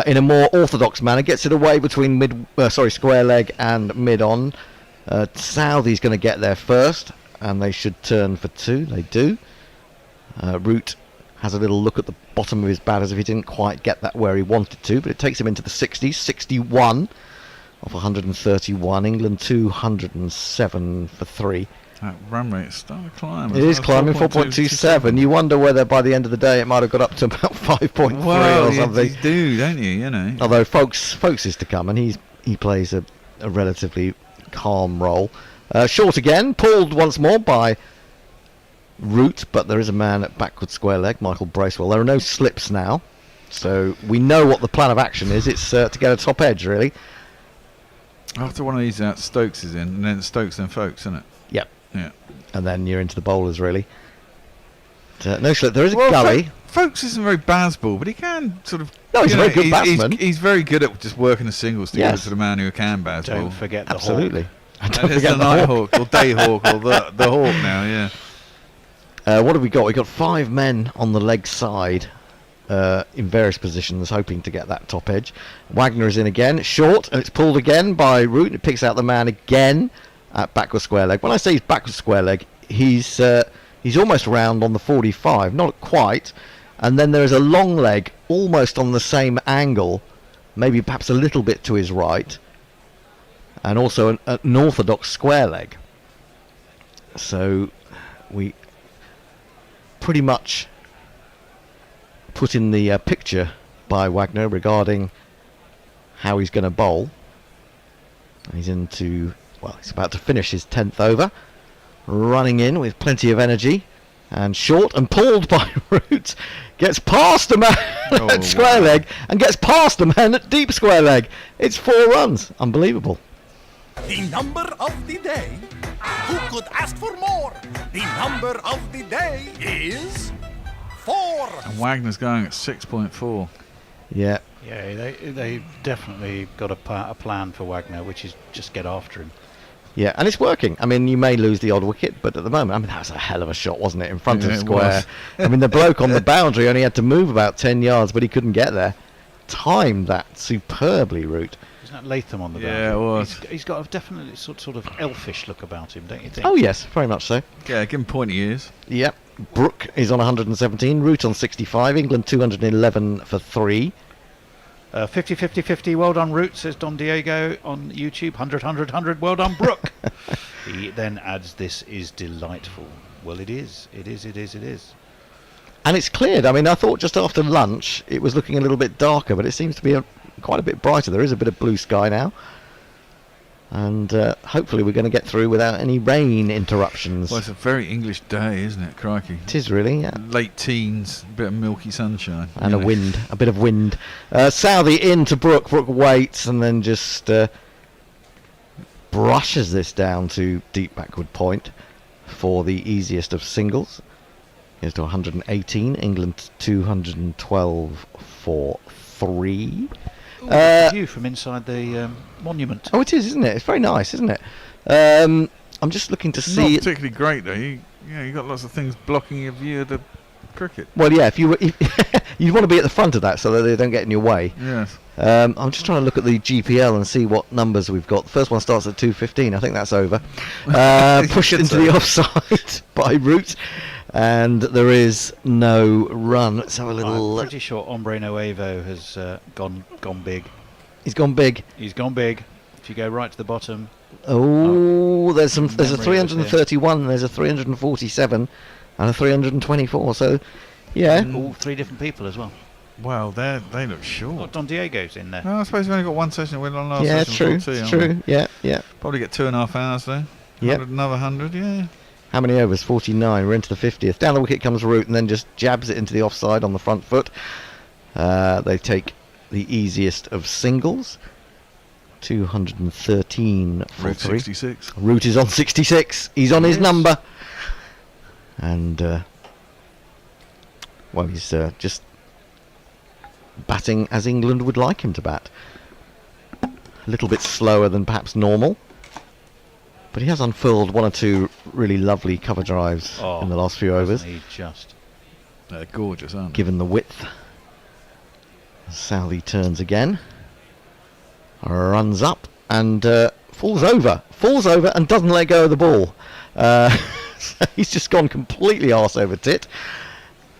in a more orthodox manner. Gets it away between square leg and mid-on. Southey's going to get there first, and they should turn for 2. They do. Root has a little look at the bottom of his bat as if he didn't quite get that where he wanted to, but it takes him into the 60s. 61 off 131. England 207 for 3. That run rate is starting to climb. It is climbing, 4.27. You wonder whether by the end of the day it might have got up to about 5.3 or something. You do, don't you? You know. Although Folks is to come, and he plays a relatively calm role. Short again, pulled once more by Root, but there is a man at backward square leg, Michael Bracewell. There are no slips now, so we know what the plan of action is. It's to get a top edge, really. After one of these Stokes is in, and then Stokes and Folks, isn't it? Yep. Yeah. And then you're into the bowlers, really. No slip. There is a gully. Folks isn't very baseball, but he can sort of... No, he's a very good batsman. He's very good at just working the singles to give it to the man who can baseball. Don't forget the Absolutely. hawk. Don't forget the night hawk, or day hawk, or the hawk now, yeah. What have we got? We've got 5 men on the leg side in various positions hoping to get that top edge. Wagner is in again, short, and it's pulled again by Root. It picks out the man again at backward square leg. When I say he's backward square leg, he's almost round on the 45, not quite. And then there is a long leg almost on the same angle, maybe perhaps a little bit to his right, and also an orthodox square leg. So we pretty much put in the picture by Wagner regarding how he's going to bowl. He's about to finish his 10th over. running in with plenty of energy, and short and pulled by Root. Gets past a man at square leg and gets past a man at deep square leg. It's 4 runs. Unbelievable. The number of the day. Who could ask for more? The number of the day is 4. And Wagner's going at 6.4. Yeah. Yeah, they definitely got a plan for Wagner, which is just get after him. Yeah, and it's working. I mean, you may lose the odd wicket, but at the moment, I mean, that was a hell of a shot, wasn't it, in front of the square? I mean, the bloke on the boundary only had to move about 10 yards, but he couldn't get there. Timed that superbly, Root. Isn't that Latham on the boundary? Yeah, it was. He's got a definitely sort of elfish look about him, don't you think? Oh, yes, very much so. Yeah, give him pointy ears. Yep. Brook is on 117, Root on 65, England 211 for 3. 50-50-50, well done Root, says Don Diego on YouTube. 100-100-100, well done Brook. He then adds, this is delightful. Well, it is. And it's cleared. I mean, I thought just after lunch it was looking a little bit darker, but it seems to be quite a bit brighter. There is a bit of blue sky now. And hopefully we're going to get through without any rain interruptions. Well, it's a very English day, isn't it? Crikey. It is really, yeah. Late teens, a bit of milky sunshine. And a bit of wind. Southey into Brook. Brook waits and then just brushes this down to deep backward point for the easiest of singles. Goes to 118. England 212 for 3. View from inside the monument. Oh, it is, isn't it? It's very nice, isn't it? I'm just looking to see. Not particularly great though. You got lots of things blocking your view of the cricket. Well, yeah. If you'd want to be at the front of that so that they don't get in your way. Yes. I'm just trying to look at the GPL and see what numbers we've got. The first one starts at 2:15. I think that's over. Pushed into the offside by Root. And there is no run. Let's have a little. I'm pretty sure Hombre Nuevo has gone big. He's gone big. He's gone big. If you go right to the bottom. There's a 331, there's a 347, and a 324. So, yeah. All 3 different people as well. Well, they look short. Got Don Diego's in there. No, I suppose we've only got one session. We're on last yeah, session. It's true. Yeah. Probably get 2.5 hours though. Yeah. Another 100. Yeah. How many overs? 49. We're into the 50th. Down the wicket comes Root and then just jabs it into the offside on the front foot. They take the easiest of singles. 213 for Root 3. 66. Root is on 66. He's on his number. And, well, he's just batting as England would like him to bat. A little bit slower than perhaps normal. But he has unfurled 1 or 2 really lovely cover drives in the last few overs. They're gorgeous, aren't they? Given the width. Southey turns again. Runs up and falls over and doesn't let go of the ball. So he's just gone completely arse over tit.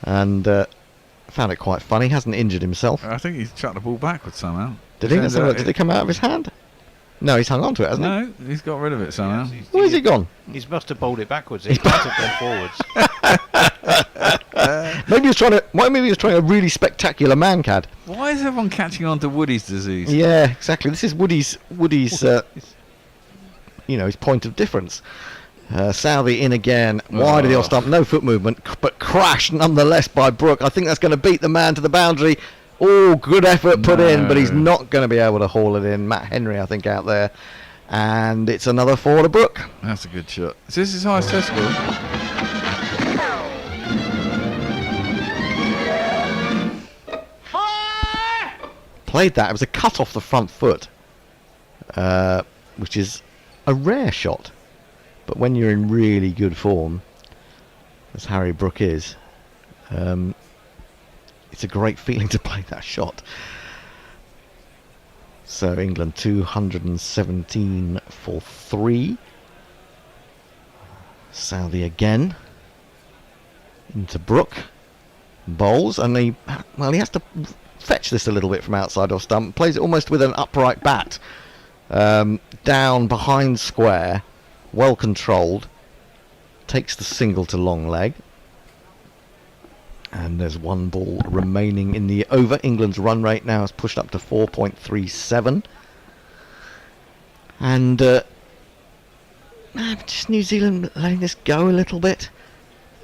And found it quite funny. Hasn't injured himself. I think he's chucked the ball backwards somehow. Did he? Did it come out of his hand? No, he's hung on to it, hasn't he? No, he's got rid of it somehow. Where's he gone? He must have bowled it backwards. He might have gone forwards. Maybe he was trying a really spectacular man-cad. Why is everyone catching on to Woody's disease? Yeah, exactly. This is Woody's his point of difference. Southey in again, wide of the off stump, no foot movement, but crashed nonetheless by Brook. I think that's going to beat the man to the boundary. Oh, good effort put in, but he's not going to be able to haul it in. Matt Henry, I think, out there. And it's another 4 to Brook. That's a good shot. Is this his highest test score? Played that. It was a cut off the front foot, which is a rare shot. But when you're in really good form, as Harry Brook is, it's a great feeling to play that shot. So England 217 for 3. Southey again into Brook, bowls, and he has to fetch this a little bit from outside off stump. Plays it almost with an upright bat, down behind square, well controlled. Takes the single to long leg. And there's 1 ball remaining in the over. England's run rate now is pushed up to 4.37. And Just New Zealand letting this go a little bit.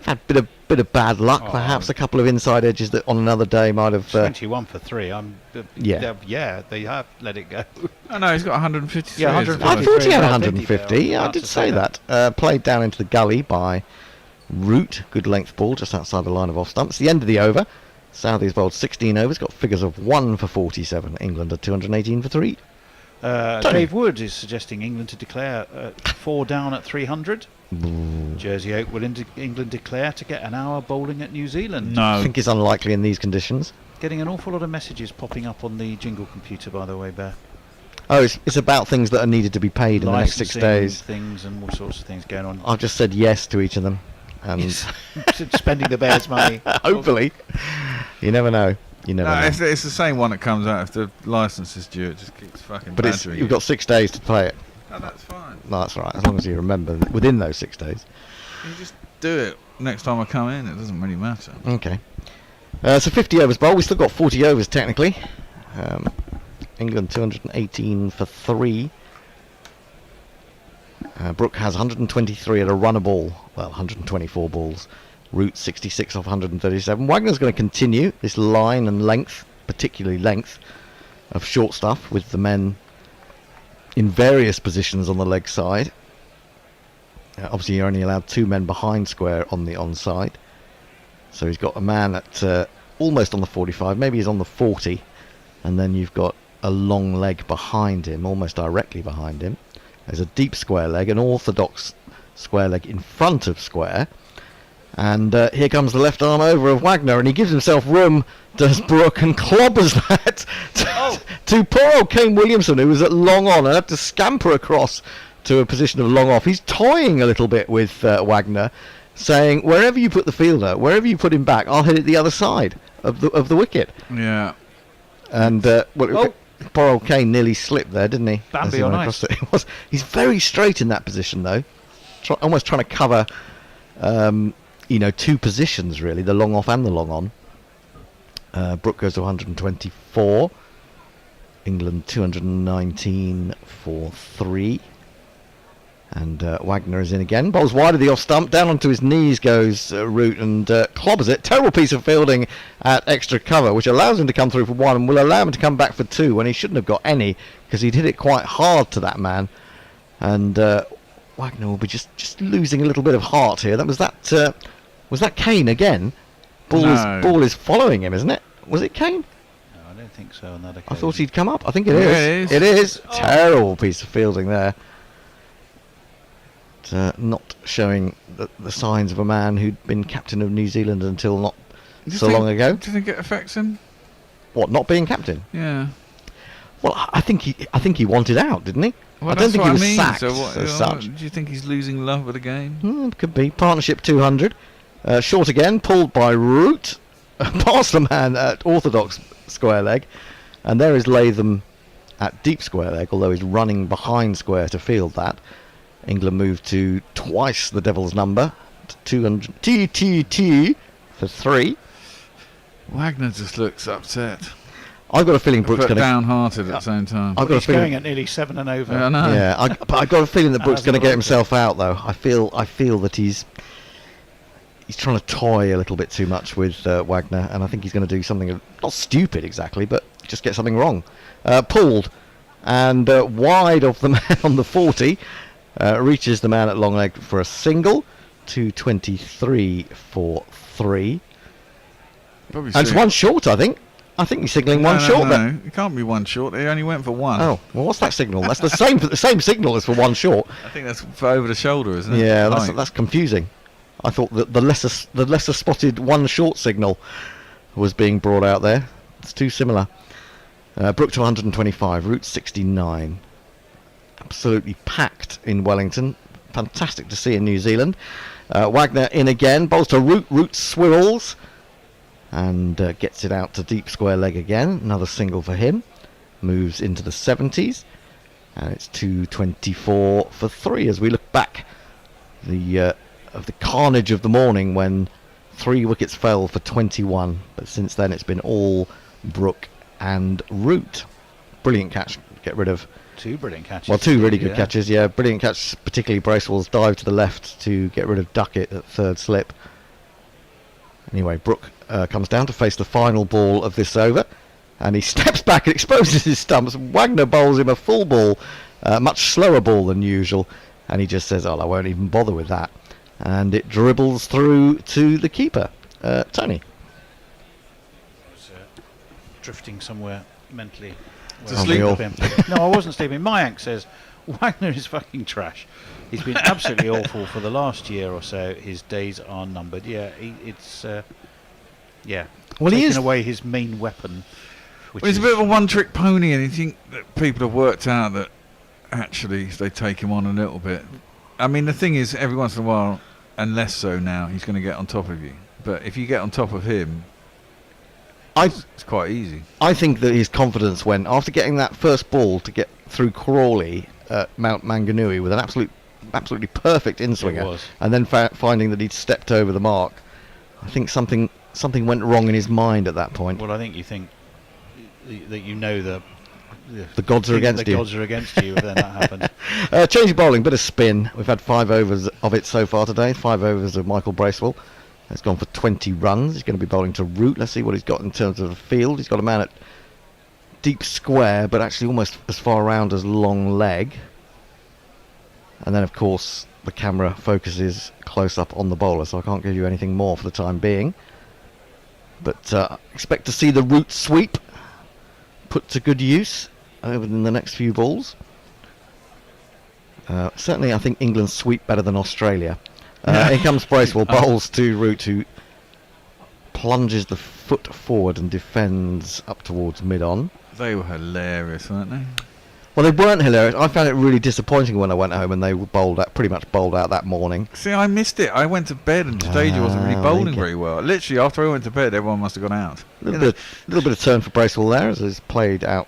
Had a bit of bad luck, perhaps a couple of inside edges that on another day might have. 21 for 3. Yeah, they have let it go. Oh no, he's got 153. Yeah, I thought he had 150. Yeah, I did say that. Played down into the gully by Root. Good length ball just outside the line of off stump. It's the end of the over. Southey's bowled 16 overs, got figures of 1 for 47. England are 218 for 3. Dave Wood is suggesting England to declare 4 down at 300. Jersey Oak will England declare to get an hour bowling at New Zealand. No. I think it's unlikely in these conditions. Getting an awful lot of messages popping up on the jingle computer, by the way, Bear. Oh, it's about things that are needed to be paid in the next 6 days. Things and all sorts of things going on. I've just said yes to each of them. And spending the Bears' money. Hopefully. You never know. You never know. It's the same one that comes out if the licence is due. It just keeps fucking badgering you've got 6 days to play it. Oh, that's fine. No, that's all right. As long as you remember within those 6 days. You just do it next time I come in. It doesn't really matter. Okay. So 50 overs bowl. We've still got 40 overs technically. England 218 for 3. Brook has 123 at a run a ball. Well, 124 balls. Root 66 off 137. Wagner's going to continue this line and length, particularly length, of short stuff with the men in various positions on the leg side. Obviously, you're only allowed 2 men behind square on the onside. So he's got a man at almost on the 45, maybe he's on the 40, and then you've got a long leg behind him, almost directly behind him. There's a deep square leg, an orthodox square leg in front of square. And here comes the left arm over of Wagner, and he gives himself room, does Brook, and clobbers that to poor old Kane Williamson, who was at long on and had to scamper across to a position of long off. He's toying a little bit with Wagner, saying, wherever you put the fielder, wherever you put him back, I'll hit it the other side of the wicket. Yeah. And poor old Kane nearly slipped there, didn't he? Bambi on ice. He's very straight in that position, though. Almost trying to cover... 2 positions really, the long off and the long on. Brook goes to 124. England 219 for 3. And Wagner is in again. Bowls wide of the off stump. Down onto his knees goes Root and clobbers it. Terrible piece of fielding at extra cover, which allows him to come through for 1 and will allow him to come back for 2 when he shouldn't have got any, because he'd hit it quite hard to that man. And Wagner will be just losing a little bit of heart here. Was that Kane again? Ball is following him, isn't it? Was it Kane? No, I don't think so on that occasion. I thought he'd come up. I think it is. It is. Oh. Terrible piece of fielding there. Not showing the signs of a man who'd been captain of New Zealand until not long ago. Do you think it affects him? What, not being captain? Yeah. Well, I think he wanted out, didn't he? Well, I don't think he was sacked so as such. Do you think he's losing love with the game? Could be. Partnership 200. Short again, pulled by Root. Past the man at orthodox square leg. And there is Latham at deep square leg, although he's running behind square to field that. England moved to twice the Devil's number. 200 TTT for 3. Wagner just looks upset. I've got a feeling Brook's going to... downhearted at the same time. He's going at nearly 7 and over. Yeah, I know. Yeah, I've got a feeling that Brook's going to get himself out, though. I feel that he's trying to toy a little bit too much with Wagner, and I think he's going to do something not stupid exactly, but just get something wrong. Pulled and wide of the man on the 40, reaches the man at long leg for a single. 223 for 3. And it's 1 short, I think. I think he's signalling 1 short. No, it can't be 1 short. He only went for 1. Oh, well, what's that signal? That's the same signal as for 1 short. I think that's for over the shoulder, isn't it? Yeah, that's confusing. I thought that the lesser spotted 1 short signal was being brought out there. It's too similar. Brook to 125, Root 69. Absolutely packed in Wellington. Fantastic to see in New Zealand. Wagner in again, bowls to Root. Root swirls and gets it out to deep square leg again. Another single for him. Moves into the 70s, and it's 224 for 3 as we look back of the carnage of the morning when 3 wickets fell for 21, but since then it's been all Brook and Root. Brilliant catch, get rid of 2 brilliant catches. Well, 2 really good catches, yeah. Brilliant catch, particularly Bracewell's dive to the left to get rid of Duckett at third slip. Anyway, Brook comes down to face the final ball of this over, and he steps back and exposes his stumps. Wagner bowls him a full ball, much slower ball than usual, and he just says, I won't even bother with that. And it dribbles through to the keeper, Tony. Drifting somewhere mentally. To sleep. No, I wasn't sleeping. Mayank says Wagner is fucking trash. He's been absolutely awful for the last year or so. His days are numbered. Yeah, it's Well, taking he is away his main weapon. Which He's is a bit of a one-trick pony, and you think that people have worked out that actually they take him on a little bit. I mean, the thing is, every once in a while, and less so now, he's going to get on top of you. But if you get on top of him, it's quite easy. I think that his confidence went after getting that first ball to get through Crawley at Mount Manganui with an absolutely perfect in-swinger, and then finding that he'd stepped over the mark. I think something went wrong in his mind at that point. Well, I think you think that you know the gods are against you. The gods are against you. Then that happened. Change of bowling, bit of spin. We've had 5 overs of it so far today. 5 overs of Michael Bracewell. It's gone for 20 runs. He's going to be bowling to Root. Let's see what he's got in terms of the field. He's got a man at deep square, but actually almost as far around as long leg. And then, of course, the camera focuses close up on the bowler, so I can't give you anything more for the time being. But expect to see the Root sweep put to good use over in the next few balls. Certainly, I think England sweep better than Australia. Here comes Bracewell, bowls to Root, who plunges the foot forward and defends up towards mid-on. They were hilarious, weren't they? Well, they weren't hilarious. I found it really disappointing when I went home and they were pretty much bowled out that morning. See, I missed it. I went to bed and Stager wasn't really bowling very well. Literally, after I went to bed, everyone must have gone out. A little bit of turn for Bracewell there, as he's played out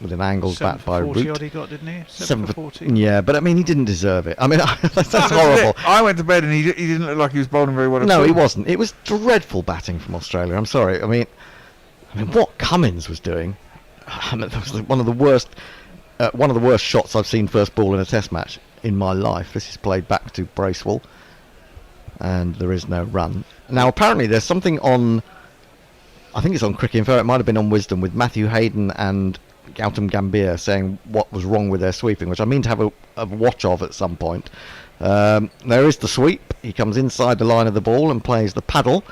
with an angled bat by Root. 7 for 40 odd he got, didn't he? 7 for 40. Yeah, but I mean, he didn't deserve it. I mean, that's horrible. I went to bed and he didn't look like he was bowling very well at all. No, he wasn't. It was dreadful batting from Australia. I'm sorry. I mean, what Cummins was doing, that was one of the worst shots I've seen first ball in a Test match in my life. This is played back to Bracewell, and there is no run. Now, apparently, there's something on. I think it's on Cricket Info. It might have been on Wisdom with Matthew Hayden and Gautam Gambhir saying what was wrong with their sweeping, which I mean to have a watch of at some point. There is the sweep. He comes inside the line of the ball and plays the paddle,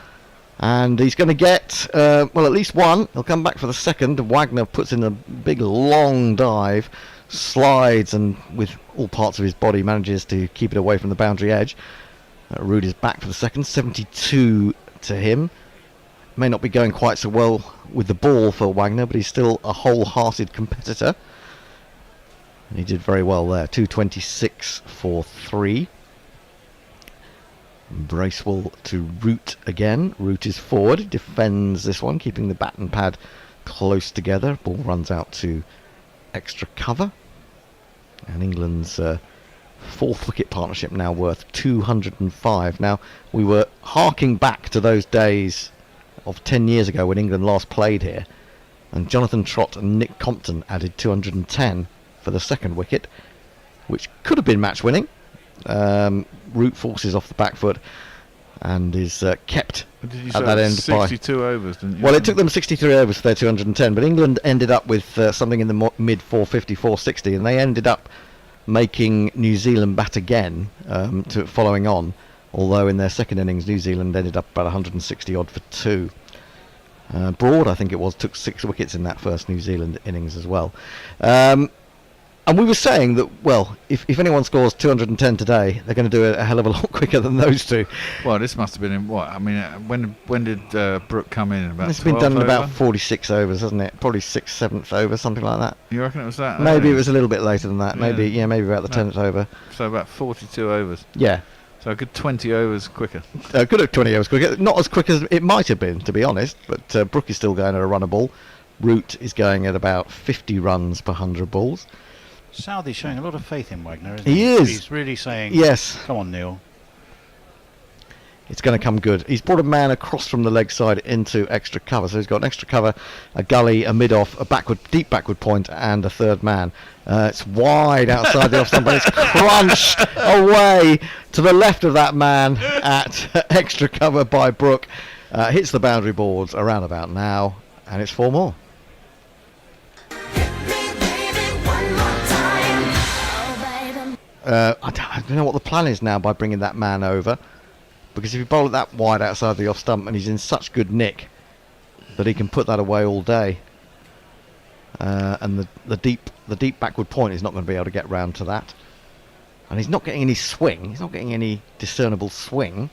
and he's going to get at least one. He'll come back for the second. Wagner puts in a big long dive, slides, and with all parts of his body manages to keep it away from the boundary edge. Root is back for the second. 72 to him. May not be going quite so well with the ball for Wagner, but he's still a wholehearted competitor. And he did very well there. 226 for 3. Bracewell to Root again. Root is forward. He defends this one, keeping the bat and pad close together. Ball runs out to extra cover. And England's fourth wicket partnership now worth 205. Now, we were harking back to those days of 10 years ago when England last played here, and Jonathan Trott and Nick Compton added 210 for the second wicket, which could have been match winning. Root forces off the back foot and is kept at that end 62 overs, didn't you? Well, it took them 63 overs for their 210, but England ended up with something in the mid 450, 460, and they ended up making New Zealand bat again following on. Although in their second innings, New Zealand ended up about 160 odd for 2. Broad, I think it was, took 6 wickets in that first New Zealand innings as well. And we were saying that, well, if anyone scores 210 today, they're going to do it a hell of a lot quicker than those two. Well, this must have been in what? I mean, when did Brook come in? About it's been done in about 46 overs, hasn't it? Probably 6th, 7th over, something like that. You reckon it was that? Maybe it was a little bit later than that. Maybe about the 10th over. So about 42 overs. Yeah. So a good 20 overs quicker. Good at 20 overs quicker. Not as quick as it might have been, to be honest. But Brook is still going at a run a ball. Root is going at about 50 runs per 100 balls. Southey's showing a lot of faith in Wagner, isn't he? He is. He's really saying, yes. Come on, Neil. it's going to come good. He's brought a man across from the leg side into extra cover, so he's got an extra cover, a gully, a mid-off, a deep backward point, and a third man. It's wide outside the off stump, but it's crunched away to the left of that man at extra cover by Brook. Hits the boundary boards around about now, and it's 4 more. I don't know what the plan is now by bringing that man over, because if you bowl it that wide outside the off stump and he's in such good nick that he can put that away all day, and the deep backward point is not going to be able to get round to that, and he's not getting any swing. He's not getting any discernible swing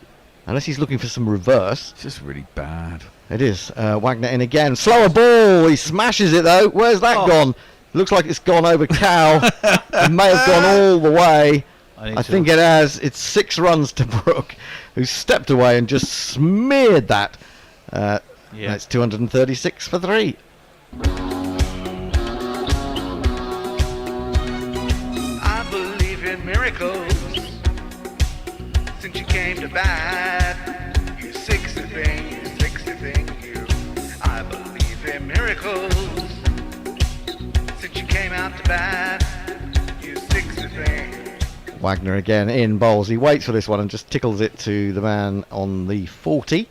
unless he's looking for some reverse. It's just really bad. It is. Wagner in again. Slower ball. He smashes it though. Where's that gone? Looks like it's gone over cow. It may have gone all the way. I think it has. It's 6 runs to Brook, who stepped away and just smeared that. It's 236 for 3. I believe in miracles. Since you came to bat, you 60 thing, you. I believe in miracles. Since you came out to bat, you 60 thing. Wagner again in bowls. He waits for this one and just tickles it to the man on the 40.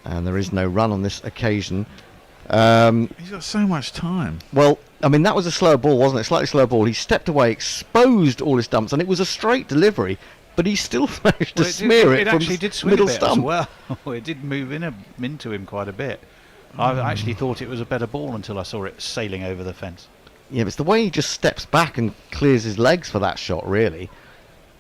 And there is no run on this occasion. He's got so much time. Well, I mean, that was a slow ball, wasn't it? Slightly slow ball. He stepped away, exposed all his stumps, and it was a straight delivery, but he still managed to smear it from actually did swing middle a bit stump. as well. It did move into him quite a bit. I actually thought it was a better ball until I saw it sailing over the fence. Yeah, but it's the way he just steps back and clears his legs for that shot, really.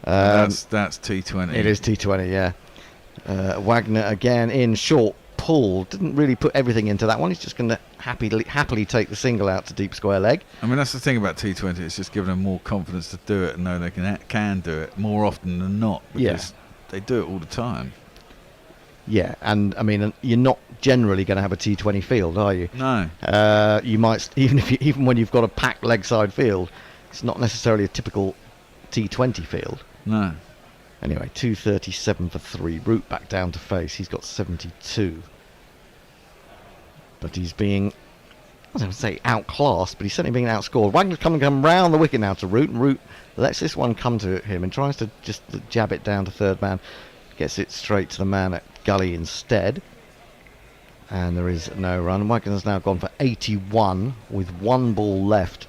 That's T20. It is T20, yeah. Wagner again in short pull. Didn't really put everything into that one. He's just going to happily take the single out to deep square leg. I mean, that's the thing about T20. It's just giving them more confidence to do it and know they can do it more often than not, because they do it all the time. Yeah, and I mean, you're not generally going to have a T20 field, are you? No. You might, even when you've got a packed leg side field, it's not necessarily a typical T20 field. No. Anyway, 237 for 3. Root back down to face. He's got 72. But he's being, I was going to say outclassed, but he's certainly being outscored. Wagner's come round the wicket now to Root, and Root lets this one come to him and tries to just jab it down to third man. Gets it straight to the man at gully instead. And there is no run. Wagner's now gone for 81 with 1 ball left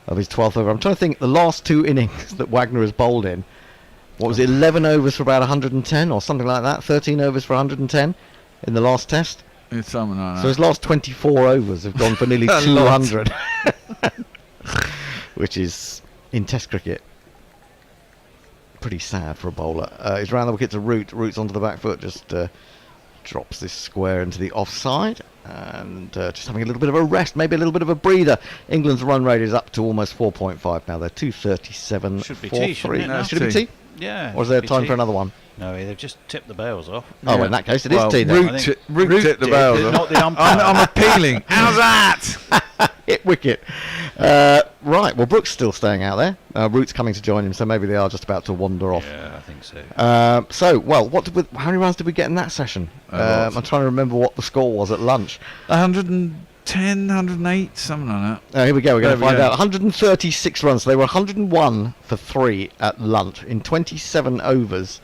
of his 12th over. I'm trying to think, the last 2 innings that Wagner has bowled in, what was it, 11 overs for about 110 or something like that? 13 overs for 110 in the last test? It's something like that. So his last 24 overs have gone for nearly 200. Which is, in test cricket, pretty sad for a bowler. He's round the wicket to Root. Root's onto the back foot, just drops this square into the offside, and just having a little bit of a rest, maybe a little bit of a breather. England's run rate is up to almost 4.5 now. They're 237 Should be for tea, 3. shouldn't it? Should it be tea? Yeah. Or is there should be time tea. for another one? No, they've just tipped the bails off. Oh, well, in that case, it is tea then. Root tipped the bails off. Not the umpire. I'm appealing. How's that? Hit wicket. Right, well, Brook's still staying out there. Root's coming to join him, so maybe they are just about to wander off. Yeah, I think so. How many runs did we get in that session? I'm trying to remember what the score was at lunch. 110, 108, something like that. Here we go, we're going to find out. 136 runs. So they were 101 for 3 at lunch. In 27 overs,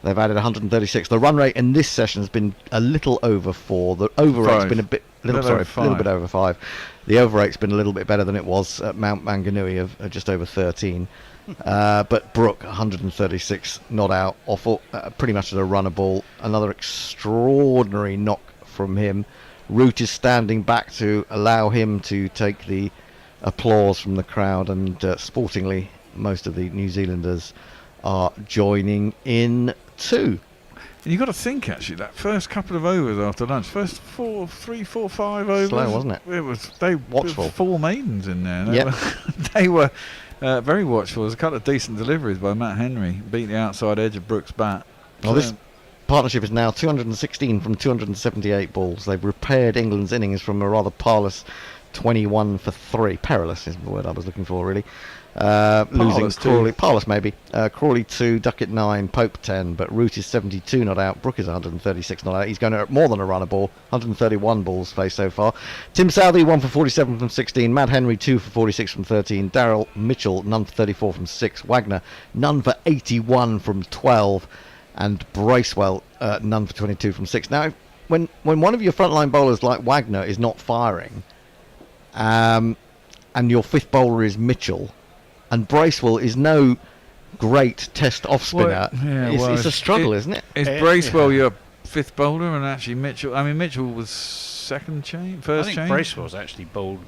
they've added 136. The run rate in this session has been a little over 4. The over rate's been a bit over 5. The over rate's been a little bit better than it was at Mount Manganui of just over 13. But Brook, 136 not out, off pretty much at a runner ball. Another extraordinary knock from him. Root is standing back to allow him to take the applause from the crowd, and sportingly, most of the New Zealanders are joining in too. And you've got to think, actually, that first couple of overs after lunch, first 3, 4, 5 overs. Slow, wasn't it? It was. They watchful. 4 maidens in there. Yep. They were very watchful. There's a couple of decent deliveries by Matt Henry. Beat the outside edge of Brook's bat. Well, this partnership is now 216 from 278 balls. They've repaired England's innings from a rather parlous 21 for 3. Perilous is the word I was looking for, really. Losing Crawley. Parlous, maybe. Crawley 2, Duckett 9, Pope 10, but Root is 72 not out. Brook is 136 not out. He's going to more than a runner ball. 131 balls faced so far. Tim Southey 1 for 47 from 16. Matt Henry 2 for 46 from 13. Daryl Mitchell none for 34 from 6. Wagner none for 81 from 12. And Bracewell none for 22 from 6. Now, when one of your frontline bowlers like Wagner is not firing, and your fifth bowler is Mitchell, and Bracewell is no great test off spinner, it's a struggle, isn't it? Is Bracewell your fifth bowler, and actually Mitchell? I mean, Mitchell was second chain, first chain. I think Bracewell's actually bowled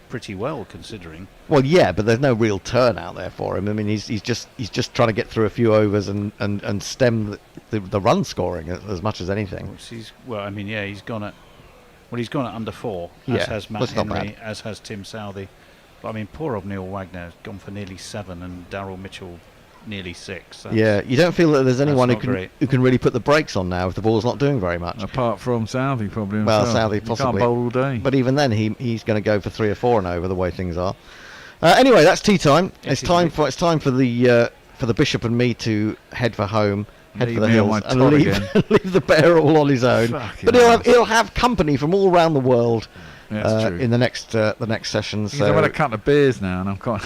pretty well, considering. Well, yeah, but there's no real turn out there for him. I mean, he's just trying to get through a few overs and stem the run scoring as much as anything. He's gone at under 4, as Yeah, has Matt that's not Henry, bad. as has Tim Southey. But I mean, poor old Neil Wagner has gone for nearly 7, and Daryl Mitchell nearly 6. Yeah, you don't feel that there's anyone not great. who can really put the brakes on now if the ball's not doing very much. Apart from Southey, probably. Well, himself. Southey You possibly. can't bowl all day. But even then, he's going to go for 3 or 4 and over the way things are. Anyway, that's tea time. It's time for the Bishop and me to head for home. Head Leave for the me on hills my and Todd leave, again. leave the bear all on his own. Fucking But he'll have company from all around the world That's true. in the next session. I've So had a couple of beers now, and I'm quite.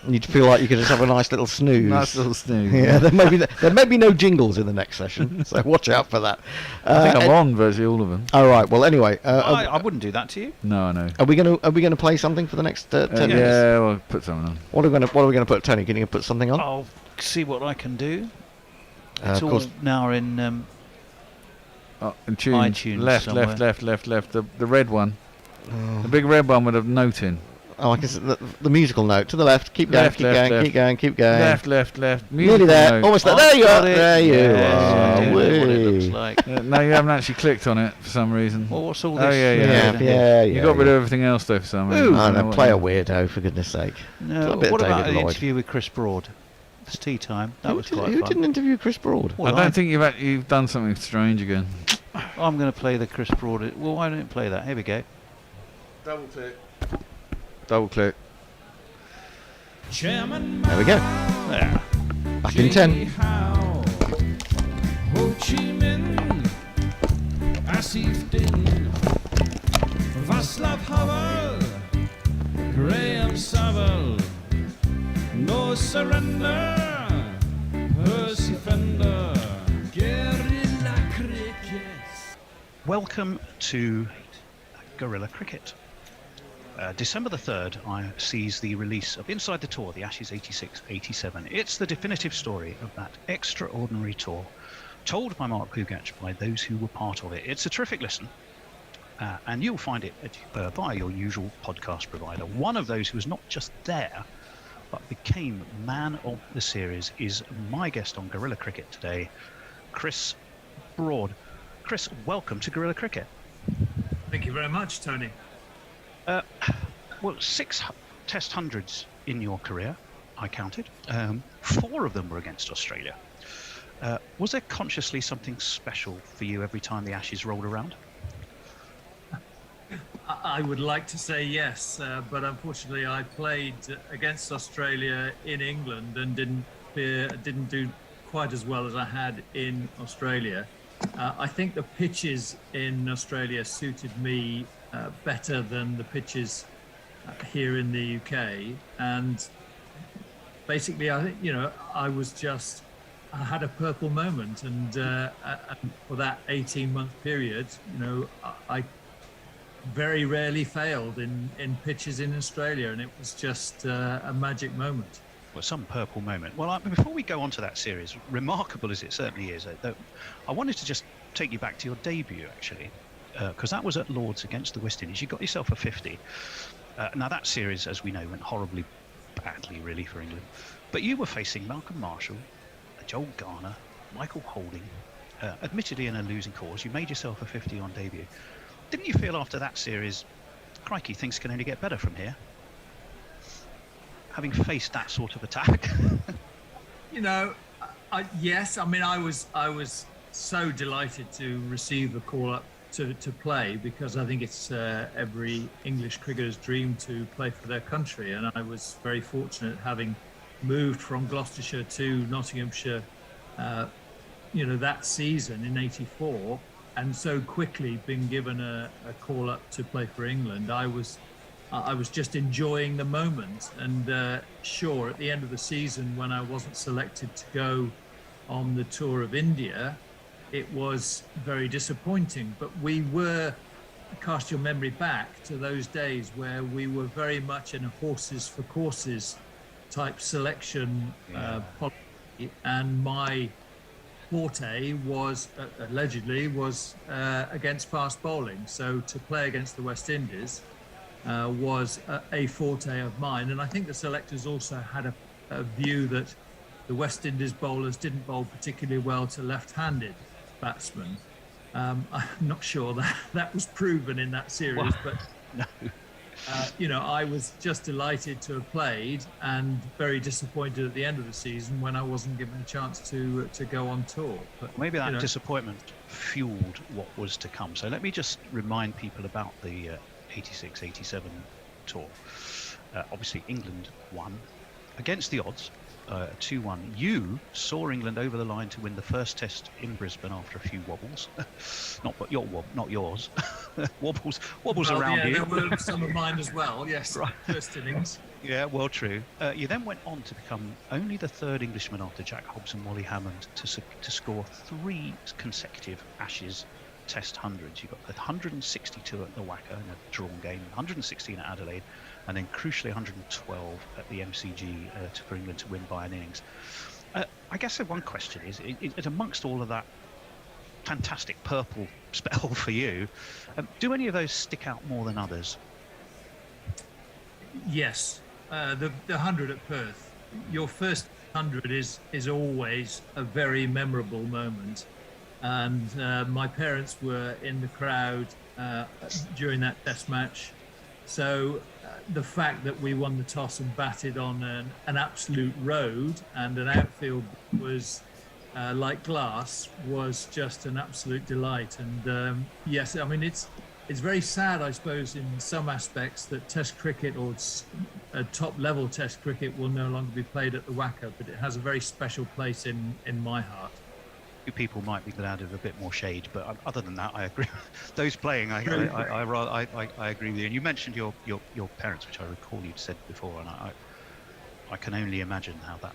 you'd feel like you could just have a nice little snooze. Nice little snooze. Yeah, there may be no jingles in the next session, so watch out for that. I think I'm on virtually all of them. All right. Well, anyway, I wouldn't do that to you. No, I know. are we going to play something for the next 10 minutes? Yeah, well, put something on. What are we going to put, Tony? Can you put something on? I'll see what I can do. It's of all course. now in And tune. iTunes Left. The red one. The big red one with a note in. Oh, I can see the musical note to the left. Keep going, Left, keep left, going, left. keep going, keep going. Left. Nearly Musical there, note. almost there. There you are. There you Yes, are. what it Whee. looks like. No, you haven't actually clicked on it for some reason. Well, what's all Oh, this? Yeah. You got rid of everything else though for some reason. Oh, I don't know no, what play you- a weirdo for goodness sake. No, A bit what of about David the Lloyd. interview with Chris Broad? It's tea time. That was quite Who fun. didn't interview Chris Broad? I don't think you've done something strange again. I'm going to play the Chris Broad. Well, why don't you play that? Here we go. Double click. Chairman There we go. There. Back in 10. Howe, Ho Chi Minh, Asif Din, Václav Havel, Graham Saville, No Surrender, Percy Fender, Guerrilla Cricket. Welcome to Guerrilla Cricket. December the 3rd sees the release of Inside the Tour, the Ashes 86-87. It's the definitive story of that extraordinary tour, told by Mark Pugach by those who were part of it. It's a terrific listen, and you'll find it via your usual podcast provider. One of those who was not just there, but became man of the series is my guest on Guerrilla Cricket today, Chris Broad. Chris, welcome to Guerrilla Cricket. Thank you very much, Tony. Well, 6 test hundreds in your career, I counted. 4 of them were against Australia. Was there consciously something special for you every time the Ashes rolled around? I would like to say yes, but unfortunately I played against Australia in England and didn't do quite as well as I had in Australia. I think the pitches in Australia suited me better than the pitches here in the UK, and basically I think I had a purple moment, and for that 18-month period, I very rarely failed in pitches in Australia, and it was just a magic moment. Well, some purple moment. Well, before we go on to that series, remarkable as it certainly is, I wanted to just take you back to your debut, actually, because that was at Lord's against the West Indies. You got yourself a 50. Now, that series, as we know, went horribly badly, really, for England. But you were facing Malcolm Marshall, Joel Garner, Michael Holding, admittedly in a losing cause. You made yourself a 50 on debut. Didn't you feel after that series, crikey, things can only get better from here? Having faced that sort of attack. Yes. I mean, I was so delighted to receive the call up to play, because I think it's every English cricketer's dream to play for their country. And I was very fortunate, having moved from Gloucestershire to Nottinghamshire, that season in '84, and so quickly been given a call up to play for England. I was just enjoying the moment, and sure, at the end of the season, when I wasn't selected to go on the tour of India, it was very disappointing. But we were, cast your memory back to those days where we were very much in a horses for courses type selection policy, and my forte was allegedly against fast bowling. So to play against the West Indies was a forte of mine, and I think the selectors also had a view that the West Indies bowlers didn't bowl particularly well to left-handed batsmen. I'm not sure that was proven in that series, but no. I was just delighted to have played, and very disappointed at the end of the season when I wasn't given a chance to go on tour. But maybe that disappointment fueled what was to come. So let me just remind people about the 86-87 tour. Obviously, England won against the odds, 2-1. You saw England over the line to win the first test in Brisbane after a few wobbles. not yours. wobbles around you. There were some of mine as well. Yes, right. First innings. Yeah, well, true. You then went on to become only the third Englishman after Jack Hobbs and Wally Hammond to score 3 consecutive Ashes Test hundreds. You got 162 at the Wacker in a drawn game, 116 at Adelaide, and then crucially 112 at the MCG for England to win by an innings. I guess the one question is amongst all of that fantastic purple spell for you, do any of those stick out more than others? Yes, the 100 at Perth. Your first 100 is always a very memorable moment. And my parents were in the crowd during that test match. So the fact that we won the toss and batted on an absolute road, and an outfield was like glass, was just an absolute delight. And yes, I mean, it's very sad, I suppose, in some aspects that Test cricket, or top-level Test cricket, will no longer be played at the Wacker, but it has a very special place in my heart. People might be glad of a bit more shade, but other than that, I agree. Those playing, I agree with you. And you mentioned your parents, which I recall you'd said before, and I can only imagine how that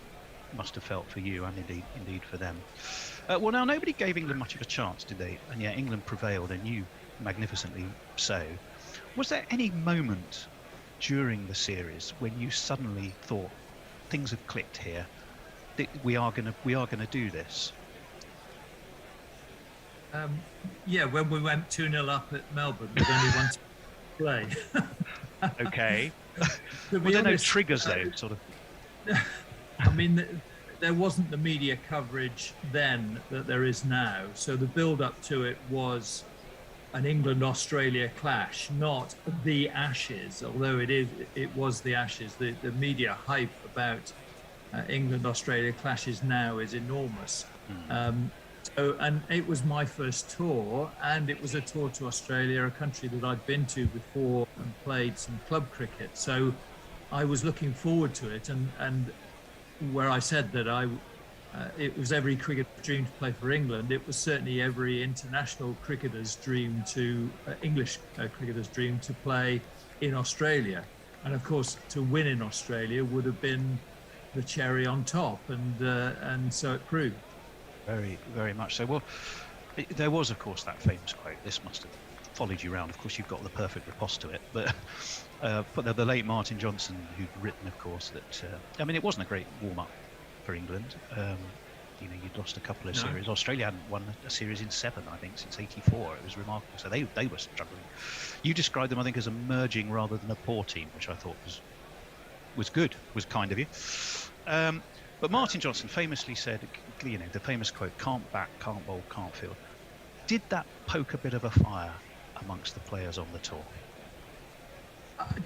must have felt for you, and indeed for them. Well, now nobody gave England much of a chance, did they? And yet England prevailed, and you magnificently so. Was there any moment during the series when you suddenly thought things have clicked here? We are going to do this? When we went 2-0 up at Melbourne with only one to play. Okay. Were there no triggers though, sort of? I mean, there wasn't the media coverage then that there is now. So the build-up to it was an England-Australia clash, not the Ashes, although it was the Ashes. The media hype about England-Australia clashes now is enormous. And it was my first tour, and it was a tour to Australia, a country that I'd been to before and played some club cricket. So I was looking forward to it, and where I said that it was every cricketer's dream to play for England, it was certainly every international cricketer's dream English cricketer's dream to play in Australia. And of course, to win in Australia would have been the cherry on top, and so it proved. Very, very much so. Well, there was, of course, that famous quote. This must have followed you around. Of course, you've got the perfect riposte to it. But the late Martin Johnson, who'd written, of course, that it wasn't a great warm-up for England. You'd lost a couple of series. Australia hadn't won a series in 7, I think, since '84. It was remarkable. So they were struggling. You described them, I think, as a merging rather than a poor team, which I thought was good. Was kind of you. But Martin Johnson famously said, the famous quote, "Can't bat, can't bowl, can't field." Did that poke a bit of a fire amongst the players on the tour?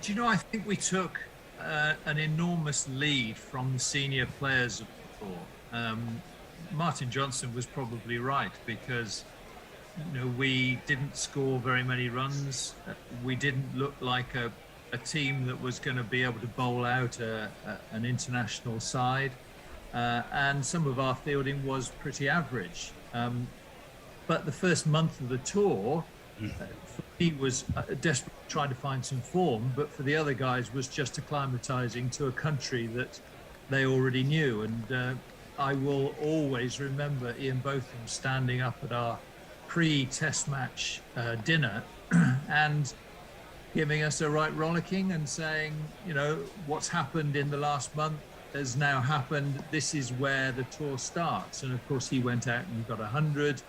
Do you know, I think we took an enormous lead from the senior players of the tour. Martin Johnson was probably right, because we didn't score very many runs. We didn't look like a team that was going to be able to bowl out an international side. And some of our fielding was pretty average. But the first month of the tour, for me, was desperate trying to find some form, but for the other guys was just acclimatizing to a country that they already knew. And I will always remember Ian Botham standing up at our pre-test match dinner and giving us a right rollicking and saying, what's happened in the last month has now happened. This is where the tour starts. And of course he went out and he got 100.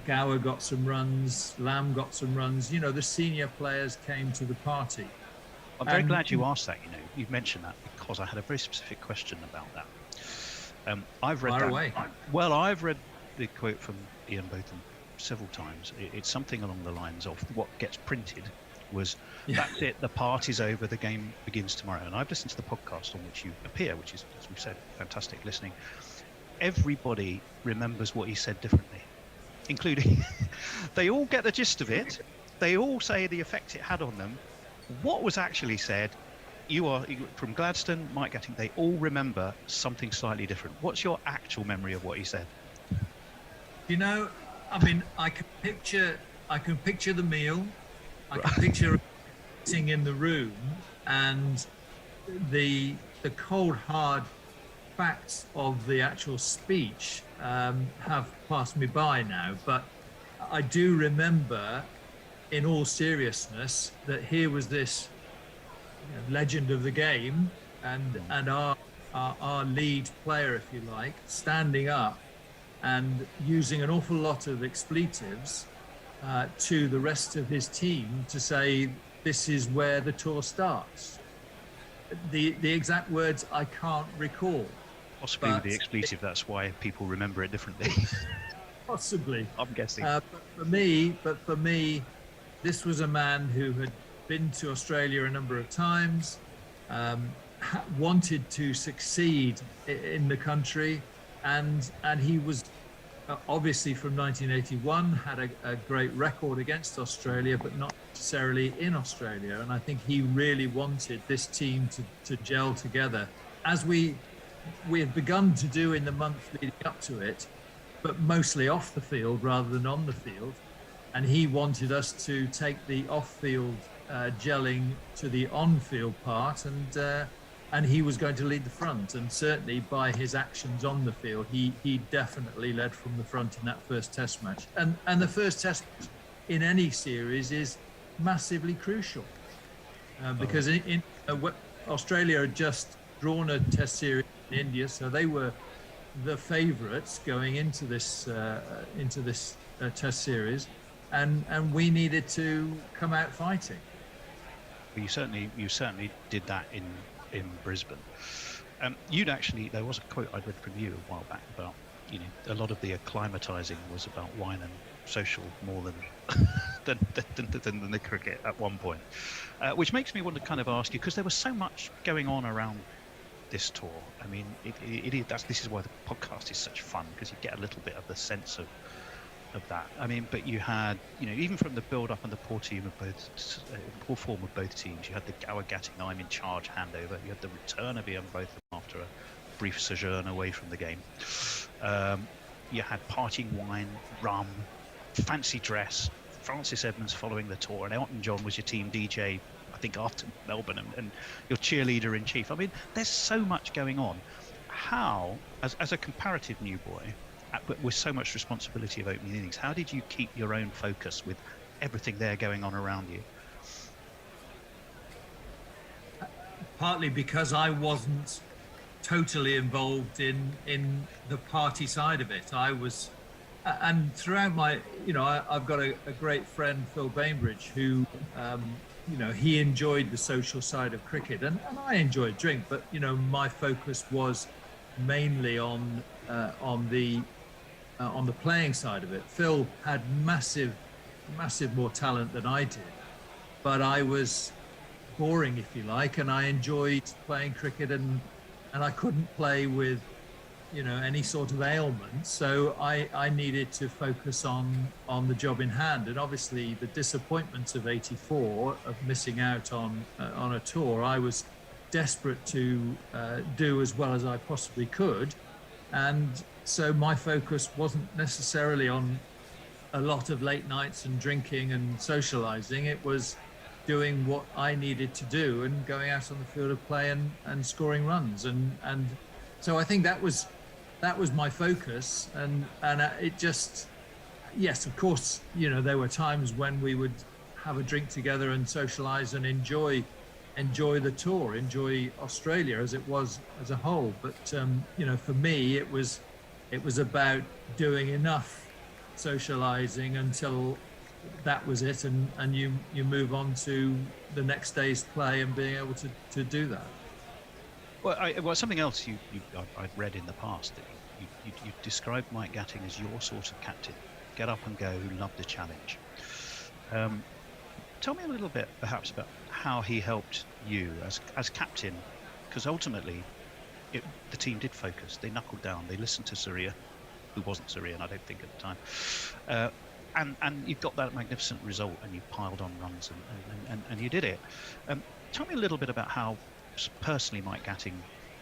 Gower got some runs, Lamb got some runs. The senior players came to the party. I'm very glad you asked that. You mentioned that because I had a very specific question about that. I've read Fire away. Well, I've read the quote from Ian Botham several times. It's something along the lines of what gets printed was, that's it, the party's over, the game begins tomorrow. And I've listened to the podcast on which you appear, which is, as we've said, fantastic listening. Everybody remembers what he said differently, including they all get the gist of it. They all say the effect it had on them. What was actually said, you from Gladstone, Mike Gatting, they all remember something slightly different. What's your actual memory of what he said? I can picture the meal. I can picture sitting in the room, and the cold hard facts of the actual speech have passed me by now. But I do remember, in all seriousness, that here was this legend of the game and our lead player, if you like, standing up and using an awful lot of expletives to the rest of his team to say, this is where the tour starts. The exact words I can't recall. Possibly with the expletive, that's why people remember it differently. Possibly. I'm guessing. But for me, this was a man who had been to Australia a number of times, wanted to succeed in the country, and he was obviously from 1981 had a great record against Australia, but not necessarily in Australia. And I think he really wanted this team to gel together, as we had begun to do in the month leading up to it, but mostly off the field rather than on the field. And he wanted us to take the off-field gelling to the on-field part, and he was going to lead the front. And certainly by his actions on the field, he definitely led from the front in that first test match. And the first test match in any series is massively crucial because in Australia had just drawn a test series in India, so they were the favourites going into this test series, and we needed to come out fighting. Well, you certainly did that in Brisbane. There was a quote I'd read from you a while back about, a lot of the acclimatising was about wine and social more than the cricket at one point, which makes me want to kind of ask you, because there was so much going on around this tour. I mean, this is why the podcast is such fun, because you get a little bit of the sense of that. I mean, but you had, even from the build-up and the poor form of both teams, you had the Gower Gatting I'm in charge handover, you had the return of Ian Botham after a brief sojourn away from the game. You had partying wine, rum, fancy dress, Francis Edmonds following the tour, and Elton John was your team DJ, I think, after Melbourne, and your cheerleader in chief. I mean, there's so much going on. How, as a comparative new boy, but with so much responsibility of opening innings, how did you keep your own focus with everything there going on around you? Partly because I wasn't totally involved in the party side of it. I was, and throughout my, I've got a great friend, Phil Bainbridge, who, he enjoyed the social side of cricket, and I enjoyed drink, but my focus was mainly on the playing side of it. Phil had massive more talent than I did, but I was boring, if you like, and I enjoyed playing cricket, and I couldn't play with any sort of ailment. So I needed to focus on the job in hand, and obviously the disappointment of '84 of missing out on a tour. I was desperate to do as well as I possibly could, and so my focus wasn't necessarily on a lot of late nights and drinking and socializing. It was doing what I needed to do and going out on the field of play and scoring runs, and so I think that was my focus, and it just, yes, of course, there were times when we would have a drink together and socialize and enjoy the tour, enjoy Australia as it was as a whole. But for me, it was about doing enough socializing until that was it, and you move on to the next day's play and being able to do that. Well, something else I've read in the past, that you described Mike Gatting as your sort of captain, get up and go, who loved a challenge. Tell me a little bit, perhaps, about how he helped you as captain, because ultimately the team did focus. They knuckled down. They listened to Surya, who wasn't Syrian, I don't think, at the time. And you got that magnificent result, and you piled on runs, and you did it. Tell me a little bit about how personally Mike Gatting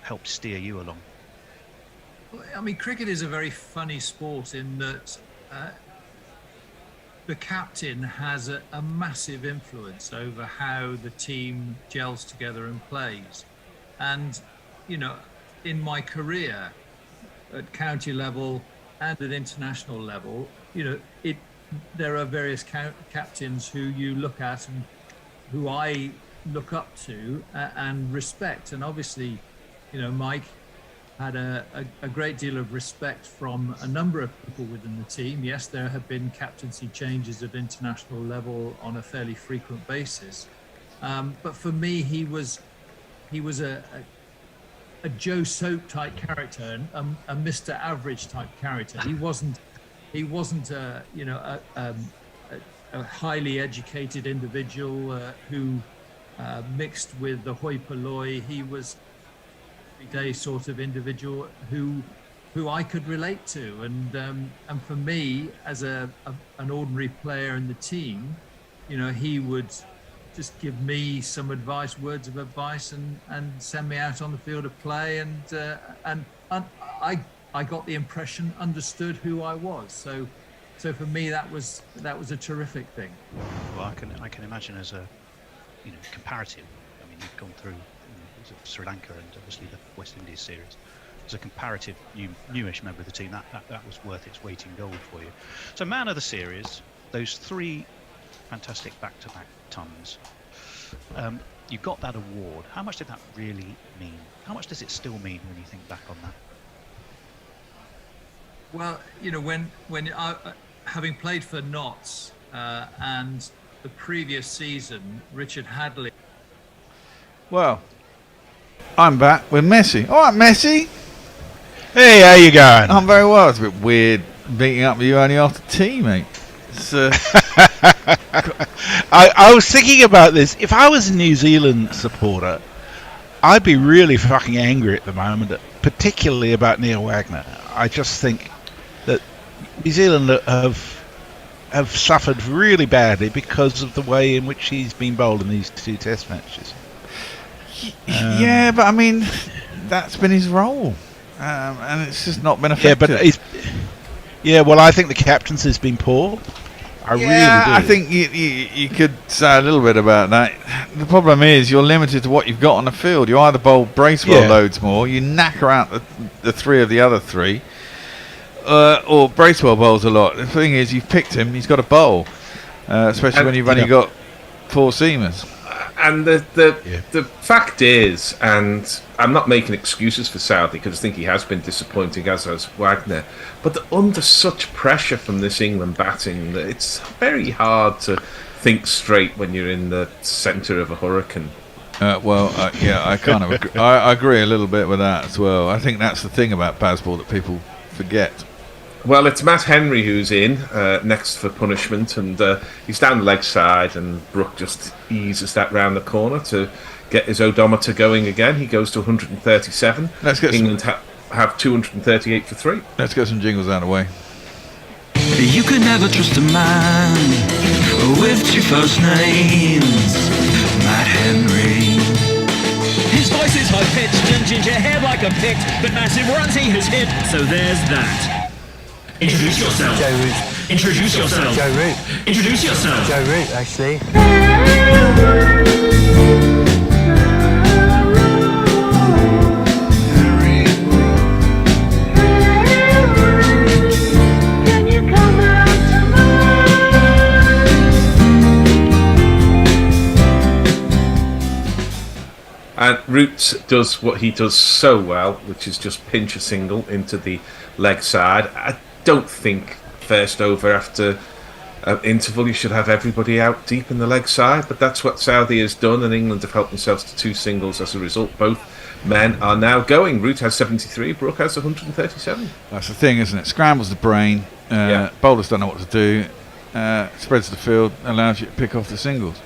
helped steer you along. I mean, cricket is a very funny sport in that the captain has a massive influence over how the team gels together and plays. And, in my career at county level and at international level, there are various captains who you look at and who I look up to and respect. And obviously, Mike had a great deal of respect from a number of people within the team. Yes, there have been captaincy changes at international level on a fairly frequent basis. But for me, he was a Joe Soap type character, and a Mr. Average type character. He wasn't a highly educated individual who mixed with the hoi polloi. He was everyday sort of individual who I could relate to, and for me, as an ordinary player in the team, he would just give me some words of advice, and send me out on the field of play, and I got the impression understood who I was. So for me, that was a terrific thing. Well, I can imagine as a comparative. I mean, you've gone through Sri Lanka and obviously the West Indies series. As a comparative newish member of the team, that was worth its weight in gold for you. So, man of the series, those 3 fantastic back-to-back tons. You got that award. How much did that really mean? How much does it still mean when you think back on that? Well, when having played for Notts and the previous season, Richard Hadley. Well, I'm back with Messi. All right, Messi. Hey, how you going? I'm very well. It's a bit weird meeting up with you only after tea, mate. It's, I was thinking about this. If I was a New Zealand supporter, I'd be really fucking angry at the moment, particularly about Neil Wagner. I just think that New Zealand have suffered really badly because of the way in which he's been bowled in these 2 Test matches. Yeah, but I mean, that's been his role, and it's just not been effective. Yeah, well, I think the captaincy's been poor. I really do. I think you could say a little bit about that. The problem is you're limited to what you've got on the field. You either bowl Bracewell loads more, you knacker out the 3 of the other 3, or Bracewell bowls a lot. The thing is, you've picked him, he's got to bowl, especially when you've only got 4 seamers. And the fact is, and I'm not making excuses for Southey because I think he has been disappointing, as has Wagner, but they're under such pressure from this England batting that it's very hard to think straight when you're in the centre of a hurricane. I kind of agree. I agree a little bit with that as well. I think that's the thing about Bazball that people forget. Well, it's Matt Henry who's in next for punishment, and he's down the leg side, and Brook just eases that round the corner to get his odometer going again. He goes to 137. Let's get have 238 for 3. Let's get some jingles out of the way. You can never trust a man with 2 first names. Matt Henry. His voice is high-pitched and ginger hair like a pict, but massive runs he has hit, so there's that. Introduce yourself. Joe Root. Introduce yourself. Joe Root. Introduce yourself. Joe Root, actually. And Roots does what he does so well, which is just pinch a single into the leg side. I don't think first over after an interval you should have everybody out deep in the leg side, but that's what Saudi has done, and England have helped themselves to 2 singles as a result. Both men are now going. Root has 73, Brook has 137. That's the thing, isn't it? Scrambles the brain. Bowlers don't know what to do. Spreads the field, allows you to pick off the singles.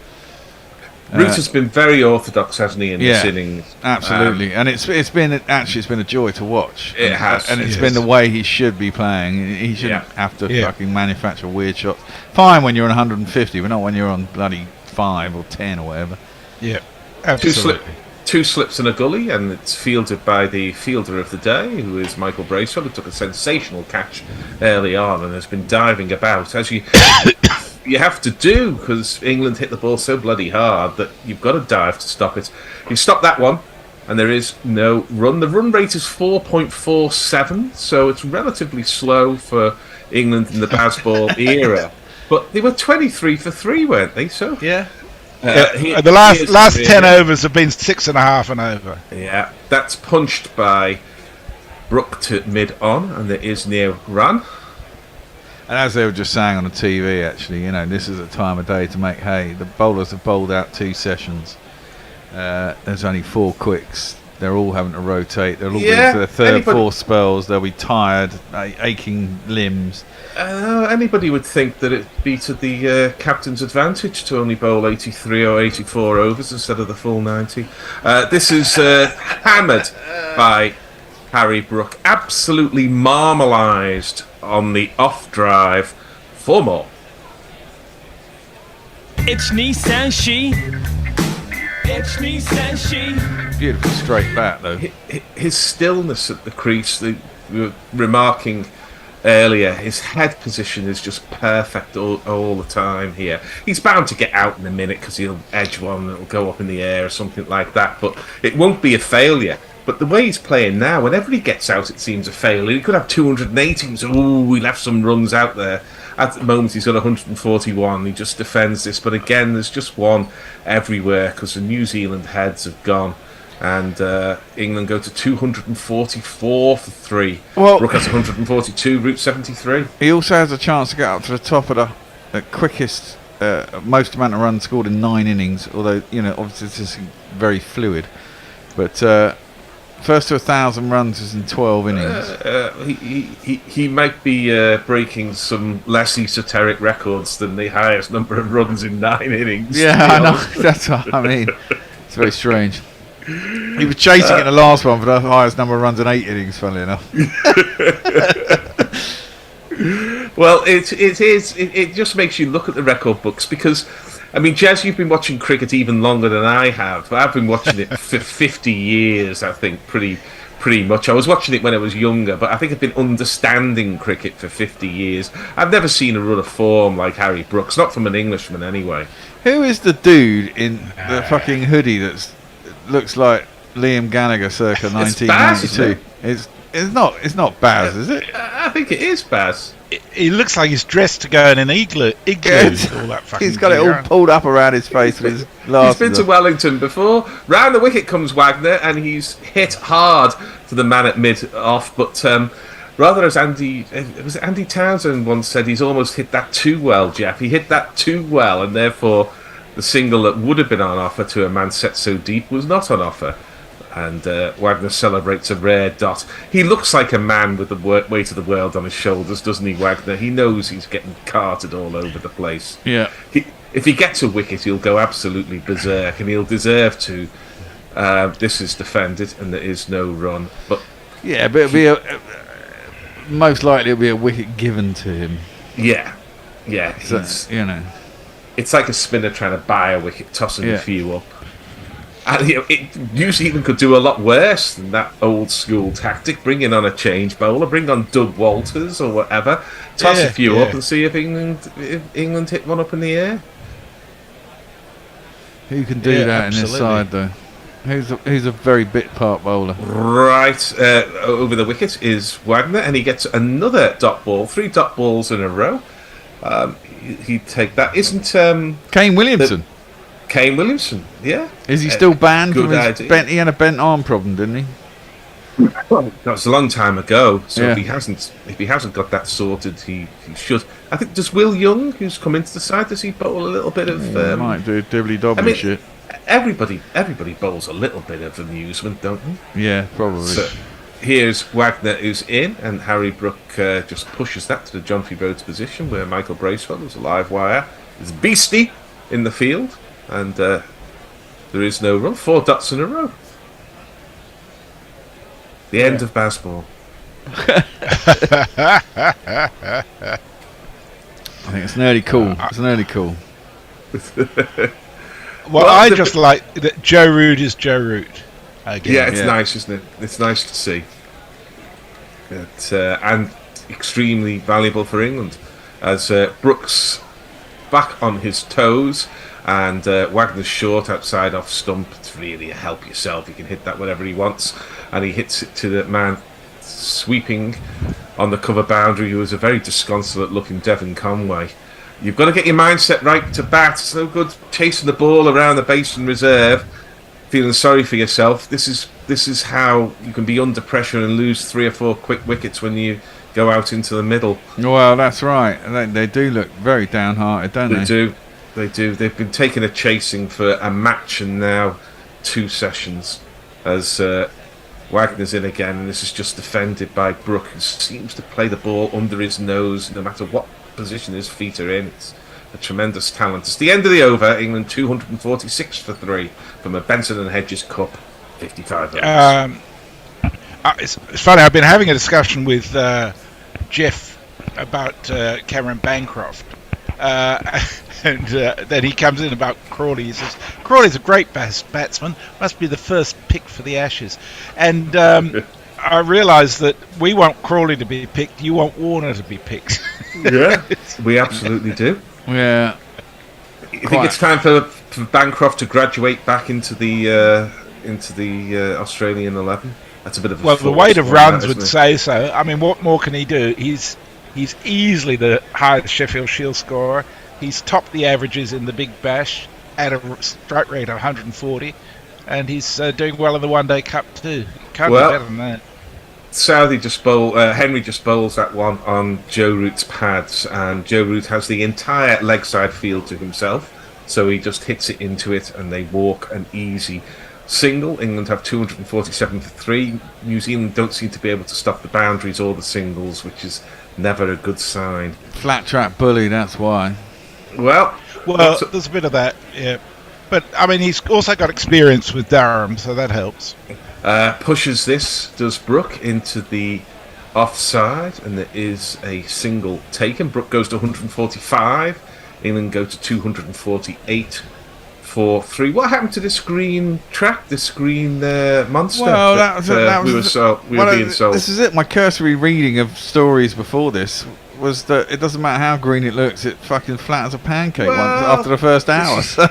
Root has been very orthodox, hasn't he, in this innings? Absolutely, and it's been a joy to watch. It has, and it's been the way he should be playing. He shouldn't have to fucking manufacture weird shots. Fine when you're on 150, but not when you're on bloody 5 or 10 or whatever. Yeah, absolutely. Two slips and a gully, and it's fielded by the fielder of the day, who is Michael Bracewell, who took a sensational catch early on and has been diving about, as you have to do, because England hit the ball so bloody hard that you've got to dive to stop it. You stop that one, and there is no run. The run rate is 4.47, so it's relatively slow for England in the Bazball era. But they were 23 for 3, weren't they? So the last 10 overs have been 6.5 and over. Yeah, that's punched by Brook to mid-on, and there is no run. And as they were just saying on the TV, actually, this is a time of day to make hay. The bowlers have bowled out 2 sessions. There's only 4 quicks. They're all having to rotate. They're all into their third, 4th spells. They'll be tired, aching limbs. Anybody would think that it'd be to the captain's advantage to only bowl 83 or 84 overs instead of the full 90. This is hammered by Harry Brook. Absolutely marmalised on the off drive. 4 more. It's Nissan She. It's Nissan She. Beautiful straight bat, though. His stillness at the crease, we were remarking earlier, his head position is just perfect all the time here. He's bound to get out in a minute because he'll edge one and it'll go up in the air or something like that, but it won't be a failure. But the way he's playing now, whenever he gets out, it seems a failure. He could have 280. So, we left some runs out there. At the moment, he's got 141. He just defends this. But again, there's just one everywhere because the New Zealand heads have gone. And England go to 244 for 3. Well, Brook has 142, Root 73. He also has a chance to get up to the top of the quickest, most amount of runs scored in 9 innings. Although, obviously this is very fluid. But first to 1,000 runs is in 12 innings. He might be breaking some less esoteric records than the highest number of runs in 9 innings. Yeah, I know. That's what I mean. It's very strange. He was chasing in the last one for the highest number of runs in 8 innings, funnily enough. Well, it just makes you look at the record books because, Jez, you've been watching cricket even longer than I have. I've been watching it for 50 years, I think, pretty much. I was watching it when I was younger, but I think I've been understanding cricket for 50 years. I've never seen a run of form like Harry Brooks, not from an Englishman anyway. Who is the dude in the fucking hoodie that looks like Liam Gallagher circa 1992? It's not Baz, is it? I think it is Baz. He looks like he's dressed to go in an igloo. All that fucking he's got it all pulled up around his face with his glasses. He's been to Wellington before. Round the wicket comes Wagner, and he's hit hard to the man at mid-off. But rather, as Andy Townsend once said, he's almost hit that too well, Jeff. He hit that too well, and therefore the single that would have been on offer to a man set so deep was not on offer. And Wagner celebrates a rare dot. He looks like a man with the weight of the world on his shoulders, doesn't he, Wagner? He knows he's getting carted all over the place. Yeah. If he gets a wicket, he'll go absolutely berserk, and he'll deserve to. This is defended, and there is no run. But Yeah, but it'll be most likely it'll be a wicket given to him. Yeah. So, you know, it's like a spinner trying to buy a wicket, tossing a few up. And it usually even could do a lot worse than that old school tactic. Bring in on a change bowler, bring on Doug Walters or whatever, toss a few up and see if England hit one up in the air. Who can do that in this side though? Who's a very bit part bowler? Right over the wicket is Wagner, and he gets another dot ball, 3 dot balls in a row. He'd take that. Isn't Kane Williamson? Kane Williamson, yeah. Is he still banned from his idea. he had a bent arm problem, didn't he? That was a long time ago. So if he hasn't got that sorted, he should. I think does Will Young, who's come into the side, does he bowl a little bit of? Might do dibbly-dobbly shit. Everybody bowls a little bit of amusement, don't they? Yeah, probably. So here's Wagner who's in, and Harry Brook just pushes that to the John F. Rhodes position where Michael Bracewell is a live wire. Is beastie in the field, and there is no run. 4 dots in a row. The end of baseball. I think it's nearly cool. It's nearly cool. Well, I just like that Joe Root is Joe Root. Again. Yeah, it's nice, isn't it? It's nice to see. And extremely valuable for England. As Brooks back on his toes, and Wagner's short outside off stump. It's really a help yourself. He can hit that whenever he wants. And he hits it to the man sweeping on the cover boundary, who was a very disconsolate looking Devon Conway. You've got to get your mindset right to bat. It's no good chasing the ball around the basin reserve, feeling sorry for yourself. This is how you can be under pressure and lose 3 or 4 quick wickets when you go out into the middle. Well, that's right. They do look very downhearted, don't they? They do. They've been taking a chasing for a match and now 2 sessions. As Wagner's in again, and this is just defended by Brook, who seems to play the ball under his nose no matter what position his feet are in. It's a tremendous talent. It's the end of the over. England 246 for 3 from a Benson and Hedges Cup 55 overs. It's funny, I've been having a discussion with Jeff about Cameron Bancroft, and then he comes in about Crawley. He says Crawley's a great batsman, must be the first pick for the Ashes. And I realised that we want Crawley to be picked, you want Warner to be picked. Yeah, we absolutely do. Yeah. I think it's time for Bancroft to graduate back into the Australian 11. That's a bit of a the weight of runs would say so. I mean, what more can he do? He's easily the highest Sheffield Shield scorer. He's topped the averages in the Big Bash at a strike rate of 140, and he's doing well in the One Day Cup too. Can't be better than that. Henry just bowls that one on Joe Root's pads, and Joe Root has the entire leg side field to himself, so he just hits it into it, and they walk an easy single. England have 247 for 3. New Zealand don't seem to be able to stop the boundaries or the singles, which is never a good sign. Flat track bully, that's why. Well, there's a bit of that, yeah. But I mean, he's also got experience with Durham, so that helps. Pushes this, does Brook, into the offside, and there is a single taken. Brook goes to 145. England go to 248 for 3. What happened to this green track, this green monster? Well, we were being sold. This is it. My cursory reading of stories before this was that it doesn't matter how green it looks, it's fucking flat as a pancake after the first hour. So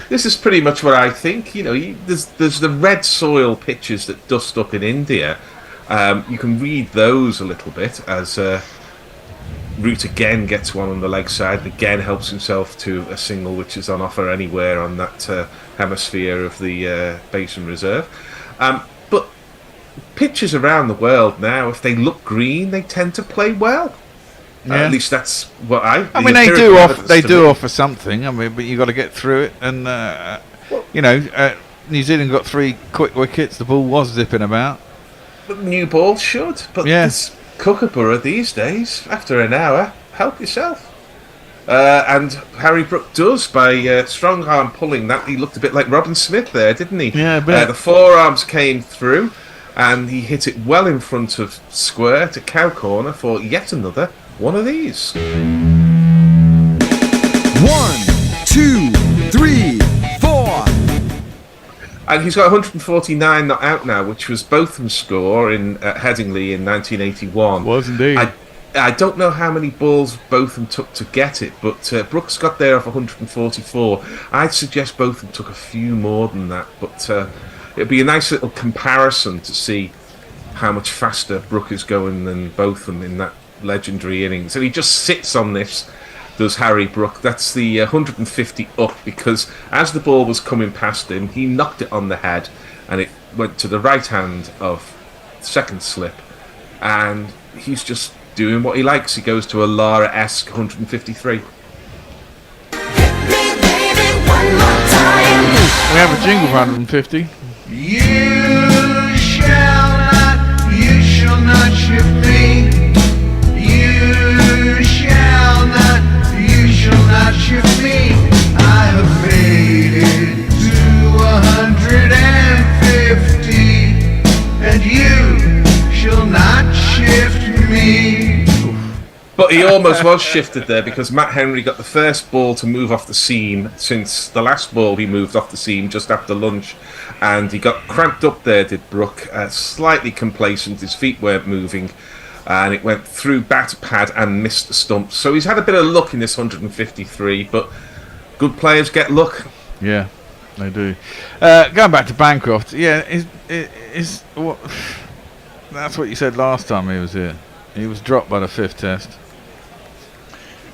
this is pretty much what I think. You know, there's the red soil pitches that dust up in India. You can read those a little bit as Root again gets one on the leg side, again helps himself to a single which is on offer anywhere on that hemisphere of the Basin Reserve. But pitches around the world now, if they look green, they tend to play well. Yeah. At least that's what I mean, they do offer something. I mean, but you got to get through it. And New Zealand got 3 quick wickets. The ball was zipping about. But new ball should. But this Kookaburra these days, after an hour, help yourself. And Harry Brook does by strong arm pulling that. He looked a bit like Robin Smith there, didn't he? Yeah, but the forearms came through. and he hit it well in front of square to cow corner for yet another one of these. 1, 2, 3, 4. And he's got 149 not out now, which was Botham's score in Headingley in 1981. Was indeed. I don't know how many balls Botham took to get it, but Brooks got there off 144. I'd suggest Botham took a few more than that, but it'd be a nice little comparison to see how much faster Brook is going than Botham in that legendary innings. And he just sits on this, does Harry Brook. That's the 150 up, because as the ball was coming past him, he knocked it on the head, and it went to the right hand of second slip, and he's just doing what he likes. He goes to a Lara-esque 153. We have a jingle for 150. You shall not shift me. You shall not shift me. I have made it to 150, and you shall not shift me. But he almost was shifted there, because Matt Henry got the first ball to move off the seam since the last ball he moved off the seam just after lunch, and he got cramped up there, did Brook, slightly complacent, his feet weren't moving, and it went through bat pad and missed the stump. So he's had a bit of luck in this 153, but good players get luck. Yeah, they do. Going back to Bancroft, yeah, is what that's what you said last time he was here. He was dropped by the 5th test.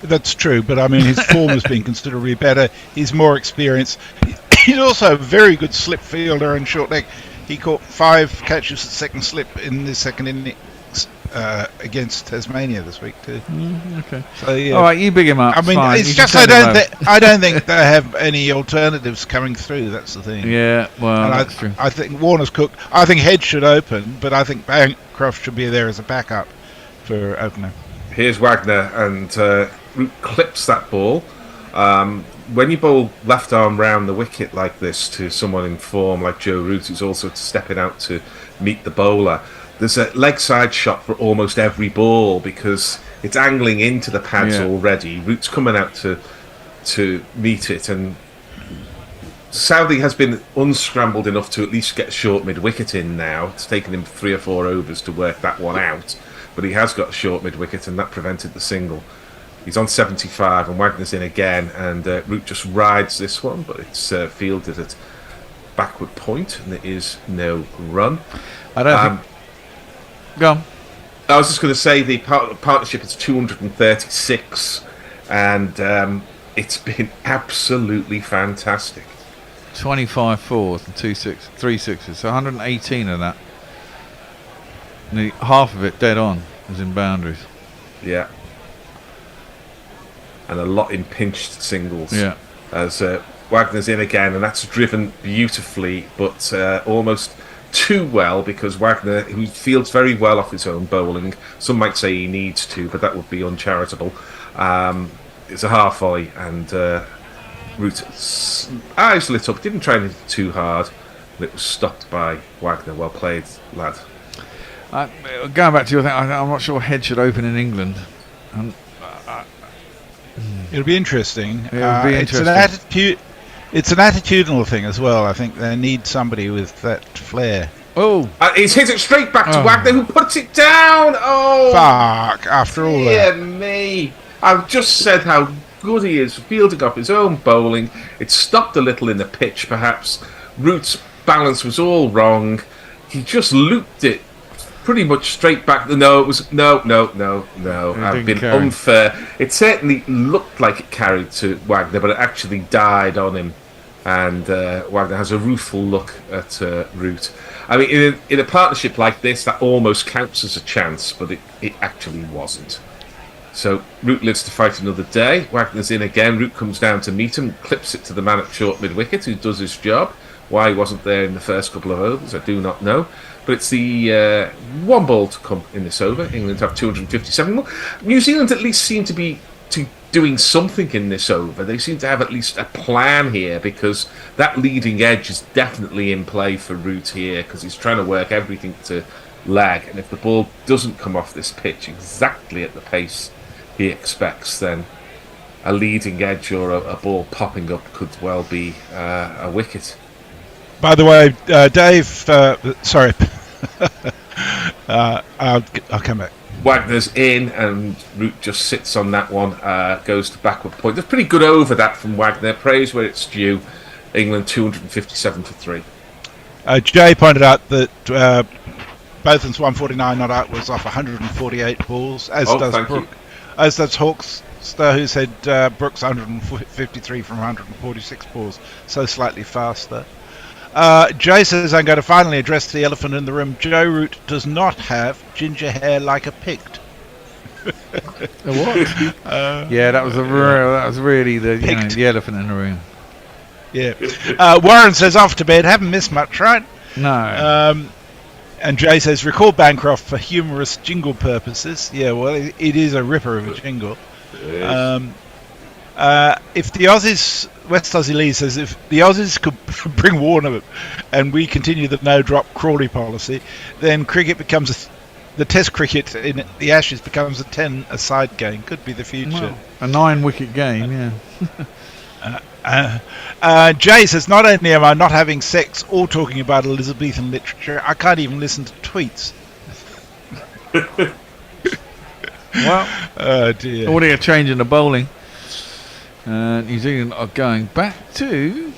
That's true, but I mean his form has been considerably better. He's more experienced. He's also a very good slip fielder and short leg. He caught 5 catches at second slip in the second innings against Tasmania this week too. Okay. So yeah. All right, you big him up. I mean, fine. it's You just can send him I don't think they have any alternatives coming through. That's the thing. Yeah, well, and that's true. I think Warner's cooked. I think Head should open, but I think Bancroft should be there as a backup for opener. Here's Wagner, and Root clips that ball. When you bowl left arm round the wicket like this to someone in form like Joe Root, who's also stepping out to meet the bowler, there's a leg side shot for almost every ball, because it's angling into the pads already. Root's coming out to meet it, and Southey has been unscrambled enough to at least get a short mid-wicket in now. It's taken him 3 or 4 overs to work that one out, but he has got a short mid-wicket, and that prevented the single. He's on 75, and Wagner's in again, and Root just rides this one, but it's fielded at backward point, and there is no run. I don't think... Go on. I was just going to say the partnership is 236, and it's been absolutely fantastic. 25 fours and 3 sixes, so 118 of that. Half of it dead on is in boundaries. Yeah. And a lot in pinched singles. Yeah. As Wagner's in again, and that's driven beautifully, but almost too well, because Wagner, who fields very well off his own bowling, some might say he needs to, but that would be uncharitable. It's a half volley, and Root's eyes lit up, didn't try anything too hard, and it was stopped by Wagner. Well played, lad. Going back to your thing, I'm not sure Head should open in England. It'll be interesting. It'll be interesting. It's an attitudinal thing as well. I think they need somebody with that flair. Oh, he's hit it straight back to Wagner, who puts it down. Oh, fuck! After all that, me. I've just said how good he is fielding up his own bowling. It stopped a little in the pitch, perhaps. Root's balance was all wrong. He just looped it pretty much straight back. No, it was no. I've been unfair. It certainly looked like it carried to Wagner, but it actually died on him. And Wagner has a rueful look at Root. I mean, in a partnership like this, that almost counts as a chance, but it actually wasn't. So Root lives to fight another day. Wagner's in again. Root comes down to meet him, clips it to the man at short mid-wicket, who does his job. Why he wasn't there in the first couple of overs, I do not know. But it's the one ball to come in this over. England have 257. New Zealand at least seem to doing something in this over. They seem to have at least a plan here, because that leading edge is definitely in play for Root here, because he's trying to work everything to leg, and if the ball doesn't come off this pitch exactly at the pace he expects, then a leading edge or a ball popping up could well be a wicket. By the way, Dave, sorry, I'll come back. Wagner's in, and Root just sits on that one, goes to backward point. That's pretty good over that from Wagner. Praise where it's due. England 257 for 3. Jay pointed out that Botham's 149 not out was off 148 balls, as does Brook. As does Hawkster, who said Brook's 153 from 146 balls, so slightly faster. Jay says, I'm going to finally address the elephant in the room. Joe Root does not have ginger hair like a Pict. What? Yeah, that was really the elephant in the room. Yeah. Warren says, off to bed. Haven't missed much, right? No. And Jay says, recall Bancroft for humorous jingle purposes. Yeah, well, it is a ripper of a jingle. If the Aussies, West Aussie Lee says, if the Aussies could bring Warner and we continue the no-drop Crawley policy, then cricket becomes the Test cricket in the Ashes becomes a 10-a-side game. Could be the future. Well, a 9-wicket game, yeah. Jay says, not only am I not having sex or talking about Elizabethan literature, I can't even listen to tweets. Well, oh dear. Already a change in the bowling. New Zealand are going back to...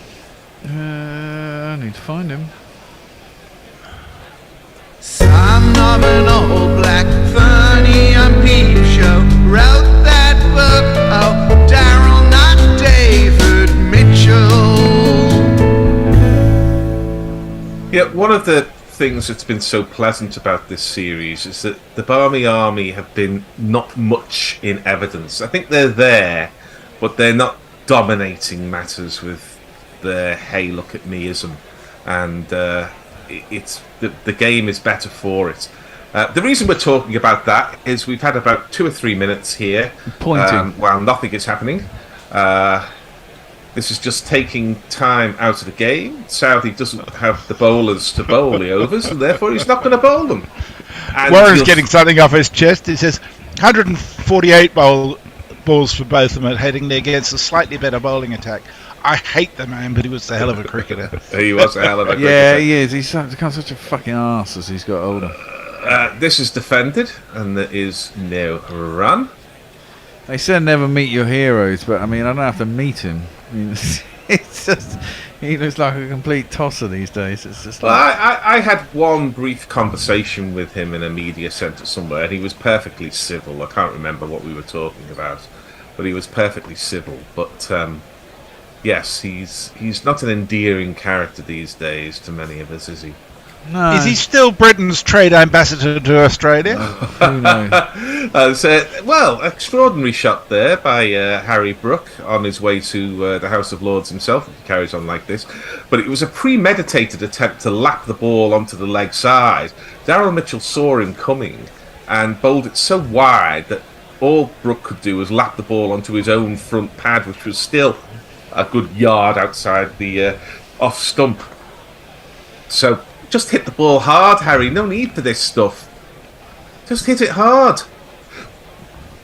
I need to find him. Son of an old black funny on peep show wrote that book. Oh, Darryl, not David Mitchell. Yeah, one of the things that's been so pleasant about this series is that the Barmy Army have been not much in evidence. I think they're there, but they're not dominating matters with their "hey, look at meism," and it's the game is better for it. The reason we're talking about that is we've had about 2 or 3 minutes here while nothing is happening. This is just taking time out of the game. Southey doesn't have the bowlers to bowl the overs, and therefore he's not going to bowl them. And Warren's getting something off his chest. He says 148 balls for both of them heading against a slightly better bowling attack. I hate the man, but he was a hell of a cricketer. He was a hell of a cricketer. Yeah, he is. He's become such a fucking arse as he's got older. This is defended, and there is no run. They said never meet your heroes, but I mean, I don't have to meet him. I mean, it's just, he looks like a complete tosser these days. It's just like... Well, I had one brief conversation with him in a media centre somewhere, and he was perfectly civil. I can't remember what we were talking about, but he was perfectly civil. But yes, he's not an endearing character these days to many of us, is he? No. Is he still Britain's trade ambassador to Australia? Who knows? Well, extraordinary shot there by Harry Brook on his way to the House of Lords himself, if he carries on like this. But it was a premeditated attempt to lap the ball onto the leg side. Daryl Mitchell saw him coming and bowled it so wide that all Brook could do was lap the ball onto his own front pad, which was still a good yard outside the off stump. So... just hit the ball hard, Harry. No need for this stuff. Just hit it hard.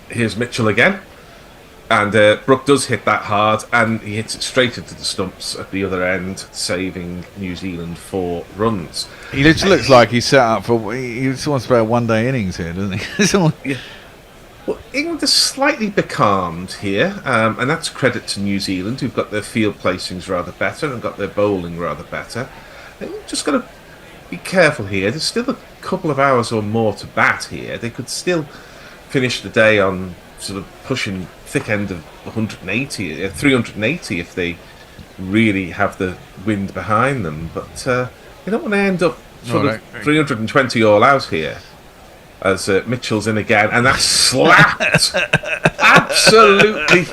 Here's Mitchell again. And Brook does hit that hard, and he hits it straight into the stumps at the other end, saving New Zealand 4 runs. He just looks like he's set up for... He just wants to play a one-day innings here, doesn't he? Yeah. Well, England is slightly becalmed here, and that's credit to New Zealand, who've got their field placings rather better and got their bowling rather better. They've just got to be careful here. There's still a couple of hours or more to bat here. They could still finish the day on sort of pushing thick end of 380 if they really have the wind behind them. But you don't want to end up sort of 320 all out here. As Mitchell's in again, and that slapped absolutely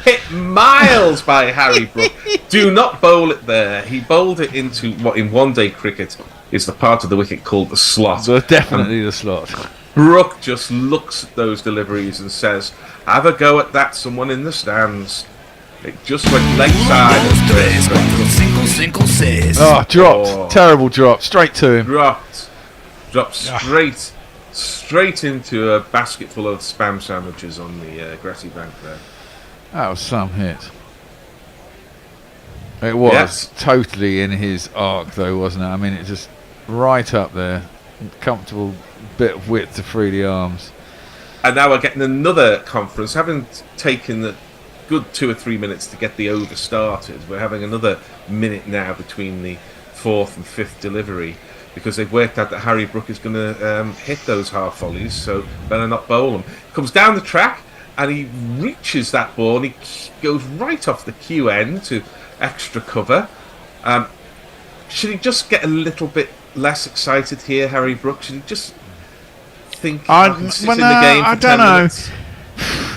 hit miles by Harry Brook. Do not bowl it there. He bowled it into what in one-day cricket is the part of the wicket called the slot. So definitely the slot. Brook just looks at those deliveries and says, "Have a go at that, someone in the stands." It just went leg side. Oh, dropped. Terrible drop. Straight to him. Dropped straight into a basket full of spam sandwiches on the grassy bank there. That was some hit. It was totally in his arc, though, wasn't it? I mean, it's just right up there. Comfortable bit of width to free the arms. And now we're getting another conference. Having taken the good 2 or 3 minutes to get the over started, we're having another minute now between the 4th and 5th delivery, because they've worked out that Harry Brook is going to hit those half volleys, so better not bowl them. Comes down the track and he reaches that ball and he goes right off the cue end to extra cover. Should he just get a little bit less excited here, Harry Brook? Should he just think I can sit in the game for I 10 don't know. minutes?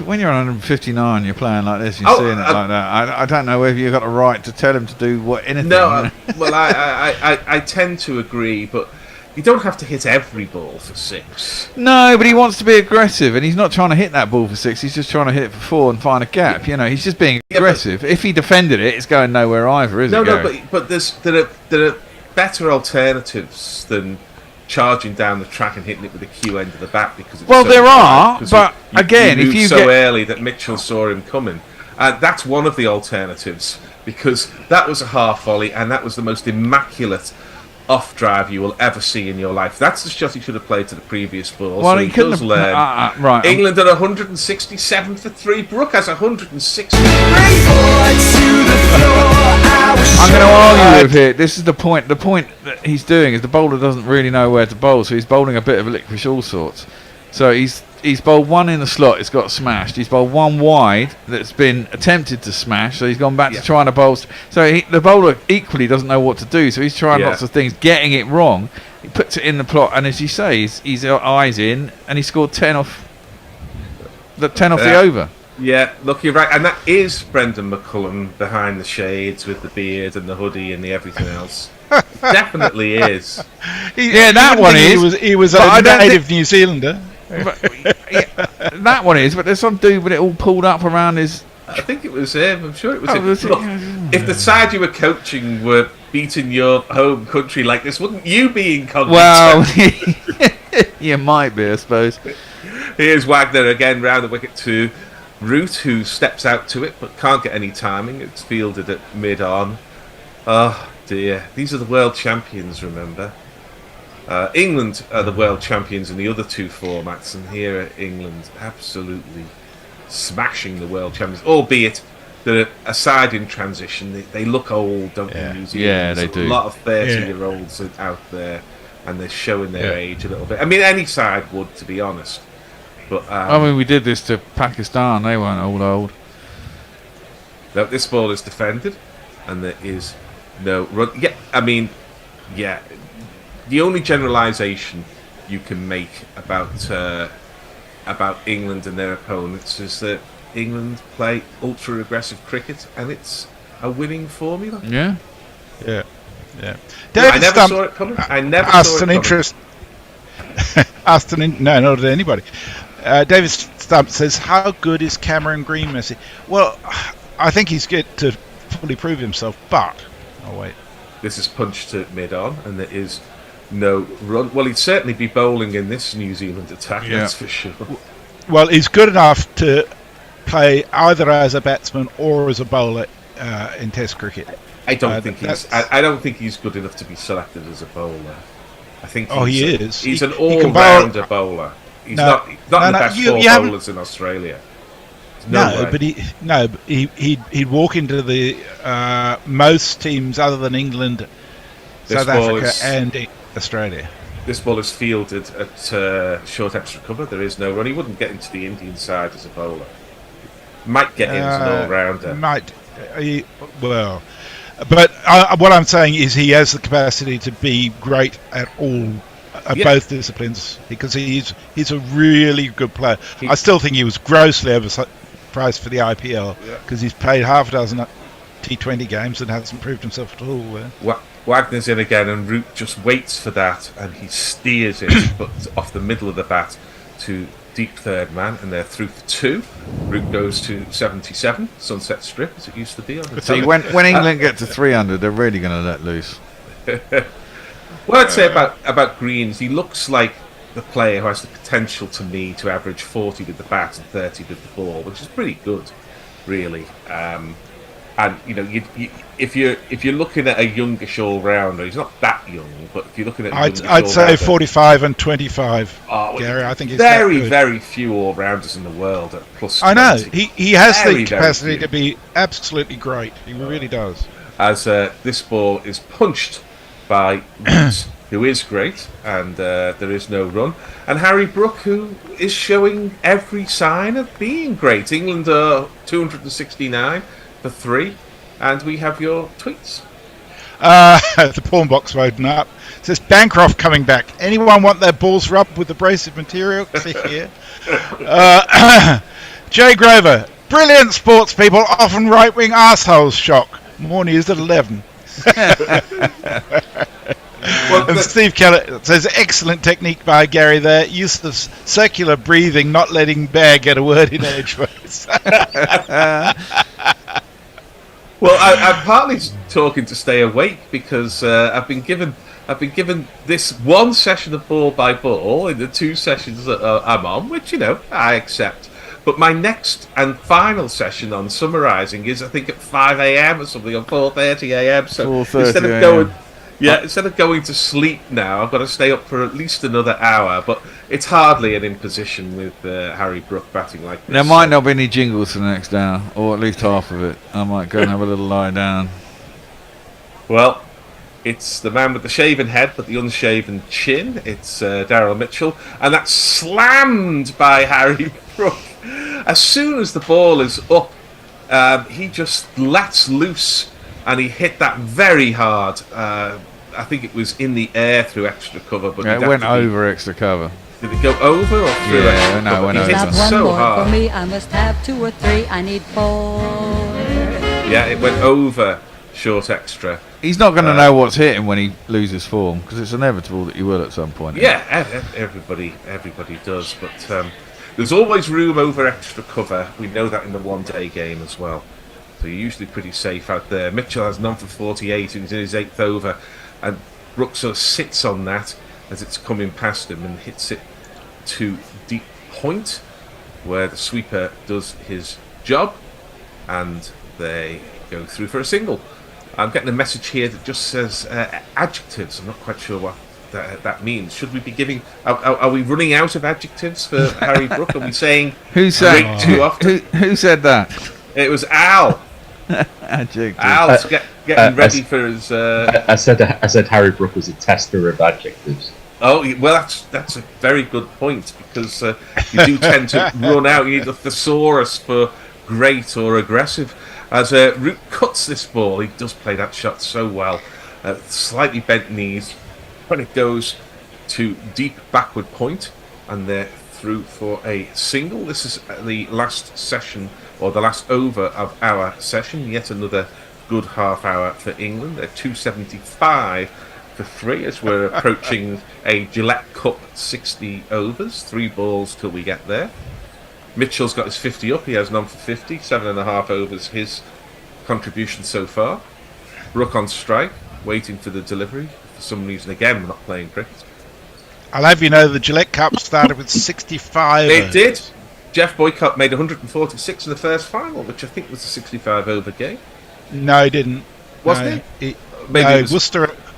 When you're 159, you're playing like this, you're seeing it like that. I don't know whether you've got a right to tell him to do anything. No, well, I tend to agree, but you don't have to hit every ball for 6. No, but he wants to be aggressive, and he's not trying to hit that ball for 6. He's just trying to hit it for 4 and find a gap. You know, he's just being aggressive. If he defended it, it's going nowhere either, is it? No, but there are better alternatives than charging down the track and hitting it with the cue end of the bat, because it's there are, but again, if you so early that Mitchell saw him coming, that's one of the alternatives, because that was a half volley and that was the most immaculate off drive you will ever see in your life. That's the shot he should have played to the previous ball. Well, so he couldn't have learn. Right. England at 167 for 3. Brook has 163. I'm going to argue with it. This is the point. The point that he's doing is the bowler doesn't really know where to bowl, so he's bowling a bit of a licorice all sorts. So he's bowled one in the slot, it's got smashed. He's bowled one wide that's been attempted to smash, so he's gone back to trying to bowl. So the bowler equally doesn't know what to do, so he's trying lots of things, getting it wrong. He puts it in the plot, and as you say, he's eyes in, and he scored 10 off the over. Yeah, look, you're right, and that is Brendan McCullum behind the shades with the beard and the hoodie and the everything else. Definitely is. That one is. He was a native New Zealander. That one is, but there's some dude with it all pulled up around his. I think it was him. I'm sure it was him. Look, if the side you were coaching were beating your home country like this, wouldn't you be incognito? Well, you might be, I suppose. Here's Wagner again round the wicket to Root, who steps out to it but can't get any timing. It's fielded at mid-on. Oh dear, these are the world champions, remember. England are the world champions in the other 2 formats, and here are England absolutely smashing the world champions, albeit they're a side in transition. They look old, don't they, New Zealand? Yeah, they do. A lot of 30-year-olds out there, and they're showing their age a little bit. I mean, any side would, to be honest. But I mean, we did this to Pakistan. They weren't all old. No, this ball is defended, and there is no run. Yeah, I mean, yeah. The only generalisation you can make about England and their opponents is that England play ultra aggressive cricket, and it's a winning formula. Yeah. I never saw it coming. I never saw it coming. No, not to anybody. David Stump says, "How good is Cameron Green, Messi?" Well, I think he's good to fully prove himself, but this is punched to mid-on, and there is no run. Well, he'd certainly be bowling in this New Zealand attack, that's for sure. Well, he's good enough to play either as a batsman or as a bowler in Test cricket. I don't think he's good enough to be selected as a bowler. I think he is. He's an all-rounder bowler. He's not in the best 4 bowlers in Australia. But he'd walk into the most teams other than England, South Africa, and Australia. This ball is fielded at short extra cover. There is no run. He wouldn't get into the Indian side as a bowler. Might get in as an all-rounder. But what I'm saying is he has the capacity to be great at both disciplines, because he's a really good player. I still think he was grossly overpriced for the IPL, because he's played half a dozen T20 games and hasn't proved himself at all there. Wagner's in again, and Root just waits for that, and he steers it but off the middle of the bat to deep third man, and they're through for 2. Root goes to 77, Sunset Strip as it used to be on the See, when England get to 300, they're really going to let loose. What I'd say about Greens, he looks like the player who has the potential to me to average 40 with the bat and 30 with the ball, which is pretty good, really. And you know, if you're looking at a youngish all-rounder, he's not that young, but if you're looking at I'd say 45 and 25. Gary, I think he's very few all-rounders in the world at plus 20. I know he has the capacity to be absolutely great. He really does. As this ball is punched by Rees, who is great, and there is no run, and Harry Brook, who is showing every sign of being great. England are 269 for 3, and we have your tweets. The pawn box loading up. It says Bancroft coming back. Anyone want their balls rubbed with abrasive material? Click here. Jay Grover. Brilliant sports people, often right-wing arseholes. Shock. Morning is at 11. And Steve Keller says excellent technique by Gary there. Use of circular breathing, not letting Bear get a word in edgeways. Well, I'm partly talking to stay awake because I've been given this one session of ball by ball in the 2 sessions that I'm on, which I accept. But my next and final session on summarising is, I think, at 5 a.m. or something, or 4:30 a.m. So instead of going to sleep now, I've got to stay up for at least another hour. But it's hardly an imposition with Harry Brook batting like this. There might not be any jingles for the next hour, or at least half of it. I might go and have a little lie down. Well, it's the man with the shaven head but the unshaven chin. It's Daryl Mitchell, and that's slammed by Harry Brook. As soon as the ball is up, he just lets loose, and he hit that very hard. I think it was in the air through extra cover, but it went over extra cover. Did it go over or through? Yeah, no, it went over. Not one so more hard. for me. I must have 2 or 3. I need 4. Yeah, it went over short extra. He's not going to know what's hitting when he loses form, because it's inevitable that he will at some point. Yeah, everybody does, but there's always room over extra cover. We know that in the one-day game as well. So you're usually pretty safe out there. Mitchell has none for 48, and he's in his 8th over, and Brook sort of sits on that as it's coming past him and hits it to deep point, where the sweeper does his job, and they go through for a single. I'm getting a message here that just says adjectives. I'm not quite sure what that means. Should we be giving? Are we running out of adjectives for Harry Brook? Are we saying great too often? Who said that? It was Al. Adjective. Al's getting ready for his. I said Harry Brook was a tester of adjectives. Oh well, that's a very good point, because you do tend to run out. You need a thesaurus for great or aggressive. As Root cuts this ball, he does play that shot so well. Slightly bent knees, when it goes to deep backward point, and they're through for a single. This is the last session, or the last over of our session. Yet another good half hour for England. They're 275 for 3 as we're approaching a Gillette Cup 60 overs. 3 balls till we get there. Mitchell's got his 50 up. He has none for 50. 7.5 overs his contribution so far. Brook on strike, waiting for the delivery. For some reason, again, we're not playing cricket. I'll have you know the Gillette Cup started with 65. It did. Jeff Boycott made 146 in the first final, which I think was a 65 over game. No, he didn't. Wasn't it?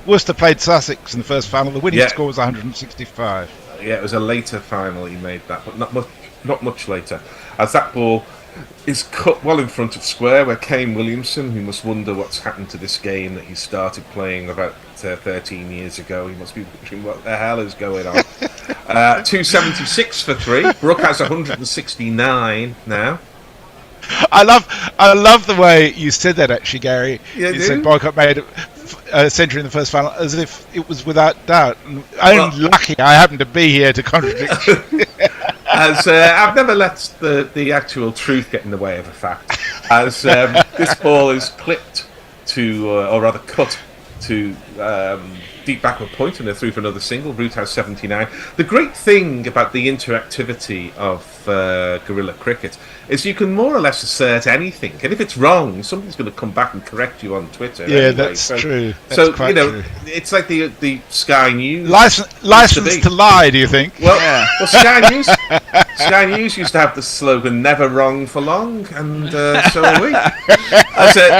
Worcester played Sussex in the first final. The winning score was 165. Yeah, it was a later final he made that, but not much later. As that ball is cut well in front of square, where Kane Williamson, who must wonder what's happened to this game that he started playing about 13 years ago, he must be wondering what the hell is going on. 276 for 3. Brook has 169 now. I love the way you said that, actually, Gary. Yeah, you said Boycott made a century in the first final, as if it was without doubt. I'm lucky I happen to be here to contradict you. As I've never let the actual truth get in the way of a fact. As this ball is clipped to, or rather cut to deep backward point, and they're through for another single. Root has 79. The great thing about the interactivity of guerrilla cricket is you can more or less assert anything, and if it's wrong, somebody's going to come back and correct you on Twitter. Yeah, anyway. that's true. That's So quite true. true. It's like the Sky News License to lie, do you think? Well, Sky News used to have the slogan "Never wrong for long," and so are we.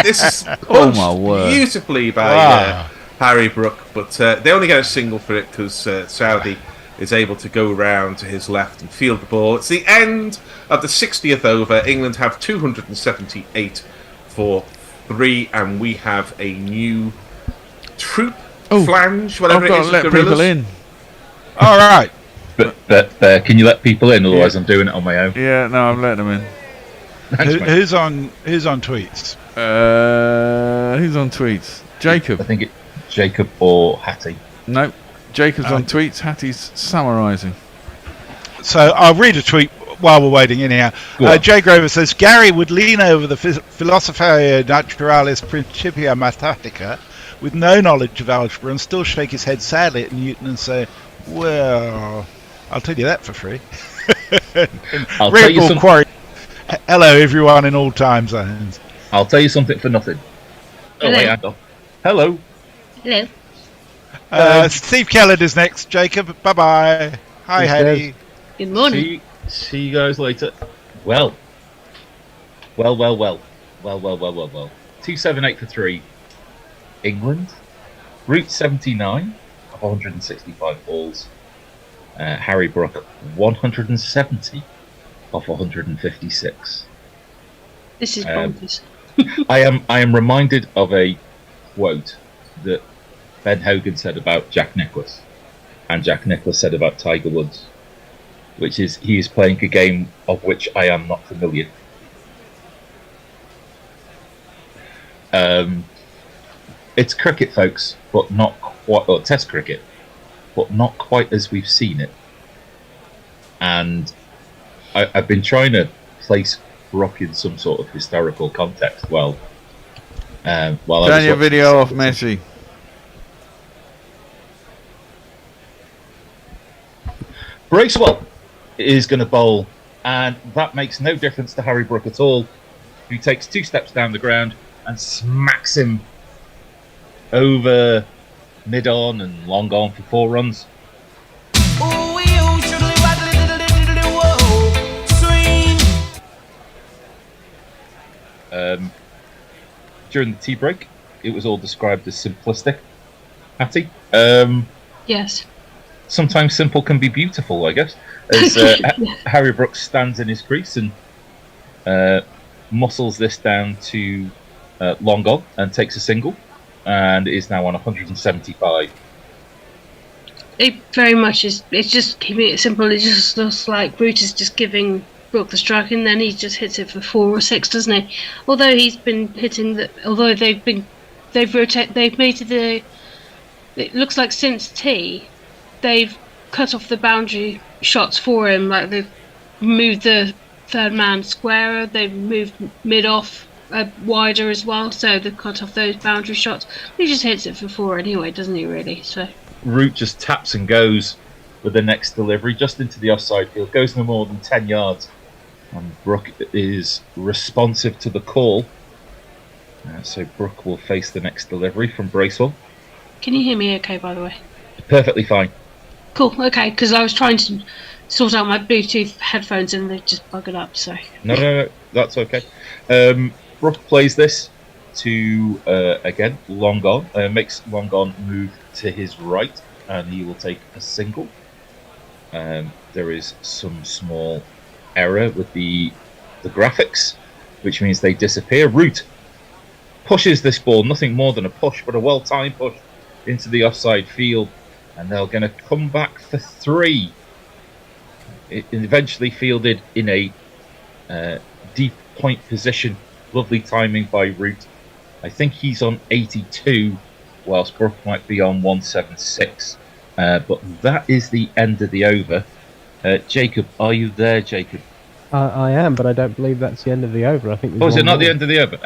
This is Oh my word. beautifully by Harry Brook, but they only get a single for it because Saudi is able to go round to his left and field the ball. It's the end of the 60th over. England have 278 for 3, and we have a new troop, flange, whatever it is. I've got to let people in. All right. But can you let people in? Otherwise, I'm doing it on my own. Yeah, no, I'm letting them in. Thanks, mate. Who's on tweets? Who's on tweets? Jacob. I think it's Jacob or Hattie. No, Jacob's on tweets. Hattie's summarising. So I'll read a tweet while we're waiting anyhow. Jay Grover says, Gary would lean over the Philosophiae Naturalis Principia Mathematica with no knowledge of algebra and still shake his head sadly at Newton and say, well, I'll tell you that for free. I'll tell you Quarry. Hello, everyone in all time zones. I'll tell you something for nothing. Hello. Wait, hang on. Hello. Hello. Steve Kellett is next. Jacob, bye-bye. Hi, Hattie. Good morning. See you guys later. Well. 278 for 3. England. Root 79 of 165 balls. Harry Brook 170 off 156. This is bonkers. I am reminded of a quote that Ben Hogan said about Jack Nicklaus, and Jack Nicklaus said about Tiger Woods, which is he is playing a game of which I am not familiar. It's cricket, folks, but not quite, or Test cricket, but not quite as we've seen it. And I've been trying to place Brook in some sort of historical context. While Turn your video off, Messi. Bracewell is going to bowl, and that makes no difference to Harry Brook at all, who takes 2 steps down the ground and smacks him over mid-on and long on for 4 runs. During the tea break, it was all described as simplistic. Hattie? Yes. Sometimes simple can be beautiful, I guess. As Harry Brook stands in his crease and muscles this down to long on and takes a single, and is now on 175. It very much is. It's just keeping it simple. It just looks like Root is just giving Brook the strike, and then he just hits it for 4 or 6, doesn't he? Although he's been hitting although they've made it it looks like since tea, they've cut off the boundary shots for him. Like they've moved the third man squarer, they've moved mid off wider as well, so they've cut off those boundary shots. He just hits it for 4 anyway, doesn't he? Really? So Root just taps and goes with the next delivery just into the offside field, goes no more than 10 yards. And Brook is responsive to the call. So Brook will face the next delivery from Bracewell. can you hear me okay, by the way? Perfectly fine. Cool, okay, because I was trying to sort out my Bluetooth headphones and they just buggered up, so... No, that's okay. Brook plays this to, again, long on. Makes long on move to his right, and he will take a single. There is some small error with the graphics, which means they disappear. Root pushes this ball, nothing more than a push, but a well-timed push into the offside field, and they're going to come back for 3. It eventually fielded in a deep point position. Lovely timing by Root. I think he's on 82, whilst Brook might be on 176. But that is the end of the over. Jacob, are you there, Jacob? I am, but I don't believe that's the end of the over. I think. Is it not the end of the over?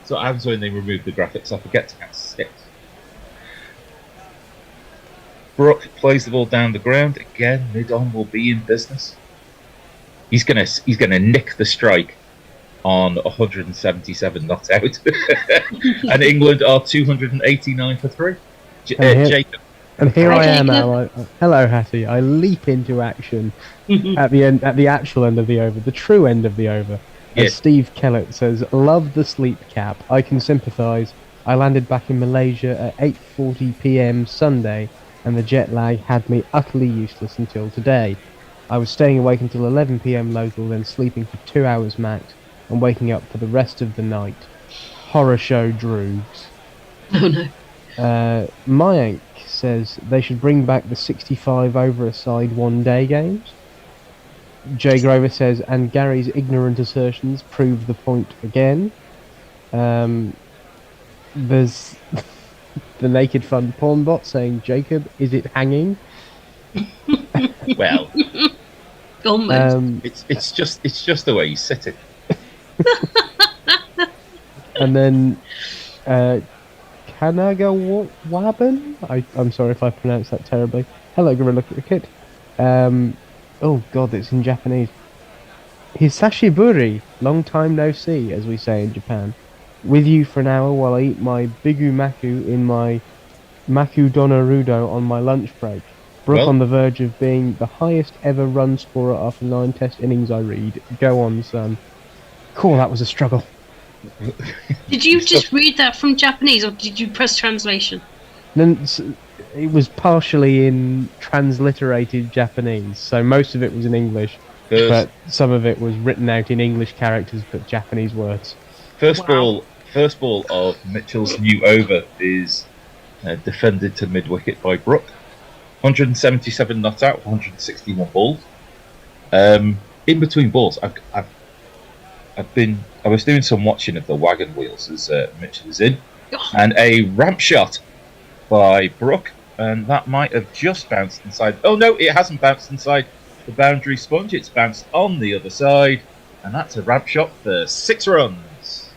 So what happens when they remove the graphics? I forget to count 6. Brook plays the ball down the ground again. Mid-on will be in business. He's gonna nick the strike on 177 not out, and England are 289 for 3. Jacob. And here Hi, I am, Jacob. hello Hattie. I leap into action at the actual end of the over, the true end of the over. Yes. As Steve Kellett says, "Love the sleep cap. I can sympathise. I landed back in Malaysia at 8:40 p.m. Sunday, and the jet lag had me utterly useless until today. I was staying awake until 11 p.m. local, then sleeping for 2 hours max, and waking up for the rest of the night. Horror show droogs." Oh no. Mayank says they should bring back the 65 over a side one-day games. Jay Grover says, and Gary's ignorant assertions prove the point again. There's the Naked Fun porn bot saying, "Jacob, is it hanging?" Well, Almost. it's just the way you sit it. And then Kanagawaban? I'm sorry if I pronounced that terribly. Hello, Gorilla Cricket. Oh god, it's in Japanese. Hisashiburi, long time no see, as we say in Japan. With you for an hour while I eat my bigu maku in my maku donarudo on my lunch break. Brook Well- on the verge of being the highest ever run scorer after 9 test innings, I read. Go on, son. Cool, that was a struggle. Did you just read that from Japanese, or did you press translation? Then it was partially in transliterated Japanese, so most of it was in English, First- but some of it was written out in English characters but Japanese words. First ball of Mitchell's new over is defended to mid-wicket by Brook. 177 not out, 161 balls. In between balls, I was doing some watching of the wagon wheels as Mitchell is in, and a ramp shot by Brook, and that might have just bounced inside. Oh no, it hasn't bounced inside the boundary sponge. It's bounced on the other side, and that's a ramp shot for 6 runs.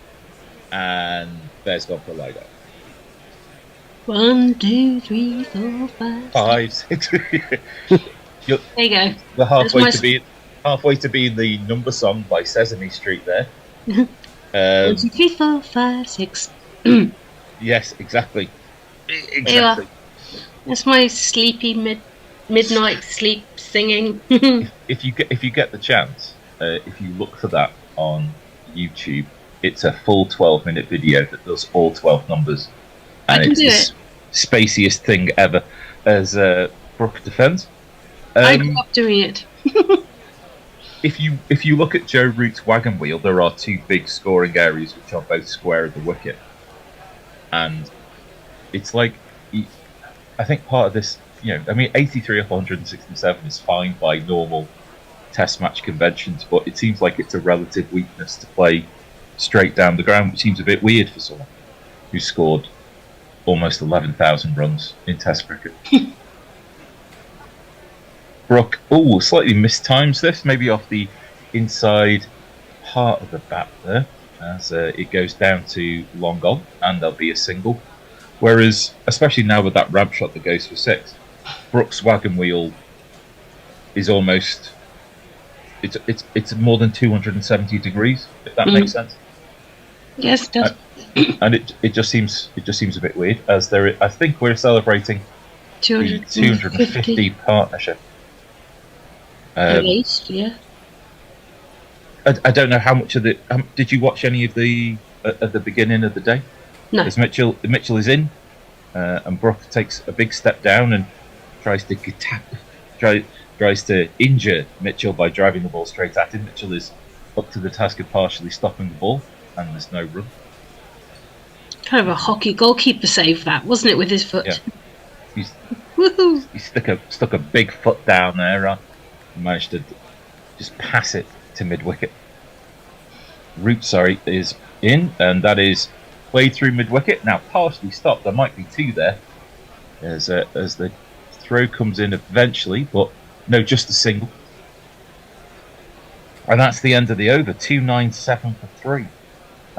And there's gone for Lido. 1, 2, 3, 4, 5. 5, 6. There you go. We're halfway That's to be in the number song by Sesame Street there. 1, 2, 3, 4, 5, 6. Yes, exactly. There you are. That's my sleepy midnight sleep singing. If you get the chance, if you look for that on YouTube, it's a full 12-minute video that does all 12 numbers, and it's the spaciest thing ever. As Brook defends, I grew up doing it. if you look at Joe Root's wagon wheel, there are 2 big scoring areas which are both square of the wicket, and it's like, I think part of this, 83 off 167 is fine by normal Test match conventions, but it seems like it's a relative weakness to play straight down the ground, which seems a bit weird for someone who scored almost 11,000 runs in Test cricket. Brook, slightly mistimes this, maybe off the inside part of the bat there, as it goes down to long on, and there'll be a single. Whereas, especially now with that ramp shot that goes for 6, Brook's wagon wheel is almost, it's more than 270 degrees, if that makes sense. Yes, it does. And it just seems a bit weird, as I think we're celebrating the 250 partnership. At least, yeah. I don't know how much of the. Did you watch any of the at the beginning of the day? No. As Mitchell is in, and Brook takes a big step down and tries to injure Mitchell by driving the ball straight at him. Mitchell is up to the task of partially stopping the ball, and there's no run. Kind of a hockey goalkeeper save, that, wasn't it, with his foot? Yeah. Woohoo! He stuck a big foot down there and managed to just pass it to mid-wicket. Root, is in, and that is played through mid-wicket. Now partially stopped. There might be 2 there as the throw comes in eventually, but no, just a single. And that's the end of the over. 297 for 3.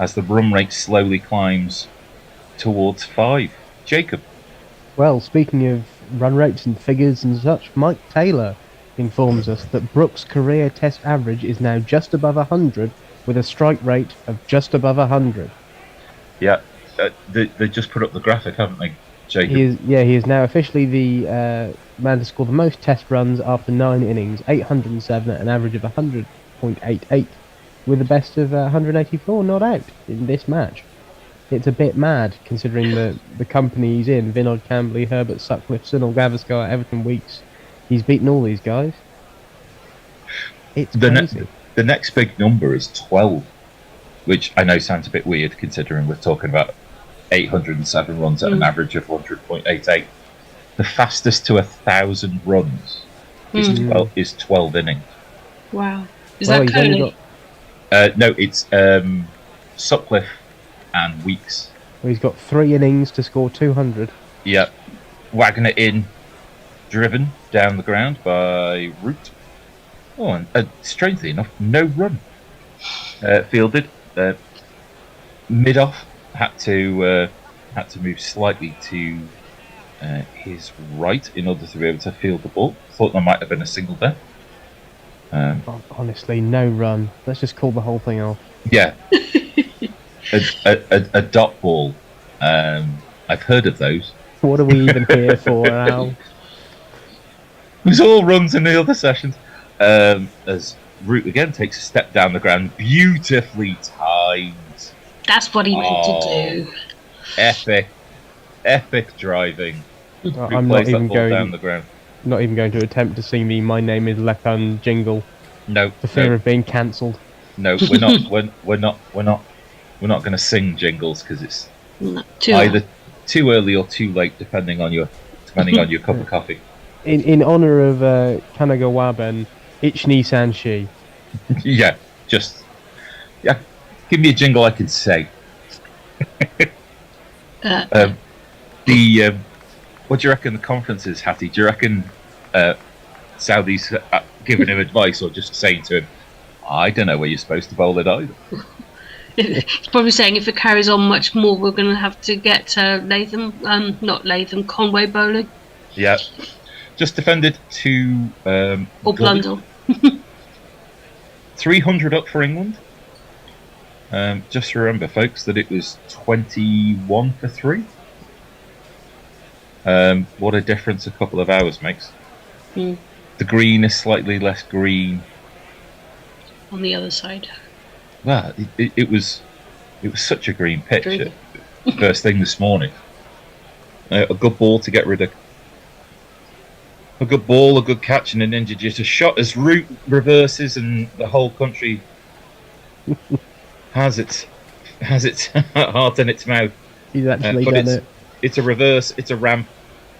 as the run rate slowly climbs towards 5. Jacob. Well, speaking of run rates and figures and such, Mike Taylor informs us that Brook's career test average is now just above 100, with a strike rate of just above 100. Yeah, they just put up the graphic, haven't they, Jacob? He is now officially the man to score the most test runs after 9 innings, 807 at an average of 100.88, with a best of 184 not out in this match. It's a bit mad, considering the company he's in, Vinod Kambli, Herbert Sutcliffe, Sunil Gavaskar, Everton Weeks. He's beaten all these guys. It's crazy. The next big number is 12, which I know sounds a bit weird, considering we're talking about 807 runs at an average of 100.88. The fastest to 1,000 runs is 12 innings. Wow. Is that Kohli? No, it's Sutcliffe and Weeks. Well, he's got 3 innings to score 200. Yep. Wagner in, driven down the ground by Root. Oh, and strangely enough, no run. Fielded. Mid-off had to move slightly to his right in order to be able to field the ball. Thought there might have been a single there. Honestly, no run. Let's just call the whole thing off. Yeah. a dot ball. I've heard of those. What are we even here for, Al? It was all runs in the other sessions. As Root again takes a step down the ground, beautifully timed. That's what he meant to do. Epic driving. I'm not even going down the ground. Not even going to attempt to sing the "My Name Is Lekan" jingle. No, for fear of being cancelled. No, we're not. we're not going to sing jingles because it's either too early or too late, depending on your cup of coffee. In honour of Kanagawaben, Ichni Sanshi. Yeah, give me a jingle I can say. What do you reckon the conference is, Hattie? Do you reckon Saudi's giving him advice or just saying to him, I don't know where you're supposed to bowl it either? He's probably saying if it carries on much more, we're going to have to get Conway bowling. Yeah. Just defended to... or Blundell. 300 up for England. Just remember, folks, that it was 21 for 3. What a difference a couple of hours makes. The green is slightly less green on the other side. Well, it was such a green pitch first thing this morning. A good ball to get rid of. A good ball, a good catch, and then just a shot as Root reverses, and the whole country has its heart in its mouth. He's actually done it. It's a reverse. It's a ramp.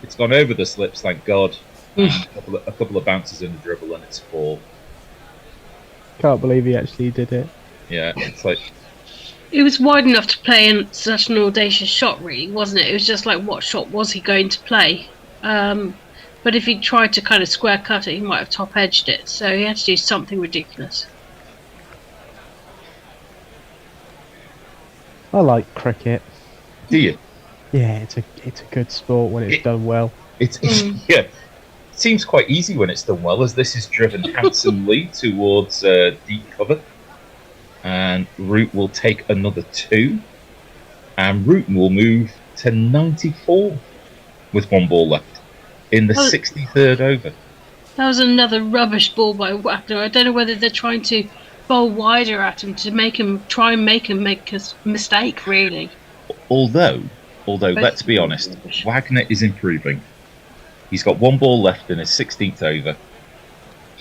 It's gone over the slips, thank God. A couple of bounces in the dribble, and it's 4. Can't believe he actually did it. Yeah, it's like it was wide enough to play in such an audacious shot, really, wasn't it? It was just like, what shot was he going to play? But if he tried to kind of square cut it, he might have top edged it. So he had to do something ridiculous. I like cricket. Do you? Yeah, it's a good sport when it's done well. It's yeah. It seems quite easy when it's done well, as this is driven handsomely towards deep cover, and Root will take another 2, and Root will move to 94 with 1 ball left in the 63rd over. That was another rubbish ball by Wagner. I don't know whether they're trying to bowl wider at him to make him make a mistake, really. Although let's be honest, Wagner is improving. He's got 1 ball left in his 16th over,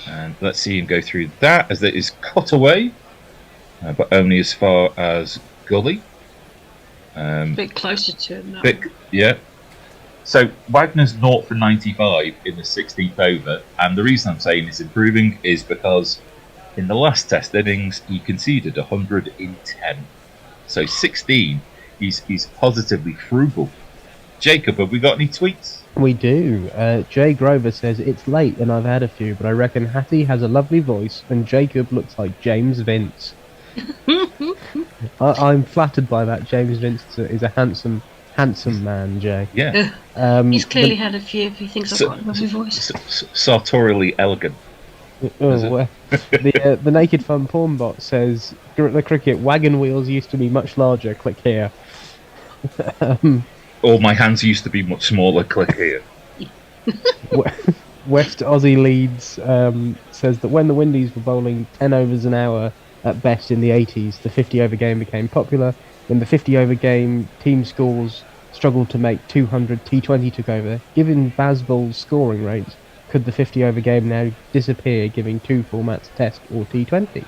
and let's see him go through that as it is cut away, but only as far as Gully. A bit closer to him now. Yeah. So Wagner's 0 for 95 in the 16th over, and the reason I'm saying he's improving is because in the last test innings he conceded 110. So 16, he's positively frugal. Jacob, have we got any tweets? We do. Jay Grover says, it's late and I've had a few, but I reckon Hattie has a lovely voice and Jacob looks like James Vince. I'm flattered by that. James Vince is a handsome man, Jay. Yeah. He's clearly had a few if he thinks I've got a lovely voice. Sartorially elegant. The Naked Fun Porn bot says the cricket wagon wheels used to be much larger. Click here. Or my hands used to be much smaller. Click here. West Aussie Leeds says that when the Windies were bowling 10 overs an hour at best in the 80s, the 50-over game became popular. When the 50-over game team scores struggled to make 200, T20 took over. Given Bazball's scoring rates, could the 50-over game now disappear, giving two formats, Test or T20?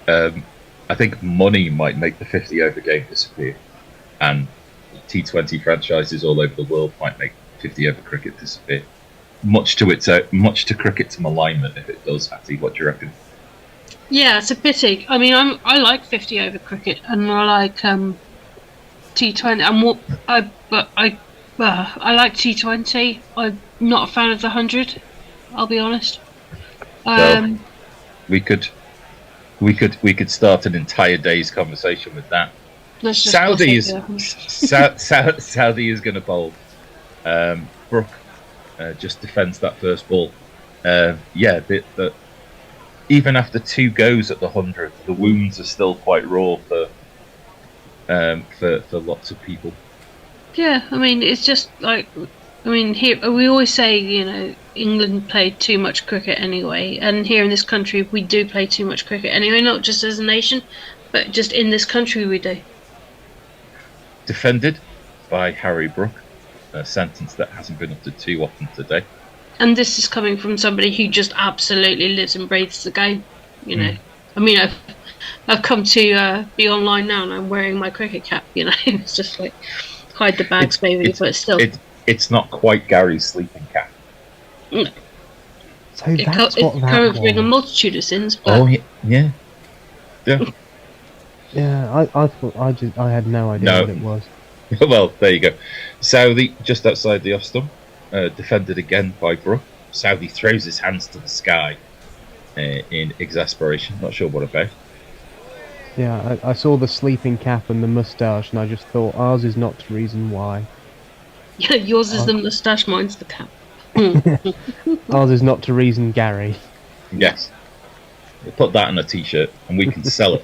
I think money might make the 50-over game disappear, and T20 franchises all over the world might make 50-over cricket disappear. Much to cricket's malignment if it does. Hattie, what do you reckon? Yeah, it's a pity. I mean, I like 50-over cricket, and I like T20. I like T20. I'm not a fan of the 100. I'll be honest. Well, we could start an entire day's conversation with that. Saudi is Saudi is going to bowl. Brook just defends that first ball. Even after two goes at the 100, the wounds are still quite raw for lots of people. Yeah, I mean, it's just like, here we always say, England played too much cricket anyway, and here in this country we do play too much cricket anyway, not just as a nation, but just in this country we do. Defended by Harry Brook, a sentence that hasn't been uttered too often today. And this is coming from somebody who just absolutely lives and breathes the game, I mean, I've come to be online now and I'm wearing my cricket cap, it's just like, hide the bags, baby, but still. It's not quite Gary's sleeping cap. No. So that's what that covering was. a multitude of sins, but... Oh, yeah. Yeah, I thought I had no idea what it was. Well, there you go. Saudi just outside the off stump, defended again by Brook. Saudi throws his hands to the sky in exasperation. Not sure what about. Yeah, I saw the sleeping cap and the moustache, and I just thought ours is not the reason why. Yeah, yours is the moustache, mine's the cap. Ours is not to reason Gary. Yes. We'll put that on a t-shirt and we can sell it.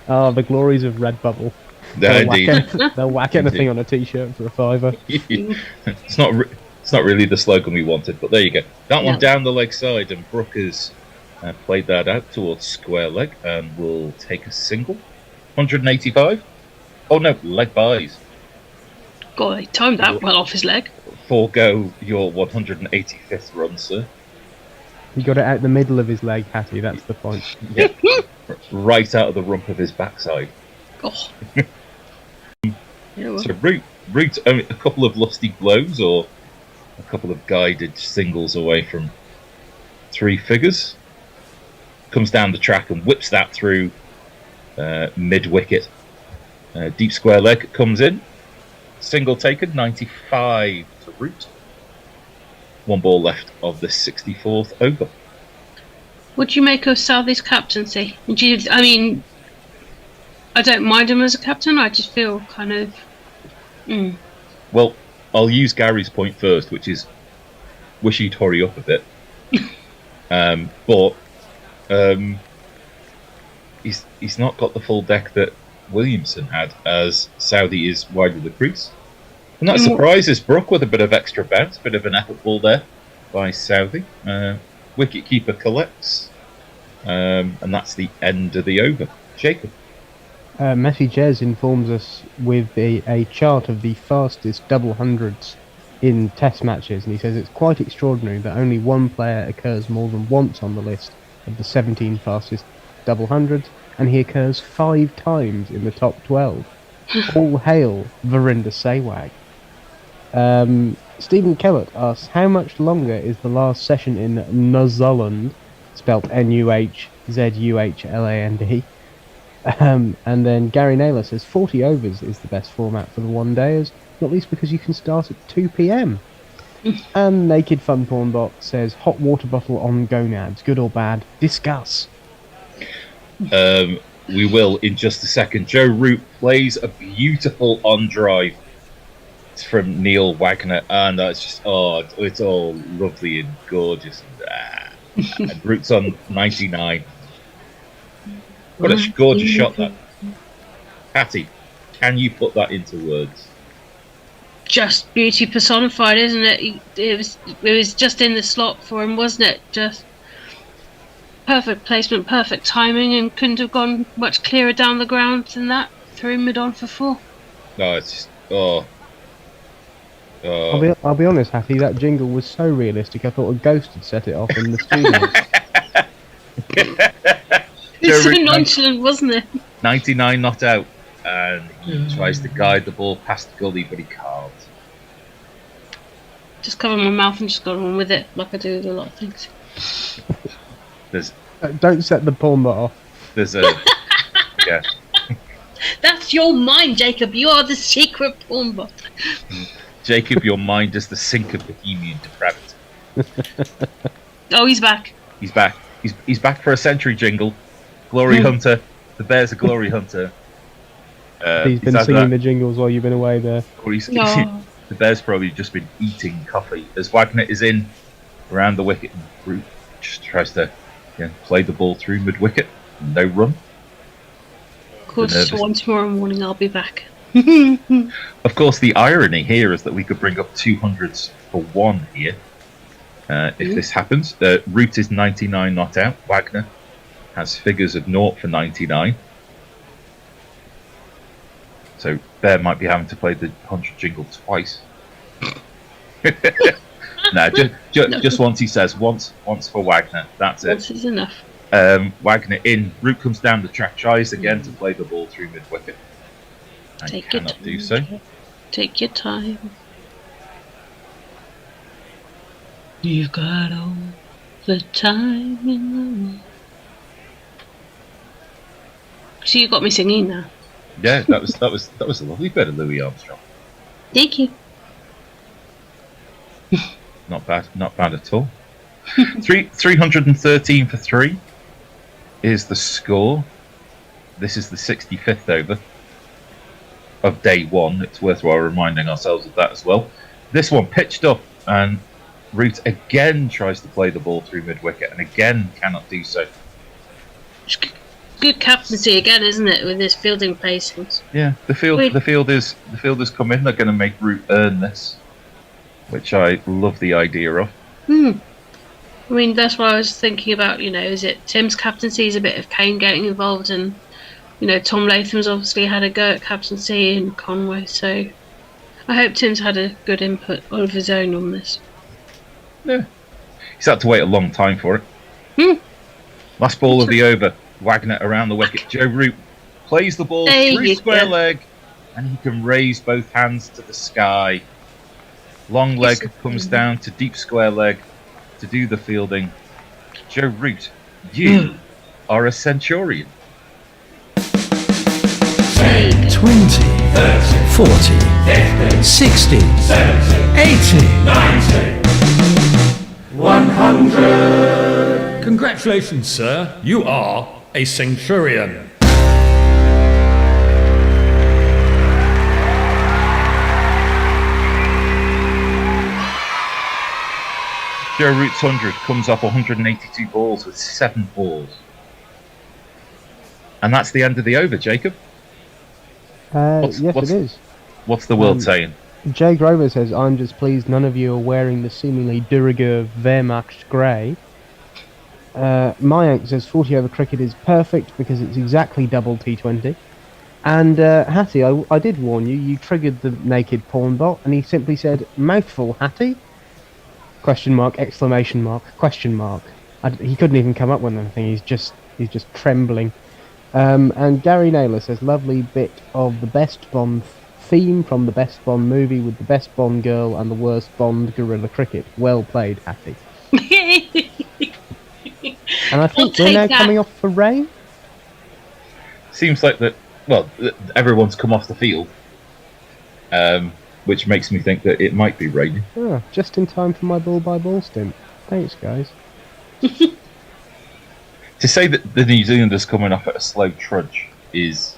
The glories of Redbubble. They'll whack anything on a t-shirt for a £5. It's not really the slogan we wanted, but there you go. That one down the leg side, and Brook has played that out towards square leg and will take a single. 185. Oh no, leg buys. God, he timed that well off his leg. Forego your 185th run, sir. He got it out the middle of his leg, Hattie, that's the point. Yeah. Right out of the rump of his backside. Oh. So root a couple of lusty blows or a couple of guided singles away from three figures. Comes down the track and whips that through mid-wicket. Deep square leg comes in. Single taken, 95 to Root. One ball left of the 64th over. What do you make of Southey's captaincy? I don't mind him as a captain, I just feel kind of... Well, I'll use Gary's point first, which is wish he'd hurry up a bit. But he's not got the full deck that Williamson had, as Saudi is wide of the crease. And that surprises Brook with a bit of extra bounce, bit of an effort ball there by Saudi. Wicket keeper collects, and that's the end of the over. Jacob. Messi Jez informs us with a chart of the fastest double hundreds in Test matches, and he says it's quite extraordinary that only one player occurs more than once on the list of the 17 fastest double hundreds, and he occurs 5 times in the top 12. All hail Verinder Sehwag. Stephen Kellett asks, how much longer is the last session in Nuzuland, spelt Nuhzuhland? And then Gary Naylor says 40 overs is the best format for the one-dayers, not least because you can start at 2 p.m. And Naked Fun Porn Bot says hot water bottle on gonads, good or bad? Discuss. We will in just a second. Joe Root plays a beautiful on drive from Neil Wagner, and it's just it's all lovely and gorgeous. And Root's on 99. What a gorgeous shot that. Patty, can you put that into words? Just beauty personified, isn't it? It was just in the slot for him, wasn't it? Just perfect placement, perfect timing, and couldn't have gone much clearer down the ground than that. Threw mid on for 4. No, it's just I'll be honest, Hattie, that jingle was so realistic I thought a ghost had set it off in the studio. It's so nonchalant, wasn't it? 99 not out, and he tries to guide the ball past the gully, but he can't. Just cover my mouth and just got on with it, like I do with a lot of things. Don't set the porn bot off. There's a yeah. That's your mind, Jacob. You are the secret porn bot. Jacob, your mind is the sink of bohemian depravity. Oh, he's back. He's back. He's back for a century jingle. Glory Hunter. The Bear's a glory hunter. He's been singing the jingles while you've been away there. Or the Bear's probably just been eating coffee as Wagner is in around the wicket, and Brook just tries to play the ball through mid wicket. No run. Of course, one tomorrow morning I'll be back. Of course, the irony here is that we could bring up 200s for 1 here. If this happens, Root is 99 not out. Wagner has figures of 0 for 99. So Bear might be having to play the 100 jingle twice. Just once, he says. Once for Wagner. That's it. Once is enough. Wagner in. Root comes down the track, tries again to play the ball through mid wicket. And Take cannot your time, do so. Take your time. You've got all the time in the world. So you got me singing now. Yeah, that was a lovely bit of Louis Armstrong. Thank you. Not bad at all. 313 for 3 is the score. This is the 65th over of day 1. It's worthwhile reminding ourselves of that as well. This one pitched up, and Root again tries to play the ball through mid wicket, and again cannot do so. Good captaincy again, isn't it, with his fielding placings? Yeah, the fielders come in. They're going to make Root earn this, which I love the idea of. I mean, that's what I was thinking about. Is it Tim's captaincy? Is a bit of Kane getting involved, and Tom Latham's obviously had a go at captaincy in Conway. So I hope Tim's had a good input of his own on this. Yeah, he's had to wait a long time for it. Last ball of the over. Wagner around the wicket. Joe Root plays the ball through square leg, and he can raise both hands to the sky. Long leg comes down to deep square leg to do the fielding. Joe Root, you are a centurion. 20, 30, 40, 50, 60, 70, 80, 90, 100. Congratulations, sir. You are a centurion. Joe Root's 100 comes off 182 balls with 7 balls. And that's the end of the over, Jacob. Yes, it is. What's the world saying? Jay Grover says, I'm just pleased none of you are wearing the seemingly de rigueur Wehrmacht grey. Mayank says 40 over cricket is perfect because it's exactly double T20. And Hattie, I did warn you, you triggered the naked porn bot, and he simply said, mouthful, Hattie? Question mark, exclamation mark, question mark. He couldn't even come up with anything, he's just trembling. And Gary Naylor says, lovely bit of the best Bond theme from the best Bond movie with the best Bond girl and the worst Bond guerrilla cricket. Well played, Hattie. And I think we're now coming off for rain. Seems like that. Well, everyone's come off the field, which makes me think that it might be raining. Oh, just in time for my ball by ball stint. Thanks, guys. To say that the New Zealanders coming off at a slow trudge is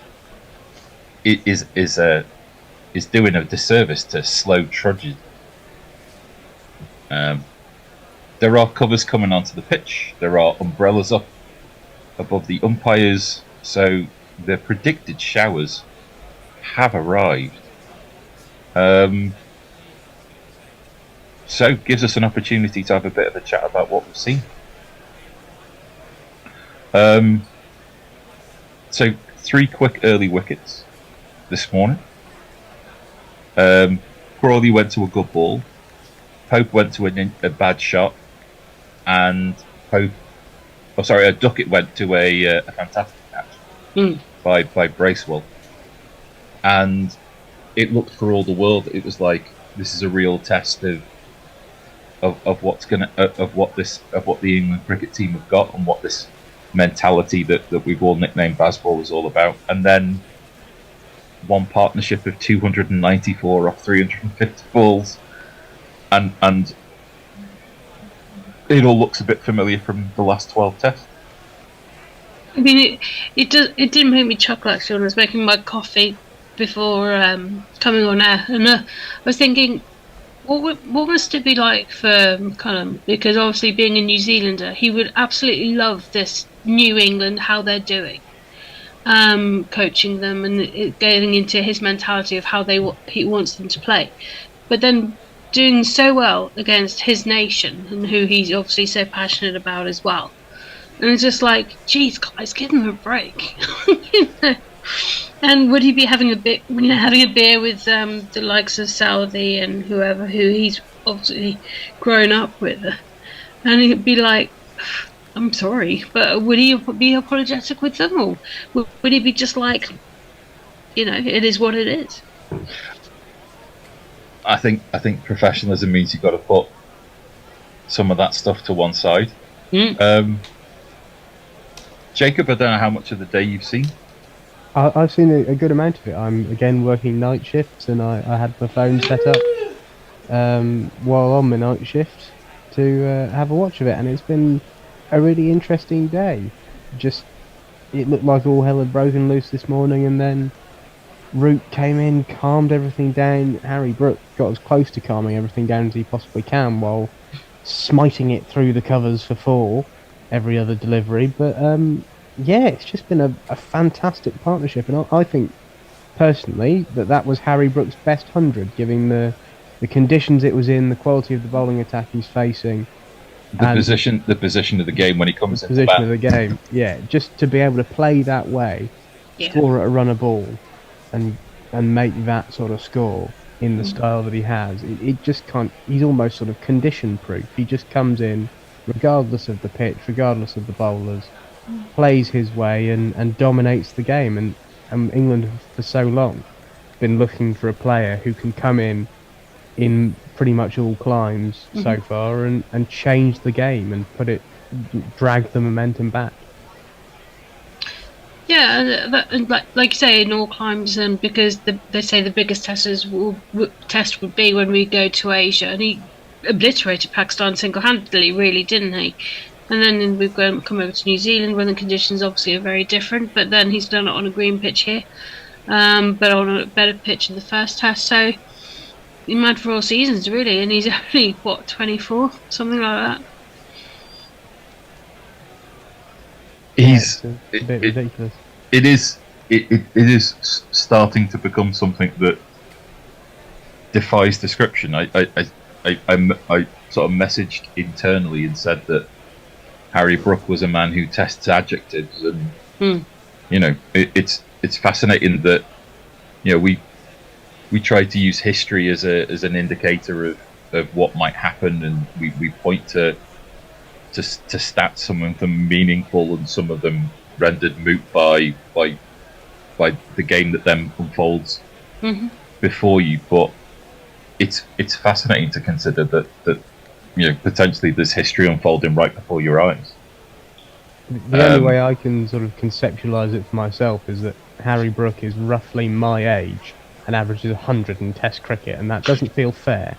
doing a disservice to slow trudges. There are covers coming onto the pitch. There are umbrellas up above the umpires, so the predicted showers have arrived. So gives us an opportunity to have a bit of a chat about what we've seen. So 3 quick early wickets this morning. Crawley went to a good ball. Pope went to a bad shot, and Duckett went to a fantastic catch by Bracewell, and it looked for all the world. It was like, this is a real test of what the England cricket team have got, and what this mentality that we've all nicknamed Bazball is all about. And then one partnership of 294 off 350 balls, and it all looks a bit familiar from the last 12 tests. I mean, it did make me chuckle actually when I was making my coffee before coming on air, and I was thinking, what must it be like for Cullen? Because obviously, being a New Zealander, he would absolutely love this New England, how they're doing, coaching them and getting into his mentality of how he wants them to play. But then doing so well against his nation, and who he's obviously so passionate about as well. And it's just like, geez, guys, give him a break. You know? And would he be having a beer with the likes of Southey and who he's obviously grown up with, and he'd be like, I'm sorry, but would he be apologetic with them, or would he be just like, it is what it is? I think professionalism means you've got to put some of that stuff to one side. Jacob, I don't know how much of the day you've seen. I've seen a good amount of it. I'm again working night shifts, and I had my phone set up while on my night shift to have a watch of it, and it's been a really interesting day. It looked like all hell had broken loose this morning, and then Root came in, calmed everything down. Harry Brook got as close to calming everything down as he possibly can, while smiting it through the covers for 4 every other delivery. But yeah, it's just been a fantastic partnership, and I think personally that was Harry Brook's best 100, given the conditions it was in, the quality of the bowling attack he's facing, the position of the game when he comes into the bat. position of the game. Yeah, just to be able to play that way, score at a run a ball, and make that sort of score in the style that he has. It just can't. He's almost sort of condition proof. He just comes in, regardless of the pitch, regardless of the bowlers, plays his way and dominates the game. And England have for so long been looking for a player who can come in pretty much all climes so far and change the game and drag the momentum back. Yeah, like you say, in all climes, and because they say the biggest test would be when we go to Asia, and he obliterated Pakistan single-handedly, really, didn't he? And then we've come over to New Zealand, where the conditions obviously are very different, but then he's done it on a green pitch here, but on a better pitch in the first test. So he's mad for all seasons, really, and he's only 24, something like that. He's a bit ridiculous. It is starting to become something that defies description. I sort of messaged internally and said that Harry Brook was a man who tests adjectives, and it's fascinating that we try to use history as an indicator of what might happen, and we point to stats, some of them meaningful and some of them rendered moot by the game that then unfolds before you. But it's fascinating to consider that potentially there's history unfolding right before your eyes. The only way I can sort of conceptualise it for myself is that Harry Brook is roughly my age and averages 100 in Test cricket, and that doesn't feel fair.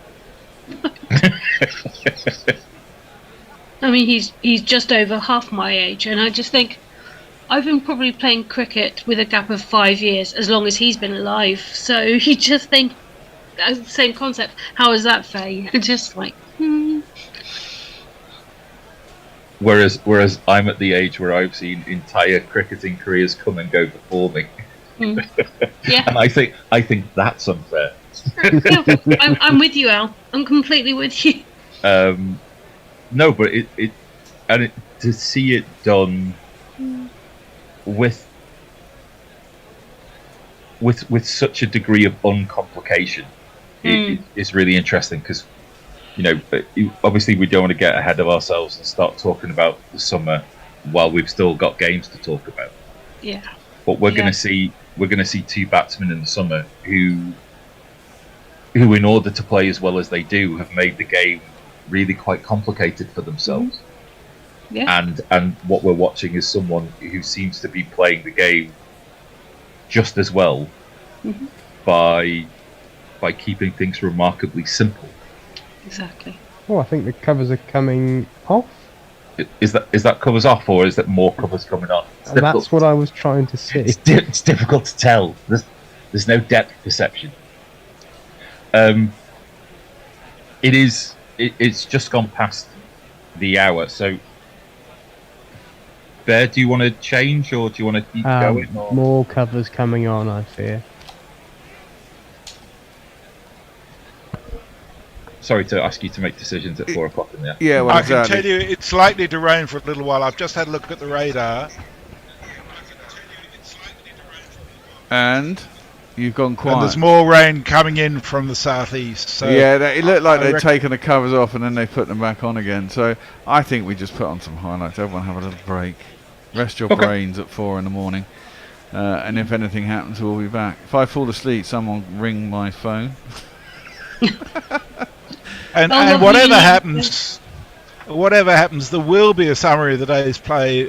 I mean, he's just over half my age, and I just think I've been probably playing cricket with a gap of 5 years, as long as he's been alive. So you just think, same concept. How is that fair? You're just like, Whereas I'm at the age where I've seen entire cricketing careers come and go before me. Yeah. And I think that's unfair. I'm with you, Al. I'm completely with you. No, but to see it done with such a degree of uncomplication is really interesting, because obviously we don't want to get ahead of ourselves and start talking about the summer while we've still got games to talk about. Yeah. But we're going to see two batsmen in the summer who in order to play as well as they do have made the game really quite complicated for themselves. Yeah. And what we're watching is someone who seems to be playing the game just as well by keeping things remarkably simple. Exactly. Oh, I think the covers are coming off. Is that covers off, or is that more covers coming on? That's what I was trying to see. It's difficult to tell. There's no depth perception. It's just gone past the hour. So, Bear, do you want to change, or do you want to keep going? Or? More covers coming on, I fear. Sorry to ask you to make decisions at 4 o'clock in the afternoon. Yeah, well, I can tell you it's likely to rain for a little while. I've just had a look at the radar. And you've gone quiet. And there's more rain coming in from the southeast. So yeah, it looked like they'd taken the covers off and then they put them back on again. So I think we just put on some highlights. Everyone have a little break. Rest your brains at 4 in the morning. And if anything happens, we'll be back. If I fall asleep, someone ring my phone. And whatever happens, there will be a summary of the day's play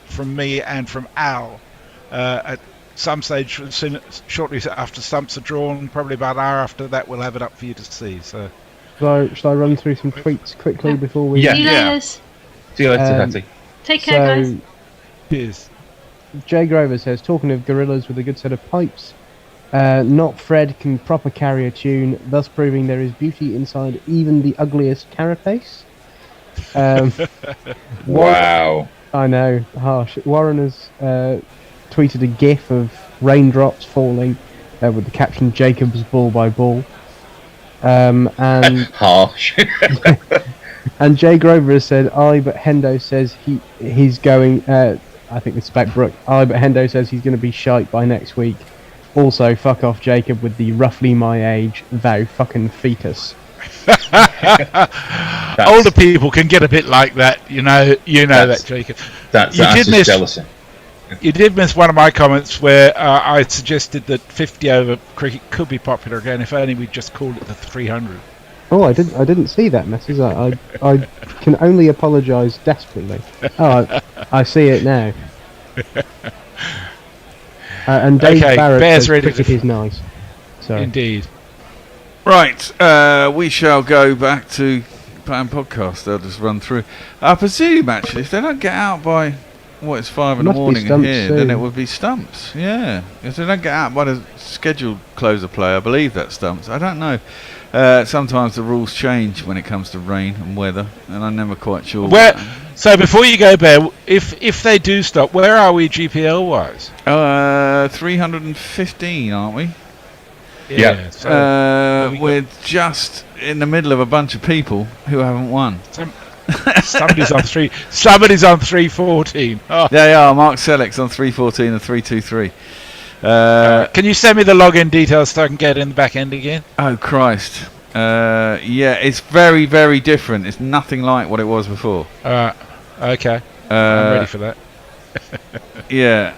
from me and from Al at some stage shortly after stumps are drawn. Probably about an hour after that, we'll have it up for you to see. So, shall I run through some tweets quickly before we? See you later, Hattie. Take care, guys. Cheers. Jay Grover says, talking of gorillas with a good set of pipes, not Fred can proper carry a tune, thus proving there is beauty inside even the ugliest carapace. Wow. I know, harsh. Warren has tweeted a gif of raindrops falling with the caption "Jacob's ball by ball." And harsh. And Jay Grover has said, but Hendo says he's going. I think this is about Brook. but Hendo says he's going to be shite by next week. Also, fuck off, Jacob, with the roughly my age, thou fucking fetus. Older people can get a bit like that, you know that, Jacob. That's just jealousy. You did miss one of my comments where I suggested that 50 over cricket could be popular again if only we just called it the 300. Oh, I didn't see that message. I can only apologise desperately. I see it now. And Dave Barrett says cricket is nice. So. Indeed. Right, we shall go back to Plan Podcast. They'll just run through. I presume, actually, if they don't get out by, it's 5 in the morning in here, then it would be stumps. Yeah. If they don't get out by the scheduled close of play, I believe that's stumps. I don't know. Sometimes the rules change when it comes to rain and weather, and I'm never quite sure. So before you go, Bear, if they do stop, where are we GPL wise? 315, aren't we? Yeah. So we're just in the middle of a bunch of people who haven't won. Somebody's on 314. Oh. They are. Mark Selleck's on 314 and 323. Can you send me the login details so I can get in the back end again? Oh Christ! Yeah, it's very, very different. It's nothing like what it was before. Okay. I'm ready for that. Yeah.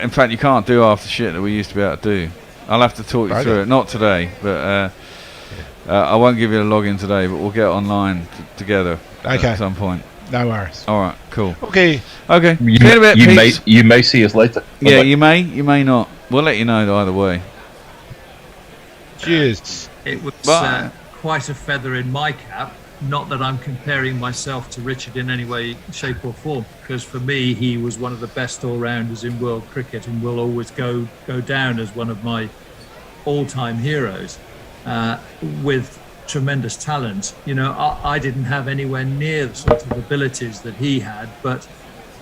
In fact, you can't do half the shit that we used to be able to do. I'll have to talk you through it. Not today, but I won't give you a login today. But we'll get online together at some point. No worries. All right. Cool. Okay. You may see us later. Yeah, you may not. We'll let you know either way. Cheers. It was quite a feather in my cap not that I'm comparing myself to Richard in any way, shape or form, because for me, he was one of the best all-rounders in world cricket and will always go down as one of my all-time heroes, with tremendous talent. You know, I didn't have anywhere near the sort of abilities that he had, but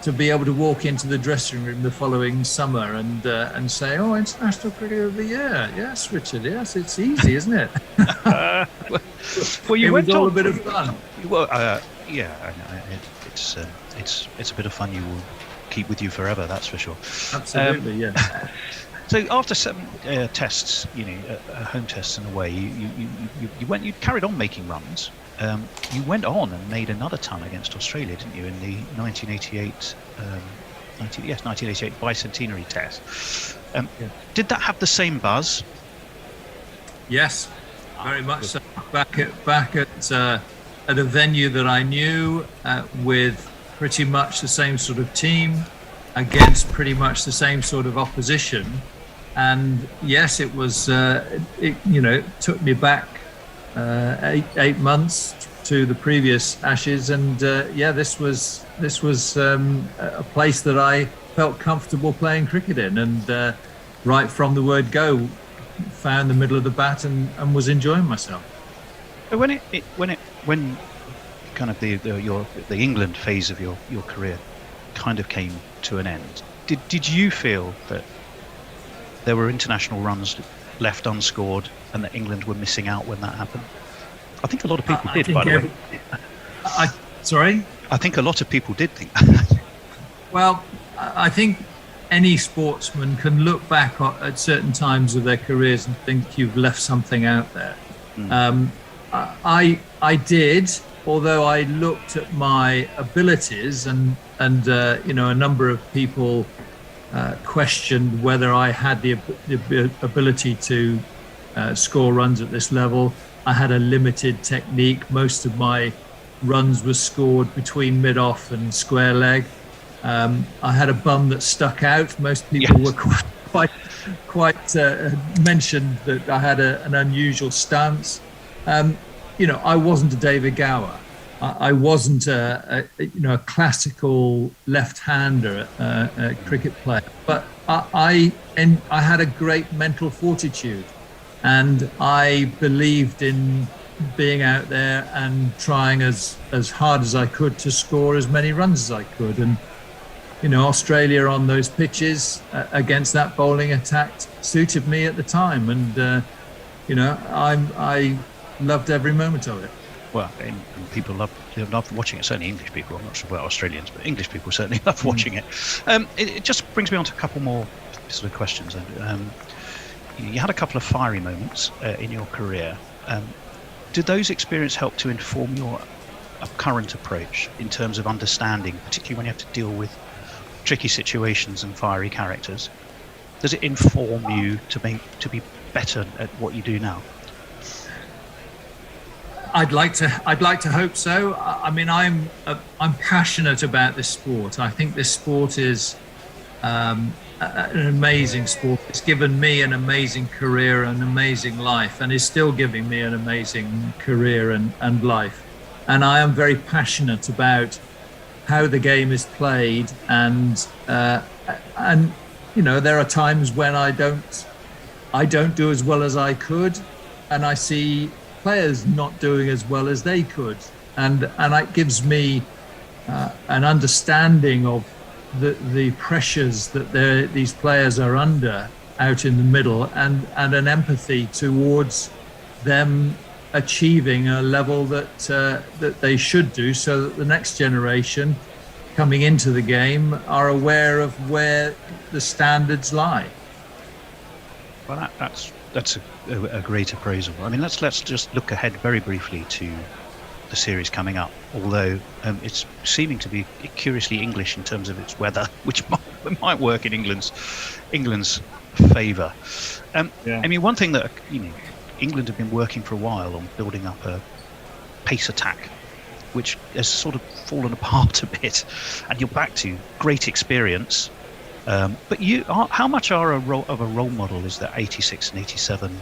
to be able to walk into the dressing room the following summer and say, "Oh, International Cricketer of the Year, yes, Richard, yes, it's easy, isn't it?" Well, you it went was all on a bit of fun. Well, yeah, it's a bit of fun you will keep with you forever. That's for sure. Absolutely, yeah. So after 7 tests, home tests and away, you carried on making runs. You went on and made another ton against Australia, didn't you, in the 1988 bicentenary test? Did that have the same buzz? Yes, very much so. Back at a venue that I knew, with pretty much the same sort of team, against pretty much the same sort of opposition, and yes, it was. It took me back 8 months to the previous Ashes, and this was a place that I felt comfortable playing cricket in, and right from the word go, found the middle of the bat and was enjoying myself. When kind of the England phase of your career kind of came to an end, did you feel that there were international runs left unscored and that England were missing out when that happened? I think a lot of people did, by the way. Sorry? I think a lot of people did think that. Well, I think any sportsman can look back at certain times of their careers and think you've left something out there. I did, although I looked at my abilities and a number of people questioned whether I had the ability to score runs at this level. I had a limited technique. Most of my runs were scored between mid-off and square leg. I had a bum that stuck out. Most people were quite mentioned that I had an unusual stance. I wasn't a David Gower. I wasn't a classical left-hander cricket player, but I had a great mental fortitude, and I believed in being out there and trying as hard as I could to score as many runs as I could. And Australia on those pitches against that bowling attack suited me at the time, and I loved every moment of it. Well, and people love watching it. Certainly English people. I'm not sure about Australians, but English people certainly love watching it. It just brings me on to a couple more sort of questions. You had a couple of fiery moments in your career. Did those experiences help to inform your current approach in terms of understanding, particularly when you have to deal with tricky situations and fiery characters? Does it inform you to be better at what you do now? I'd like to hope so. I mean, I'm passionate about this sport. I think this sport is an amazing sport. It's given me an amazing career, an amazing life, and is still giving me an amazing career and life. And I am very passionate about how the game is played, and there are times when I don't do as well as I could, and I see players not doing as well as they could, and it gives me an understanding of the pressures that these players are under out in the middle, and an empathy towards them achieving a level that they should do, so that the next generation coming into the game are aware of where the standards lie. Well, that's a great appraisal. I mean, let's just look ahead very briefly to the series coming up, although it's seeming to be curiously English in terms of its weather, which might work in England's favour. I mean, one thing that England have been working for a while on building up a pace attack, which has sort of fallen apart a bit, and you're back to great experience. But how much of a role model is that 86 and 87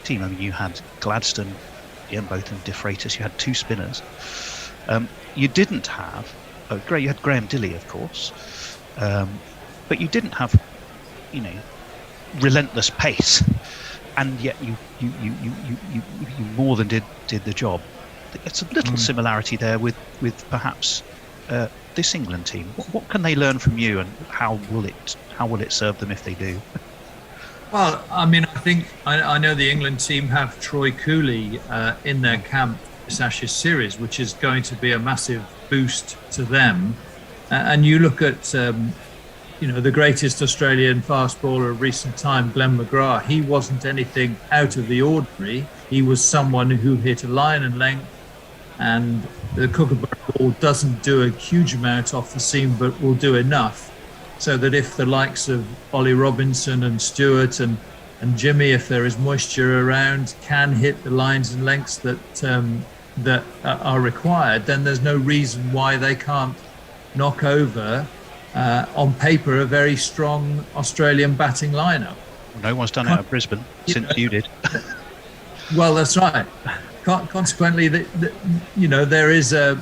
team? I mean, you had Gladstone, Ian Botham, De Freitas. You had 2 spinners. You didn't have. You had Graham Dilley, of course, but you didn't have, relentless pace, and yet you more than did the job. It's a little similarity there with perhaps this England team. What can they learn from you, and how will it serve them if they do? Well, I mean, I think I know the England team have Troy Cooley in their camp this Ashes series, which is going to be a massive boost to them. And you look at the greatest Australian fast bowler of recent time, Glenn McGrath. He wasn't anything out of the ordinary. He was someone who hit a line and length, and the Kookaburra ball doesn't do a huge amount off the seam, but will do enough so that if the likes of Ollie Robinson and Stewart and Jimmy, if there is moisture around, can hit the lines and lengths that are required, then there's no reason why they can't knock over, on paper, a very strong Australian batting lineup. No one's done it at Brisbane since you did. Well, that's right. Consequently, there is a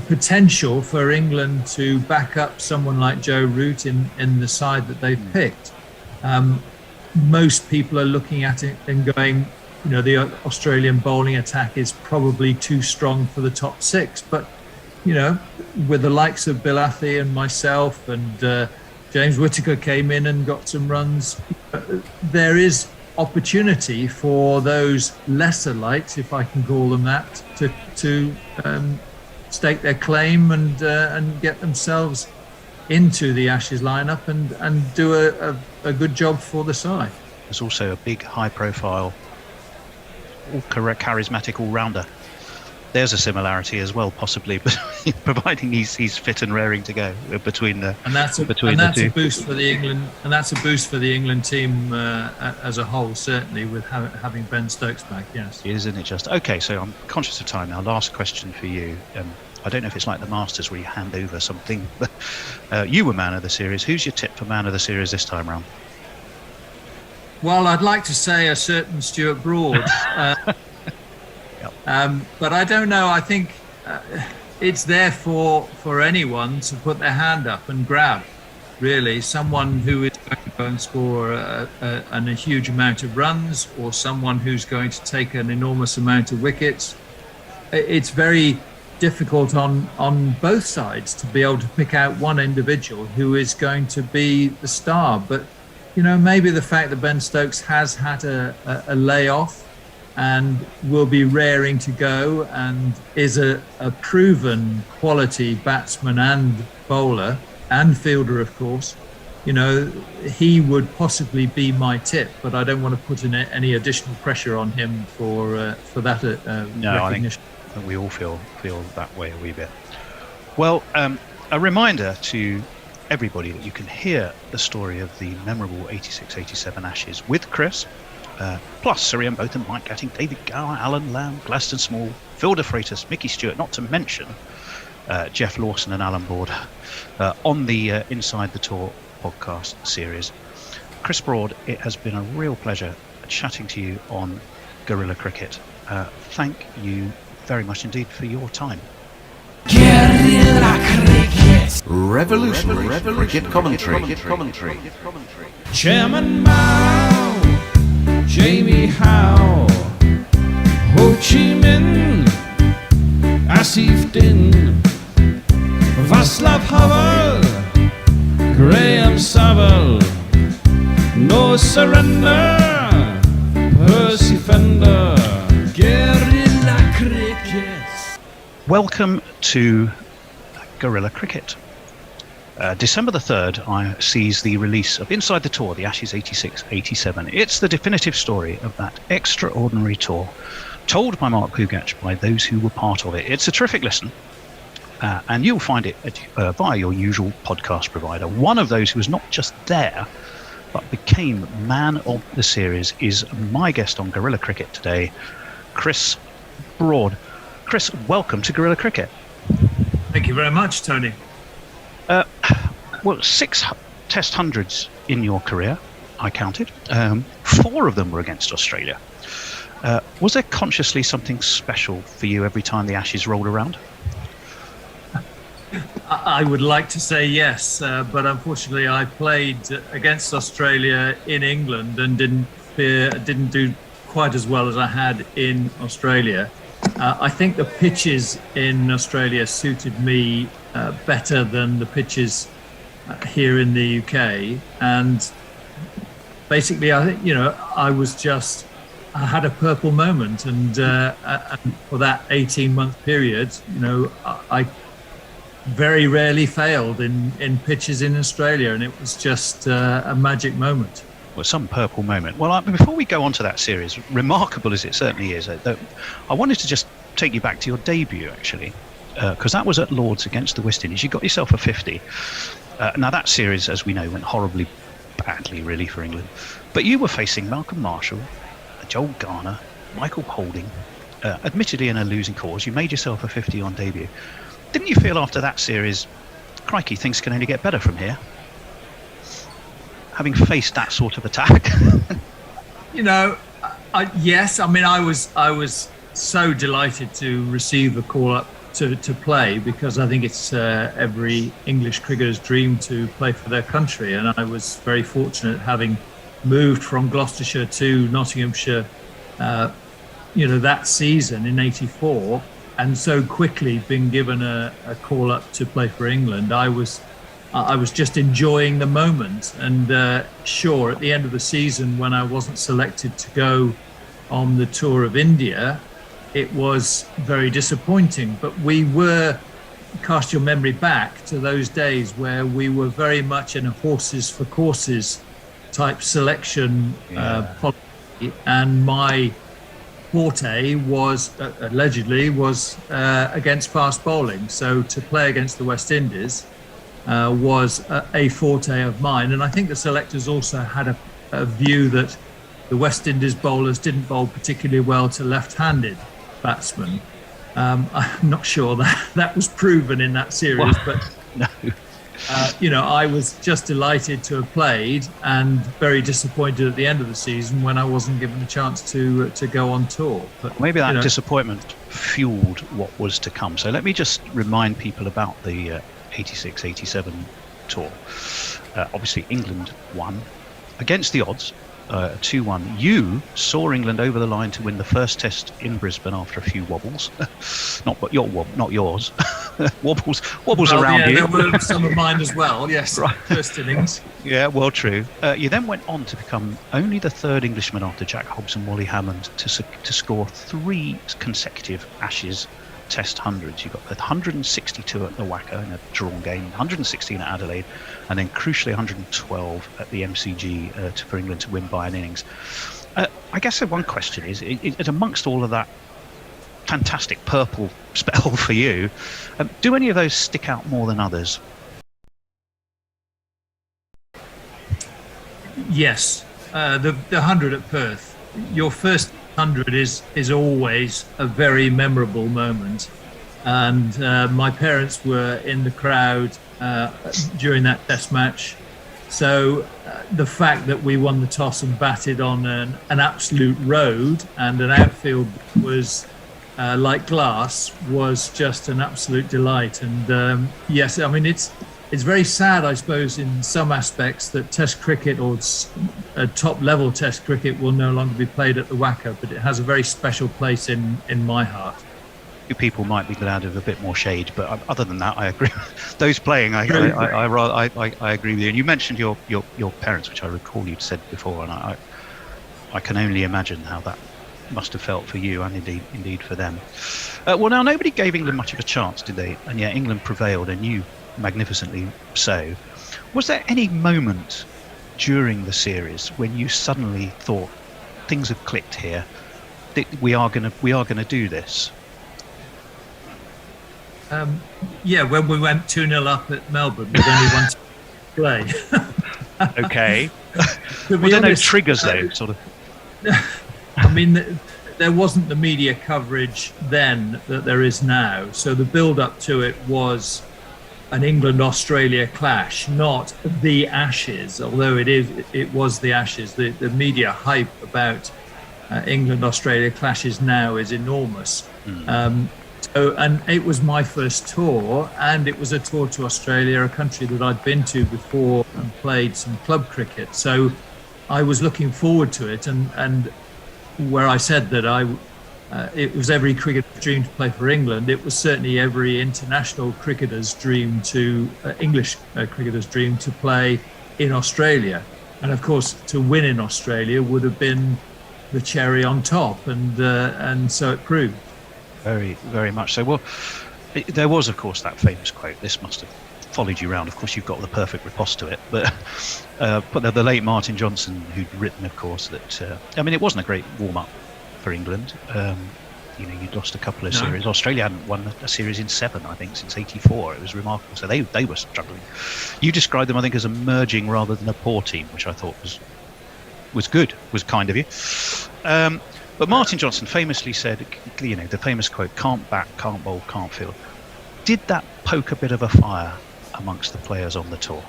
potential for England to back up someone like Joe Root in the side that they've picked. Most people are looking at it and going, the Australian bowling attack is probably too strong for the top 6. But, with the likes of Bill Athey and myself and James Whittaker came in and got some runs, there is opportunity for those lesser lights, if I can call them that, to stake their claim and get themselves into the Ashes lineup and do a good job for the side. There's also a big, high-profile, charismatic all-rounder. There's a similarity as well, possibly, but providing he's fit and raring to go between the two. A boost for the England, and that's a boost for the England team as a whole, certainly, with having Ben Stokes back. Yes, isn't it just? Okay, so I'm conscious of time now. Last question for you. I don't know if it's like the Masters where you hand over something, but you were man of the series. Who's your tip for man of the series this time round? Well, I'd like to say a certain Stuart Broad. But I don't know. I think it's there for anyone to put their hand up and grab, really. Someone who is going to go and score a huge amount of runs, or someone who's going to take an enormous amount of wickets. It's very difficult on both sides to be able to pick out one individual who is going to be the star. But, maybe the fact that Ben Stokes has had a layoff and will be raring to go and is a proven quality batsman and bowler and fielder, of course, he would possibly be my tip, but I don't want to put in any additional pressure on him for that recognition. I think we all feel that way a wee bit. Well, a reminder to everybody that you can hear the story of the memorable 86-87 Ashes with Chris, plus Sir Ian Botham, Mike Gatting, David Gower, Alan Lamb, Gladstone Small, Phil De Freitas, Mickey Stewart, not to mention Jeff Lawson and Alan Border on the Inside the Tour podcast series. Chris Broad, it has been a real pleasure chatting to you on Guerrilla Cricket. Thank you very much indeed for your time. Guerrilla Cricket. Revolutionary cricket commentary. Chairman Mao, Jamie Howe, Ho Chi Minh, Asif Din, Václav Havel, Graham Saville, No Surrender, Percy Fender, Guerrilla Cricket. Welcome to Guerrilla Cricket. December the 3rd sees the release of Inside the Tour, the Ashes 86-87. It's the definitive story of that extraordinary tour, told by Mark Pugach by those who were part of it. It's a terrific listen, and you'll find it via your usual podcast provider. One of those who was not just there, but became man of the series is my guest on Guerrilla Cricket today, Chris Broad. Chris, welcome to Guerrilla Cricket. Thank you very much, Tony. Well, 6 Test hundreds in your career, I counted. 4 of them were against Australia. Was there consciously something special for you every time the Ashes rolled around? I would like to say yes, but unfortunately I played against Australia in England and didn't do quite as well as I had in Australia. I think the pitches in Australia suited me better than the pitches here in the UK, and basically I think I had a purple moment, and for that 18-month period, I very rarely failed in pitches in Australia, and it was just a magic moment. Well, some purple moment. Well, before we go on to that series, remarkable as it certainly is, I wanted to just take you back to your debut, actually, because that was at Lord's against the West Indies. You got yourself a 50. Now, that series, as we know, went horribly badly, really, for England. But you were facing Malcolm Marshall, Joel Garner, Michael Holding, admittedly in a losing cause. You made yourself a 50 on debut. Didn't you feel after that series, crikey, things can only get better from here? Having faced that sort of attack. Yes. I mean, I was so delighted to receive a call up to play, because I think it's every English cricketer's dream to play for their country, and I was very fortunate, having moved from Gloucestershire to Nottinghamshire, that season in '84, and so quickly been given a call up to play for England. I was just enjoying the moment, and sure, at the end of the season, when I wasn't selected to go on the tour of India, it was very disappointing. But we were, cast your memory back to those days where we were very much in a horses for courses type selection policy, and my forte was allegedly against fast bowling. So to play against the West Indies was a forte of mine, and I think the selectors also had a view that the West Indies bowlers didn't bowl particularly well to left-handed batsmen. I'm not sure that was proven in that series, but no. I was just delighted to have played, and very disappointed at the end of the season when I wasn't given a chance to go on tour. But maybe that disappointment fueled what was to come. So let me just remind people about the 86-87 tour. Obviously England won against the odds, 2-1. You saw England over the line to win the first test in Brisbane after a few wobbles. not yours. wobbles around here. There were some of mine as well. Yes, right. First innings. Yeah, well, true. You then went on to become only the third Englishman after Jack Hobbs and Wally Hammond to score 3 consecutive Ashes Test hundreds. You got 162 at the Wacker in a drawn game, 116 at Adelaide, and then crucially 112 at the MCG for England to win by an innings. I guess the one question is, amongst all of that fantastic purple spell for you, do any of those stick out more than others? Yes, the 100 at Perth. Your first 100 is always a very memorable moment, and my parents were in the crowd during that test match, so the fact that we won the toss and batted on an absolute road, and an outfield was like glass, was just an absolute delight. And yes, I mean, it's very sad, I suppose, in some aspects, that Test cricket, or top-level Test cricket, will no longer be played at the Wacker, but it has a very special place in my heart. People might be glad of a bit more shade, but other than that, I agree. Those playing, I agree with you. And you mentioned your parents, which I recall you'd said before, and I can only imagine how that must have felt for you, and indeed for them. Well, now, nobody gave England much of a chance, did they? And yet England prevailed, and you magnificently so. Was there any moment during the series when you suddenly thought things have clicked here, that we are going to do this? When we went 2-0 up at Melbourne with only one to play. Okay. Were there no triggers though, sort of? I mean, there wasn't the media coverage then that there is now, so the build-up to it was an England-Australia clash, not the Ashes, although it was the Ashes. The media hype about England-Australia clashes now is enormous. And it was my first tour, and it was a tour to Australia, a country that I'd been to before and played some club cricket. So I was looking forward to it, and where I said that it was every cricketer's dream to play for England, it was certainly every international cricketer's dream English cricketer's dream to play in Australia. And of course, to win in Australia would have been the cherry on top, and so it proved. Very, very much so. Well, there was, of course, that famous quote. This must have followed you around. Of course, you've got the perfect riposte to it. But the late Martin Johnson, who'd written, of course, that it wasn't a great warm-up for England. You'd lost a couple of series. Australia hadn't won a series in 7, I think, since '84. It was remarkable. So they were struggling. You described them, I think, as emerging rather than a poor team, which I thought was good, was kind of you. But Martin Johnson famously said, the famous quote, "Can't bat, can't bowl, can't field." Did that poke a bit of a fire amongst the players on the tour?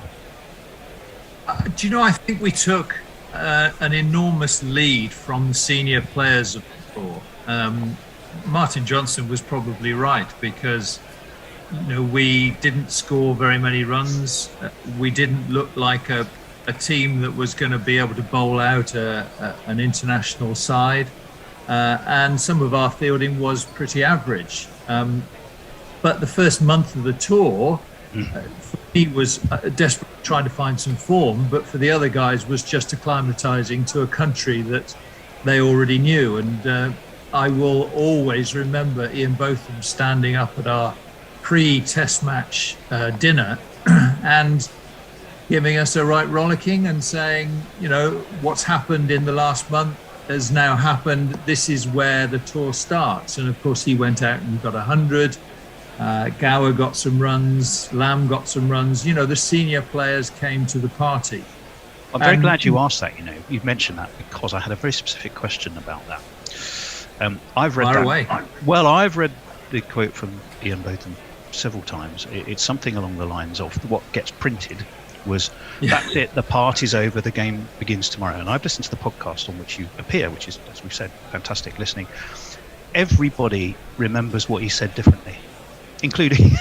Do you know, I think we took an enormous lead from the senior players of the tour. Martin Johnson was probably right, because we didn't score very many runs. We didn't look like a team that was going to be able to bowl out an international side. And some of our fielding was pretty average. But the first month of the tour, for me, was desperately trying to find some form, but for the other guys was just acclimatizing to a country that they already knew. And I will always remember Ian Botham standing up at our pre-test match dinner and giving us a right rollicking and saying, what's happened in the last month has now happened. This is where the tour starts. And of course, he went out and got 100. Gower got some runs. Lamb got some runs. The senior players came to the party. I'm very glad you asked that. You mentioned that, because I had a very specific question about that. I've read I've read the quote from Ian Botham several times. It's something along the lines of, what gets printed was, that's it, the party's over, the game begins tomorrow. And I've listened to the podcast on which you appear, which is, as we've said, fantastic listening. Everybody remembers what he said differently, including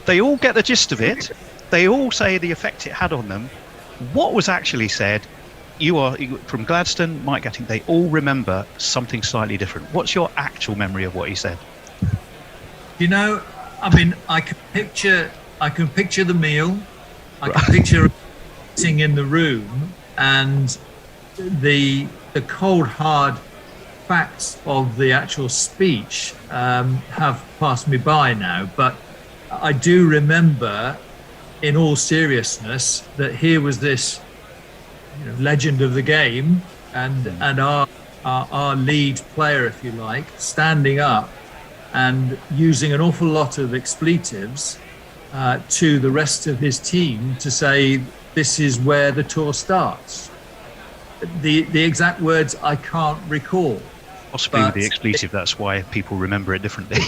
they all get the gist of it. They all say the effect it had on them. What was actually said, you are from Gladstone, Mike Gatting, they all remember something slightly different. What's your actual memory of what he said? I can picture the meal. I can picture sitting in the room, and the cold, hard facts of the actual speech have passed me by now. But I do remember, in all seriousness, that here was this legend of the game, and our lead player, if you like, standing up and using an awful lot of expletives to the rest of his team to say, this is where the tour starts. The exact words I can't recall. Possibly with the expletive, that's why people remember it differently.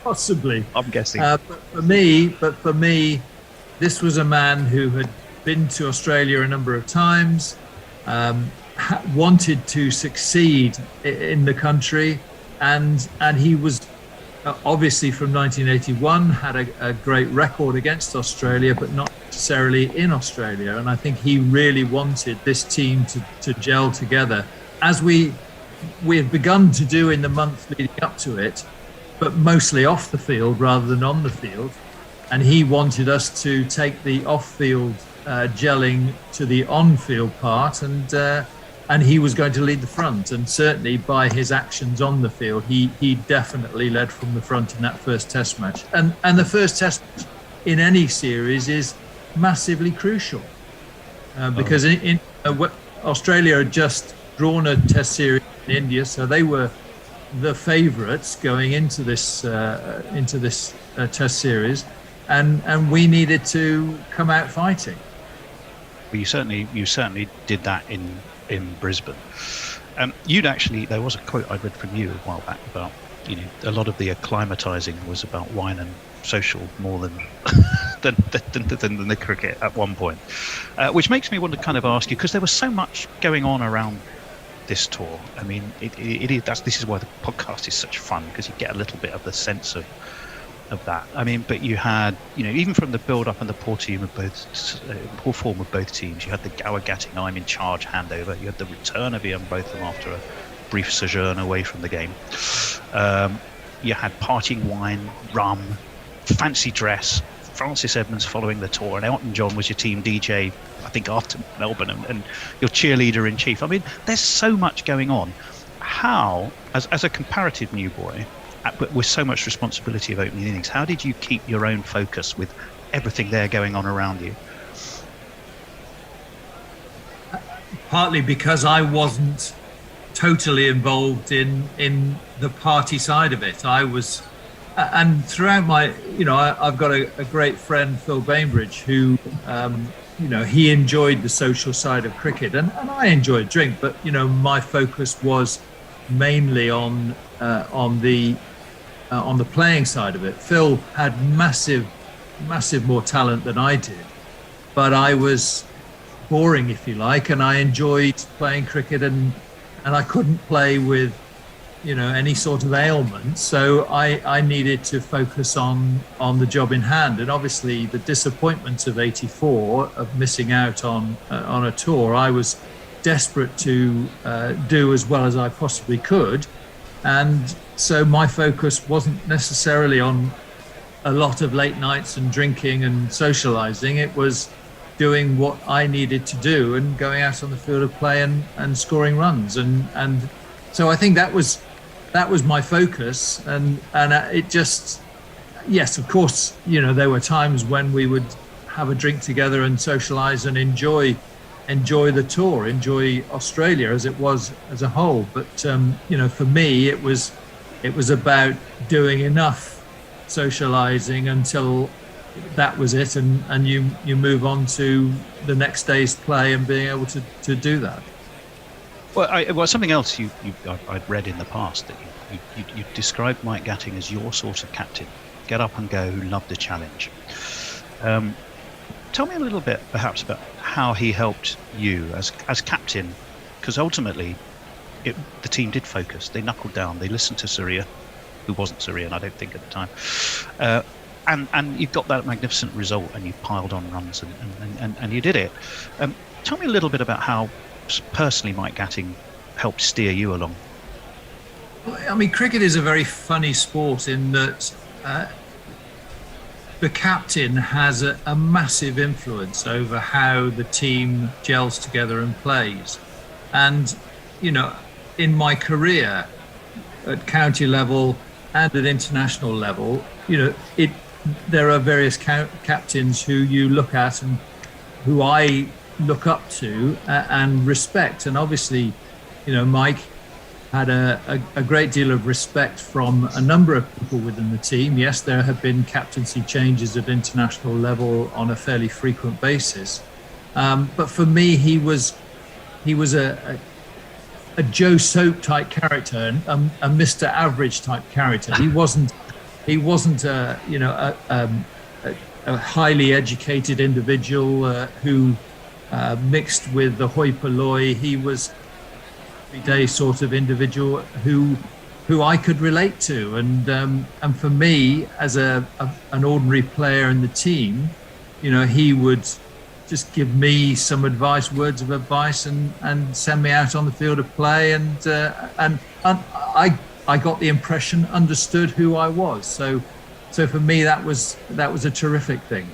Possibly. I'm guessing. But for me, this was a man who had been to Australia a number of times, wanted to succeed in the country, and he was obviously from 1981 had a great record against Australia, but not necessarily in Australia. And I think he really wanted this team to gel together, as we had begun to do in the month leading up to it, but mostly off the field rather than on the field. And he wanted us to take the off-field gelling to the on-field part, and he was going to lead the front. And certainly by his actions on the field, he definitely led from the front in that first test match. And the first test match in any series is massively crucial, because in Australia had just drawn a test series in India, so they were the favourites going into this test series, and we needed to come out fighting. Well, you certainly did that in Brisbane. There was a quote I read from you a while back about, a lot of the acclimatising was about wine and social more than than the cricket at one point, which makes me want to kind of ask you, because there was so much going on around this tour. I mean, this is why the podcast is such fun, because you get a little bit of the sense of that. I mean, but you had, even from the build-up and the poor form of both teams, you had the Gower Gatting I'm in charge handover, you had the return of Ian Botham after a brief sojourn away from the game. You had partying wine, rum, fancy dress, Francis Edmonds following the tour, and Elton John was your team DJ, I think, after Melbourne, and your cheerleader in chief. I mean, there's so much going on. How, as a comparative new boy, with so much responsibility of opening innings, how did you keep your own focus with everything there going on around you? Partly because I wasn't totally involved in the party side of it. I was, and throughout my, I've got a great friend, Phil Bainbridge, who, he enjoyed the social side of cricket, and I enjoyed drink, but my focus was mainly on the playing side of it. Phil had massive more talent than I did, but I was boring, if you like, and I enjoyed playing cricket, and I couldn't play with any sort of ailment, so I needed to focus on the job in hand. And obviously the disappointment of '84 of missing out on a tour, I was desperate to do as well as I possibly could, and so my focus wasn't necessarily on a lot of late nights and drinking and socializing. It was doing what I needed to do and going out on the field of play and scoring runs, and so I think that was my focus, and it just, yes, of course, there were times when we would have a drink together and socialize and enjoy the tour, enjoy Australia as it was as a whole, but for me it was about doing enough socializing until that was it, and you move on to the next day's play and being able to do that. Well, something else I'd read in the past, that you described Mike Gatting as your sort of captain, get up and go, who loved the challenge. Tell me a little bit, perhaps, about how he helped you as captain, because ultimately the team did focus. They knuckled down. They listened to Surya, who wasn't Surya, I don't think, at the time. And you got that magnificent result, and you piled on runs, and you did it. Tell me a little bit about how personally Mike Gatting helped steer you along. I mean, cricket is a very funny sport in that the captain has a massive influence over how the team gels together and plays. And, in my career at county level and at international level, there are various captains who you look at and who I look up to and respect. And obviously, Mike had a great deal of respect from a number of people within the team. Yes, there have been captaincy changes at international level on a fairly frequent basis. But for me, he was a Joe Soap type character, a Mr. Average type character. He wasn't a highly educated individual who mixed with the hoi polloi. He was everyday sort of individual who I could relate to, and for me, as an ordinary player in the team, he would just give me some words of advice, and send me out on the field of play, and I got the impression understood who I was. So for me, that was a terrific thing.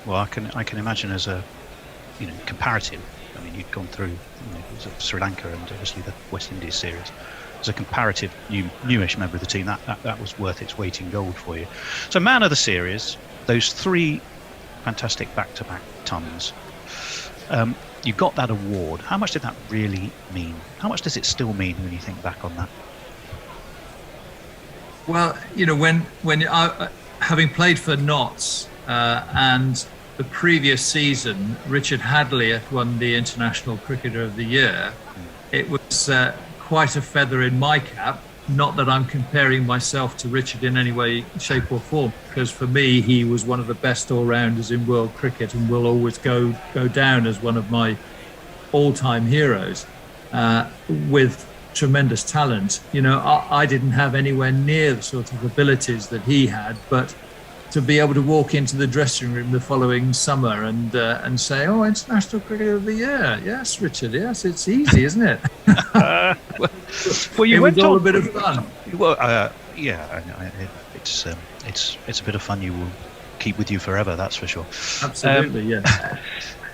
Well, I can imagine as a comparative. I mean, you'd gone through Sri Lanka and obviously the West Indies series. As a comparative newish member of the team, that was worth its weight in gold for you. So, man of the series, those 3 fantastic back-to-back tons. You got that award. How much did that really mean? How much does it still mean when you think back on that? Well, when having played for Notts and the previous season, Richard Hadley had won the International Cricketer of the Year. It was quite a feather in my cap. Not that I'm comparing myself to Richard in any way, shape or form, because for me, he was one of the best all-rounders in world cricket and will always go down as one of my all-time heroes. with tremendous talent. You know, I didn't have anywhere near the sort of abilities that he had, but to be able to walk into the dressing room the following summer and say, "Oh, International Cricketer of the Year, yes, Richard, yes, it's easy, isn't it?" Well, you it went was all on a bit of fun. Well, it's a bit of fun you will keep with you forever. That's for sure. Absolutely, yeah.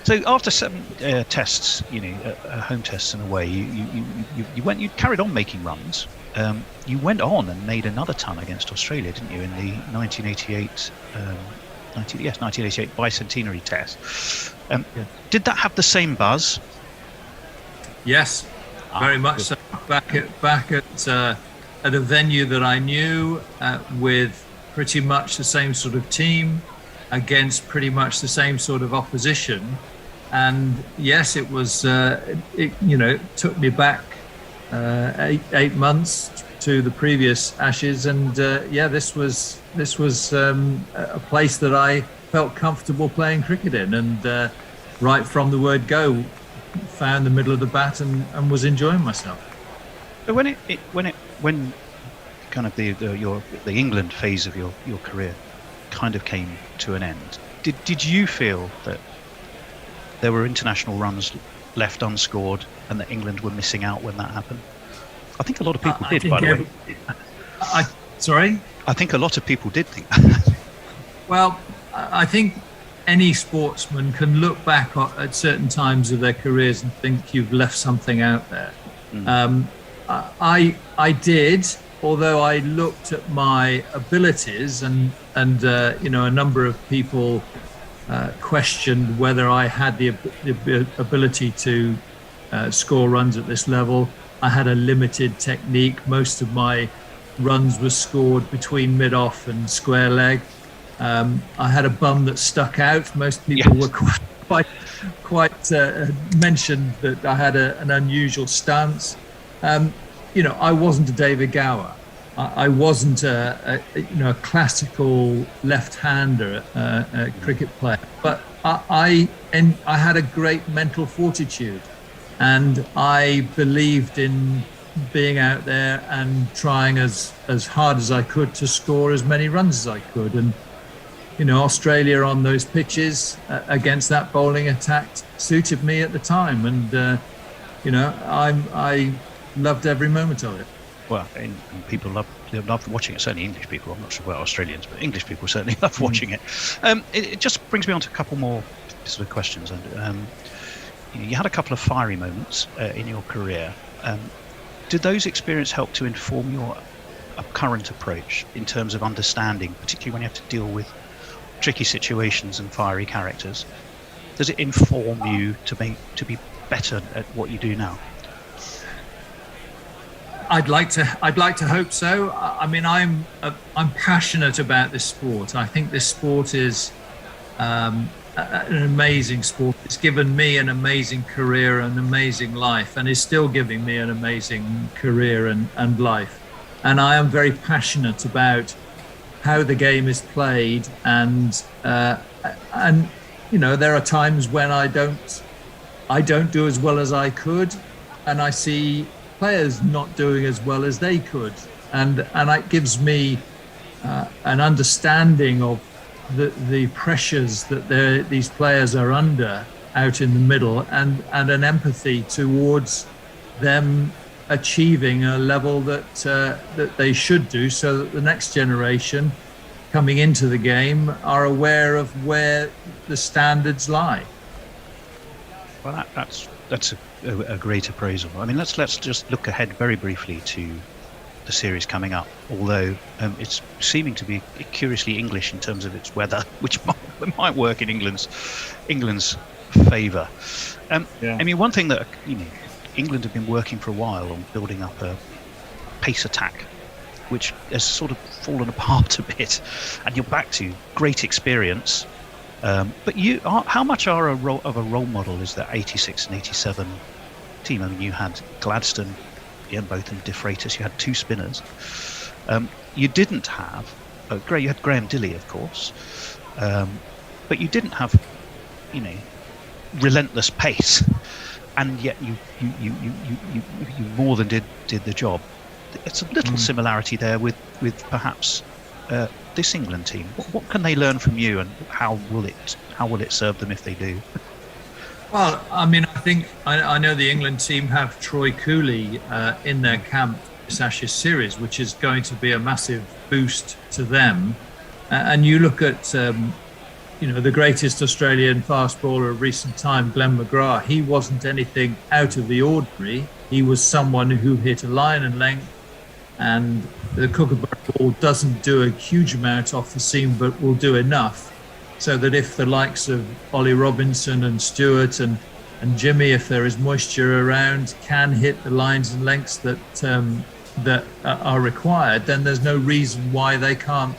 So after 7 tests, home tests and away, you carried on making runs. You went on and made another ton against Australia, didn't you, in the 1988 bicentenary test? Did that have the same buzz? Yes, very much so. Back at a venue that I knew, with pretty much the same sort of team, against pretty much the same sort of opposition, and yes, it was. It took me back 8 months to the previous Ashes, and this was a place that I felt comfortable playing cricket in, and right from the word go, found the middle of the bat and was enjoying myself. But when kind of the England phase of your career kind of came to an end, did you feel that there were international runs left unscored and that England were missing out when that happened? I think a lot of people did, by the way. Sorry? I think a lot of people did think that. Well, I think any sportsman can look back at certain times of their careers and think you've left something out there. I did, although I looked at my abilities and a number of people questioned whether I had the ability to score runs at this level. I had a limited technique. Most of my runs were scored between mid-off and square leg. I had a bum that stuck out. Most people were quite mentioned that I had an unusual stance. I wasn't a David Gower. I wasn't a classical left-hander cricket player, but I had a great mental fortitude, and I believed in being out there and trying as hard as I could to score as many runs as I could. And Australia on those pitches against that bowling attack suited me at the time, and I loved every moment of it. Well, and people love watching it. Certainly English people. I'm not sure about Australians, but English people certainly love watching it. It just brings me on to a couple more sort of questions. And you had a couple of fiery moments in your career. Did those experiences help to inform your current approach in terms of understanding, particularly when you have to deal with tricky situations and fiery characters? Does it inform you to be better at what you do now? I'd like to hope so. I mean, I'm passionate about this sport. I think this sport is an amazing sport. It's given me an amazing career, an amazing life, and is still giving me an amazing career and life. And I am very passionate about how the game is played, and there are times when I don't do as well as I could, and I see players not doing as well as they could, and it gives me an understanding of the pressures that these players are under out in the middle, and an empathy towards them achieving a level that they should do, so that the next generation coming into the game are aware of where the standards lie. Well, that's a great appraisal. I mean, let's just look ahead very briefly to the series coming up, although it's seeming to be curiously English in terms of its weather, which might work in England's favour. I mean, one thing that England have been working for a while on building up a pace attack, which has sort of fallen apart a bit, and you're back to great experience. But how much of a role model is that 86 and 87 team? I mean, you had Gladstone, both in De Freitas. You had two spinners. You didn't have you had Graham Dilley, of course, but you didn't have relentless pace. and yet you more than did the job. It's a little similarity there with perhaps this England team. What can they learn from you, and how will it serve them if they do? Well, I mean, I think I know the England team have Troy Cooley in their camp this Ashes series, which is going to be a massive boost to them. And you look at, the greatest Australian fast bowler of recent time, Glenn McGrath. He wasn't anything out of the ordinary. He was someone who hit a line and length, and the Kookaburra ball doesn't do a huge amount off the seam, but will do enough so that if the likes of Ollie Robinson and Stewart and Jimmy, if there is moisture around, can hit the lines and lengths that are required, then there's no reason why they can't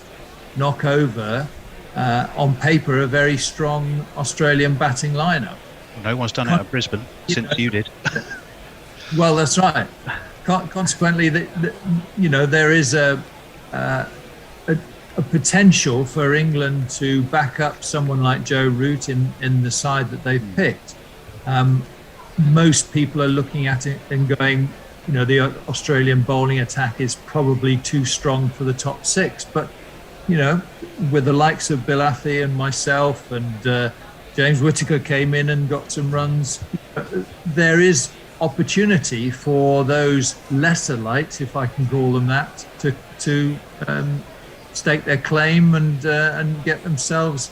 knock over, on paper, a very strong Australian batting lineup. No one's done it at Brisbane since you did. Well, that's right. Consequently, there is a potential for England to back up someone like Joe Root in the side that they've picked. Most people are looking at it and going, the Australian bowling attack is probably too strong for the top six. But, with the likes of Bill Athey and myself and James Whittaker came in and got some runs, there is opportunity for those lesser lights, if I can call them that, to stake their claim and get themselves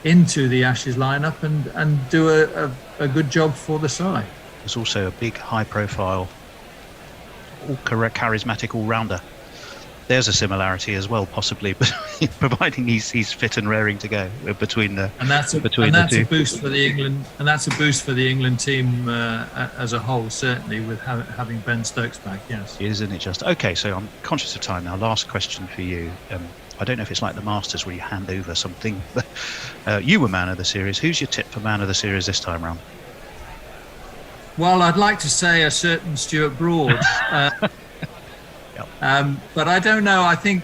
into the Ashes lineup and do a good job for the side. There's also a big, high-profile, charismatic all-rounder. There's a similarity as well, possibly, but providing he's fit and raring to go between the two. A boost for the England, and that's a boost for the England team as a whole, certainly, with having Ben Stokes back. Yes, isn't it just? Okay, so I'm conscious of time now. Last question for you. I don't know if it's like the Masters where you hand over something, but you were man of the series. Who's your tip for man of the series this time round? Well, I'd like to say a certain Stuart Broad. But I don't know. I think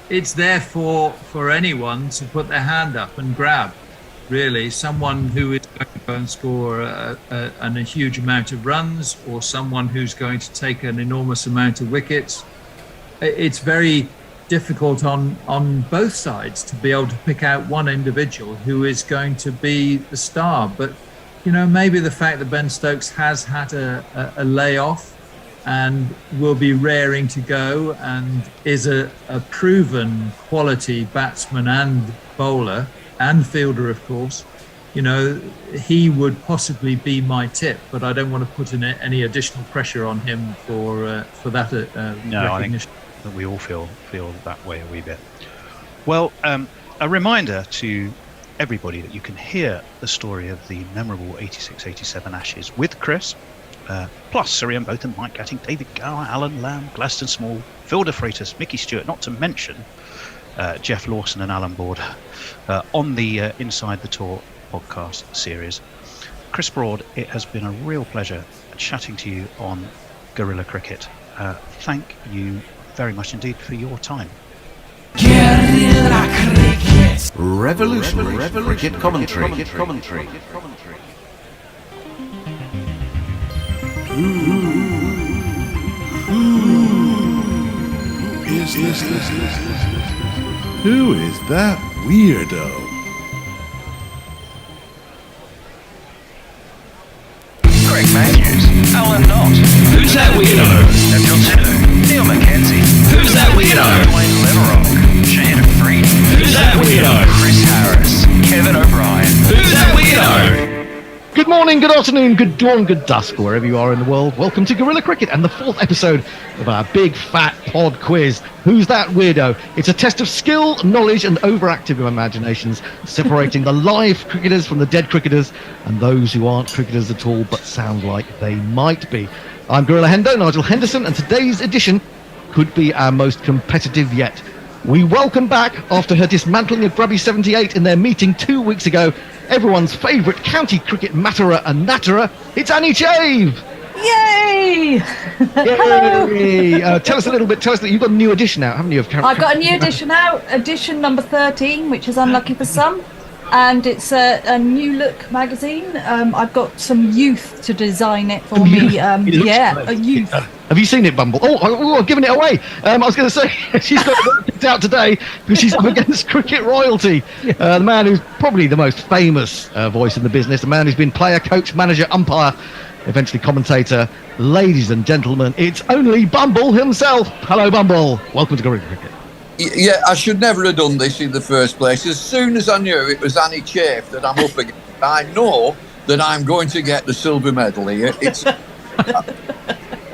it's there for anyone to put their hand up and grab, really. Someone who is going to go and score a huge amount of runs, or someone who's going to take an enormous amount of wickets. It's very difficult on both sides to be able to pick out one individual who is going to be the star. But, maybe the fact that Ben Stokes has had a layoff and will be raring to go and is a proven quality batsman and bowler and fielder, of course, he would possibly be my tip, but I don't want to put in any additional pressure on him for that No, recognition. I think we all feel that way a wee bit. Well, a reminder to everybody that you can hear the story of the memorable 86-87 Ashes with Chris, plus Sir Ian Botham, Mike Gatting, David Gower, Alan Lamb, Gladstone Small, Phil de Freitas, Mickey Stewart, not to mention Jeff Lawson and Alan Border on the Inside the Tour podcast series. Chris Broad, it has been a real pleasure chatting to you on Guerrilla Cricket. Thank you very much indeed for your time. Guerrilla Cricket. Revolutionary cricket commentary. Who is that weirdo? Craig Matthews, Alan Knott. Who's that weirdo? Daniel Titto, Neil Mackenzie. Who's that weirdo? Wayne Leverock, Shane Freed. Who's that weirdo? Chris Harris, Kevin O'Brien. Who's that weirdo? Good morning, good afternoon, good dawn, good dusk, wherever you are in the world. Welcome to Guerrilla Cricket and the 4th episode of our big fat pod quiz. Who's that weirdo? It's a test of skill, knowledge and overactive imaginations, separating the live cricketers from the dead cricketers and those who aren't cricketers at all but sound like they might be. I'm Gorilla Hendo, Nigel Henderson, and today's edition could be our most competitive yet. We welcome back, after her dismantling of Grubby 78 in their meeting 2 weeks ago, everyone's favourite county cricket matterer and natterer, it's Annie Chave! Yay! Hello! Tell us a little bit, you've got a new edition out, haven't you? I've got a new edition out, edition number 13, which is unlucky for some. and it's a new look magazine. I've got some youth to design it for me. A youth. Have you seen it, Bumble? Oh, I've given it away. I was going to say, she's got it picked out today because she's up against cricket royalty. The man who's probably the most famous voice in the business, the man who's been player, coach, manager, umpire, eventually commentator. Ladies and gentlemen, it's only Bumble himself. Hello, Bumble. Welcome to Cricket. Yeah, I should never have done this in the first place. As soon as I knew it was Annie Chafe that I'm up against, I know that I'm going to get the silver medal here. It's...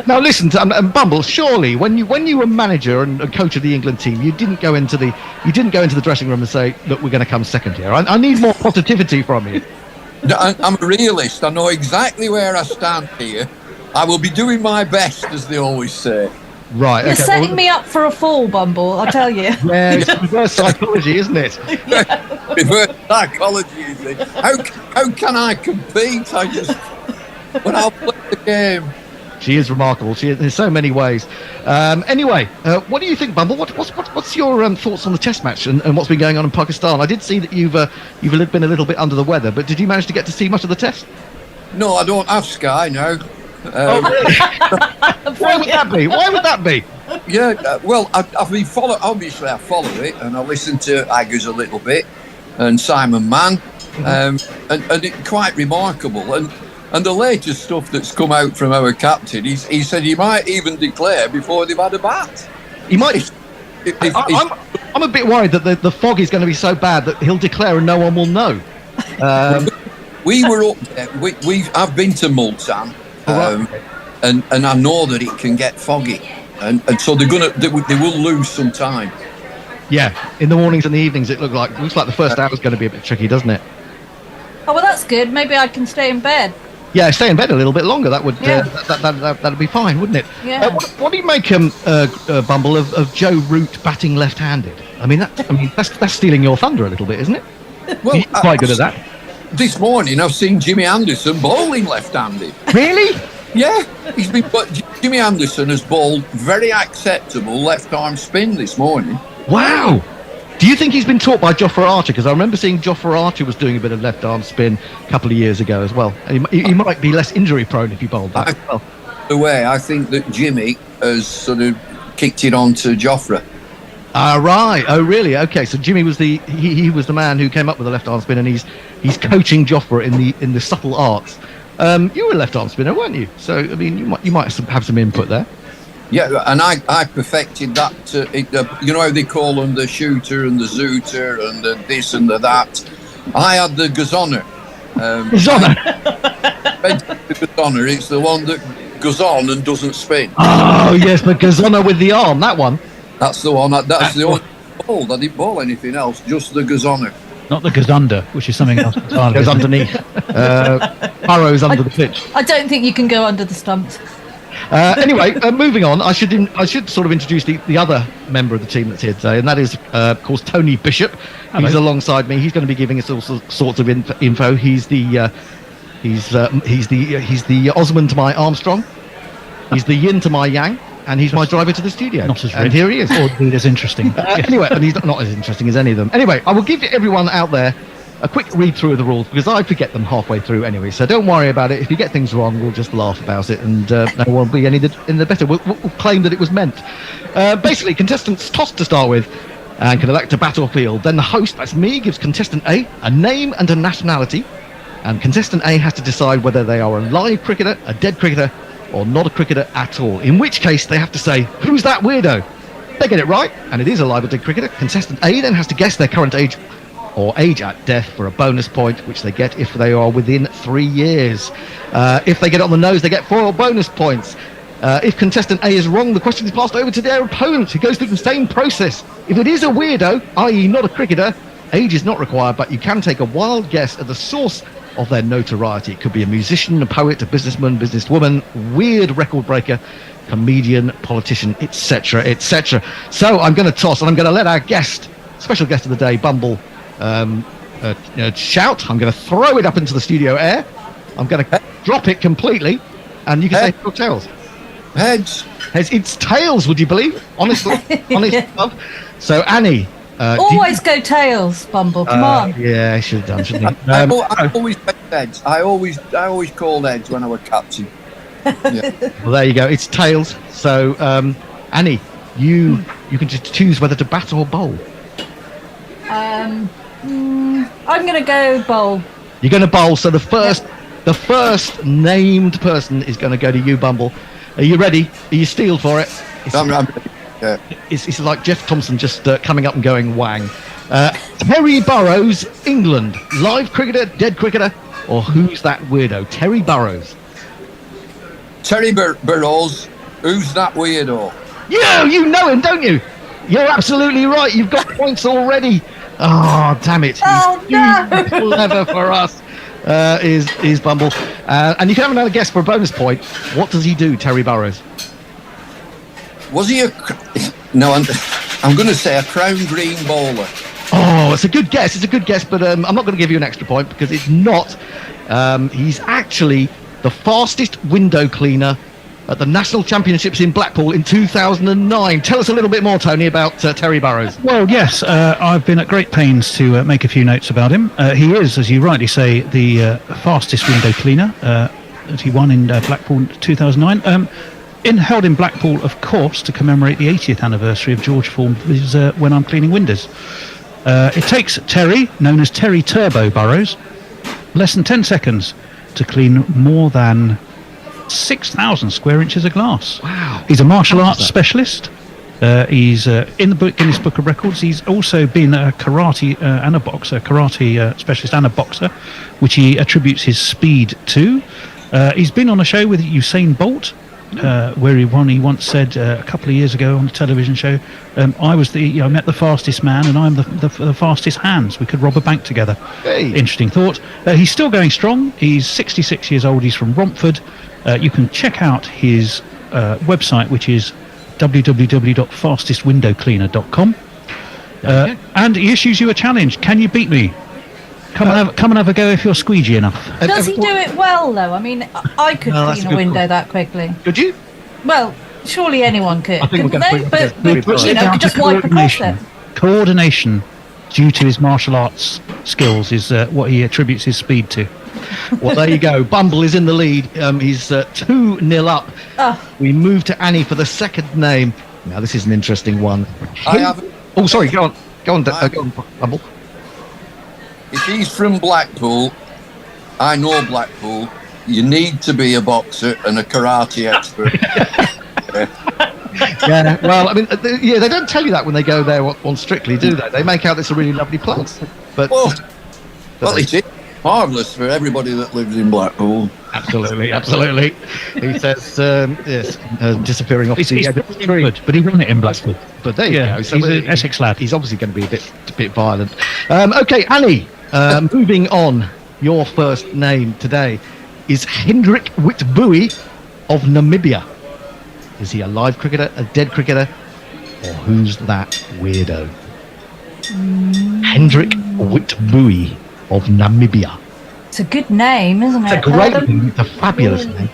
Now listen, Bumble. Surely, when you were manager and coach of the England team, you didn't go into the dressing room and say, "Look, we're going to come second here." I need more positivity from you. No, I'm a realist. I know exactly where I stand here. I will be doing my best, as they always say. Right. You're setting me up for a fall, Bumble. I'll tell you. Yeah, it's reverse psychology, isn't it? Reverse psychology. Is it? How can I compete? When I'll play the game. She is remarkable. She is in so many ways. Anyway, what do you think, Bumble? What's your thoughts on the Test match and what's been going on in Pakistan? I did see that you've been a little bit under the weather, but did you manage to get to see much of the Test? No, I don't have Sky now. Why would that be? Yeah, well, I've been obviously I follow it and I listen to Aggers a little bit and Simon Mann, and it's quite remarkable. And the latest stuff that's come out from our captain, he said he might even declare before they've had a bat. He might. I'm a bit worried that the fog is going to be so bad that he'll declare and no one will know. We were up there. I've been to Multan, and I know that it can get foggy, and so they will lose some time. Yeah, in the mornings and the evenings, it looks like the first hour is going to be a bit tricky, doesn't it? Oh well, that's good. Maybe I can stay in bed. Yeah, stay in bed a little bit longer. That would that'd be fine, wouldn't it? Yeah. What do you make, Bumble, of Joe Root batting left-handed? That's stealing your thunder a little bit, isn't it? Well, he's quite good at that. This morning, I've seen Jimmy Anderson bowling left-handed. Really? Yeah, Jimmy Anderson has bowled very acceptable left-arm spin this morning. Wow. Do you think he's been taught by Jofra Archer? Because I remember seeing Jofra Archer was doing a bit of left-arm spin a couple of years ago as well. He might be less injury-prone if he bowled that as well. The way I think that Jimmy has sort of kicked it on to Jofra. Right. Oh, really? Okay. So Jimmy was he was the man who came up with the left-arm spin, and he's coaching Jofra in the subtle arts. You were a left-arm spinner, weren't you? So I mean, you might have some input there. Yeah, and I perfected that. You know how they call them the shooter and the zooter and the this and the that. I had the gazoner. Gazoner? The gazoner, it's the one that goes on and doesn't spin. Oh, yes, the gazoner with the arm, that one. That's the one. That's the only ball. I didn't bowl anything else, just the gazoner. Not the gazunder, which is something else. Goes underneath. Burrows under the pitch. I don't think you can go under the stumps. Anyway, moving on, I should sort of introduce the other member of the team that's here today, and that is, of course, Tony Bishop. Hello. He's alongside me. He's going to be giving us all sorts of info. He's the Osmond to my Armstrong. He's the yin to my yang, and he's my driver to the studio. Not as and here he is. Or as interesting. Anyway, and he's not as interesting as any of them. Anyway, I will give everyone out there a quick read through of the rules because I forget them halfway through anyway. So don't worry about it. If you get things wrong, we'll just laugh about it, and no one will be any the better. We'll claim that it was meant. Basically, contestants toss to start with and can elect a battlefield. Then the host, that's me, gives contestant A a name and a nationality, and contestant A has to decide whether they are a live cricketer, a dead cricketer, or not a cricketer at all. In which case, they have to say, "Who's that weirdo?" They get it right, and it is a live or dead cricketer. Contestant A then has to guess their current age or age at death for a bonus point, which they get if they are within 3 years. If they get it on the nose, they get 4 bonus points. If contestant A is wrong, the question is passed over to their opponent, who goes through the same process. If it is a weirdo, i.e. not a cricketer, age is not required, but you can take a wild guess at the source of their notoriety. It could be a musician, a poet, a businessman, businesswoman, weird record breaker, comedian, politician, etc., etc. So I'm going to toss, and I'm going to let our special guest of the day, Bumble, shout. I'm going to throw it up into the studio air. I'm going to drop it completely, and you can say heads or tails. Heads. It's tails, would you believe? Honestly, honest love. So Annie, Always go tails, Bumble. Come on. Yeah, I should have done, shouldn't he? I always picked heads. I always called heads when I was captain. Yeah. Well, there you go. It's tails. So, Annie, you can just choose whether to bat or bowl. I'm going to go bowl. You're going to bowl. So the first named person is going to go to you, Bumble. Are you ready? Are you steeled for it? I'm ready. Yeah. It's like Jeff Thompson just coming up and going wang. Terry Burrows, England. Live cricketer, dead cricketer, or who's that weirdo? Terry Burrows. Terry Burrows, who's that weirdo? You know him, don't you? You're absolutely right. You've got points already. Oh, damn it. Oh, no. Clever for us. Is Bumble. And you can have another guess for a bonus point. What does he do, Terry Burrows? Was he No, I'm going to say a crown green bowler. Oh, it's a good guess. But I'm not going to give you an extra point because it's not. He's actually the fastest window cleaner at the National Championships in Blackpool in 2009. Tell us a little bit more, Tony, about Terry Burrows. Well, yes, I've been at great pains to make a few notes about him. He is, as you rightly say, the fastest window cleaner that he won in Blackpool 2009. Held in Blackpool, of course, to commemorate the 80th anniversary of George Formby's When I'm Cleaning Windows. It takes Terry, known as Terry Turbo Burrows, less than 10 seconds to clean more than 6,000 square inches of glass. Wow. He's a martial arts specialist. He's in the Guinness Book of Records. He's also been a karate and a boxer, specialist and a boxer, which he attributes his speed to. He's been on a show with Usain Bolt, where he once said a couple of years ago on a television show, I met the fastest man and I'm the fastest hands. We could rob a bank together. Hey. Interesting thought. He's still going strong. He's 66 years old. He's from Romford. You can check out his website, which is www.fastestwindowcleaner.com. And he issues you a challenge. Can you beat me? Come and have a go if you're squeegee enough. Does he do it well, though? I mean, I could clean a window that quickly. Could you? Well, surely anyone could. I think we're couldn't going they? But you know, just wipe across it. Coordination, due to his martial arts skills, is what he attributes his speed to. Well, there you go. Bumble is in the lead. He's 2-0 up. We move to Annie for the second name. Now, this is an interesting one. Oh, sorry. Go on, Bumble. If he's from Blackpool, I know Blackpool, you need to be a boxer and a karate expert. Yeah, well, I mean, they don't tell you that when they go there on Strictly, do they? They make out it's a really lovely place. But well, it is marvellous for everybody that lives in Blackpool. Absolutely. He says, yes, disappearing off He's the good, but he won it in Blackpool. But there you go. So he's an Essex lad. He's obviously going to be a bit violent. Okay, Annie, moving on. Your first name today is Hendrik Witbooi of Namibia. Is he a live cricketer, a dead cricketer, or who's that weirdo? Hendrik Witbooi of Namibia. It's a good name, isn't it? It's a great name. It's a fabulous name.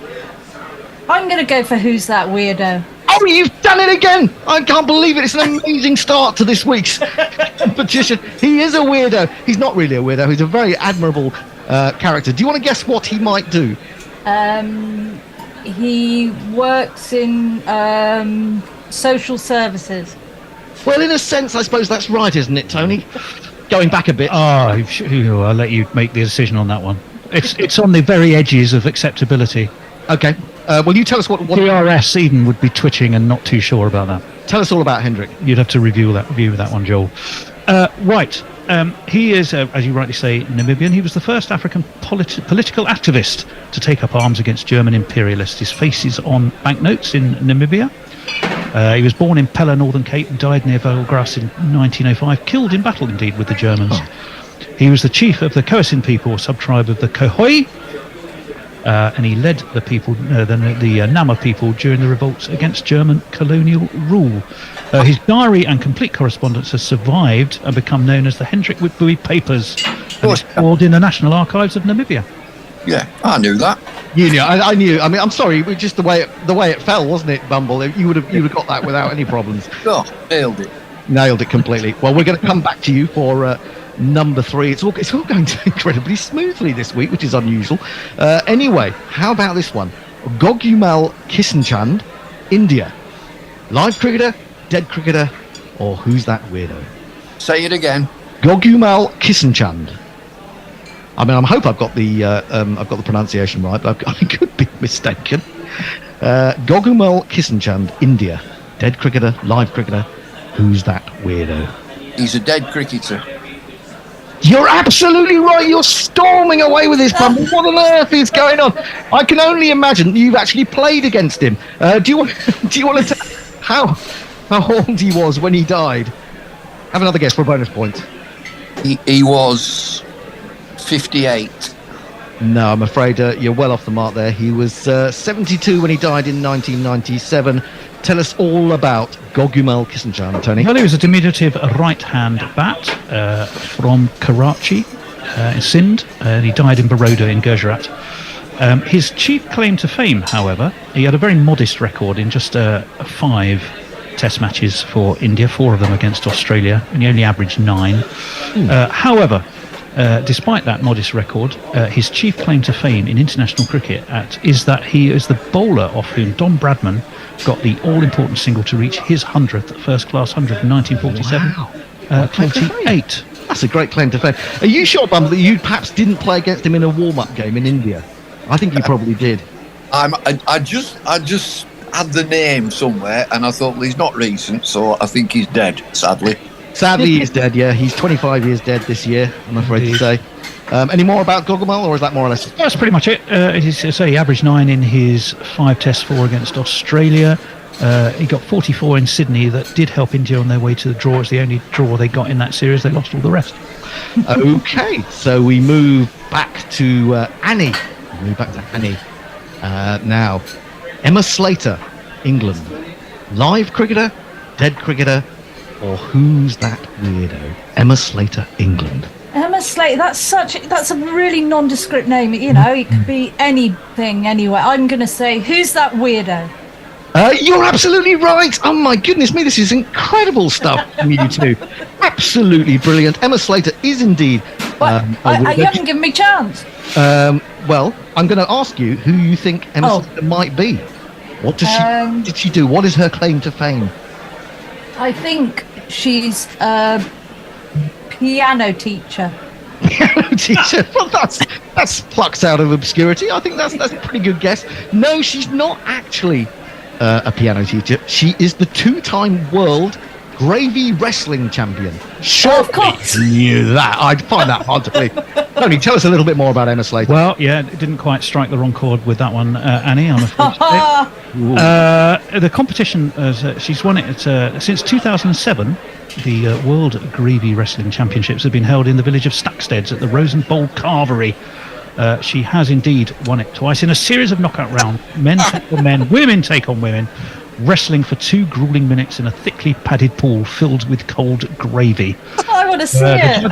I'm going to go for who's that weirdo. Oh, you've done it again! I can't believe it. It's an amazing start to this week's competition. He is a weirdo. He's not really a weirdo. He's a very admirable character. Do you want to guess what he might do? He works in social services. Well, in a sense, I suppose that's right, isn't it, Tony? Going back a bit. I'll let you make the decision on that one. It's on the very edges of acceptability. Okay. Well, you tell us what DRS even would be twitching and not too sure about that. Tell us all about Hendrik. You'd have to review that one, Joel. Right. He is, as you rightly say, Namibian. He was the first African political activist to take up arms against German imperialists. His face is on banknotes in Namibia. He was born in Pella, Northern Cape, and died near Volgras in 1905, killed in battle indeed with the Germans. He was the chief of the Khoisan people, a sub-tribe of the Khohoi, and he led the people, the Nama people, during the revolts against German colonial rule. His diary and complete correspondence has survived and become known as the Hendrik Witbooi Papers, and is stored in the National Archives of Namibia. Yeah, I knew that. You knew. I knew. I mean, I'm sorry. Just the way it fell, wasn't it, Bumble? You would have got that without any problems. Oh, nailed it. Nailed it completely. Well, we're going to come back to you for number 3. It's all going incredibly smoothly this week, which is unusual. Anyway, how about this one? Gogumal Kissenchand, India. Live cricketer, dead cricketer, or who's that weirdo? Say it again. Gogumal Kissenchand. I mean, I hope I've got the pronunciation right, but I could be mistaken. Gogumal Kissenchand, India. Dead cricketer, live cricketer. Who's that weirdo? He's a dead cricketer. You're absolutely right. You're storming away with this, Bumble. What on earth is going on? I can only imagine that you've actually played against him. Do you want to tell how old he was when he died? Have another guess for a bonus point. He was 58. No, I'm afraid you're well off the mark there. He was 72 when he died in 1997. Tell us all about Gogumal Kissenchand, Tony. Well, he was a diminutive right-hand bat from Karachi in Sindh. He died in Baroda in Gujarat. His chief claim to fame, however, he had a very modest record in just 5 Test matches for India, 4 of them against Australia, and he only averaged 9. However, despite that modest record, his chief claim to fame in international cricket is that he is the bowler off whom Don Bradman got the all-important single to reach his 100th first-class 100 in 1947. Wow. 48. That's a great claim to fame. Are you sure, Bumble, that you perhaps didn't play against him in a warm-up game in India? I think you probably did. I just had the name somewhere, and I thought, well, he's not recent, so I think he's dead, sadly. Sadly, he's dead, yeah. He's 25 years dead this year, I'm afraid to say. Any more about Gogumal, or is that more or less? That's pretty much it. He averaged 9 in his 5 Tests, 4 against Australia. He got 44 in Sydney. That did help India on their way to the draw. It's the only draw they got in that series. They lost all the rest. Okay, so we move back to Annie. Now, Emma Slater, England. Live cricketer, dead cricketer, or who's that weirdo? Emma Slater, England. Emma Slater, that's a really nondescript name. You know, it could be anything, anywhere. I'm going to say, who's that weirdo? You're absolutely right. Oh my goodness me, this is incredible stuff from you two. Absolutely brilliant. Emma Slater is indeed. You haven't given me a chance. Well, I'm going to ask you who you think Emma Slater might be. What did she do? What is her claim to fame? I think she's a piano teacher. Piano teacher? Well, that's plucked out of obscurity. I think that's a pretty good guess. No, she's not actually a piano teacher. She is the 2-time world gravy wrestling champion. Sure, of course. Knew that. I'd find that hard to believe. Tony, tell us a little bit more about Emma Slater. Well, yeah, it didn't quite strike the wrong chord with that one, Annie, I'm afraid. The competition, she's won it since 2007. The World Gravy Wrestling Championships have been held in the village of Stacksteads at the Rose and Bowl Carvery. She has indeed won it twice in a series of knockout rounds. Men take on men, women take on women, wrestling for 2 grueling minutes in a thickly padded pool filled with cold gravy. I want to see it. The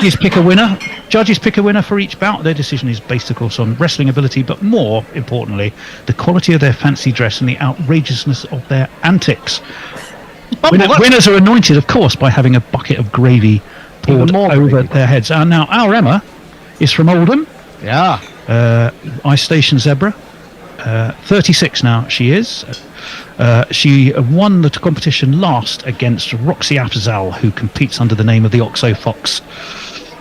judges pick a winner for each bout. Their decision is based, of course, on wrestling ability, but more importantly, the quality of their fancy dress and the outrageousness of their antics. Winners are anointed, of course, by having a bucket of gravy poured over their heads. And now our Emma is from Oldham. Yeah. Ice Station Zebra. 36 now she is. She won the competition last against Roxy Afzal, who competes under the name of the Oxo Fox.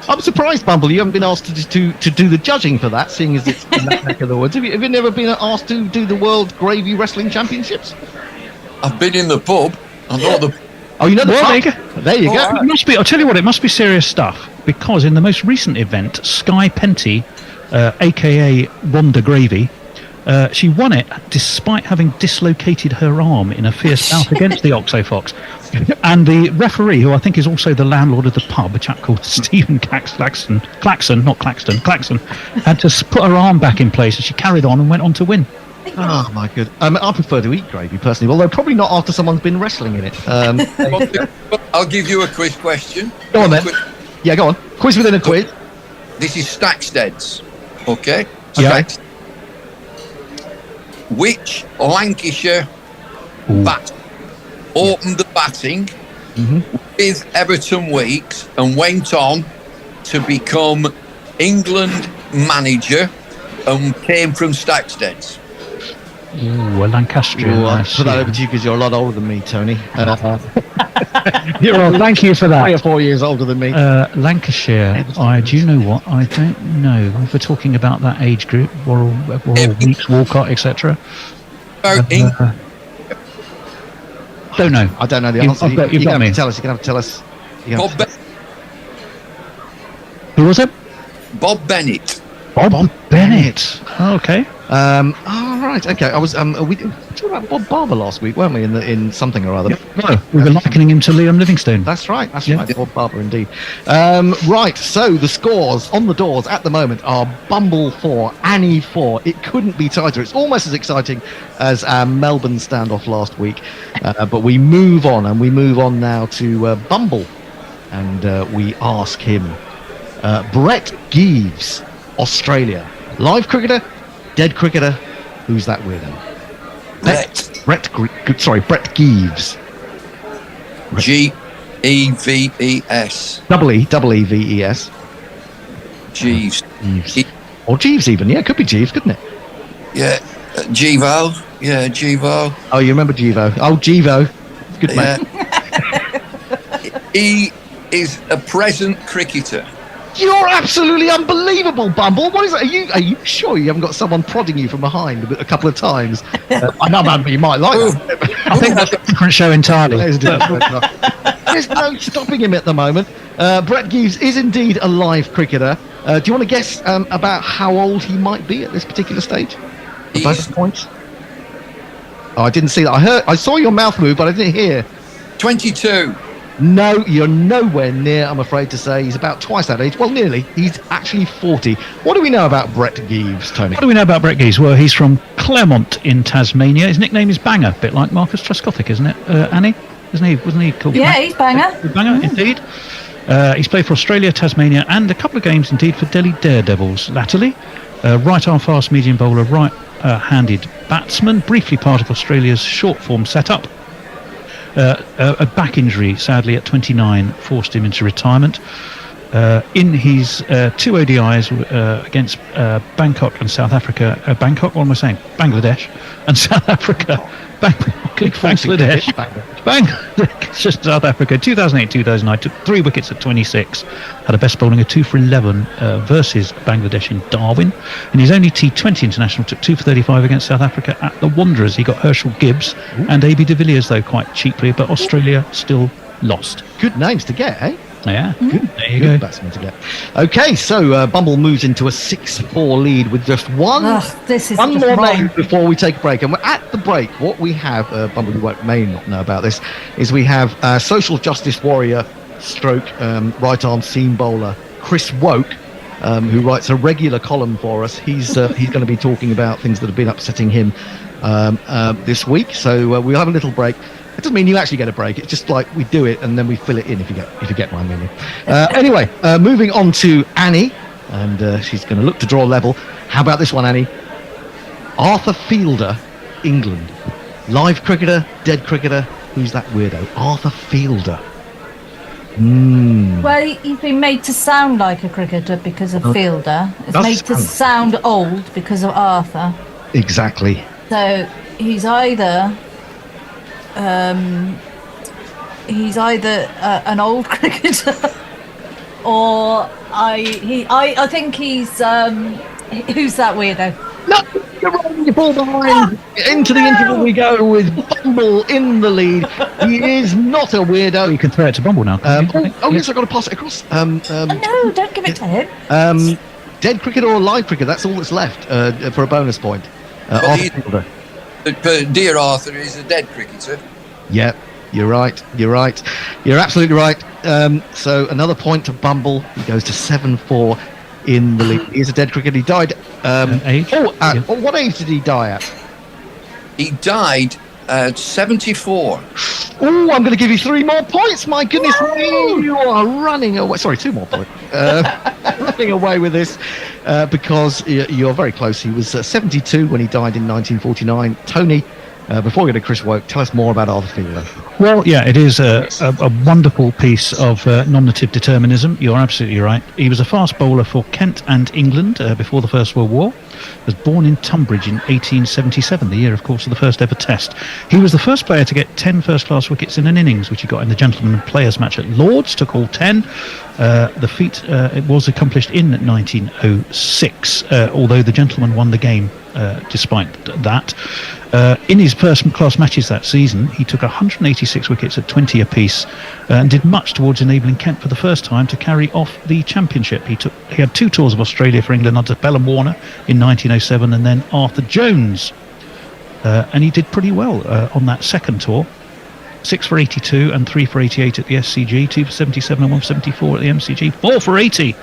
I'm surprised, Bumble, you haven't been asked to do the judging for that, seeing as it's in that neck of the woods. Have you never been asked to do the World Gravy Wrestling Championships? I've been in the pub. I know the. Oh, you know the pub? There you go. It must be. I'll tell you what. It must be serious stuff, because in the most recent event, Sky Penty, aka Rhonda Gravy, she won it despite having dislocated her arm in a fierce bout against the Oxo Fox. And the referee, who I think is also the landlord of the pub, a chap called Stephen Claxton, had to put her arm back in place, and she carried on and went on to win. Oh my good! I prefer to eat gravy personally, although probably not after someone's been wrestling in it. I'll give you a quiz question. Go on then. Yeah, go on. Quiz within a quiz. This is Stacksteads. Okay. Yeah. Which Lancashire bat opened the batting with Everton Weeks and went on to become England manager and came from Stagsted. Ooh, a Lancastrian. I'll I put that see. over to you because you're a lot older than me, Tony. Well, thank you for that. 3 or 4 years older than me. Lancashire. Do you know what? I don't know. If we're talking about that age group, Worrell Weeks, Walcott, etc. Don't know. I don't know the answer. You've got You're going to me. have to tell us. You're going to have to tell us. Who was it? Bob Bennett. Bob Bennett. Oh, okay. Right. Okay. I was. We talked about Bob Barber last week, weren't we? In something or other. No, we were likening him to Liam Livingstone. That's right. That's right. Bob Barber, indeed. Right. So the scores on the doors at the moment are Bumble 4, Annie 4. It couldn't be tighter. It's almost as exciting as our Melbourne standoff last week. But we move on, and we move on now to Bumble, and we ask him. Brett Geeves, Australia, live cricketer, dead cricketer. Who's that weirdo? Brett Geeves. G-E-V-E-S. E-E-V-E-S. Jeeves. Or Jeeves even. Yeah, it could be Jeeves, couldn't it? Yeah. Jeevo. Yeah, Jeevo. Oh, you remember Jeevo? Oh, Jeevo. Good man. He is a present cricketer. You're absolutely unbelievable, Bumble. What is that? Are you sure you haven't got someone prodding you from behind a couple of times? I know, man, but you might like that. I think that's a different show entirely. There's no stopping him at the moment. Brett Geeves is indeed a live cricketer. Do you want to guess about how old he might be at this particular stage? Bonus points. Oh, I didn't see that. I saw your mouth move, but I didn't hear. 22. No, you're nowhere near, I'm afraid to say. He's about twice that age. Well, nearly. He's actually 40. What do we know about Brett Geeves, Tony? What do we know about Brett Geeves? Well, he's from Claremont in Tasmania. His nickname is Banger, a bit like Marcus Trescothick, isn't it, Annie? Wasn't he called Yeah, he's Banger. Banger, indeed. He's played for Australia, Tasmania, and a couple of games, indeed, for Delhi Daredevils latterly. Right-arm fast medium bowler, right-handed batsman, briefly part of Australia's short-form setup. A back injury, sadly, at 29, forced him into retirement. In his 2 ODIs against Bangkok and South Africa, Bangladesh and South Africa. Bangladesh, South Africa, 2008-2009, took 3 wickets at 26, had a best bowling of 2 for 11 versus Bangladesh in Darwin, and his only T20 international took 2 for 35 against South Africa at the Wanderers. He got Herschel Gibbs and AB de Villiers, though, quite cheaply, but Australia still lost. Good names to get, eh? Yeah, good. There you good go. batsman to get. Okay, so Bumble moves into a 6-4 lead with just one more name before we take a break. And we're at the break. What we have, Bumble, you may not know about this, is we have social justice warrior stroke right-arm seam bowler Chris Woke, who writes a regular column for us. He's going to be talking about things that have been upsetting him this week. So we'll have a little break. It doesn't mean you actually get a break. It's just like we do it and then we fill it in, if you get my meaning. Anyway, moving on to Annie, and she's going to look to draw level. How about this one, Annie? Arthur Fielder, England. Live cricketer, dead cricketer. Who's that weirdo? Arthur Fielder. Well, he's been made to sound like a cricketer because of Fielder. It's made to sound old because of Arthur. Exactly. So he's either an old cricketer, or I think he's who's that weirdo? No, you're wrong. You fall behind. Into the interval we go with Bumble in the lead. He is not a weirdo. You can throw it to Bumble now. Yes, I've got to pass it across. No, don't give it to him. Dead cricketer or live cricketer? That's all that's left for a bonus point. Arthur Fielder. Dear Arthur is a dead cricketer. Yep, you're right. You're absolutely right. So another point to Bumble. He goes to 7-4 in the league. He's a dead cricketer. He died. Age? What age did he die at? He died at 74. Oh, I'm going to give you 3 more points. My goodness me, you are running away. Sorry, 2 more points. Running away with this because you're very close. He was 72 when he died in 1949. Tony, Before we go to Chris Woke, tell us more about Arthur Fielder. Well, yeah, it is a wonderful piece of nominative determinism. You're absolutely right. He was a fast bowler for Kent and England before the First World War. Was born in Tunbridge in 1877, the year, of course, of the first ever Test. He was the first player to get 10 first-class wickets in an innings, which he got in the Gentlemen and Players match at Lord's, took all 10. The feat it was accomplished in 1906, although the Gentlemen won the game despite that. In his first-class matches that season, he took 186 wickets at 20 apiece and did much towards enabling Kent for the first time to carry off the championship. He had 2 tours of Australia for England under Bell and Warner in 1907 and then Arthur Jones. And he did pretty well on that second tour. 6 for 82 and 3 for 88 at the SCG, 2 for 77 and 1 for 74 at the MCG, 4 for 80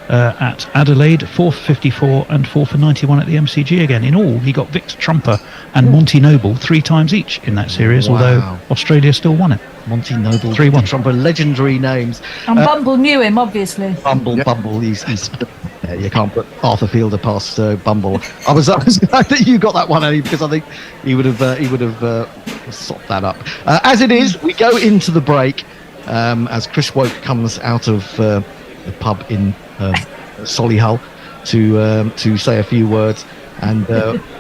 at Adelaide, 4 for 54 and 4 for 91 at the MCG again. In all, he got Victor Trumper and Monty Noble 3 times each in that series, although Australia still won it. Monty Noble, 3-1. Trumper, legendary names. And Bumble knew him, obviously. Bumble, he's you can't put Arthur Fielder past Bumble. I was glad that you got that one, Annie, because I think he would have sopped that up. As it is, we go into the break as Chris Woke comes out of the pub in Solihull to say a few words, and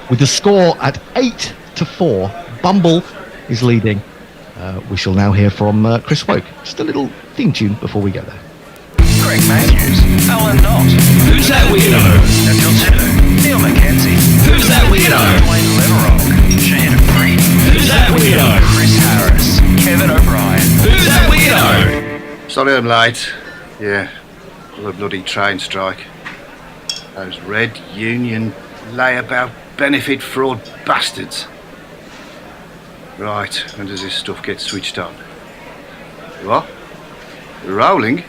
with the score at 8-4, Bumble is leading. We shall now hear from Chris Woke. Just a little theme tune before we get there. Greg Matthews, Alan Knott. Who's that weirdo? Nigel Tiller, Neil Mackenzie. Who's that weirdo? Wayne Leverock, Shaheen Afridi. Who's that weirdo? Chris Harris, Kevin O'Brien. Who's that weirdo? Sorry I'm late. Yeah, the bloody train strike. Those red union layabout benefit fraud bastards. Right, when does this stuff get switched on? What? We're rolling?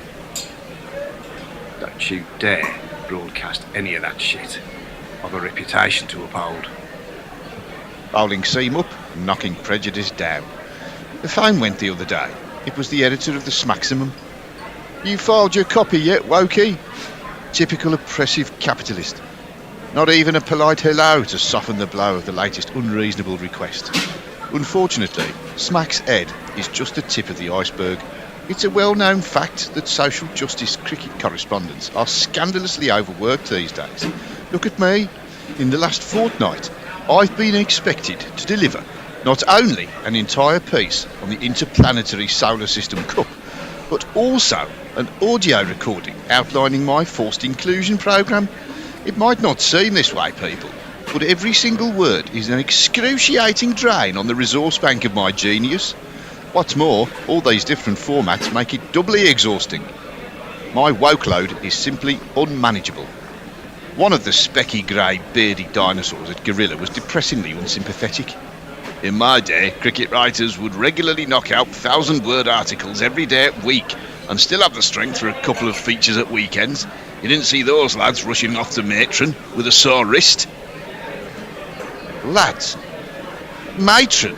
Don't you dare broadcast any of that shit. I've a reputation to uphold. Bowling seam up, knocking prejudice down. The phone went the other day. It was the editor of the Smaximum. You filed your copy yet, Wokey? Typical oppressive capitalist. Not even a polite hello to soften the blow of the latest unreasonable request. Unfortunately, Smack's Ed is just the tip of the iceberg. It's a well-known fact that social justice cricket correspondents are scandalously overworked these days. Look at me. In the last fortnight, I've been expected to deliver not only an entire piece on the Interplanetary Solar System Cup, but also an audio recording outlining my forced inclusion programme. It might not seem this way, people, but every single word is an excruciating drain on the resource bank of my genius. What's more, all these different formats make it doubly exhausting. My woke load is simply unmanageable. One of the specky grey beardy dinosaurs at Gorilla was depressingly unsympathetic. In my day, cricket writers would regularly knock out 1,000-word articles every day at week and still have the strength for a couple of features at weekends. You didn't see those lads rushing off to matron with a sore wrist. Lads? Matron?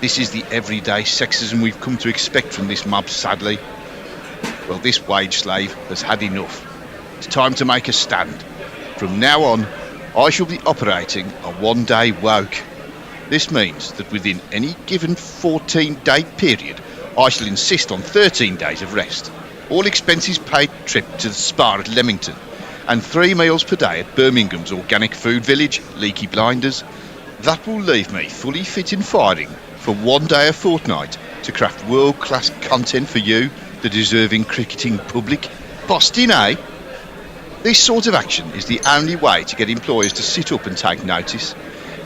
This is the everyday sexism we've come to expect from this mob, sadly. Well, this wage slave has had enough. It's time to make a stand. From now on, I shall be operating a one-day woke. This means that within any given 14-day period, I shall insist on 13 days of rest, all expenses paid trip to the spa at Leamington, and 3 meals per day at Birmingham's Organic Food Village, Leaky Blinders. That will leave me fully fit and firing for one day a fortnight to craft world-class content for you, the deserving cricketing public. Boston, eh? This sort of action is the only way to get employers to sit up and take notice.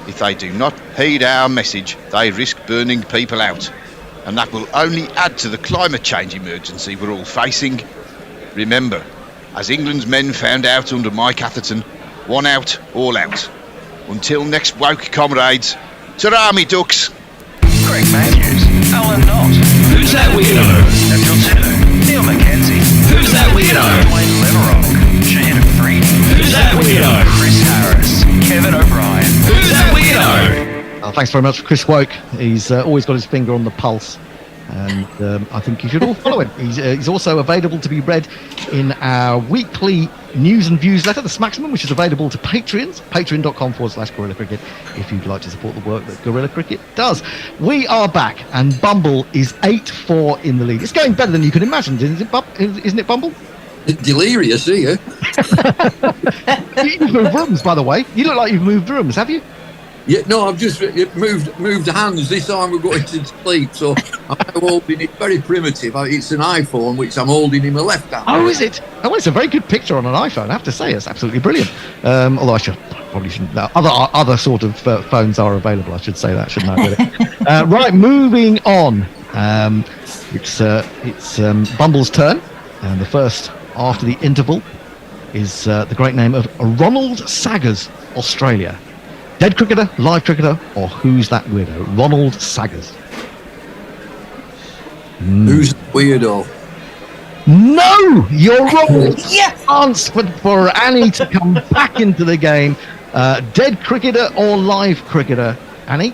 If they do not heed our message, they risk burning people out. And that will only add to the climate change emergency we're all facing. Remember, as England's men found out under Mike Atherton, one out, all out. Until next woke, comrades, ta-ra, me ducks! Greg Matthews, Alan Knott. Who's that weirdo? Nigel Tiller, Neil Mackenzie. Who's that weirdo? Wayne Leverock, Shaheen Afridi. Who's that weirdo? Chris Harris, Kevin O'Brien. Who's that weirdo? Thanks very much, Chris Woke. He's always got his finger on the pulse, and I think you should all follow him. He's also available to be read in our weekly news and views letter, The Smaximum, which is available to Patreons, patreon.com/Gorilla Cricket, if you'd like to support the work that Gorilla Cricket does. We are back, and Bumble is 8-4 in the lead. It's going better than you can imagine, isn't it, Bumble? Delirious, are you? You've moved rooms, by the way. You look like you've moved rooms, have you? Yeah, no, I've just moved hands this time we're going to sleep, so I'm now holding it very primitive. It's an iPhone which I'm holding in my left hand. Oh, is it? Oh, it's a very good picture on an iPhone, I have to say. It's absolutely brilliant. Although probably shouldn't. Other sort of phones are available, I should say that, shouldn't I? Really? Right, moving on. It's Bumble's turn, and the first after the interval is the great name of Ronald Saggers, Australia. Dead cricketer, live cricketer, or who's that weirdo? Ronald Saggers. Who's the weirdo? No, you're wrong. Yes, chance for Annie to come back into the game. Dead cricketer or live cricketer, Annie?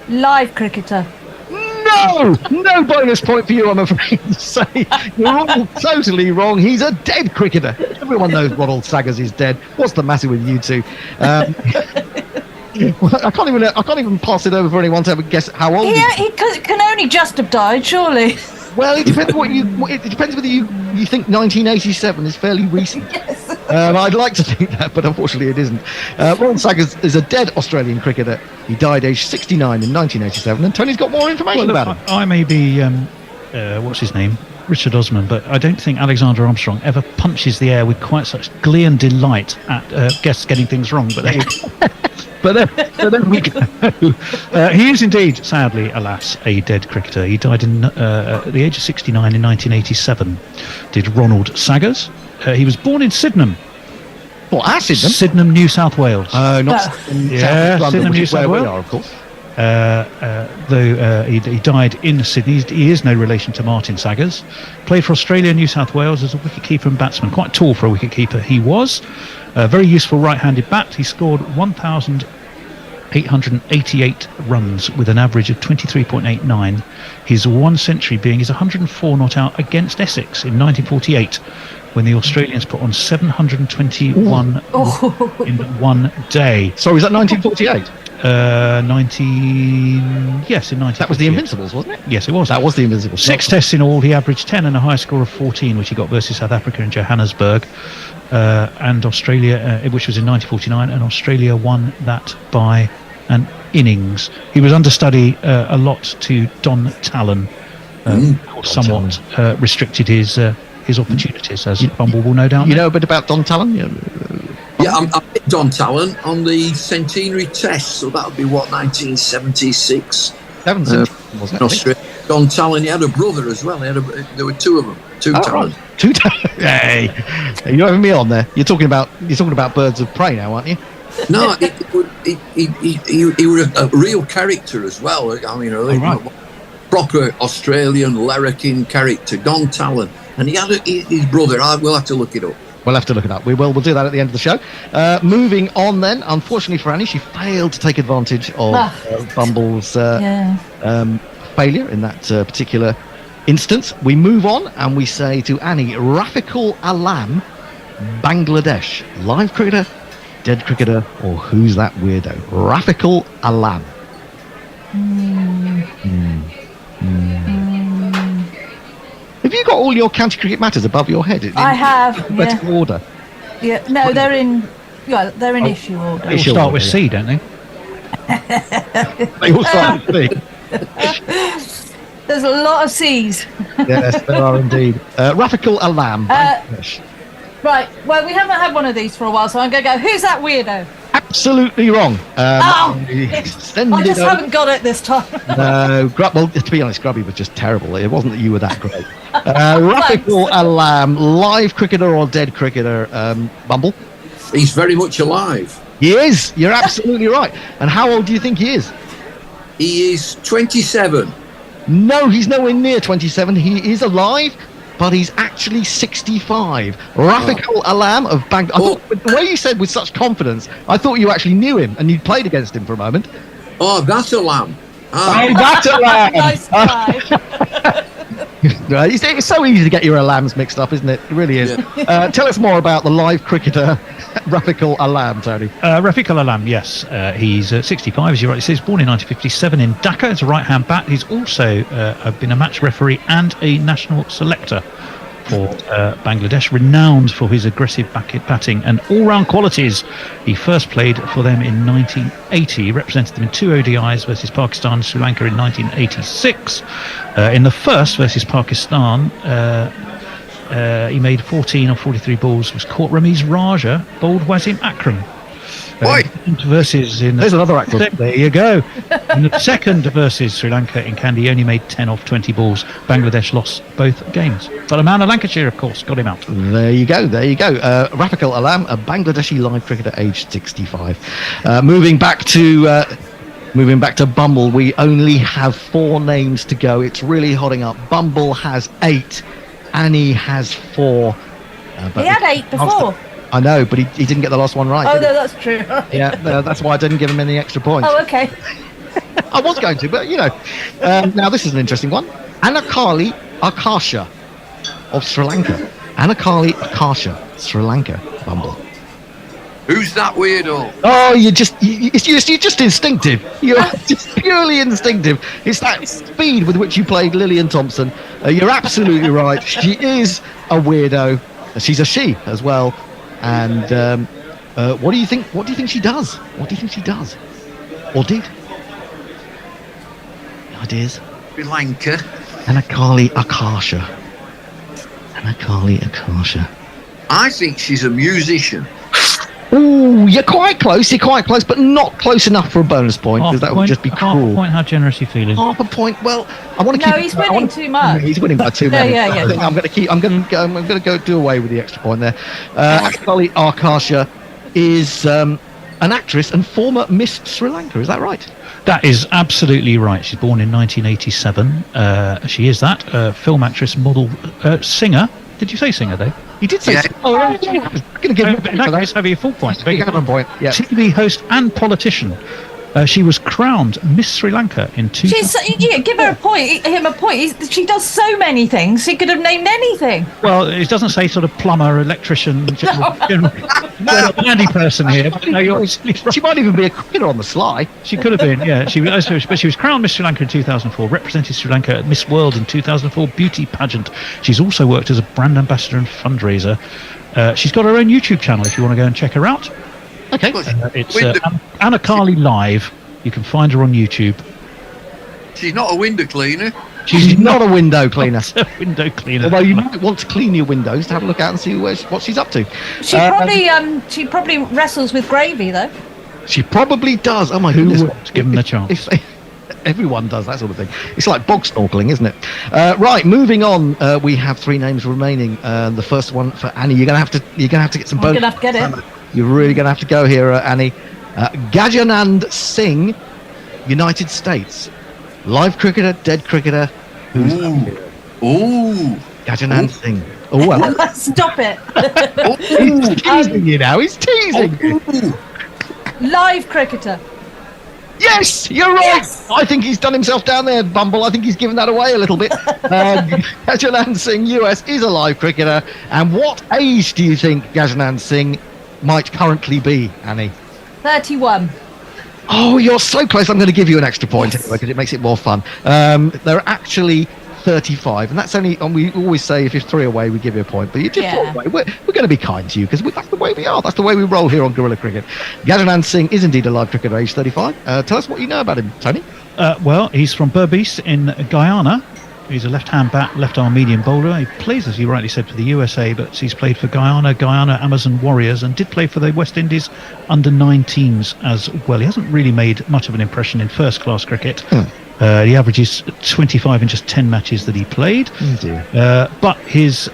Live cricketer. No bonus point for you, I'm afraid to say. You're all totally wrong. He's a dead cricketer. Everyone knows Ronald Saggers is dead. What's the matter with you two? I can't even pass it over for anyone to have a guess how old. Yeah, he can only just have died, surely. Well, it depends it depends whether you think 1987 is fairly recent. Yes. I'd like to think that, but unfortunately it isn't. Ronald Saggers is a dead Australian cricketer. He died aged 69 in 1987, and Tony's got more information about him. I may be, what's his name? Richard Osman, but I don't think Alexander Armstrong ever punches the air with quite such glee and delight at guests getting things wrong. But then we go. He is indeed, sadly, alas, a dead cricketer. He died at the age of 69 in 1987. Did Ronald Saggers. He was born in Sydenham. What, at Sydenham? Sydenham, New South Wales. Not Sydenham, New South Wales. We are, of course. Though he died in Sydney, he is no relation to Martin Saggers. Played for Australia and New South Wales as a wicketkeeper and batsman. Quite tall for a wicketkeeper he was. Very useful right-handed bat. He scored 1,888 runs with an average of 23.89. His one century being his 104 not out against Essex in 1948, when the Australians put on 721 in one day. So is that 1948? In 19. That was the Invincibles, wasn't it? Yes, it was. That was the Invincibles. 6 tests in all. He averaged 10 and a high score of 14, which he got versus South Africa in Johannesburg, and Australia, which was in 1949, and Australia won that by an innings. He was understudy a lot to Don Talon, somewhat restricted his opportunities, as Bumble will no doubt know. You know a bit about Don Talon? Yeah, I met Don Talon on the centenary test, so that would be 1976. Wasn't it? Australia. Don Talon, he had a brother as well. There were two of them. Talon. Two Talon. Hey, you're having me on there. You're talking about Birds of Prey now, aren't you? No, he was a real character as well. I mean, proper Australian larrikin character, Don Talon, and he had his brother. We'll have to look it up. We'll have to look it up. We'll do that at the end of the show. Moving on then, unfortunately for Annie, she failed to take advantage of Bumble's failure in that particular instance. We move on and we say to Annie, Rafiqul Alam, Bangladesh. Live cricketer, dead cricketer, or who's that weirdo? Rafiqul Alam. Have you got all your county cricket matters above your head? I have. Alphabetical order. Yeah. No, they're in issue order. They all start with C, don't they? They all start with C. There's a lot of C's. Yes, there are indeed. Rafiqul Alam. Right. Well, we haven't had one of these for a while, so I'm going to go. Who's that weirdo? Absolutely wrong. I just haven't got it this time. No, well, to be honest, Grubby was just terrible. It wasn't that you were that great. Rafiqul Alam, live cricketer or dead cricketer, Bumble? He's very much alive. He is. You're absolutely right. And how old do you think he is? He is 27. No, he's nowhere near 27. He is alive, but he's actually 65. Rafiqul Alam of Bangladesh. The way you said with such confidence, I thought you actually knew him and you'd played against him for a moment. Oh, that's Alam. Oh, that's Alam. Nice try. Right, it's so easy to get your alams mixed up, isn't it? It really is. Tell us more about the live cricketer, Rafiqul Alam, Tony. Rafiqul Alam, yes. He's 65, as you rightly say. He was born in 1957 in Dhaka as a right-hand bat. He's also been a match referee and a national selector for Bangladesh, renowned for his aggressive batting and all-round qualities. He first played for them in 1980. He represented them in 2 ODIs versus Pakistan and Sri Lanka in 1986. In the first versus Pakistan, he made 14 or 43 balls, was caught Ramiz Raja, bowled Wasim Akram. Versus in There's another actor. There you go. In the second versus Sri Lanka in Kandy, he only made 10 off 20 balls. Bangladesh lost both games. But a man of Lancashire, of course, got him out. There you go. Rafiqul Alam, a Bangladeshi live cricketer, aged 65. Moving back to Bumble, we only have 4 names to go. It's really hotting up. Bumble has 8. Annie has 4. He had 8 before. I know, but he didn't get the last one right. Oh, no, that's true. Yeah, that's why I didn't give him any extra points. Oh, okay. I was going to, but now this is an interesting one. Anakali Akasha of Sri Lanka. Anakali Akasha, Sri Lanka, Bumble. Who's that weirdo? Oh, you're just instinctive. You're just purely instinctive. It's that speed with which you played Lillian Thompson. You're absolutely right. She is a weirdo. She's a she as well. And what do you think? What do you think she does? What do you think she does, or did? Ideas? Sri Lanka. Anakali Akasha. Anakali Akasha. I think she's a musician. Ooh, you're quite close, but not close enough for a bonus point, because that would just be cruel. Half a point, how generous are you feeling? Half a point, well, I want to keep... No, he's winning too much. He's winning by too many. Yeah. I think I'm going to go do away with the extra point there. Anakali Akasha is an actress and former Miss Sri Lanka, is that right? That is absolutely right. She's born in 1987. She is that. Film actress, model, singer. Did you say singer, Dave? You did say singer. Oh, I'm going to give you in that case, have you a full point. You have a point, yeah. TV host and politician. She was crowned Miss Sri Lanka in 2000. Give her a point. Him a point. She does so many things. He could have named anything. Well, it doesn't say sort of plumber, electrician, general handy person here. But no, she might even be a cricketer on the sly. She could have been, yeah. But she was crowned Miss Sri Lanka in 2004. Represented Sri Lanka at Miss World in 2004 beauty pageant. She's also worked as a brand ambassador and fundraiser. She's got her own YouTube channel if you want to go and check her out. Okay. It's Anakali Live. You can find her on YouTube. She's not a window cleaner. She's not a window cleaner. Window cleaner. Although you might want to clean your windows to have a look out and see what she's up to. She probably wrestles with gravy though. She probably does. Oh my goodness! Give them the chance. Everyone does that sort of thing. It's like bog snorkeling, isn't it? Right, moving on. We have 3 names remaining. The first one for Annie. You're gonna have to get some bonus. I'm gonna have to get it. You're really gonna have to go here, Annie. Gajanand Singh, United States, live cricketer, dead cricketer. Ooh. Gajanand Singh. Oh well. Stop it. He's teasing you now. He's teasing you. Live cricketer. Yes, you're right. Yes. I think he's done himself down there, Bumble. I think he's given that away a little bit. Gajanand Singh, US, is a live cricketer. And what age do you think Gajanand Singh might currently be, Annie? 31. Oh, you're so close. I'm going to give you an extra point anyway because it makes it more fun. They're actually 35, and that's only. And we always say if you're 3 away, we give you a point. But you did 4 away. We're going to be kind to you because that's the way we are. That's the way we roll here on Guerrilla Cricket. Gajanand Singh is indeed a live cricketer, age 35. Tell us what you know about him, Tony. Well, he's from Berbice in Guyana. He's a left-hand bat, left-arm medium bowler. He plays, as you rightly said, for the USA, but he's played for Guyana, Amazon Warriors, and did play for the West Indies under-19s as well. He hasn't really made much of an impression in first-class cricket. He averages 25 in just 10 matches that he played. But his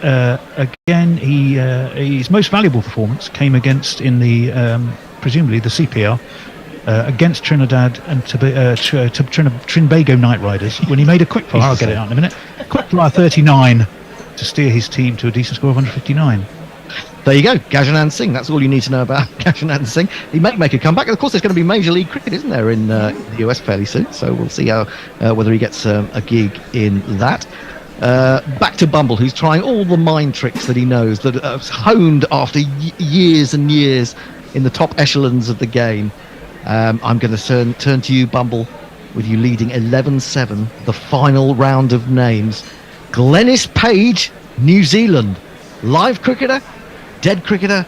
his most valuable performance came against in the presumably the CPR. Against Trinidad and Trinbago Knight Riders when he made a quick fire. I'll get it out in a minute. Quick fire 39 to steer his team to a decent score of 159. There you go, Gajanand Singh. That's all you need to know about Gajanand Singh. He may make a comeback. Of course, there's going to be Major League Cricket, isn't there, in the US fairly soon. So we'll see whether he gets a gig in that. Back to Bumble, who's trying all the mind tricks that he knows, that are honed after years and years in the top echelons of the game. I'm going to turn to you, Bumble, with you leading 11-7, the final round of names. Glenys Page, New Zealand. Live cricketer, dead cricketer,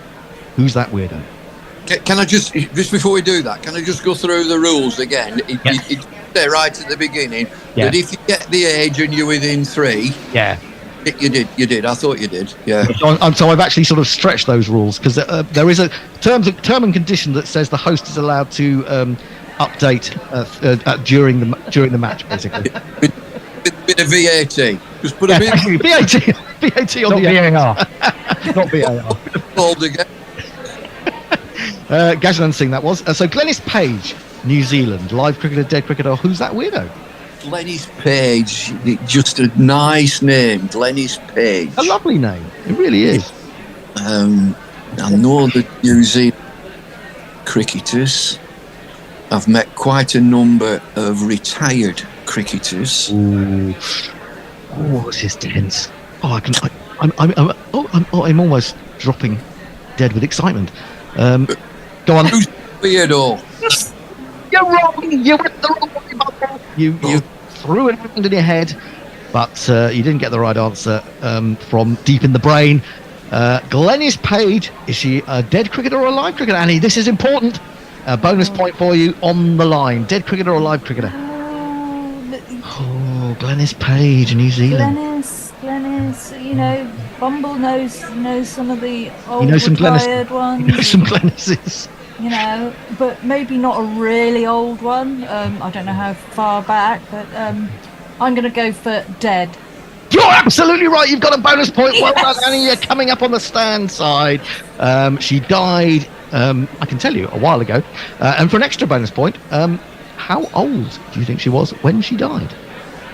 who's that weirdo? Can I just before we do that, can I just go through the rules again? It's there right at the beginning that if you get the age and you're within 3, you did. I thought you did. Yeah. So I've actually sort of stretched those rules, because there is a term and condition that says the host is allowed to update during the match, basically. Bit of VAT. Just put a bit VAT on Not the end. VAR. Not VAR. Called again. Gajlan Singh that was. So Glenys Page, New Zealand, live cricketer, dead cricketer. Who's that weirdo? Glenys Page, just a nice name. Glenys Page. A lovely name. It really is. I know the New Zealand cricketers. I've met quite a number of retired cricketers. Ooh. Oh, this is tense. Oh, I'm almost dropping dead with excitement. Go on. Who's weirdo? You're wrong. You went the wrong way, Bumble. You threw it around in your head, but you didn't get the right answer from deep in the brain. Glenys Page, is she a dead cricketer or a live cricketer? Annie, this is important. A bonus point for you on the line. Dead cricketer or live cricketer? Oh, Glenys Page, New Zealand. Glenys, you know, Bumble knows some of the old retired ones. You know some Glenyses. You know, but maybe not a really old one. I don't know how far back, but I'm going to go for dead. You're absolutely right. You've got a bonus point. Well done, Annie. You're coming up on the stand side. She died, I can tell you, a while ago. And for an extra bonus point, how old do you think she was when she died?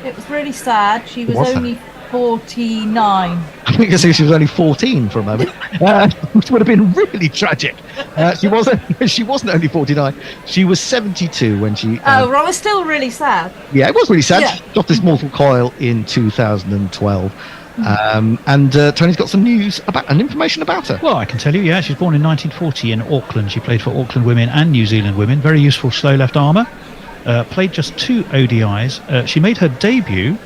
It was really sad. She was only 49. I think she was only 14 for a moment, which would have been really tragic. She wasn't only 49. She was 72 when she. Well, it was still really sad. Yeah, it was really sad. Yeah. She got this mortal coil in 2012. And Tony's got some news and information about her. Well, I can tell you, yeah, she was born in 1940 in Auckland. She played for Auckland women and New Zealand women. Very useful slow left armour. Played just 2 ODIs. She made her debut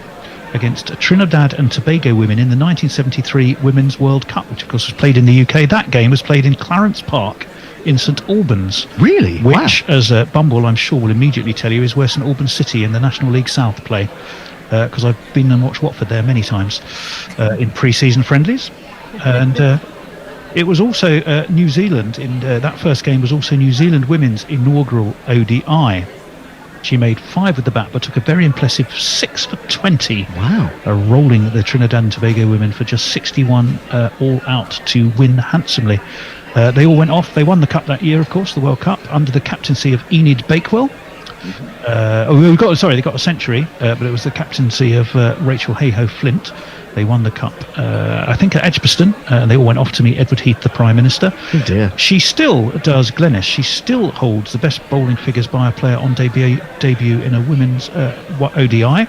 against Trinidad and Tobago women in the 1973 Women's World Cup, which of course was played in the UK. That game was played in Clarence Park in St Albans. Really? Which, as Bumble I'm sure will immediately tell you, is where St Albans City in the National League South play. Because I've been and watched Watford there many times in pre-season friendlies. And it was also New Zealand, in that first game was also New Zealand women's inaugural ODI. She made 5 with the bat, but took a very impressive 6 for 20. Wow. Rolling the Trinidad and Tobago women for just 61 all out to win handsomely. They all went off. They won the cup that year, of course, the World Cup, under the captaincy of Enid Bakewell. They got a century, but it was the captaincy of Rachel Hayhoe Flint. They won the cup, I think, at Edgbaston. They all went off to meet Edward Heath, the Prime Minister. Oh dear. She still does, Glenys. She still holds the best bowling figures by a player on debut in a women's ODI,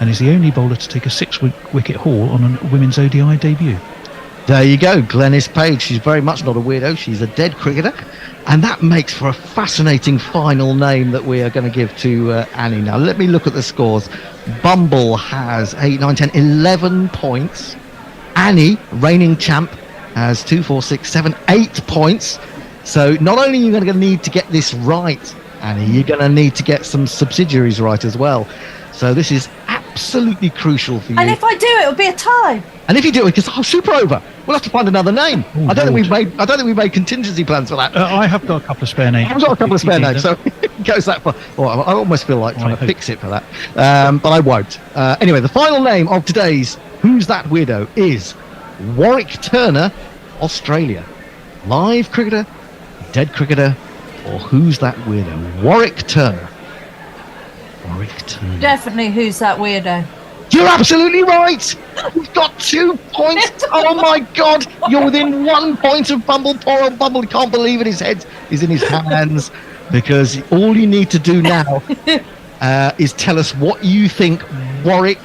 and is the only bowler to take a 6-wicket haul on a women's ODI debut. There you go, Glenys Page. She's very much not a weirdo. She's a dead cricketer. And that makes for a fascinating final name that we are going to give to Annie. Now, let me look at the scores. Bumble has 8, 9, 10, 11 points. Annie, reigning champ, has 2, 4, 6, 7, 8 points. So not only are you going to need to get this right, Annie, you're going to need to get some subsidiaries right as well. So this is absolutely crucial for you. And if I do, it'll be a tie. And if you do it, because super over. We'll have to find another name. I don't think we've made contingency plans for that. I have got a couple of spare names. I've got a couple of spare names, so it goes that far. Well, I almost feel like trying to fix it for that, but I won't. Anyway, the final name of today's Who's That Weirdo is Warwick Turner, Australia. Live cricketer, dead cricketer, or Who's That Weirdo? Warwick Turner. Warwick Turner. Definitely Who's That Weirdo. You're absolutely right. You've got 2 points. Oh my God! You're within 1 point of Bumble. Poor old Bumble. He can't believe it. His head is in his hands, because all you need to do now is tell us what you think Warwick